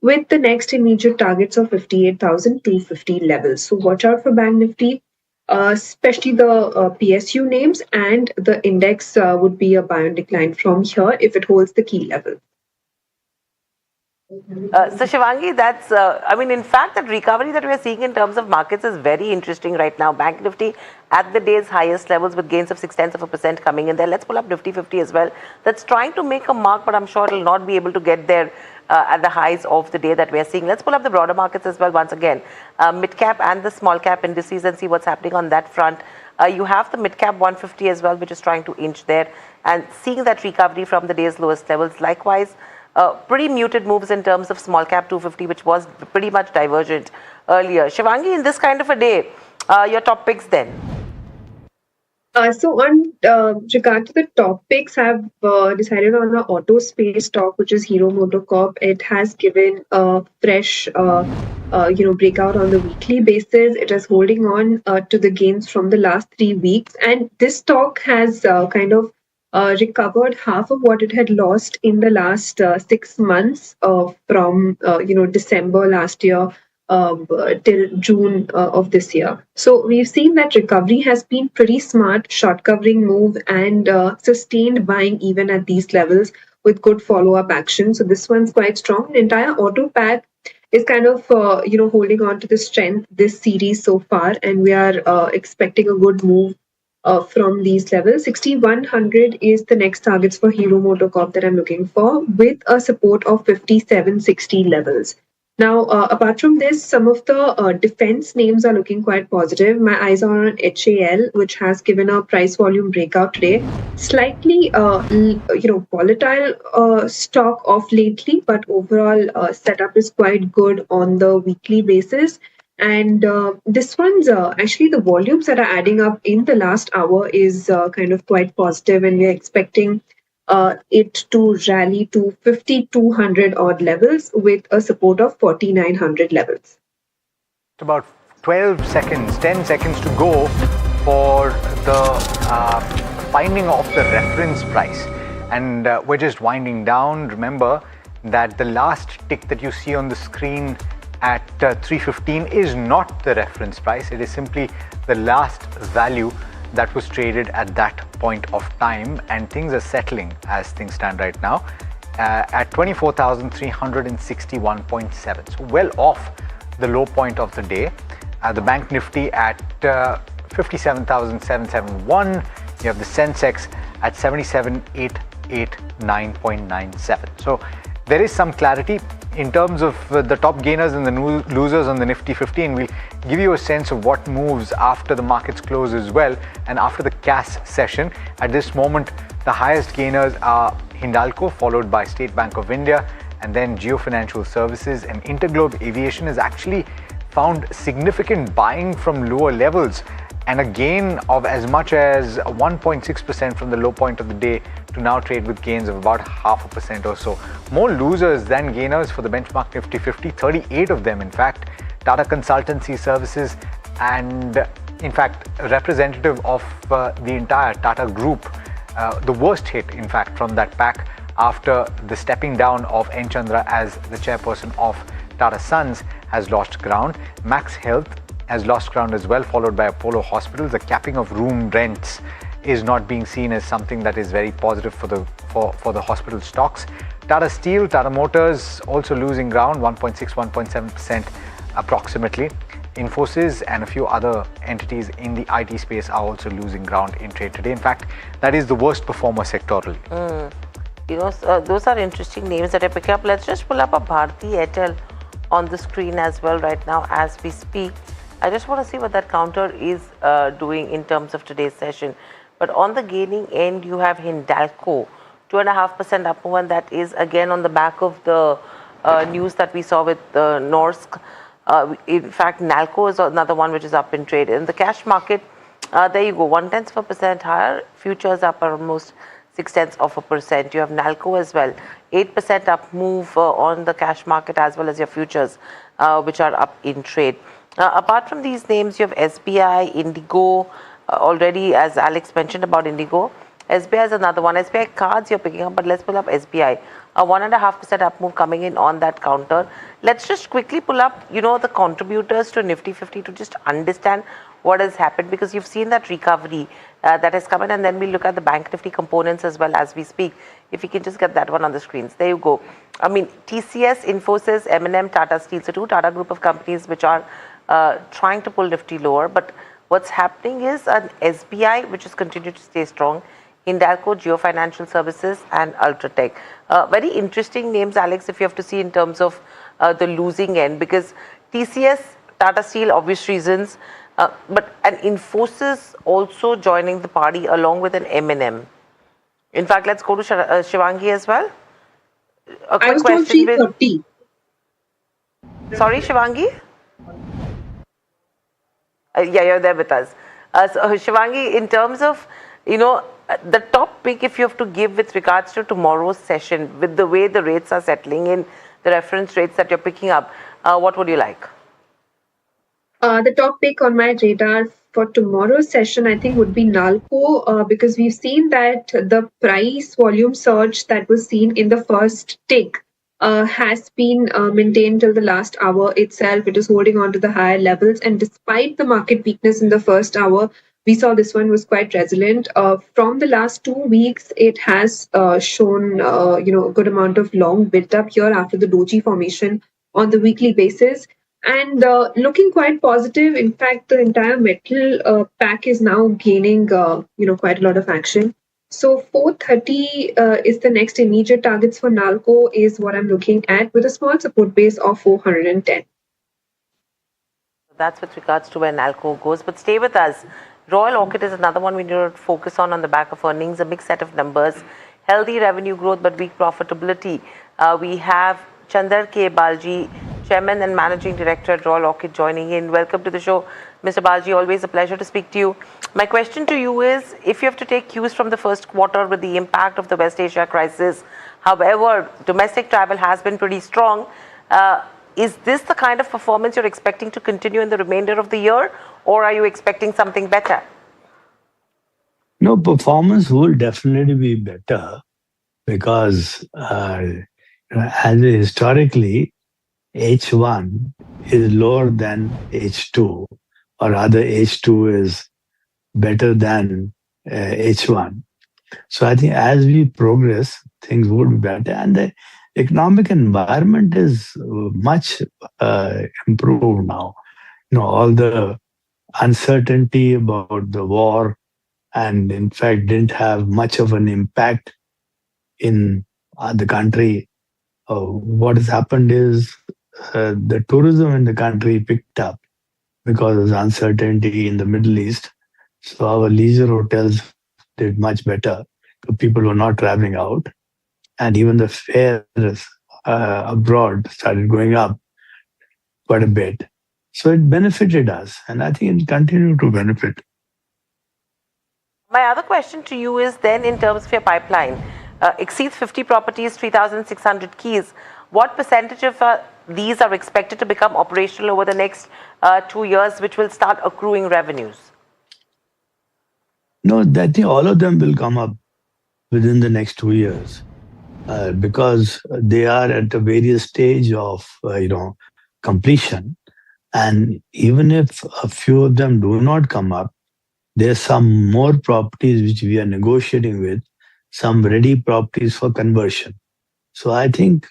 with the next immediate targets of 58,250 levels. So watch out for Bank Nifty, especially the PSU names, and the index would be a buy and decline from here if it holds the key level. So Shivangi, that's, I mean, in fact, that recovery that we're seeing in terms of markets is very interesting right now. Bank Nifty at the day's highest levels with gains of 0.6% coming in there. Let's pull up Nifty 50 as well. That's trying to make a mark, but I'm sure it'll not be able to get there at the highs of the day that we're seeing. Let's pull up the broader markets as well once again. Mid cap and the small cap indices and see what's happening on that front. You have the mid cap 150 as well, which is trying to inch there and seeing that recovery from the day's lowest levels. Likewise, pretty muted moves in terms of small cap 250, which was pretty much divergent earlier. Shivangi, in this kind of a day, your top picks then? So on regard to the top picks, I've decided on the auto space stock, which is Hero MotoCorp. It has given a fresh, breakout on the weekly basis. It is holding on to the gains from the last 3 weeks, and this stock has kind of recovered half of what it had lost in the last 6 months from December last year till June of this year. So we've seen that recovery has been pretty smart, short covering move, and sustained buying even at these levels with good follow-up action. So this one's quite strong. The entire auto pack is kind of holding on to the strength this series so far, and we are expecting a good move from these levels. 6,100 is the next targets for Hero MotoCorp that I'm looking for, with a support of 5760 levels. Now, apart from this, some of the defense names are looking quite positive. My eyes are on HAL, which has given a price volume breakout today. Slightly, volatile stock of lately, but overall setup is quite good on the weekly basis. And this one's actually the volumes that are adding up in the last hour is kind of quite positive, and we're expecting it to rally to 5,200 odd levels with a support of 4,900 levels. About 12 seconds, 10 seconds to go for the finding of the reference price. And we're just winding down. Remember that the last tick that you see on the screen at 315 is not the reference price. It is simply the last value that was traded at that point of time, and things are settling as things stand right now at 24,361.7. So well off the low point of the day. The Bank Nifty at 57,771. You have the Sensex at 77,889.97. So there is some clarity in terms of the top gainers and the losers on the Nifty 50, and we'll give you a sense of what moves after the markets close as well and after the CAS session. At this moment, the highest gainers are Hindalco, followed by State Bank of India, and then Jio Financial Services, and Interglobe Aviation has actually found significant buying from lower levels and a gain of as much as 1.6% from the low point of the day to now trade with gains of about 0.5% or so. More losers than gainers for the benchmark Nifty 50, 38 of them in fact. Tata Consultancy Services, and in fact representative of the entire Tata Group, the worst hit in fact from that pack after the stepping down of N. Chandra as the chairperson of Tata Sons has lost ground. Max Health has lost ground as well, followed by Apollo Hospitals. The capping of room rents is not being seen as something that is very positive for the hospital stocks. Tata Steel, Tata Motors also losing ground, 1.6, 1.7% approximately. Infosys and a few other entities in the IT space are also losing ground in trade today. In fact, that is the worst performer sectorally. Those are interesting names that I pick up. Let's just pull up a Bharti Airtel on the screen as well right now as we speak. I just want to see what that counter is doing in terms of today's session. But on the gaining end, you have Hindalco, 2.5% up move, and that is again on the back of the news that we saw with Norsk. In fact, Nalco is another one which is up in trade. In the cash market, there you go, 0.1% higher. Futures up almost 0.6%. You have Nalco as well, 8% up move on the cash market as well as your futures, which are up in trade. Apart from these names, you have SBI, Indigo, already, as Alex mentioned about Indigo. SBI is another one. SBI cards you're picking up, but let's pull up SBI. A 1.5% up move coming in on that counter. Let's just quickly pull up, the contributors to Nifty 50 to just understand what has happened, because you've seen that recovery that has come in, and then we look at the Bank Nifty components as well as we speak. If you can just get that one on the screens. There you go. I mean, TCS, Infosys, M&M, Tata Steel, so two Tata Group of companies which are trying to pull Nifty lower. But what's happening is an SBI which has continued to stay strong, Hindalco, Geo Financial Services, and Ultratech. Very interesting names, Alex, if you have to see in terms of the losing end, because TCS, Tata Steel, obvious reasons, but an Infosys also joining the party along with an M&M. In fact, let's go to Shivangi as well. A quick question. Sorry, Shivangi? Yeah, you're there with us. So Shivangi, in terms of, the top pick, if you have to give with regards to tomorrow's session, with the way the rates are settling in, the reference rates that you're picking up, what would you like? The top pick on my radar for tomorrow's session, I think, would be Nalco, because we've seen that the price volume surge that was seen in the first tick has been maintained till the last hour itself. It is holding on to the higher levels, and despite the market weakness in the first hour, we saw this one was quite resilient. From the last 2 weeks, it has shown a good amount of long build up here after the doji formation on the weekly basis, and looking quite positive. In fact, the entire metal pack is now gaining quite a lot of action. So 430 is the next immediate targets for Nalco, is what I'm looking at, with a small support base of 410. That's with regards to where Nalco goes, but stay with us. Royal Orchid is another one we need to focus on the back of earnings, a mixed set of numbers, healthy revenue growth but weak profitability. We have Chandra K. Balji, Chairman and Managing Director at Royal Orchid, joining in. Welcome to the show, Mr. Balji. Always a pleasure to speak to you. My question to you is, if you have to take cues from the first quarter with the impact of the West Asia crisis, however, domestic travel has been pretty strong. Is this the kind of performance you're expecting to continue in the remainder of the year, or are you expecting something better? No, performance will definitely be better, because as historically, H1 is lower than H2, or rather H2 is better than H1. So I think as we progress, things would be better, and the economic environment is much improved now. All the uncertainty about the war, and in fact didn't have much of an impact in the country. What has happened is the tourism in the country picked up because of the uncertainty in the Middle East. So our leisure hotels did much better. People were not traveling out. And even the fares abroad started going up quite a bit. So it benefited us, and I think it continued to benefit. My other question to you is then, in terms of your pipeline, exceeds 50 properties, 3,600 keys. What percentage of these are expected to become operational over the next 2 years, which will start accruing revenues? No, I think all of them will come up within the next 2 years, because they are at a various stage of completion. And even if a few of them do not come up, there's some more properties which we are negotiating with, some ready properties for conversion. So I think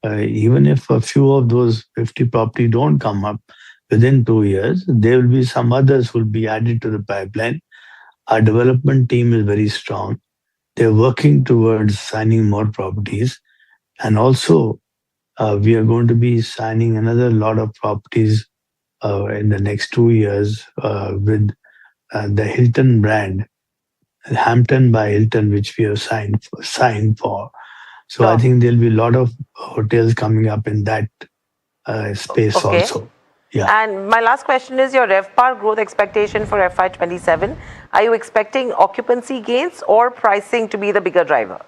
even if a few of those 50 properties don't come up within 2 years, there will be some others who will be added to the pipeline. Our development team is very strong. They're working towards signing more properties. And also, we are going to be signing another lot of properties in the next 2 years with the Hilton brand, Hampton by Hilton, which we have signed for. So I think there'll be a lot of hotels coming up in that space also. Yeah. And my last question is your RevPAR growth expectation for FY27. Are you expecting occupancy gains or pricing to be the bigger driver?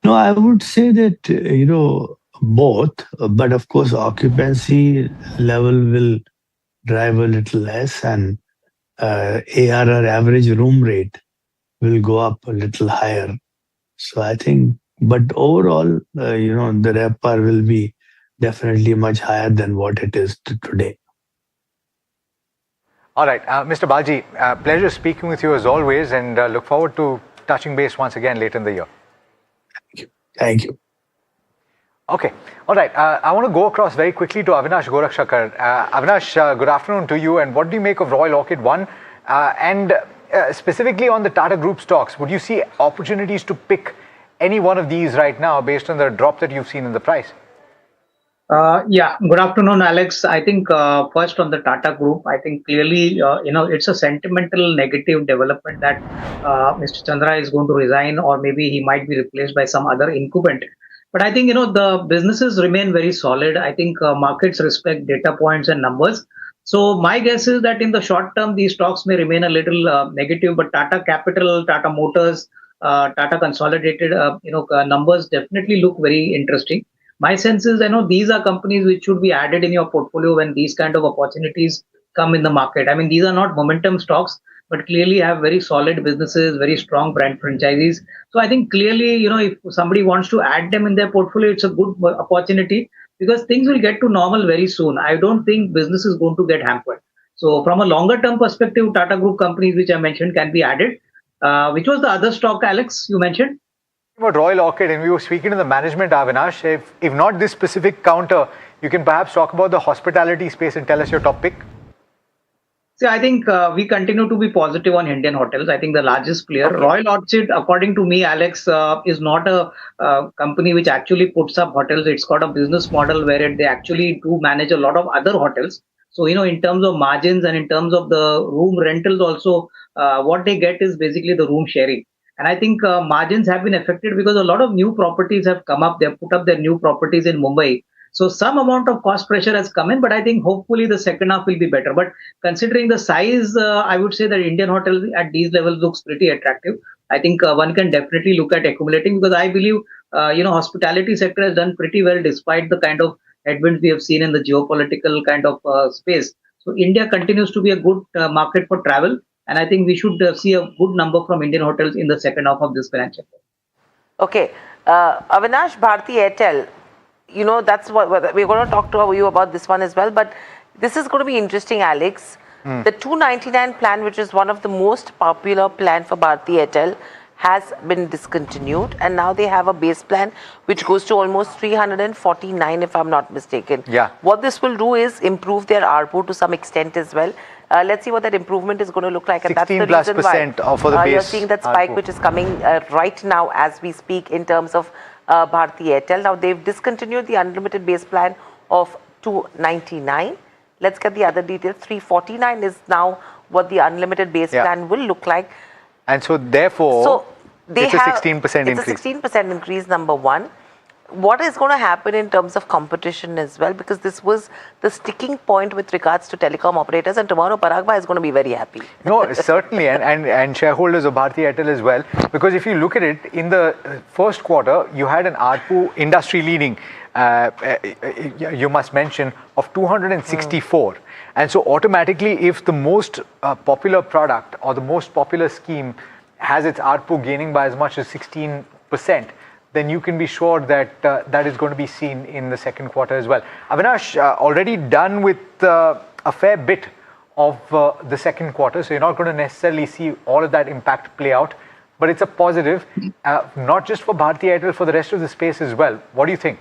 No, I would say that, both, but of course, occupancy level will drive a little less, and ARR, average room rate, will go up a little higher. So I think, but overall, the RevPAR will be definitely much higher than what it is today. All right, Mr. Baji, pleasure speaking with you as always, and look forward to touching base once again later in the year. Thank you. Okay, all right. I want to go across very quickly to Avinash Gorakshakar. Avinash, good afternoon to you. And what do you make of Royal Orchid One? And specifically on the Tata Group stocks, would you see opportunities to pick any one of these right now based on the drop that you've seen in the price? Yeah, good afternoon, Alex. I think first on the Tata Group, I think clearly, it's a sentimental negative development that Mr. Chandra is going to resign, or maybe he might be replaced by some other incumbent. But I think, the businesses remain very solid. I think markets respect data points and numbers. So my guess is that in the short term, these stocks may remain a little negative, but Tata Capital, Tata Motors, Tata Consolidated, numbers definitely look very interesting. My sense is, these are companies which should be added in your portfolio when these kind of opportunities come in the market. I mean, these are not momentum stocks, but clearly have very solid businesses, very strong brand franchises. So I think clearly, if somebody wants to add them in their portfolio, it's a good opportunity because things will get to normal very soon. I don't think business is going to get hampered. So from a longer term perspective, Tata Group companies, which I mentioned, can be added. Which was the other stock, Alex, you mentioned? About Royal Orchid, and we were speaking to the management, Avinash. If not this specific counter, you can perhaps talk about the hospitality space and tell us your top pick. See, I think we continue to be positive on Indian hotels. I think the largest player, okay. Royal Orchid, according to me, Alex, is not a company which actually puts up hotels. It's got a business model where they actually do manage a lot of other hotels. So, in terms of margins and in terms of the room rentals also, what they get is basically the room sharing. And I think margins have been affected because a lot of new properties have come up. They've put up their new properties in Mumbai. So some amount of cost pressure has come in, but I think hopefully the second half will be better. But considering the size, I would say that Indian hotels at these levels looks pretty attractive. I think one can definitely look at accumulating because I believe, hospitality sector has done pretty well despite the kind of headwinds we have seen in the geopolitical kind of space. So India continues to be a good market for travel. And I think we should see a good number from Indian hotels in the second half of this financial year. Okay. Avinash, Bharti Airtel, that's what we're going to talk to you about this one as well. But this is going to be interesting, Alex. The 299 plan, which is one of the most popular plan for Bharti Airtel, has been discontinued. And now they have a base plan, which goes to almost 349, if I'm not mistaken. Yeah. What this will do is improve their ARPU to some extent as well. Let's see what that improvement is going to look like. And that's the reason why for the base you're seeing that spike, ARPU, which is coming right now as we speak in terms of Bharti Airtel. Now, they've discontinued the unlimited base plan of 299. Let's get the other details. 349 is now what the unlimited base plan will look like. And so, therefore, it's a 16% increase. It's a 16% increase, number one. What is going to happen in terms of competition as well? Because this was the sticking point with regards to telecom operators, and tomorrow Parag Bhai is going to be very happy. No, certainly, and shareholders of Bharti Airtel as well. Because if you look at it, in the first quarter, you had an ARPU industry leading, you must mention, of 264. And so automatically, if the most popular product or the most popular scheme has its ARPU gaining by as much as 16%, then you can be sure that that is going to be seen in the second quarter as well. Avinash, already done with a fair bit of the second quarter, so you're not going to necessarily see all of that impact play out, but it's a positive, not just for Bharti Airtel, for the rest of the space as well. What do you think?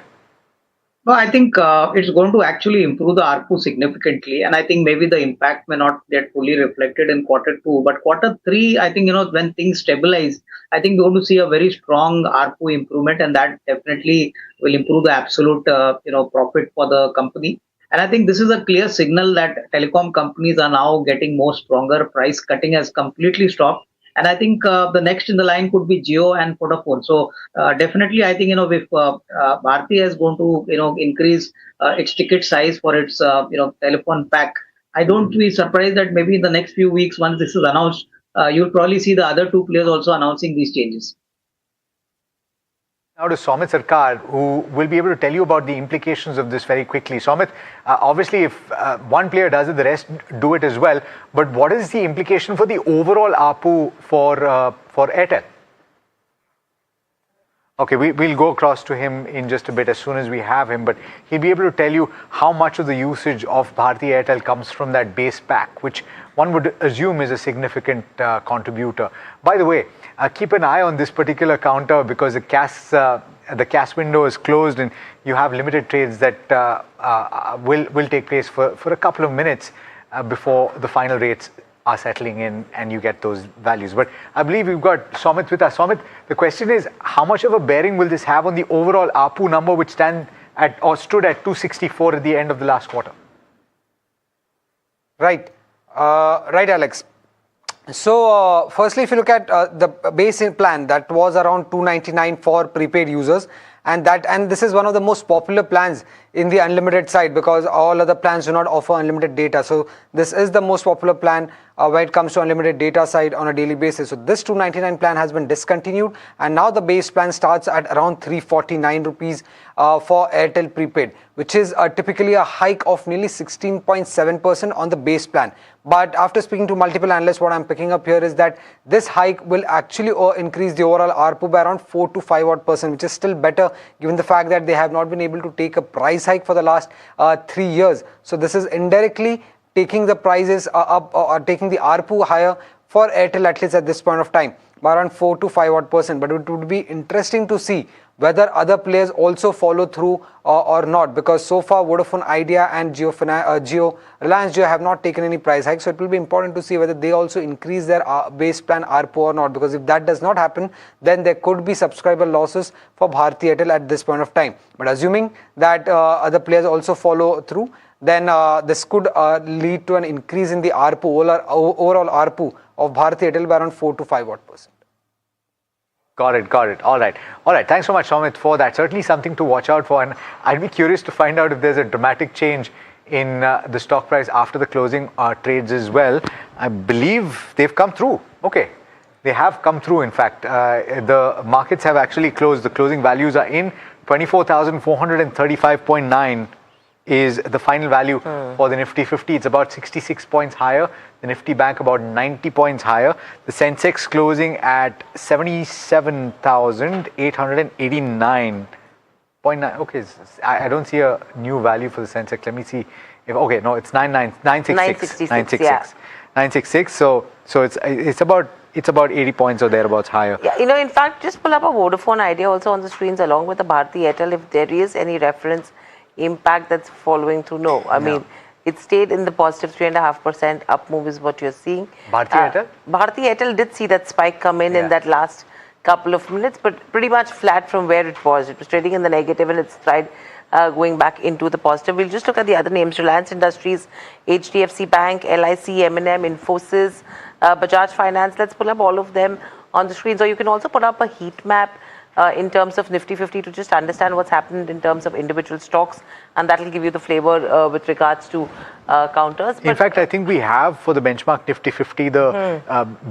No, I think it's going to actually improve the ARPU significantly. And I think maybe the impact may not get fully reflected in quarter two. But quarter three, I think, when things stabilize, I think we're going to see a very strong ARPU improvement. And that definitely will improve the absolute, profit for the company. And I think this is a clear signal that telecom companies are now getting more stronger. Price cutting has completely stopped. And I think the next in the line could be Jio and Vodafone. So definitely, I think, if Bharti is going to, increase its ticket size for its, telephone pack, I don't be surprised that maybe in the next few weeks, once this is announced, you'll probably see the other two players also announcing these changes. Now to Soumit Sarkar, who will be able to tell you about the implications of this very quickly. Soumit, obviously if one player does it, the rest do it as well. But what is the implication for the overall ARPU for Airtel? Okay, we'll go across to him in just a bit as soon as we have him, but he'll be able to tell you how much of the usage of Bharti Airtel comes from that base pack, which one would assume is a significant contributor. By the way, keep an eye on this particular counter because the cash window is closed and you have limited trades that will take place for a couple of minutes before the final rates are settling in and you get those values. But I believe we've got Soumit with us. Soumit, the question is, how much of a bearing will this have on the overall ARPU number, which stood at 264 at the end of the last quarter? Right. Right, Alex. So, firstly, if you look at the base plan, that was around 299 for prepaid users. And this is one of the most popular plans in the unlimited side because all other plans do not offer unlimited data. So this is the most popular plan when it comes to unlimited data side on a daily basis. So this 299 plan has been discontinued and now the base plan starts at around 349 rupees for Airtel prepaid, which is typically a hike of nearly 16.7% on the base plan. But after speaking to multiple analysts, what I'm picking up here is that this hike will actually increase the overall ARPU by around 4 to 5%, which is still better given the fact that they have not been able to take a price hike for the last 3 years. So this is indirectly taking the prices up or taking the ARPU higher for Airtel, at least at this point of time, by around 4 to 5%. But it would be interesting to see whether other players also follow through or not, because so far Vodafone Idea and Reliance Jio have not taken any price hike. So it will be important to see whether they also increase their base plan ARPU or not, because if that does not happen, then there could be subscriber losses for Bharti Airtel at this point of time. But assuming that other players also follow through, then this could lead to an increase in the ARPU, overall ARPU of Bharti Airtel by around 4 to 5%. Got it. All right. Thanks so much, Soumit, for that. Certainly something to watch out for. And I'd be curious to find out if there's a dramatic change in the stock price after the closing trades as well. I believe they've come through. Okay. They have come through, in fact. The markets have actually closed. The closing values are in. 24,435.9 is the final value for the Nifty 50. It's about 66 points higher. The Nifty Bank about 90 points higher. The Sensex closing at 77,889.9. Okay, I don't see a new value for the Sensex. Let me see. Okay, no, it's 966. Yeah. 966. So it's about 80 points or thereabouts higher. Yeah, in fact, just pull up a Vodafone Idea also on the screens along with the Bharti Airtel if there is any reference impact that's following through. No, I mean, it stayed in the positive 3.5% up move is what you're seeing. Bharti Airtel? Bharti Airtel did see that spike come in that last couple of minutes, but pretty much flat from where it was. It was trading in the negative and it's tried going back into the positive. We'll just look at the other names: Reliance Industries, HDFC Bank, LIC, M&M, Infosys, Bajaj Finance. Let's pull up all of them on the screens. Or you can also put up a heat map in terms of Nifty 50 to just understand what's happened in terms of individual stocks, and that will give you the flavor with regards to counters. In fact, I think we have for the benchmark Nifty 50 the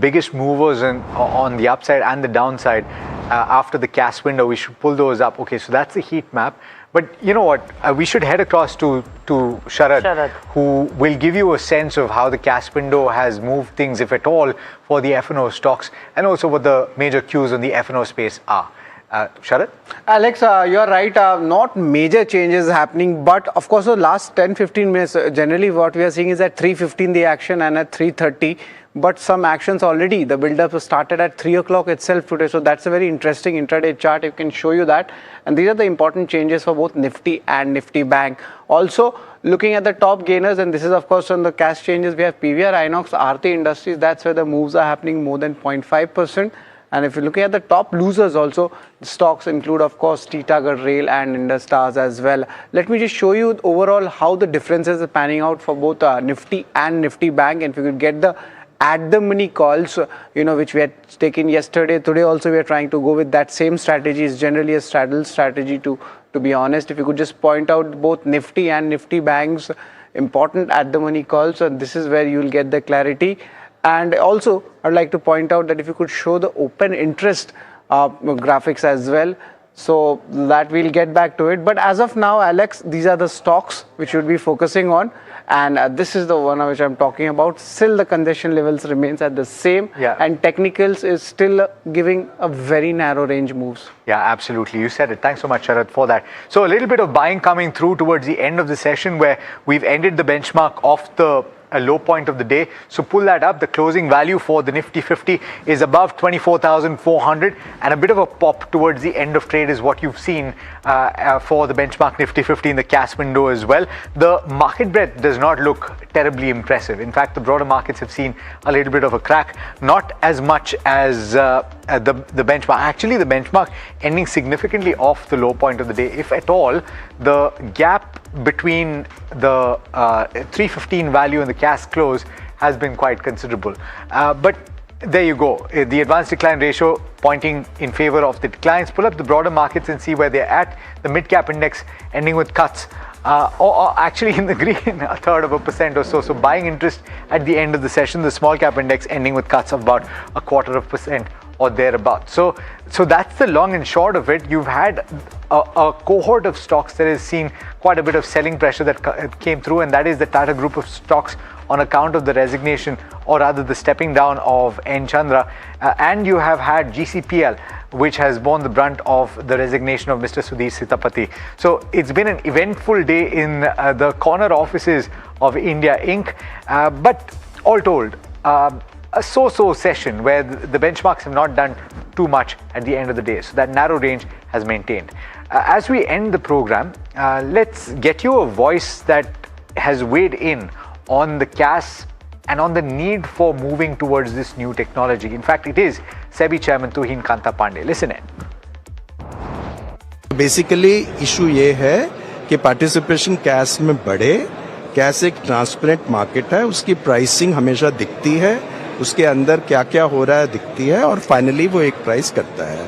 biggest movers on the upside and the downside after the cash window. We should pull those up. Okay, so that's the heat map. But you know what? We should head across to Sharad, who will give you a sense of how the cash window has moved things, if at all, for the F&O stocks, and also what the major cues on the F&O space are. Sharad? Alex, you're right. Not major changes happening, but of course, the last 10-15 minutes, generally what we are seeing is at 3:15 the action and at 3:30. But some actions already, the build-up started at 3 o'clock itself today. So that's a very interesting intraday chart. You can show you that. And these are the important changes for both Nifty and Nifty Bank. Also, looking at the top gainers, and this is of course on the cash changes, we have PVR, Inox, Aarti Industries. That's where the moves are happening more than 0.5%. And if you're looking at the top losers also, the stocks include, of course, Titagarh Rail and Industars as well. Let me just show you overall how the differences are panning out for both Nifty and Nifty Bank. And if you could get the at the money calls, which we had taken yesterday. Today also we are trying to go with that same strategy. It's generally a straddle strategy to be honest. If you could just point out both Nifty and Nifty Bank's important at the money calls, and this is where you'll get the clarity. And also I'd like to point out that if you could show the open interest graphics as well. So that we'll get back to it. But as of now, Alex, these are the stocks which we'll be focusing on. And this is the one which I'm talking about. Still the congestion levels remains at the same. Yeah. And technicals is still giving a very narrow range moves. Yeah, absolutely. You said it. Thanks so much, Sharad, for that. So a little bit of buying coming through towards the end of the session where we've ended the benchmark off the a low point of the day. So pull that up. The closing value for the Nifty 50 is above 24,400 and a bit of a pop towards the end of trade is what you've seen for the benchmark Nifty 50 in the cash window as well. The market breadth does not look terribly impressive. In fact, the broader markets have seen a little bit of a crack, not as much as the benchmark. Actually, the benchmark ending significantly off the low point of the day. If at all, the gap between the 315 value and the cash close has been quite considerable. But there you go. The advanced decline ratio pointing in favor of the declines. Pull up the broader markets and see where they're at. The mid-cap index ending with cuts. Or actually in the green, 1/3% or so. So buying interest at the end of the session. The small cap index ending with cuts of about 1/4% or thereabout. So that's the long and short of it. You've had a cohort of stocks that has seen quite a bit of selling pressure that came through, and that is the Tata Group of stocks on account of the resignation, or rather the stepping down of N. Chandra. And you have had GCPL, which has borne the brunt of the resignation of Mr. Sudhir Sitapati. So it's been an eventful day in the corner offices of India Inc. But all told, a so-so session where the benchmarks have not done too much at the end of the day. So that narrow range has maintained. As we end the program, let's get you a voice that has weighed in on the cash and on the need for moving towards this new technology. In fact, it is SEBI Chairman Tuhin Kanta Pandey. Listen in. Basically, issue ये है कि participation cash में बढ़े. Cash एक transparent market है, उसकी pricing हमेशा दिखती है, उसके अंदर क्या क्या हो रहा है दिखती है और फाइनली वो एक प्राइस करता है.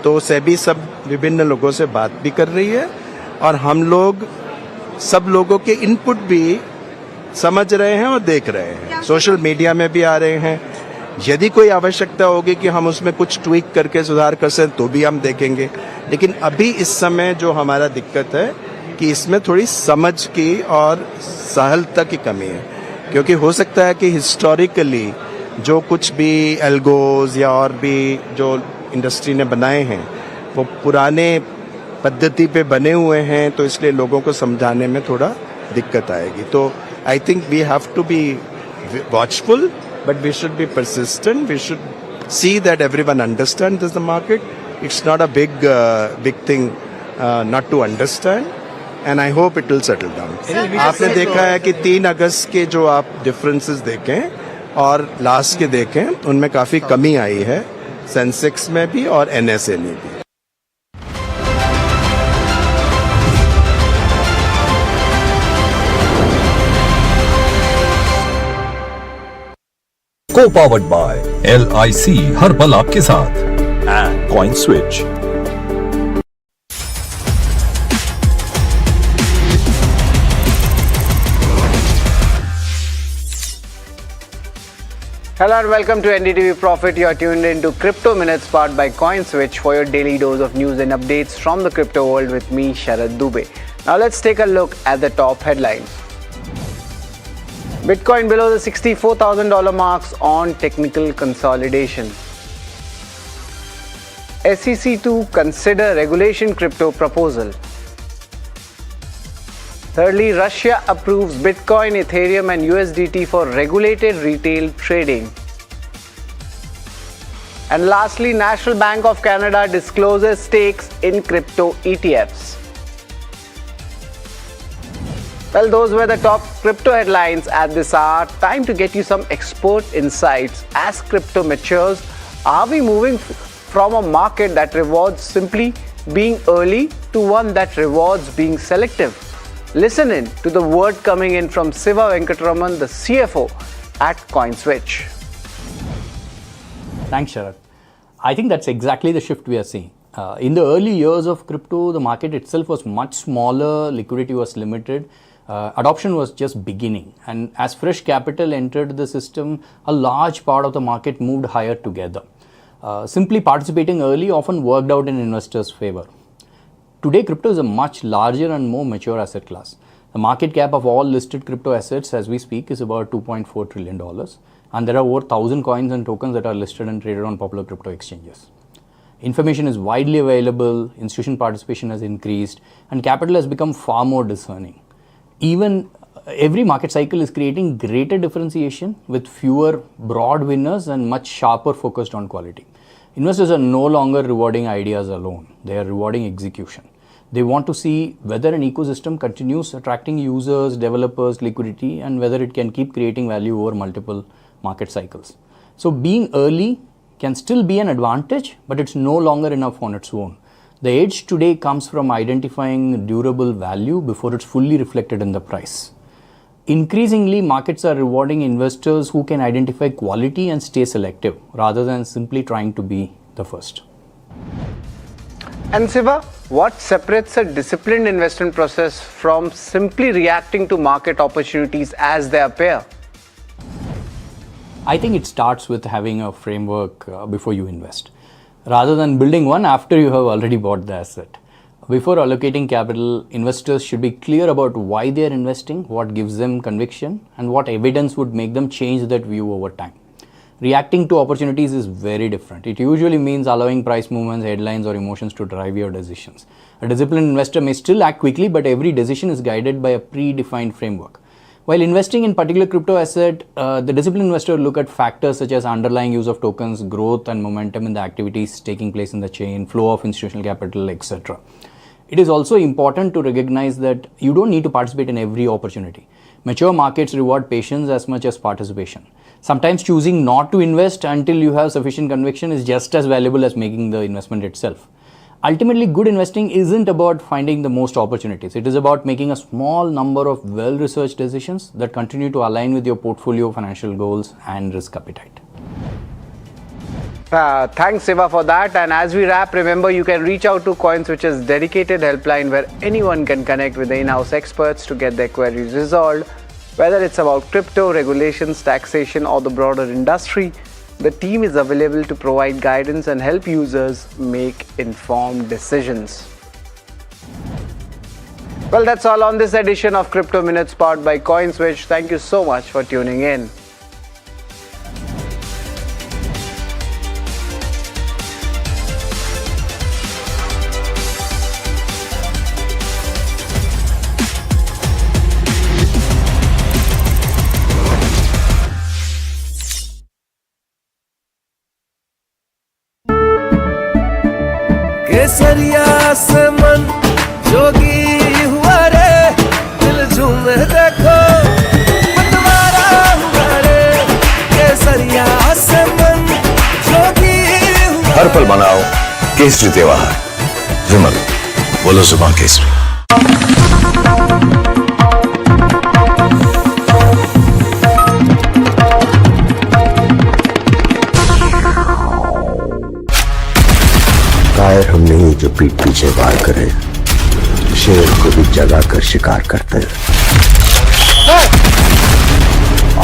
तो सेबी सब विभिन्न लोगों से बात भी कर रही है और हम लोग सब लोगों के इनपुट भी समझ रहे हैं और देख रहे हैं. सोशल मीडिया में भी आ रहे हैं. यदि कोई आवश्यकता होगी कि हम उसमें कुछ ट्वीक करके सुधार कर सकें तो भी हम देखेंगे. लेकिन अभी इस समय जो हमारा दिक्कत है कि इसमें थोड़ी समझ की और सहलता की कमी है, क्योंकि हो सकता है कि हिस्टोरिकली जो कुछ भी एल्गोज या और भी जो इंडस्ट्री ने बनाए हैं वो पुराने पद्धति पे बने हुए हैं, तो इसलिए लोगों को समझाने में थोड़ा दिक्कत आएगी. तो I think we have to be watchful, but we should be persistent. We should see that everyone understands the market. It's not a big thing not to understand. And I hope it will settle down. आपने देखा है कि 3 अगस्त के जो आप differences देखें और last के देखें, उनमें काफी कमी आई है, सेंसेक्स में भी और एनएसए में भी. Co-powered by LIC, हर पल आपके साथ, and Coin Switch. Hello and welcome to NDTV Profit. You are tuned into Crypto Minutes powered by CoinSwitch for your daily dose of news and updates from the crypto world with me, Sharad Dubey. Now let's take a look at the top headlines. Bitcoin below the $64,000 marks on technical consolidation. SEC to consider regulation crypto proposal. Thirdly, Russia approves Bitcoin, Ethereum and USDT for regulated retail trading. And lastly, National Bank of Canada discloses stakes in crypto ETFs. Well, those were the top crypto headlines at this hour. Time to get you some expert insights. As crypto matures, are we moving from a market that rewards simply being early to one that rewards being selective? Listen in to the word coming in from Siva Venkatraman, the CFO at CoinSwitch. Thanks, Sharad. I think that's exactly the shift we are seeing. In the early years of crypto, the market itself was much smaller, liquidity was limited, adoption was just beginning. And as fresh capital entered the system, a large part of the market moved higher together. Simply participating early often worked out in investors' favor. Today, crypto is a much larger and more mature asset class. The market cap of all listed crypto assets as we speak is about $2.4 trillion. And there are over 1,000 coins and tokens that are listed and traded on popular crypto exchanges. Information is widely available, institutional participation has increased, and capital has become far more discerning. Even every market cycle is creating greater differentiation with fewer broad winners and much sharper focused on quality. Investors are no longer rewarding ideas alone, they are rewarding execution. They want to see whether an ecosystem continues attracting users, developers, liquidity, and whether it can keep creating value over multiple market cycles. So being early can still be an advantage, but it's no longer enough on its own. The edge today comes from identifying durable value before it's fully reflected in the price. Increasingly, markets are rewarding investors who can identify quality and stay selective rather than simply trying to be the first. And Siva, what separates a disciplined investment process from simply reacting to market opportunities as they appear? I think it starts with having a framework before you invest, rather than building one after you have already bought the asset. Before allocating capital, investors should be clear about why they are investing, what gives them conviction, and what evidence would make them change that view over time. Reacting to opportunities is very different. It usually means allowing price movements, headlines, or emotions to drive your decisions. A disciplined investor may still act quickly, but every decision is guided by a predefined framework. While investing in particular crypto asset, the disciplined investor will look at factors such as underlying use of tokens, growth and momentum in the activities taking place in the chain, flow of institutional capital, etc. It is also important to recognize that you don't need to participate in every opportunity. Mature markets reward patience as much as participation. Sometimes choosing not to invest until you have sufficient conviction is just as valuable as making the investment itself. Ultimately, good investing isn't about finding the most opportunities. It is about making a small number of well-researched decisions that continue to align with your portfolio, financial goals, and risk appetite. Thanks Siva for that, and as we wrap, remember you can reach out to CoinSwitch's dedicated helpline where anyone can connect with the in-house experts to get their queries resolved. Whether it's about crypto, regulations, taxation or the broader industry, the team is available to provide guidance and help users make informed decisions. Well, that's all on this edition of Crypto Minutes powered by CoinSwitch. Thank you so much for tuning in. केसरिया से मन जोगी हुआ रे, दिल झूमे देखो पतवारा हुआ रे, केसरिया से मन जोगी हुआ। हर पल मनाओ केसरी त्योहार, विमल बोलो जुबान केसरी। कायर हम नहीं जो पीठ पीछे वार करे, शेर को भी जगा कर शिकार करते हैं।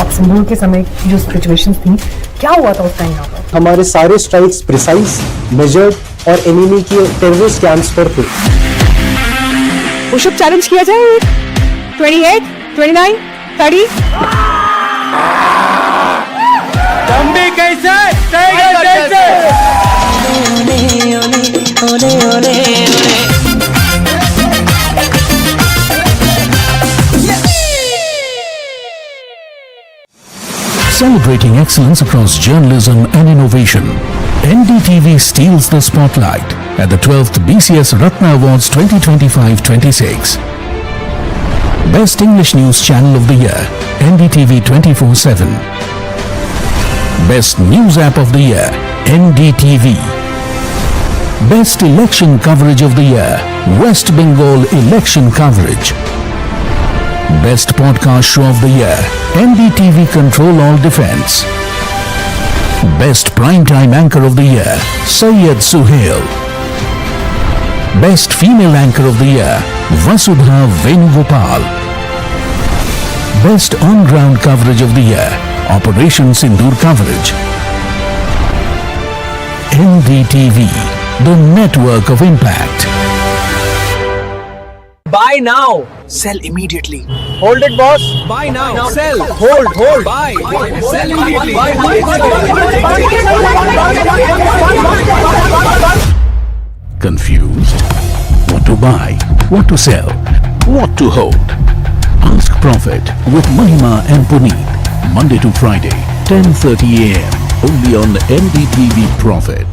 आप संभूल के समय जो सिचुएशंस थी, क्या हुआ था उस टाइम यहाँ पर? हमारे सारे स्ट्राइक्स प्रिसाइज, मेजर्ड और एनिमी के टेररिस्ट कैंप्स पर थे। पुशअप चैलेंज किया जाए 28, 29, 30। तंबी कैसे? टाइगर कैसे? Celebrating excellence across journalism and innovation, NDTV steals the spotlight at the 12th BCS Ratna Awards 2025-26. Best English News Channel of the Year, NDTV 24/7. Best News App of the Year, NDTV. Best Election Coverage of the Year, West Bengal Election Coverage. Best Podcast Show of the Year, NDTV Control All Defense. Best Primetime Anchor of the Year, Syed Suhail. Best Female Anchor of the Year, Vasudha Venugopal. Best On-Ground Coverage of the Year, Operation Sindoor Coverage. NDTV, the network of impact. Buy now, sell immediately. Hold it, boss. Buy now, sell, hold, buy, sell immediately. Confused? What to buy? What to sell? What to hold? Ask Profit with Mahima and Puneet. Monday to Friday, 10:30 a.m. Only on NDTV Profit.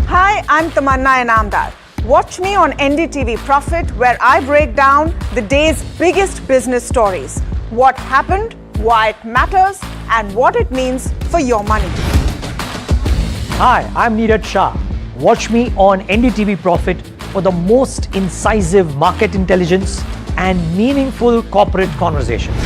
Hi, I'm Tamanna Inamdar. Watch me on NDTV Profit, where I break down the day's biggest business stories. What happened, why it matters, and what it means for your money. Hi, I'm Natarajan Shah. Watch me on NDTV Profit for the most incisive market intelligence and meaningful corporate conversations.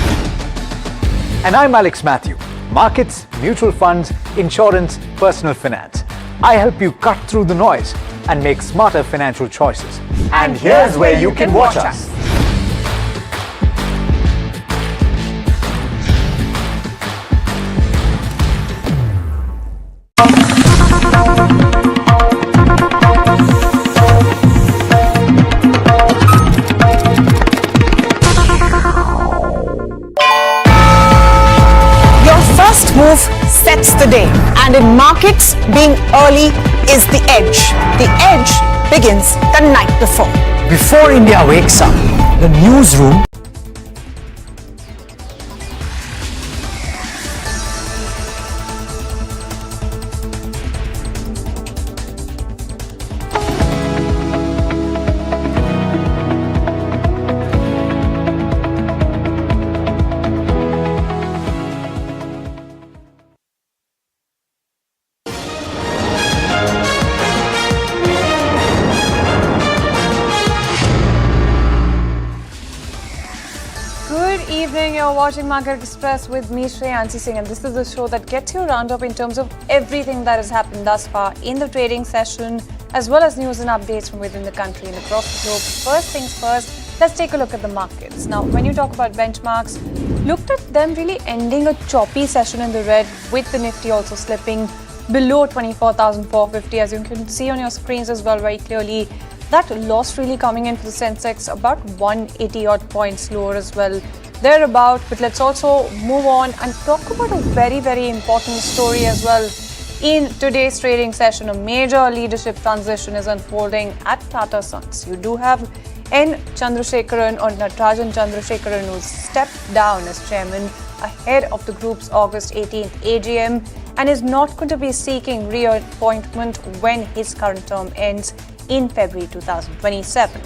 And I'm Alex Matthew. Markets, mutual funds, insurance, personal finance. I help you cut through the noise and make smarter financial choices. And here's where you can watch us. Your first move sets the day, and in markets, being early is the edge. The edge begins the night before. Before India wakes up, the newsroom You're watching Market Express with me, Shreyansi Singh, and this is the show that gets you a roundup in terms of everything that has happened thus far in the trading session, as well as news and updates from within the country and across the globe. First things first, let's take a look at the markets. Now, when you talk about benchmarks, looked at them really ending a choppy session in the red, with the Nifty also slipping below 24,450, as you can see on your screens as well very clearly. That loss really coming in for the Sensex about 180 odd points lower as well. Thereabout, but let's also move on and talk about a very, very important story as well. In today's trading session, a major leadership transition is unfolding at Tata Sons. You do have N. Chandrasekaran or Natarajan Chandrasekaran, who's stepped down as chairman ahead of the group's August 18th AGM and is not going to be seeking reappointment when his current term ends in February 2027.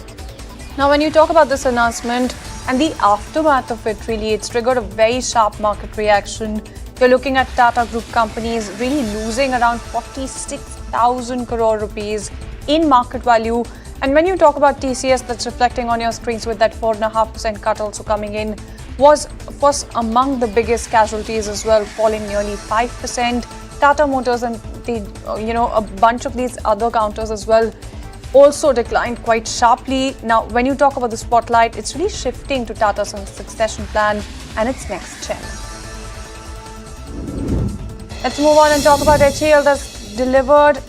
Now, when you talk about this announcement and the aftermath of it, really, it's triggered a very sharp market reaction. You're looking at Tata Group companies really losing around 46,000 crore rupees in market value. And when you talk about TCS, that's reflecting on your screens with that 4.5% cut also coming in, was among the biggest casualties as well, falling nearly 5%. Tata Motors and a bunch of these other counters as well also declined quite sharply. Now, when you talk about the spotlight, it's really shifting to Tata Sons' succession plan and its next chairman. Let's move on and talk about HAL that's delivered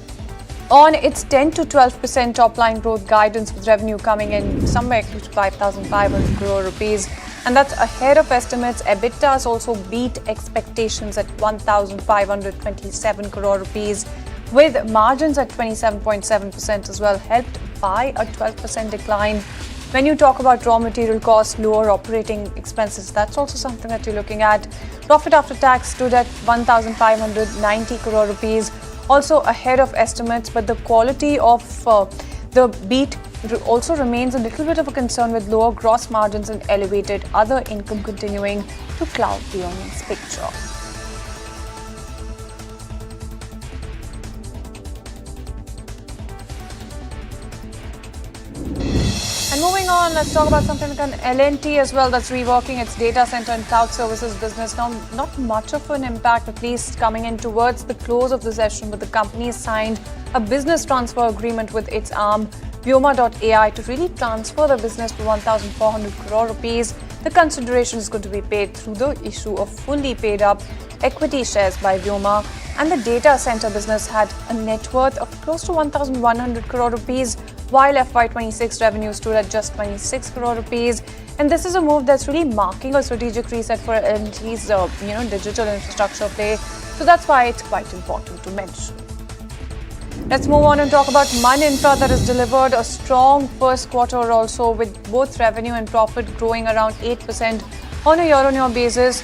on its 10 to 12% top line growth guidance, with revenue coming in somewhere close to 5,500 crore rupees. And that's ahead of estimates. EBITDA has also beat expectations at 1,527 crore rupees, with margins at 27.7% as well, helped by a 12% decline. When you talk about raw material costs, lower operating expenses, that's also something that you're looking at. Profit after tax stood at 1,590 crore rupees, also ahead of estimates, but the quality of the beat also remains a little bit of a concern, with lower gross margins and elevated other income continuing to cloud the earnings picture. And moving on, let's talk about something like an L&T as well that's reworking its data center and cloud services business. Now, not much of an impact, at least coming in towards the close of the session, but the company has signed a business transfer agreement with its arm, Vyoma.ai, to really transfer the business for 1,400 crore rupees. The consideration is going to be paid through the issue of fully paid up equity shares by Vyoma. And the data center business had a net worth of close to 1,100 crore rupees, while FY26 revenue stood at just 26 crore rupees. And this is a move that's really marking a strategic reset for L&T's digital infrastructure play. So that's why it's quite important to mention. Let's move on and talk about Mun Infra that has delivered a strong first quarter also, with both revenue and profit growing around 8% on a year-on-year basis.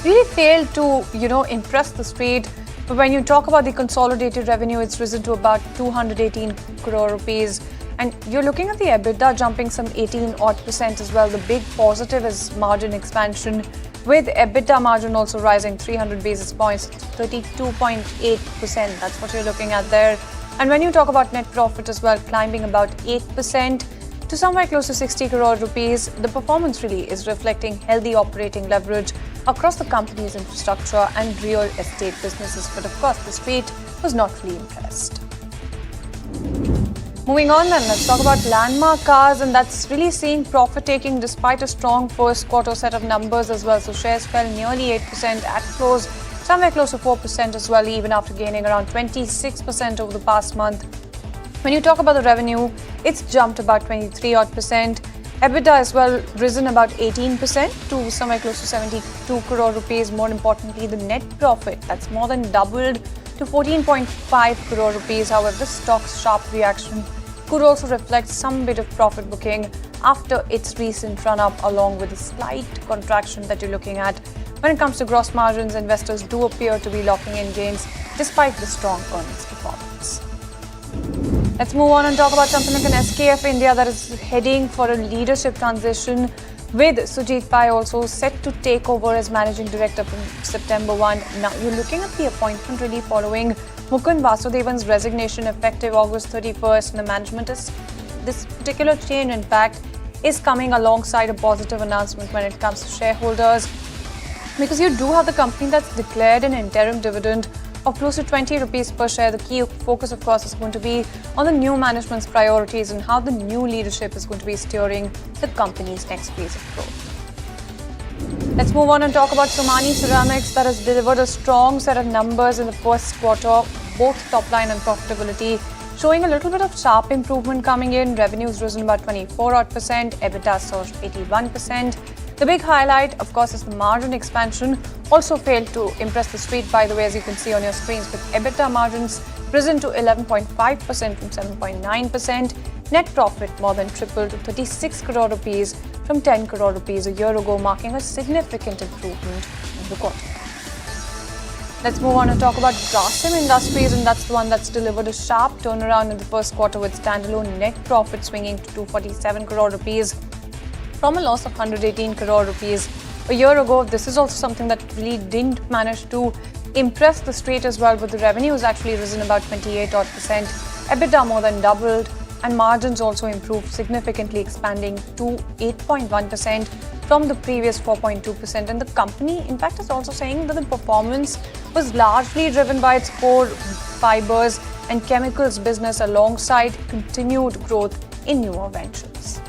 Really failed to, impress the street. But when you talk about the consolidated revenue, it's risen to about 218 crore rupees. And you're looking at the EBITDA jumping some 18% as well. The big positive is margin expansion, with EBITDA margin also rising 300 basis points, 32.8%. That's what you're looking at there. And when you talk about net profit as well, climbing about 8% to somewhere close to 60 crore rupees, the performance really is reflecting healthy operating leverage across the company's infrastructure and real estate businesses. But of course, the street was not really impressed. Moving on then, let's talk about Landmark Cars, and that's really seeing profit taking despite a strong first quarter set of numbers as well. So shares fell nearly 8% at close, somewhere close to 4% as well, even after gaining around 26% over the past month. When you talk about the revenue, it's jumped about 23%. EBITDA as well risen about 18% to somewhere close to 72 crore rupees. More importantly, the net profit, that's more than doubled to 14.5 crore rupees. However, the stock's sharp reaction could also reflect some bit of profit booking after its recent run-up, along with a slight contraction that you're looking at. When it comes to gross margins, investors do appear to be locking in gains despite the strong earnings performance. Let's move on and talk about something like an SKF India that is heading for a leadership transition, with Sujit Pai also set to take over as managing director from September 1. Now, you're looking at the appointment really following Mukund Vasudevan's resignation effective August 31st. And the management is, this particular change, in fact, is coming alongside a positive announcement when it comes to shareholders, because you do have the company that's declared an interim dividend of close to 20 rupees per share. The key focus, of course, is going to be on the new management's priorities and how the new leadership is going to be steering the company's next phase of growth. Let's move on and talk about Somani Ceramics that has delivered a strong set of numbers in the first quarter, both top line and profitability, showing a little bit of sharp improvement coming in. Revenues risen about 24%, EBITDA surged 81%. The big highlight, of course, is the margin expansion. Also failed to impress the street, by the way, as you can see on your screens, with EBITDA margins risen to 11.5% from 7.9%. Net profit more than tripled to 36 crore rupees from 10 crore rupees a year ago, marking a significant improvement in the quarter. Let's move on and talk about Grasim Industries, and that's the one that's delivered a sharp turnaround in the first quarter, with standalone net profit swinging to 247 crore rupees from a loss of 118 crore rupees a year ago. This is also something that really didn't manage to impress the street as well, but the revenue has actually risen about 28%. EBITDA more than doubled, and margins also improved significantly, expanding to 8.1% from the previous 4.2%. And the company, in fact, is also saying that the performance was largely driven by its core fibers and chemicals business, alongside continued growth in newer ventures.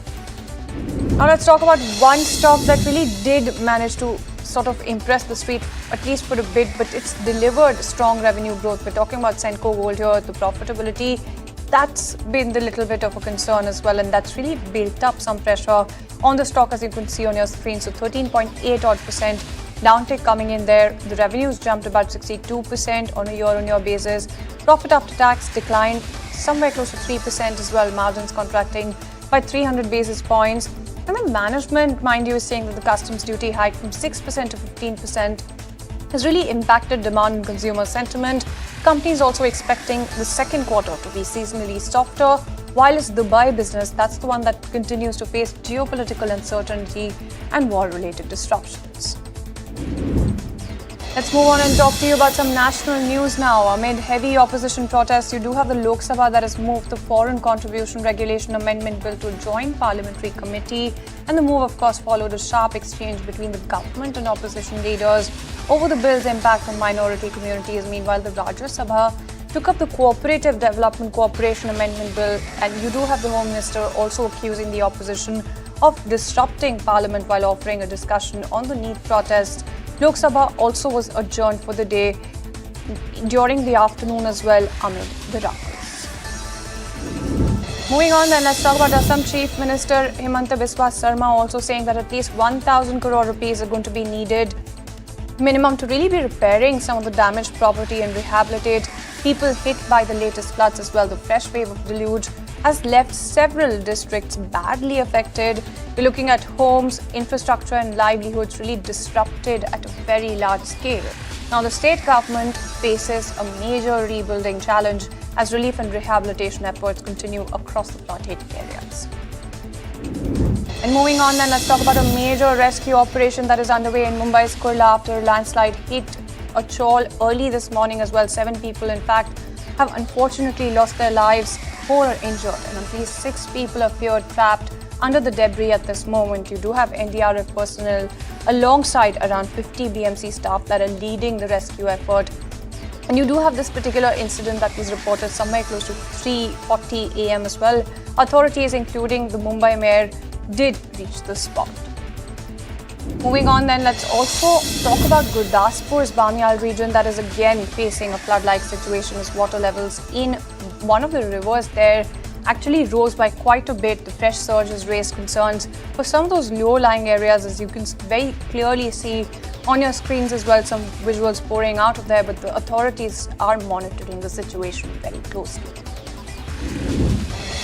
Now let's talk about one stock that really did manage to sort of impress the street, at least for a bit, but it's delivered strong revenue growth. We're talking about Senco Gold here. The profitability, that's been the little bit of a concern as well, and that's really built up some pressure on the stock, as you can see on your screen. So 13.8% downtick coming in there. The revenues jumped about 62% on a year-on-year basis. Profit after tax declined somewhere close to 3% as well, margins contracting by 300 basis points. And the management, mind you, is saying that the customs duty hike from 6% to 15% has really impacted demand and consumer sentiment. Company is also expecting the second quarter to be seasonally softer, while its Dubai business, that's the one that continues to face geopolitical uncertainty and war-related disruptions. Let's move on and talk to you about some national news now. Amid heavy opposition protests, you do have the Lok Sabha that has moved the Foreign Contribution Regulation Amendment Bill to a joint parliamentary committee. And the move, of course, followed a sharp exchange between the government and opposition leaders over the bill's impact on minority communities. Meanwhile, the Rajya Sabha took up the Cooperative Development Cooperation Amendment Bill, and you do have the Home Minister also accusing the opposition of disrupting Parliament while offering a discussion on the NEET protests. Lok Sabha also was adjourned for the day during the afternoon as well amid the ruckus. Moving on then, let's talk about Assam Chief Minister Himanta Biswa Sarma also saying that at least 1,000 crore rupees are going to be needed minimum to really be repairing some of the damaged property and rehabilitate people hit by the latest floods as well. The fresh wave of deluge has left several districts badly affected. We're looking at homes, infrastructure and livelihoods really disrupted at a very large scale. Now the state government faces a major rebuilding challenge as relief and rehabilitation efforts continue across the flood-hit areas. And moving on then, let's talk about a major rescue operation that is underway in Mumbai's Kurla after a landslide hit a chawl early this morning as well. 7 people, in fact, have unfortunately lost their lives, 4 are injured, and at least 6 people are feared trapped under the debris at this moment. You do have NDRF personnel alongside around 50 BMC staff that are leading the rescue effort. And you do have this particular incident that was reported somewhere close to 3:40 a.m. as well. Authorities, including the Mumbai mayor, did reach the spot. Moving on then, let's also talk about Gurdaspur's Bamyal region that is again facing a flood-like situation as water levels in one of the rivers there actually rose by quite a bit. The fresh surge has raised concerns for some of those low-lying areas, as you can very clearly see on your screens as well, some visuals pouring out of there, but the authorities are monitoring the situation very closely.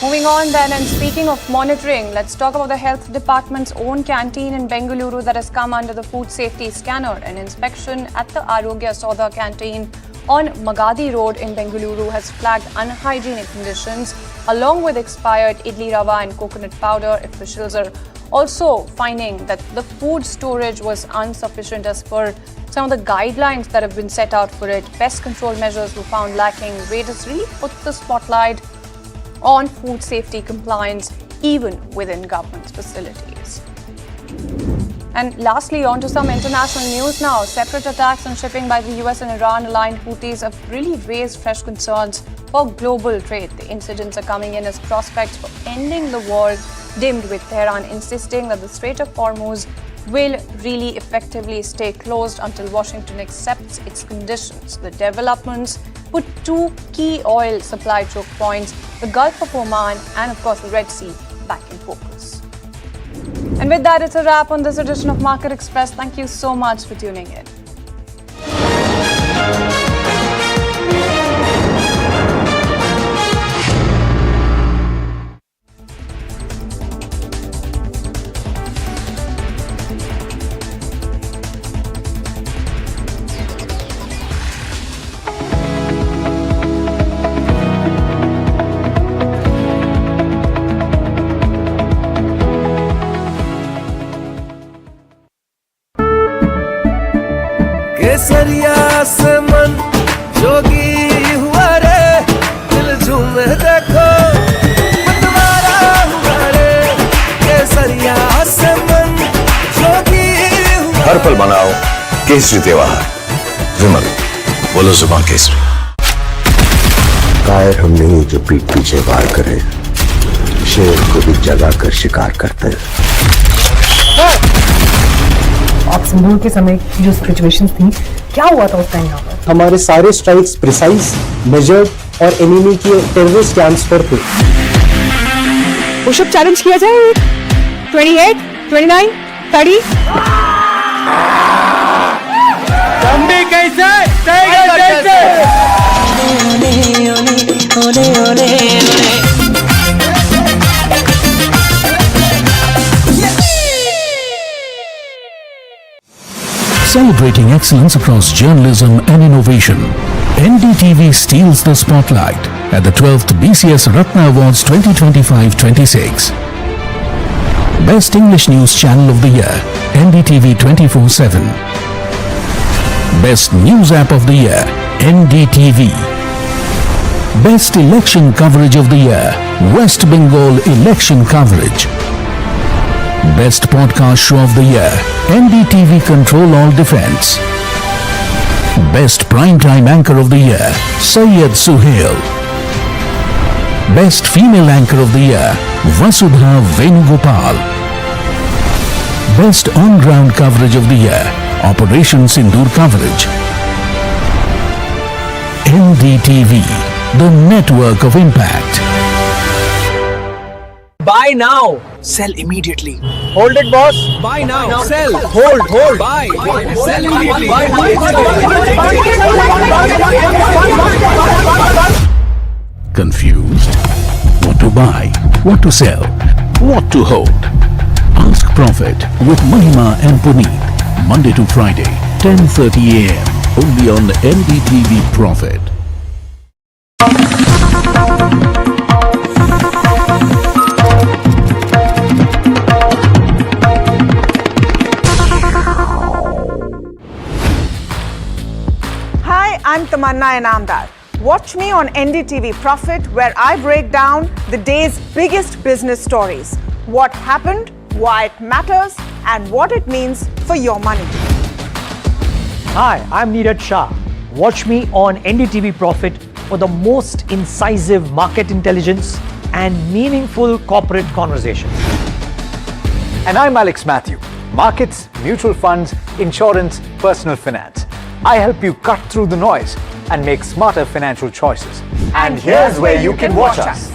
Moving on then, and speaking of monitoring, let's talk about the health department's own canteen in Bengaluru that has come under the food safety scanner. An inspection at the Arogya Soda canteen on Magadi Road in Bengaluru has flagged unhygienic conditions along with expired idli rava and coconut powder. Officials are also finding that the food storage was insufficient as per some of the guidelines that have been set out for it. Pest control measures were found lacking. Raiders really put the spotlight on food safety compliance even within government facilities. And lastly, on to some international news now. Separate attacks on shipping by the US and Iran-aligned Houthis have really raised fresh concerns for global trade. The incidents are coming in as prospects for ending the war dimmed, with Tehran insisting that the Strait of Hormuz will really effectively stay closed until Washington accepts its conditions. The developments put 2 key oil supply choke points, the Gulf of Oman and of course the Red Sea, back in focus. And with that, it's a wrap on this edition of Market Express. Thank you so much for tuning in. केसरिया से मन जोगी हुआ रे, दिल झूमे देखो मतवारा हुआ रे। केसरिया से मन जोगी हुआ। हर पल मनाओ केसरी त्योहार। विमल, बोलो जुबान केसरी। कायर हम नहीं जो पीठ पीछे वार करे, शेर को भी जगा कर शिकार करते हैं। आप सिंदूर के समय की जो सिचुएशंस थी, क्या हुआ था उस टाइम यहाँ पर? हमारे सारे स्ट्राइक्स प्रिसाइज, मेजर्ड और एनिमी के टेररिस्ट कैंप्स पर थे। पुशअप चैलेंज किया जाए। 28, 29, 30। लंबी कैसे? टाइगर कैसे? Celebrating excellence across journalism and innovation, NDTV steals the spotlight at the 12th BCS Ratna Awards 2025-26. Best English News Channel of the Year, NDTV 24/7. Best News App of the Year, NDTV. Best Election Coverage of the Year, West Bengal Election Coverage. Best Podcast Show of the Year, NDTV Control All Defense. Best Primetime Anchor of the Year, Syed Suhail. Best Female Anchor of the Year, Vasudha Venugopal. Best On-Ground Coverage of the Year, Operation Sindoor Coverage. NDTV, the network of impact. Buy now, sell immediately. Hold it, boss. Buy now, sell, hold, buy, sell immediately. Confused? What to buy? What to sell? What to hold? Ask Profit with Mahima and Puneet. Monday to Friday, 10:30 a.m. Only on NDTV Profit. Hi, I'm Tamanna Inamdar. Watch me on NDTV Profit, where I break down the day's biggest business stories. What happened, why it matters, and what it means for your money. Hi, I'm Natarajan Shah. Watch me on NDTV Profit for the most incisive market intelligence and meaningful corporate conversations. And I'm Alex Matthew. Markets, mutual funds, insurance, personal finance. I help you cut through the noise and make smarter financial choices. And here's where you can watch us.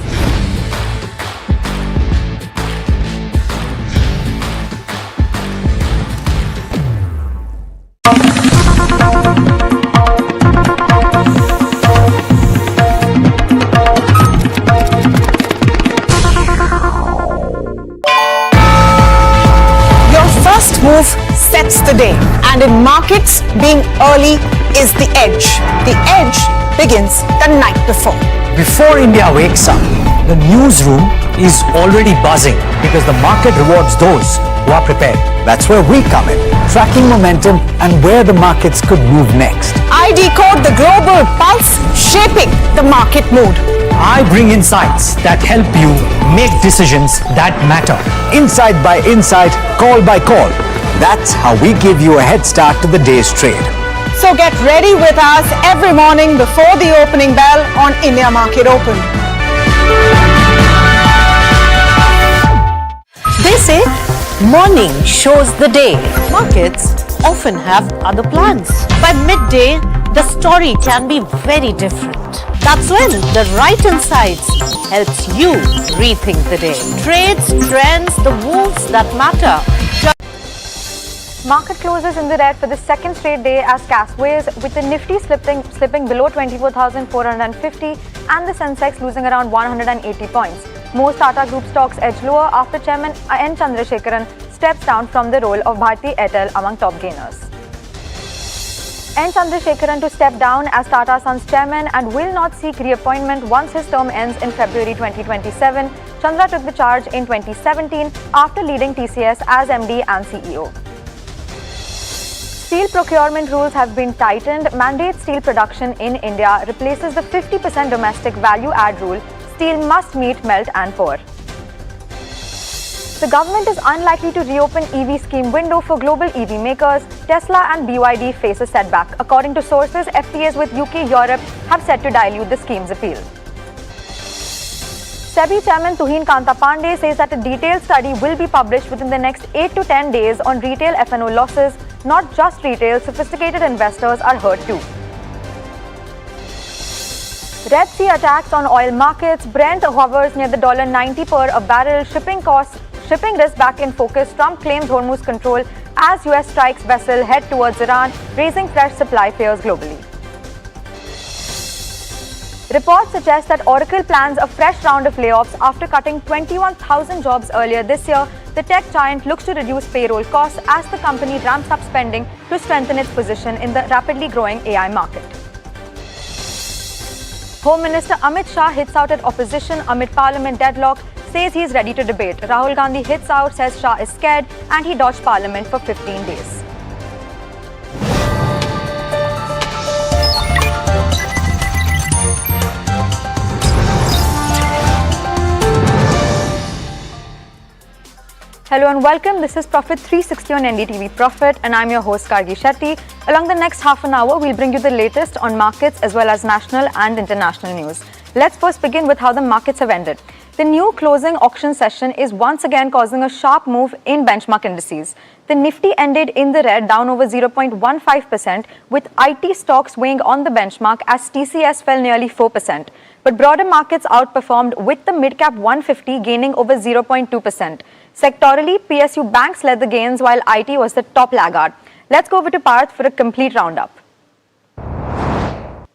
Your first move sets the day, and in markets, being early is the edge. The edge begins the night before. Before India wakes up, the newsroom is already buzzing because the market rewards those who are prepared. That's where we come in, tracking momentum and where the markets could move next. I decode the global pulse, shaping the market mood. I bring insights that help you make decisions that matter. Insight by insight, call by call. That's how we give you a head start to the day's trade. So get ready with us every morning before the opening bell on India Market Open. They say morning shows the day. Markets often have other plans. By midday, the story can be very different. That's when the right insights helps you rethink the day. Trades, trends, the moves that matter. Market closes in the red for the second straight day as cash weighs, with the Nifty slipping below 24,450 and the Sensex losing around 180 points. Most Tata Group stocks edge lower after Chairman N. Chandrasekaran steps down from the role of Bharti Airtel among top gainers. N. Chandrasekaran to step down as Tata Sons chairman and will not seek reappointment once his term ends in February 2027. Chandra took the charge in 2017 after leading TCS as MD and CEO. Steel procurement rules have been tightened. Mandate steel production in India replaces the 50% domestic value add rule. Steel must meet melt and pour. The government is unlikely to reopen EV scheme window for global EV makers. Tesla and BYD face a setback. According to sources, FTAs with UK, Europe have set to dilute the scheme's appeal. SEBI Chairman Tuhin Kanta Pandey says that a detailed study will be published within the next 8 to 10 days on retail F&O losses. Not just retail, sophisticated investors are hurt too. Red Sea attacks on oil markets. Brent hovers near the $90 per a barrel. Shipping risk back in focus. Trump claims Hormuz control as US strikes vessel head towards Iran, raising fresh supply fears globally. Reports suggest that Oracle plans a fresh round of layoffs after cutting 21,000 jobs earlier this year. The tech giant looks to reduce payroll costs as the company ramps up spending to strengthen its position in the rapidly growing AI market. Home Minister Amit Shah hits out at opposition amid parliament deadlock, says he is ready to debate. Rahul Gandhi hits out, says Shah is scared, and he dodged parliament for 15 days. Hello and welcome. This is Profit 360 on NDTV Profit and I'm your host Kargi Shetty. Along the next half an hour, we'll bring you the latest on markets as well as national and international news. Let's first begin with how the markets have ended. The new closing auction session is once again causing a sharp move in benchmark indices. The Nifty ended in the red, down over 0.15%, with IT stocks weighing on the benchmark as TCS fell nearly 4%. But broader markets outperformed, with the mid-cap 150 gaining over 0.2%. Sectorally, PSU banks led the gains while IT was the top laggard. Let's go over to Parth for a complete roundup.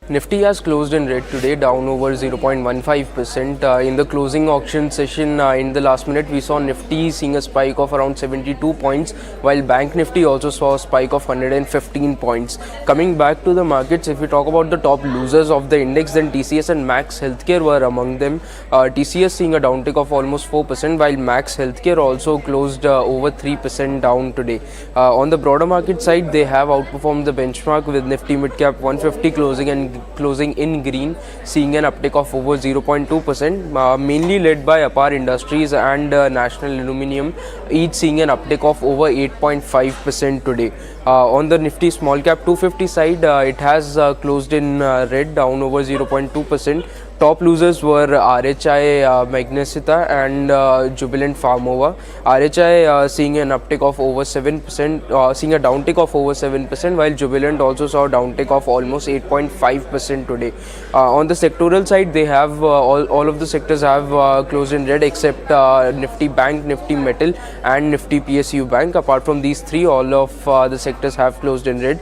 Nifty has closed in red today, down over 0.15%. In the closing auction session in the last minute, we saw Nifty seeing a spike of around 72 points, while Bank Nifty also saw a spike of 115 points. Coming back to the markets, if we talk about the top losers of the index, then TCS and Max Healthcare were among them. TCS seeing a downtick of almost 4%, while Max Healthcare also closed over 3% down today. On the broader market side, they have outperformed the benchmark, with Nifty Midcap 150 closing in green, seeing an uptick of over 0.2%, mainly led by Apar Industries and National Aluminium, each seeing an uptick of over 8.5% today. On the Nifty Small Cap 250 side, it has closed in red, down over 0.2%. Top losers were RHI Magnesita and Jubilant Pharmova. RHI seeing an uptick of over 7%, seeing a downtick of over 7%, while Jubilant also saw a downtick of almost 8.5% today. On the sectoral side, they have all of the sectors have closed in red except Nifty Bank, Nifty Metal and Nifty PSU Bank. Apart from these three, all of the sectors have closed in red.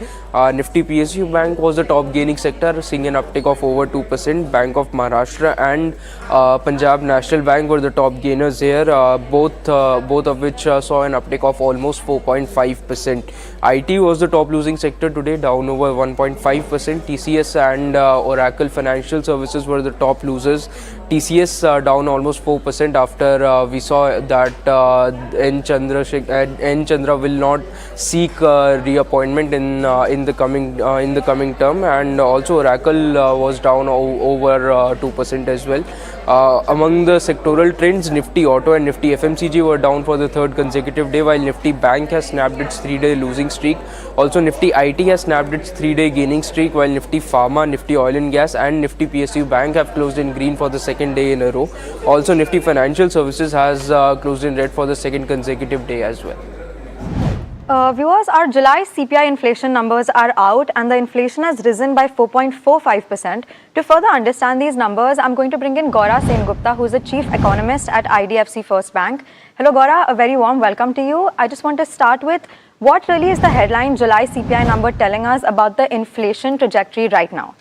Nifty PSU Bank was the top gaining sector, seeing an uptick of over 2%. Bank of Maharashtra and Punjab National Bank were the top gainers here, both of which saw an uptick of almost 4.5%. IT was the top losing sector today, down over 1.5%. TCS and Oracle Financial Services were the top losers. TCS down almost 4% after we saw that N. Chandra will not seek reappointment in the coming term, and also Oracle was down over 2% as well. Among the sectoral trends, Nifty Auto and Nifty FMCG were down for the third consecutive day, while Nifty Bank has snapped its 3-day losing streak. Also, Nifty IT has snapped its 3-day gaining streak, while Nifty Pharma, Nifty Oil and Gas and Nifty PSU Bank have closed in green for the second day in a row. Also, Nifty Financial Services has closed in red for the second consecutive day as well. Viewers, our July CPI inflation numbers are out and the inflation has risen by 4.45%. To further understand these numbers, I'm going to bring in Gaura Sengupta, who is the Chief Economist at IDFC First Bank. Hello Gaura, a very warm welcome to you. I just want to start with, what really is the headline July CPI number telling us about the inflation trajectory right now?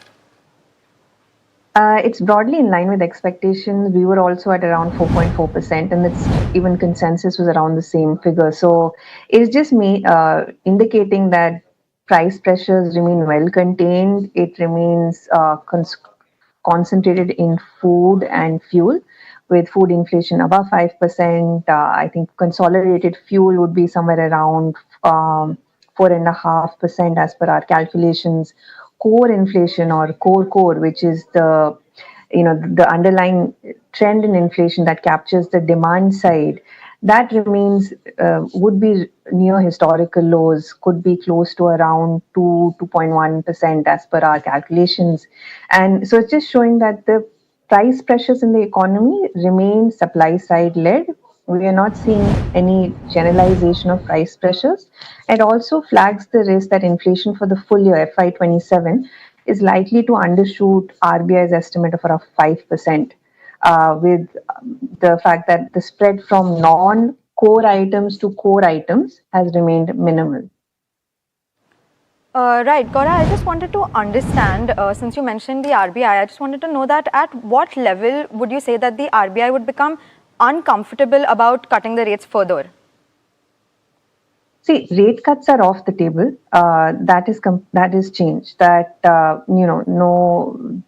It's broadly in line with expectations. We were also at around 4.4%, and it's even consensus was around the same figure. So it's just indicating that price pressures remain well contained. It remains concentrated in food and fuel, with food inflation above 5%. I think consolidated fuel would be somewhere around 4.5% as per our calculations. Core inflation, or core, which is the underlying trend in inflation that captures the demand side, that remains would be near historical lows, could be close to around 2.1% as per our calculations. And so it's just showing that the price pressures in the economy remain supply side led. We are not seeing any generalization of price pressures. It also flags the risk that inflation for the full year FY27 is likely to undershoot RBI's estimate of around 5%, with the fact that the spread from non-core items to core items has remained minimal. Right, Gaura, I just wanted to understand, since you mentioned the RBI, I just wanted to know that at what level would you say that the RBI would become uncomfortable about cutting the rates further? See, rate cuts are off the table. That is changed. That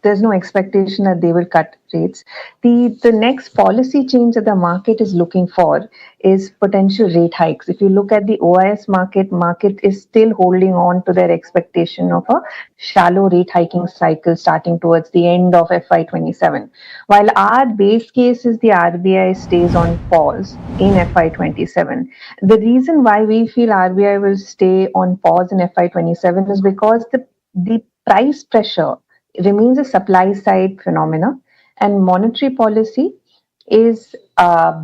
there's no expectation that they will cut rates. The next policy change that the market is looking for is potential rate hikes. If you look at the OIS market is still holding on to their expectation of a shallow rate hiking cycle starting towards the end of FY27. While our base case is the RBI stays on pause in FY27. The reason why we feel RBI will stay on pause in FY27 is because the price pressure remains a supply side phenomena, and monetary policy is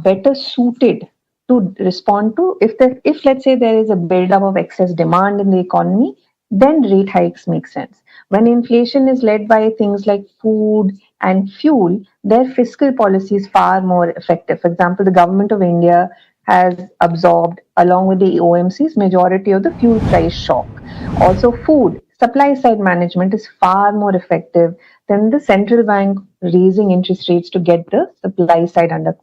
better suited to respond to if let's say there is a buildup of excess demand in the economy, then rate hikes make sense. When inflation is led by things like food and fuel, their fiscal policy is far more effective. For example, the government of India has absorbed, along with the OMCs, majority of the fuel price shock. Also, food supply side management is far more effective than the central bank raising interest rates to get the supply side under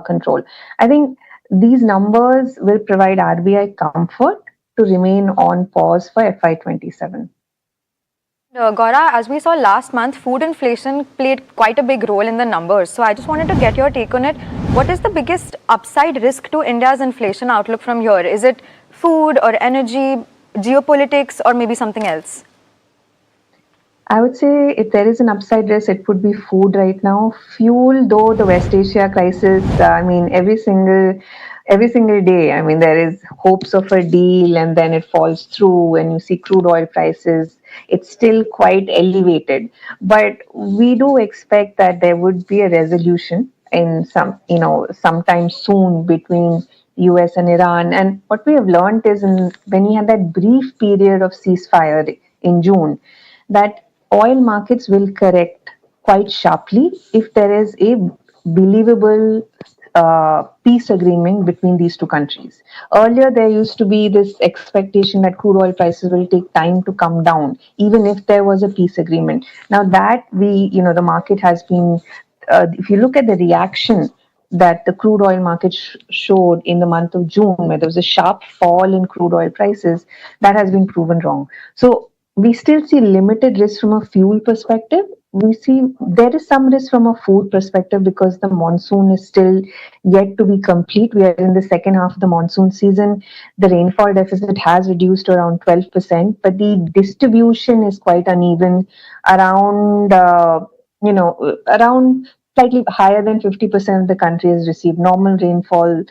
control. I think these numbers will provide RBI comfort to remain on pause for FY27. Gaura, as we saw last month, food inflation played quite a big role in the numbers. So I just wanted to get your take on it. What is the biggest upside risk to India's inflation outlook from here? Is it food or energy, geopolitics, or maybe something else? I would say if there is an upside risk, it would be food right now. Fuel, though, the West Asia crisis, I mean, every single day, I mean, there is hopes of a deal and then it falls through and you see crude oil prices. It's still quite elevated. But we do expect that there would be a resolution in sometime soon between US and Iran. And what we have learned is when we had that brief period of ceasefire in June, that oil markets will correct quite sharply if there is a believable peace agreement between these two countries. Earlier, there used to be this expectation that crude oil prices will take time to come down, even if there was a peace agreement. Now that the market has been, if you look at the reaction that the crude oil market showed in the month of June, where there was a sharp fall in crude oil prices, that has been proven wrong. So we still see limited risk from a fuel perspective. We see there is some risk from a food perspective because the monsoon is still yet to be complete. We are in the second half of the monsoon season. The rainfall deficit has reduced to around 12%, but the distribution is quite uneven, around around slightly higher than 50% of the country has received normal rainfall.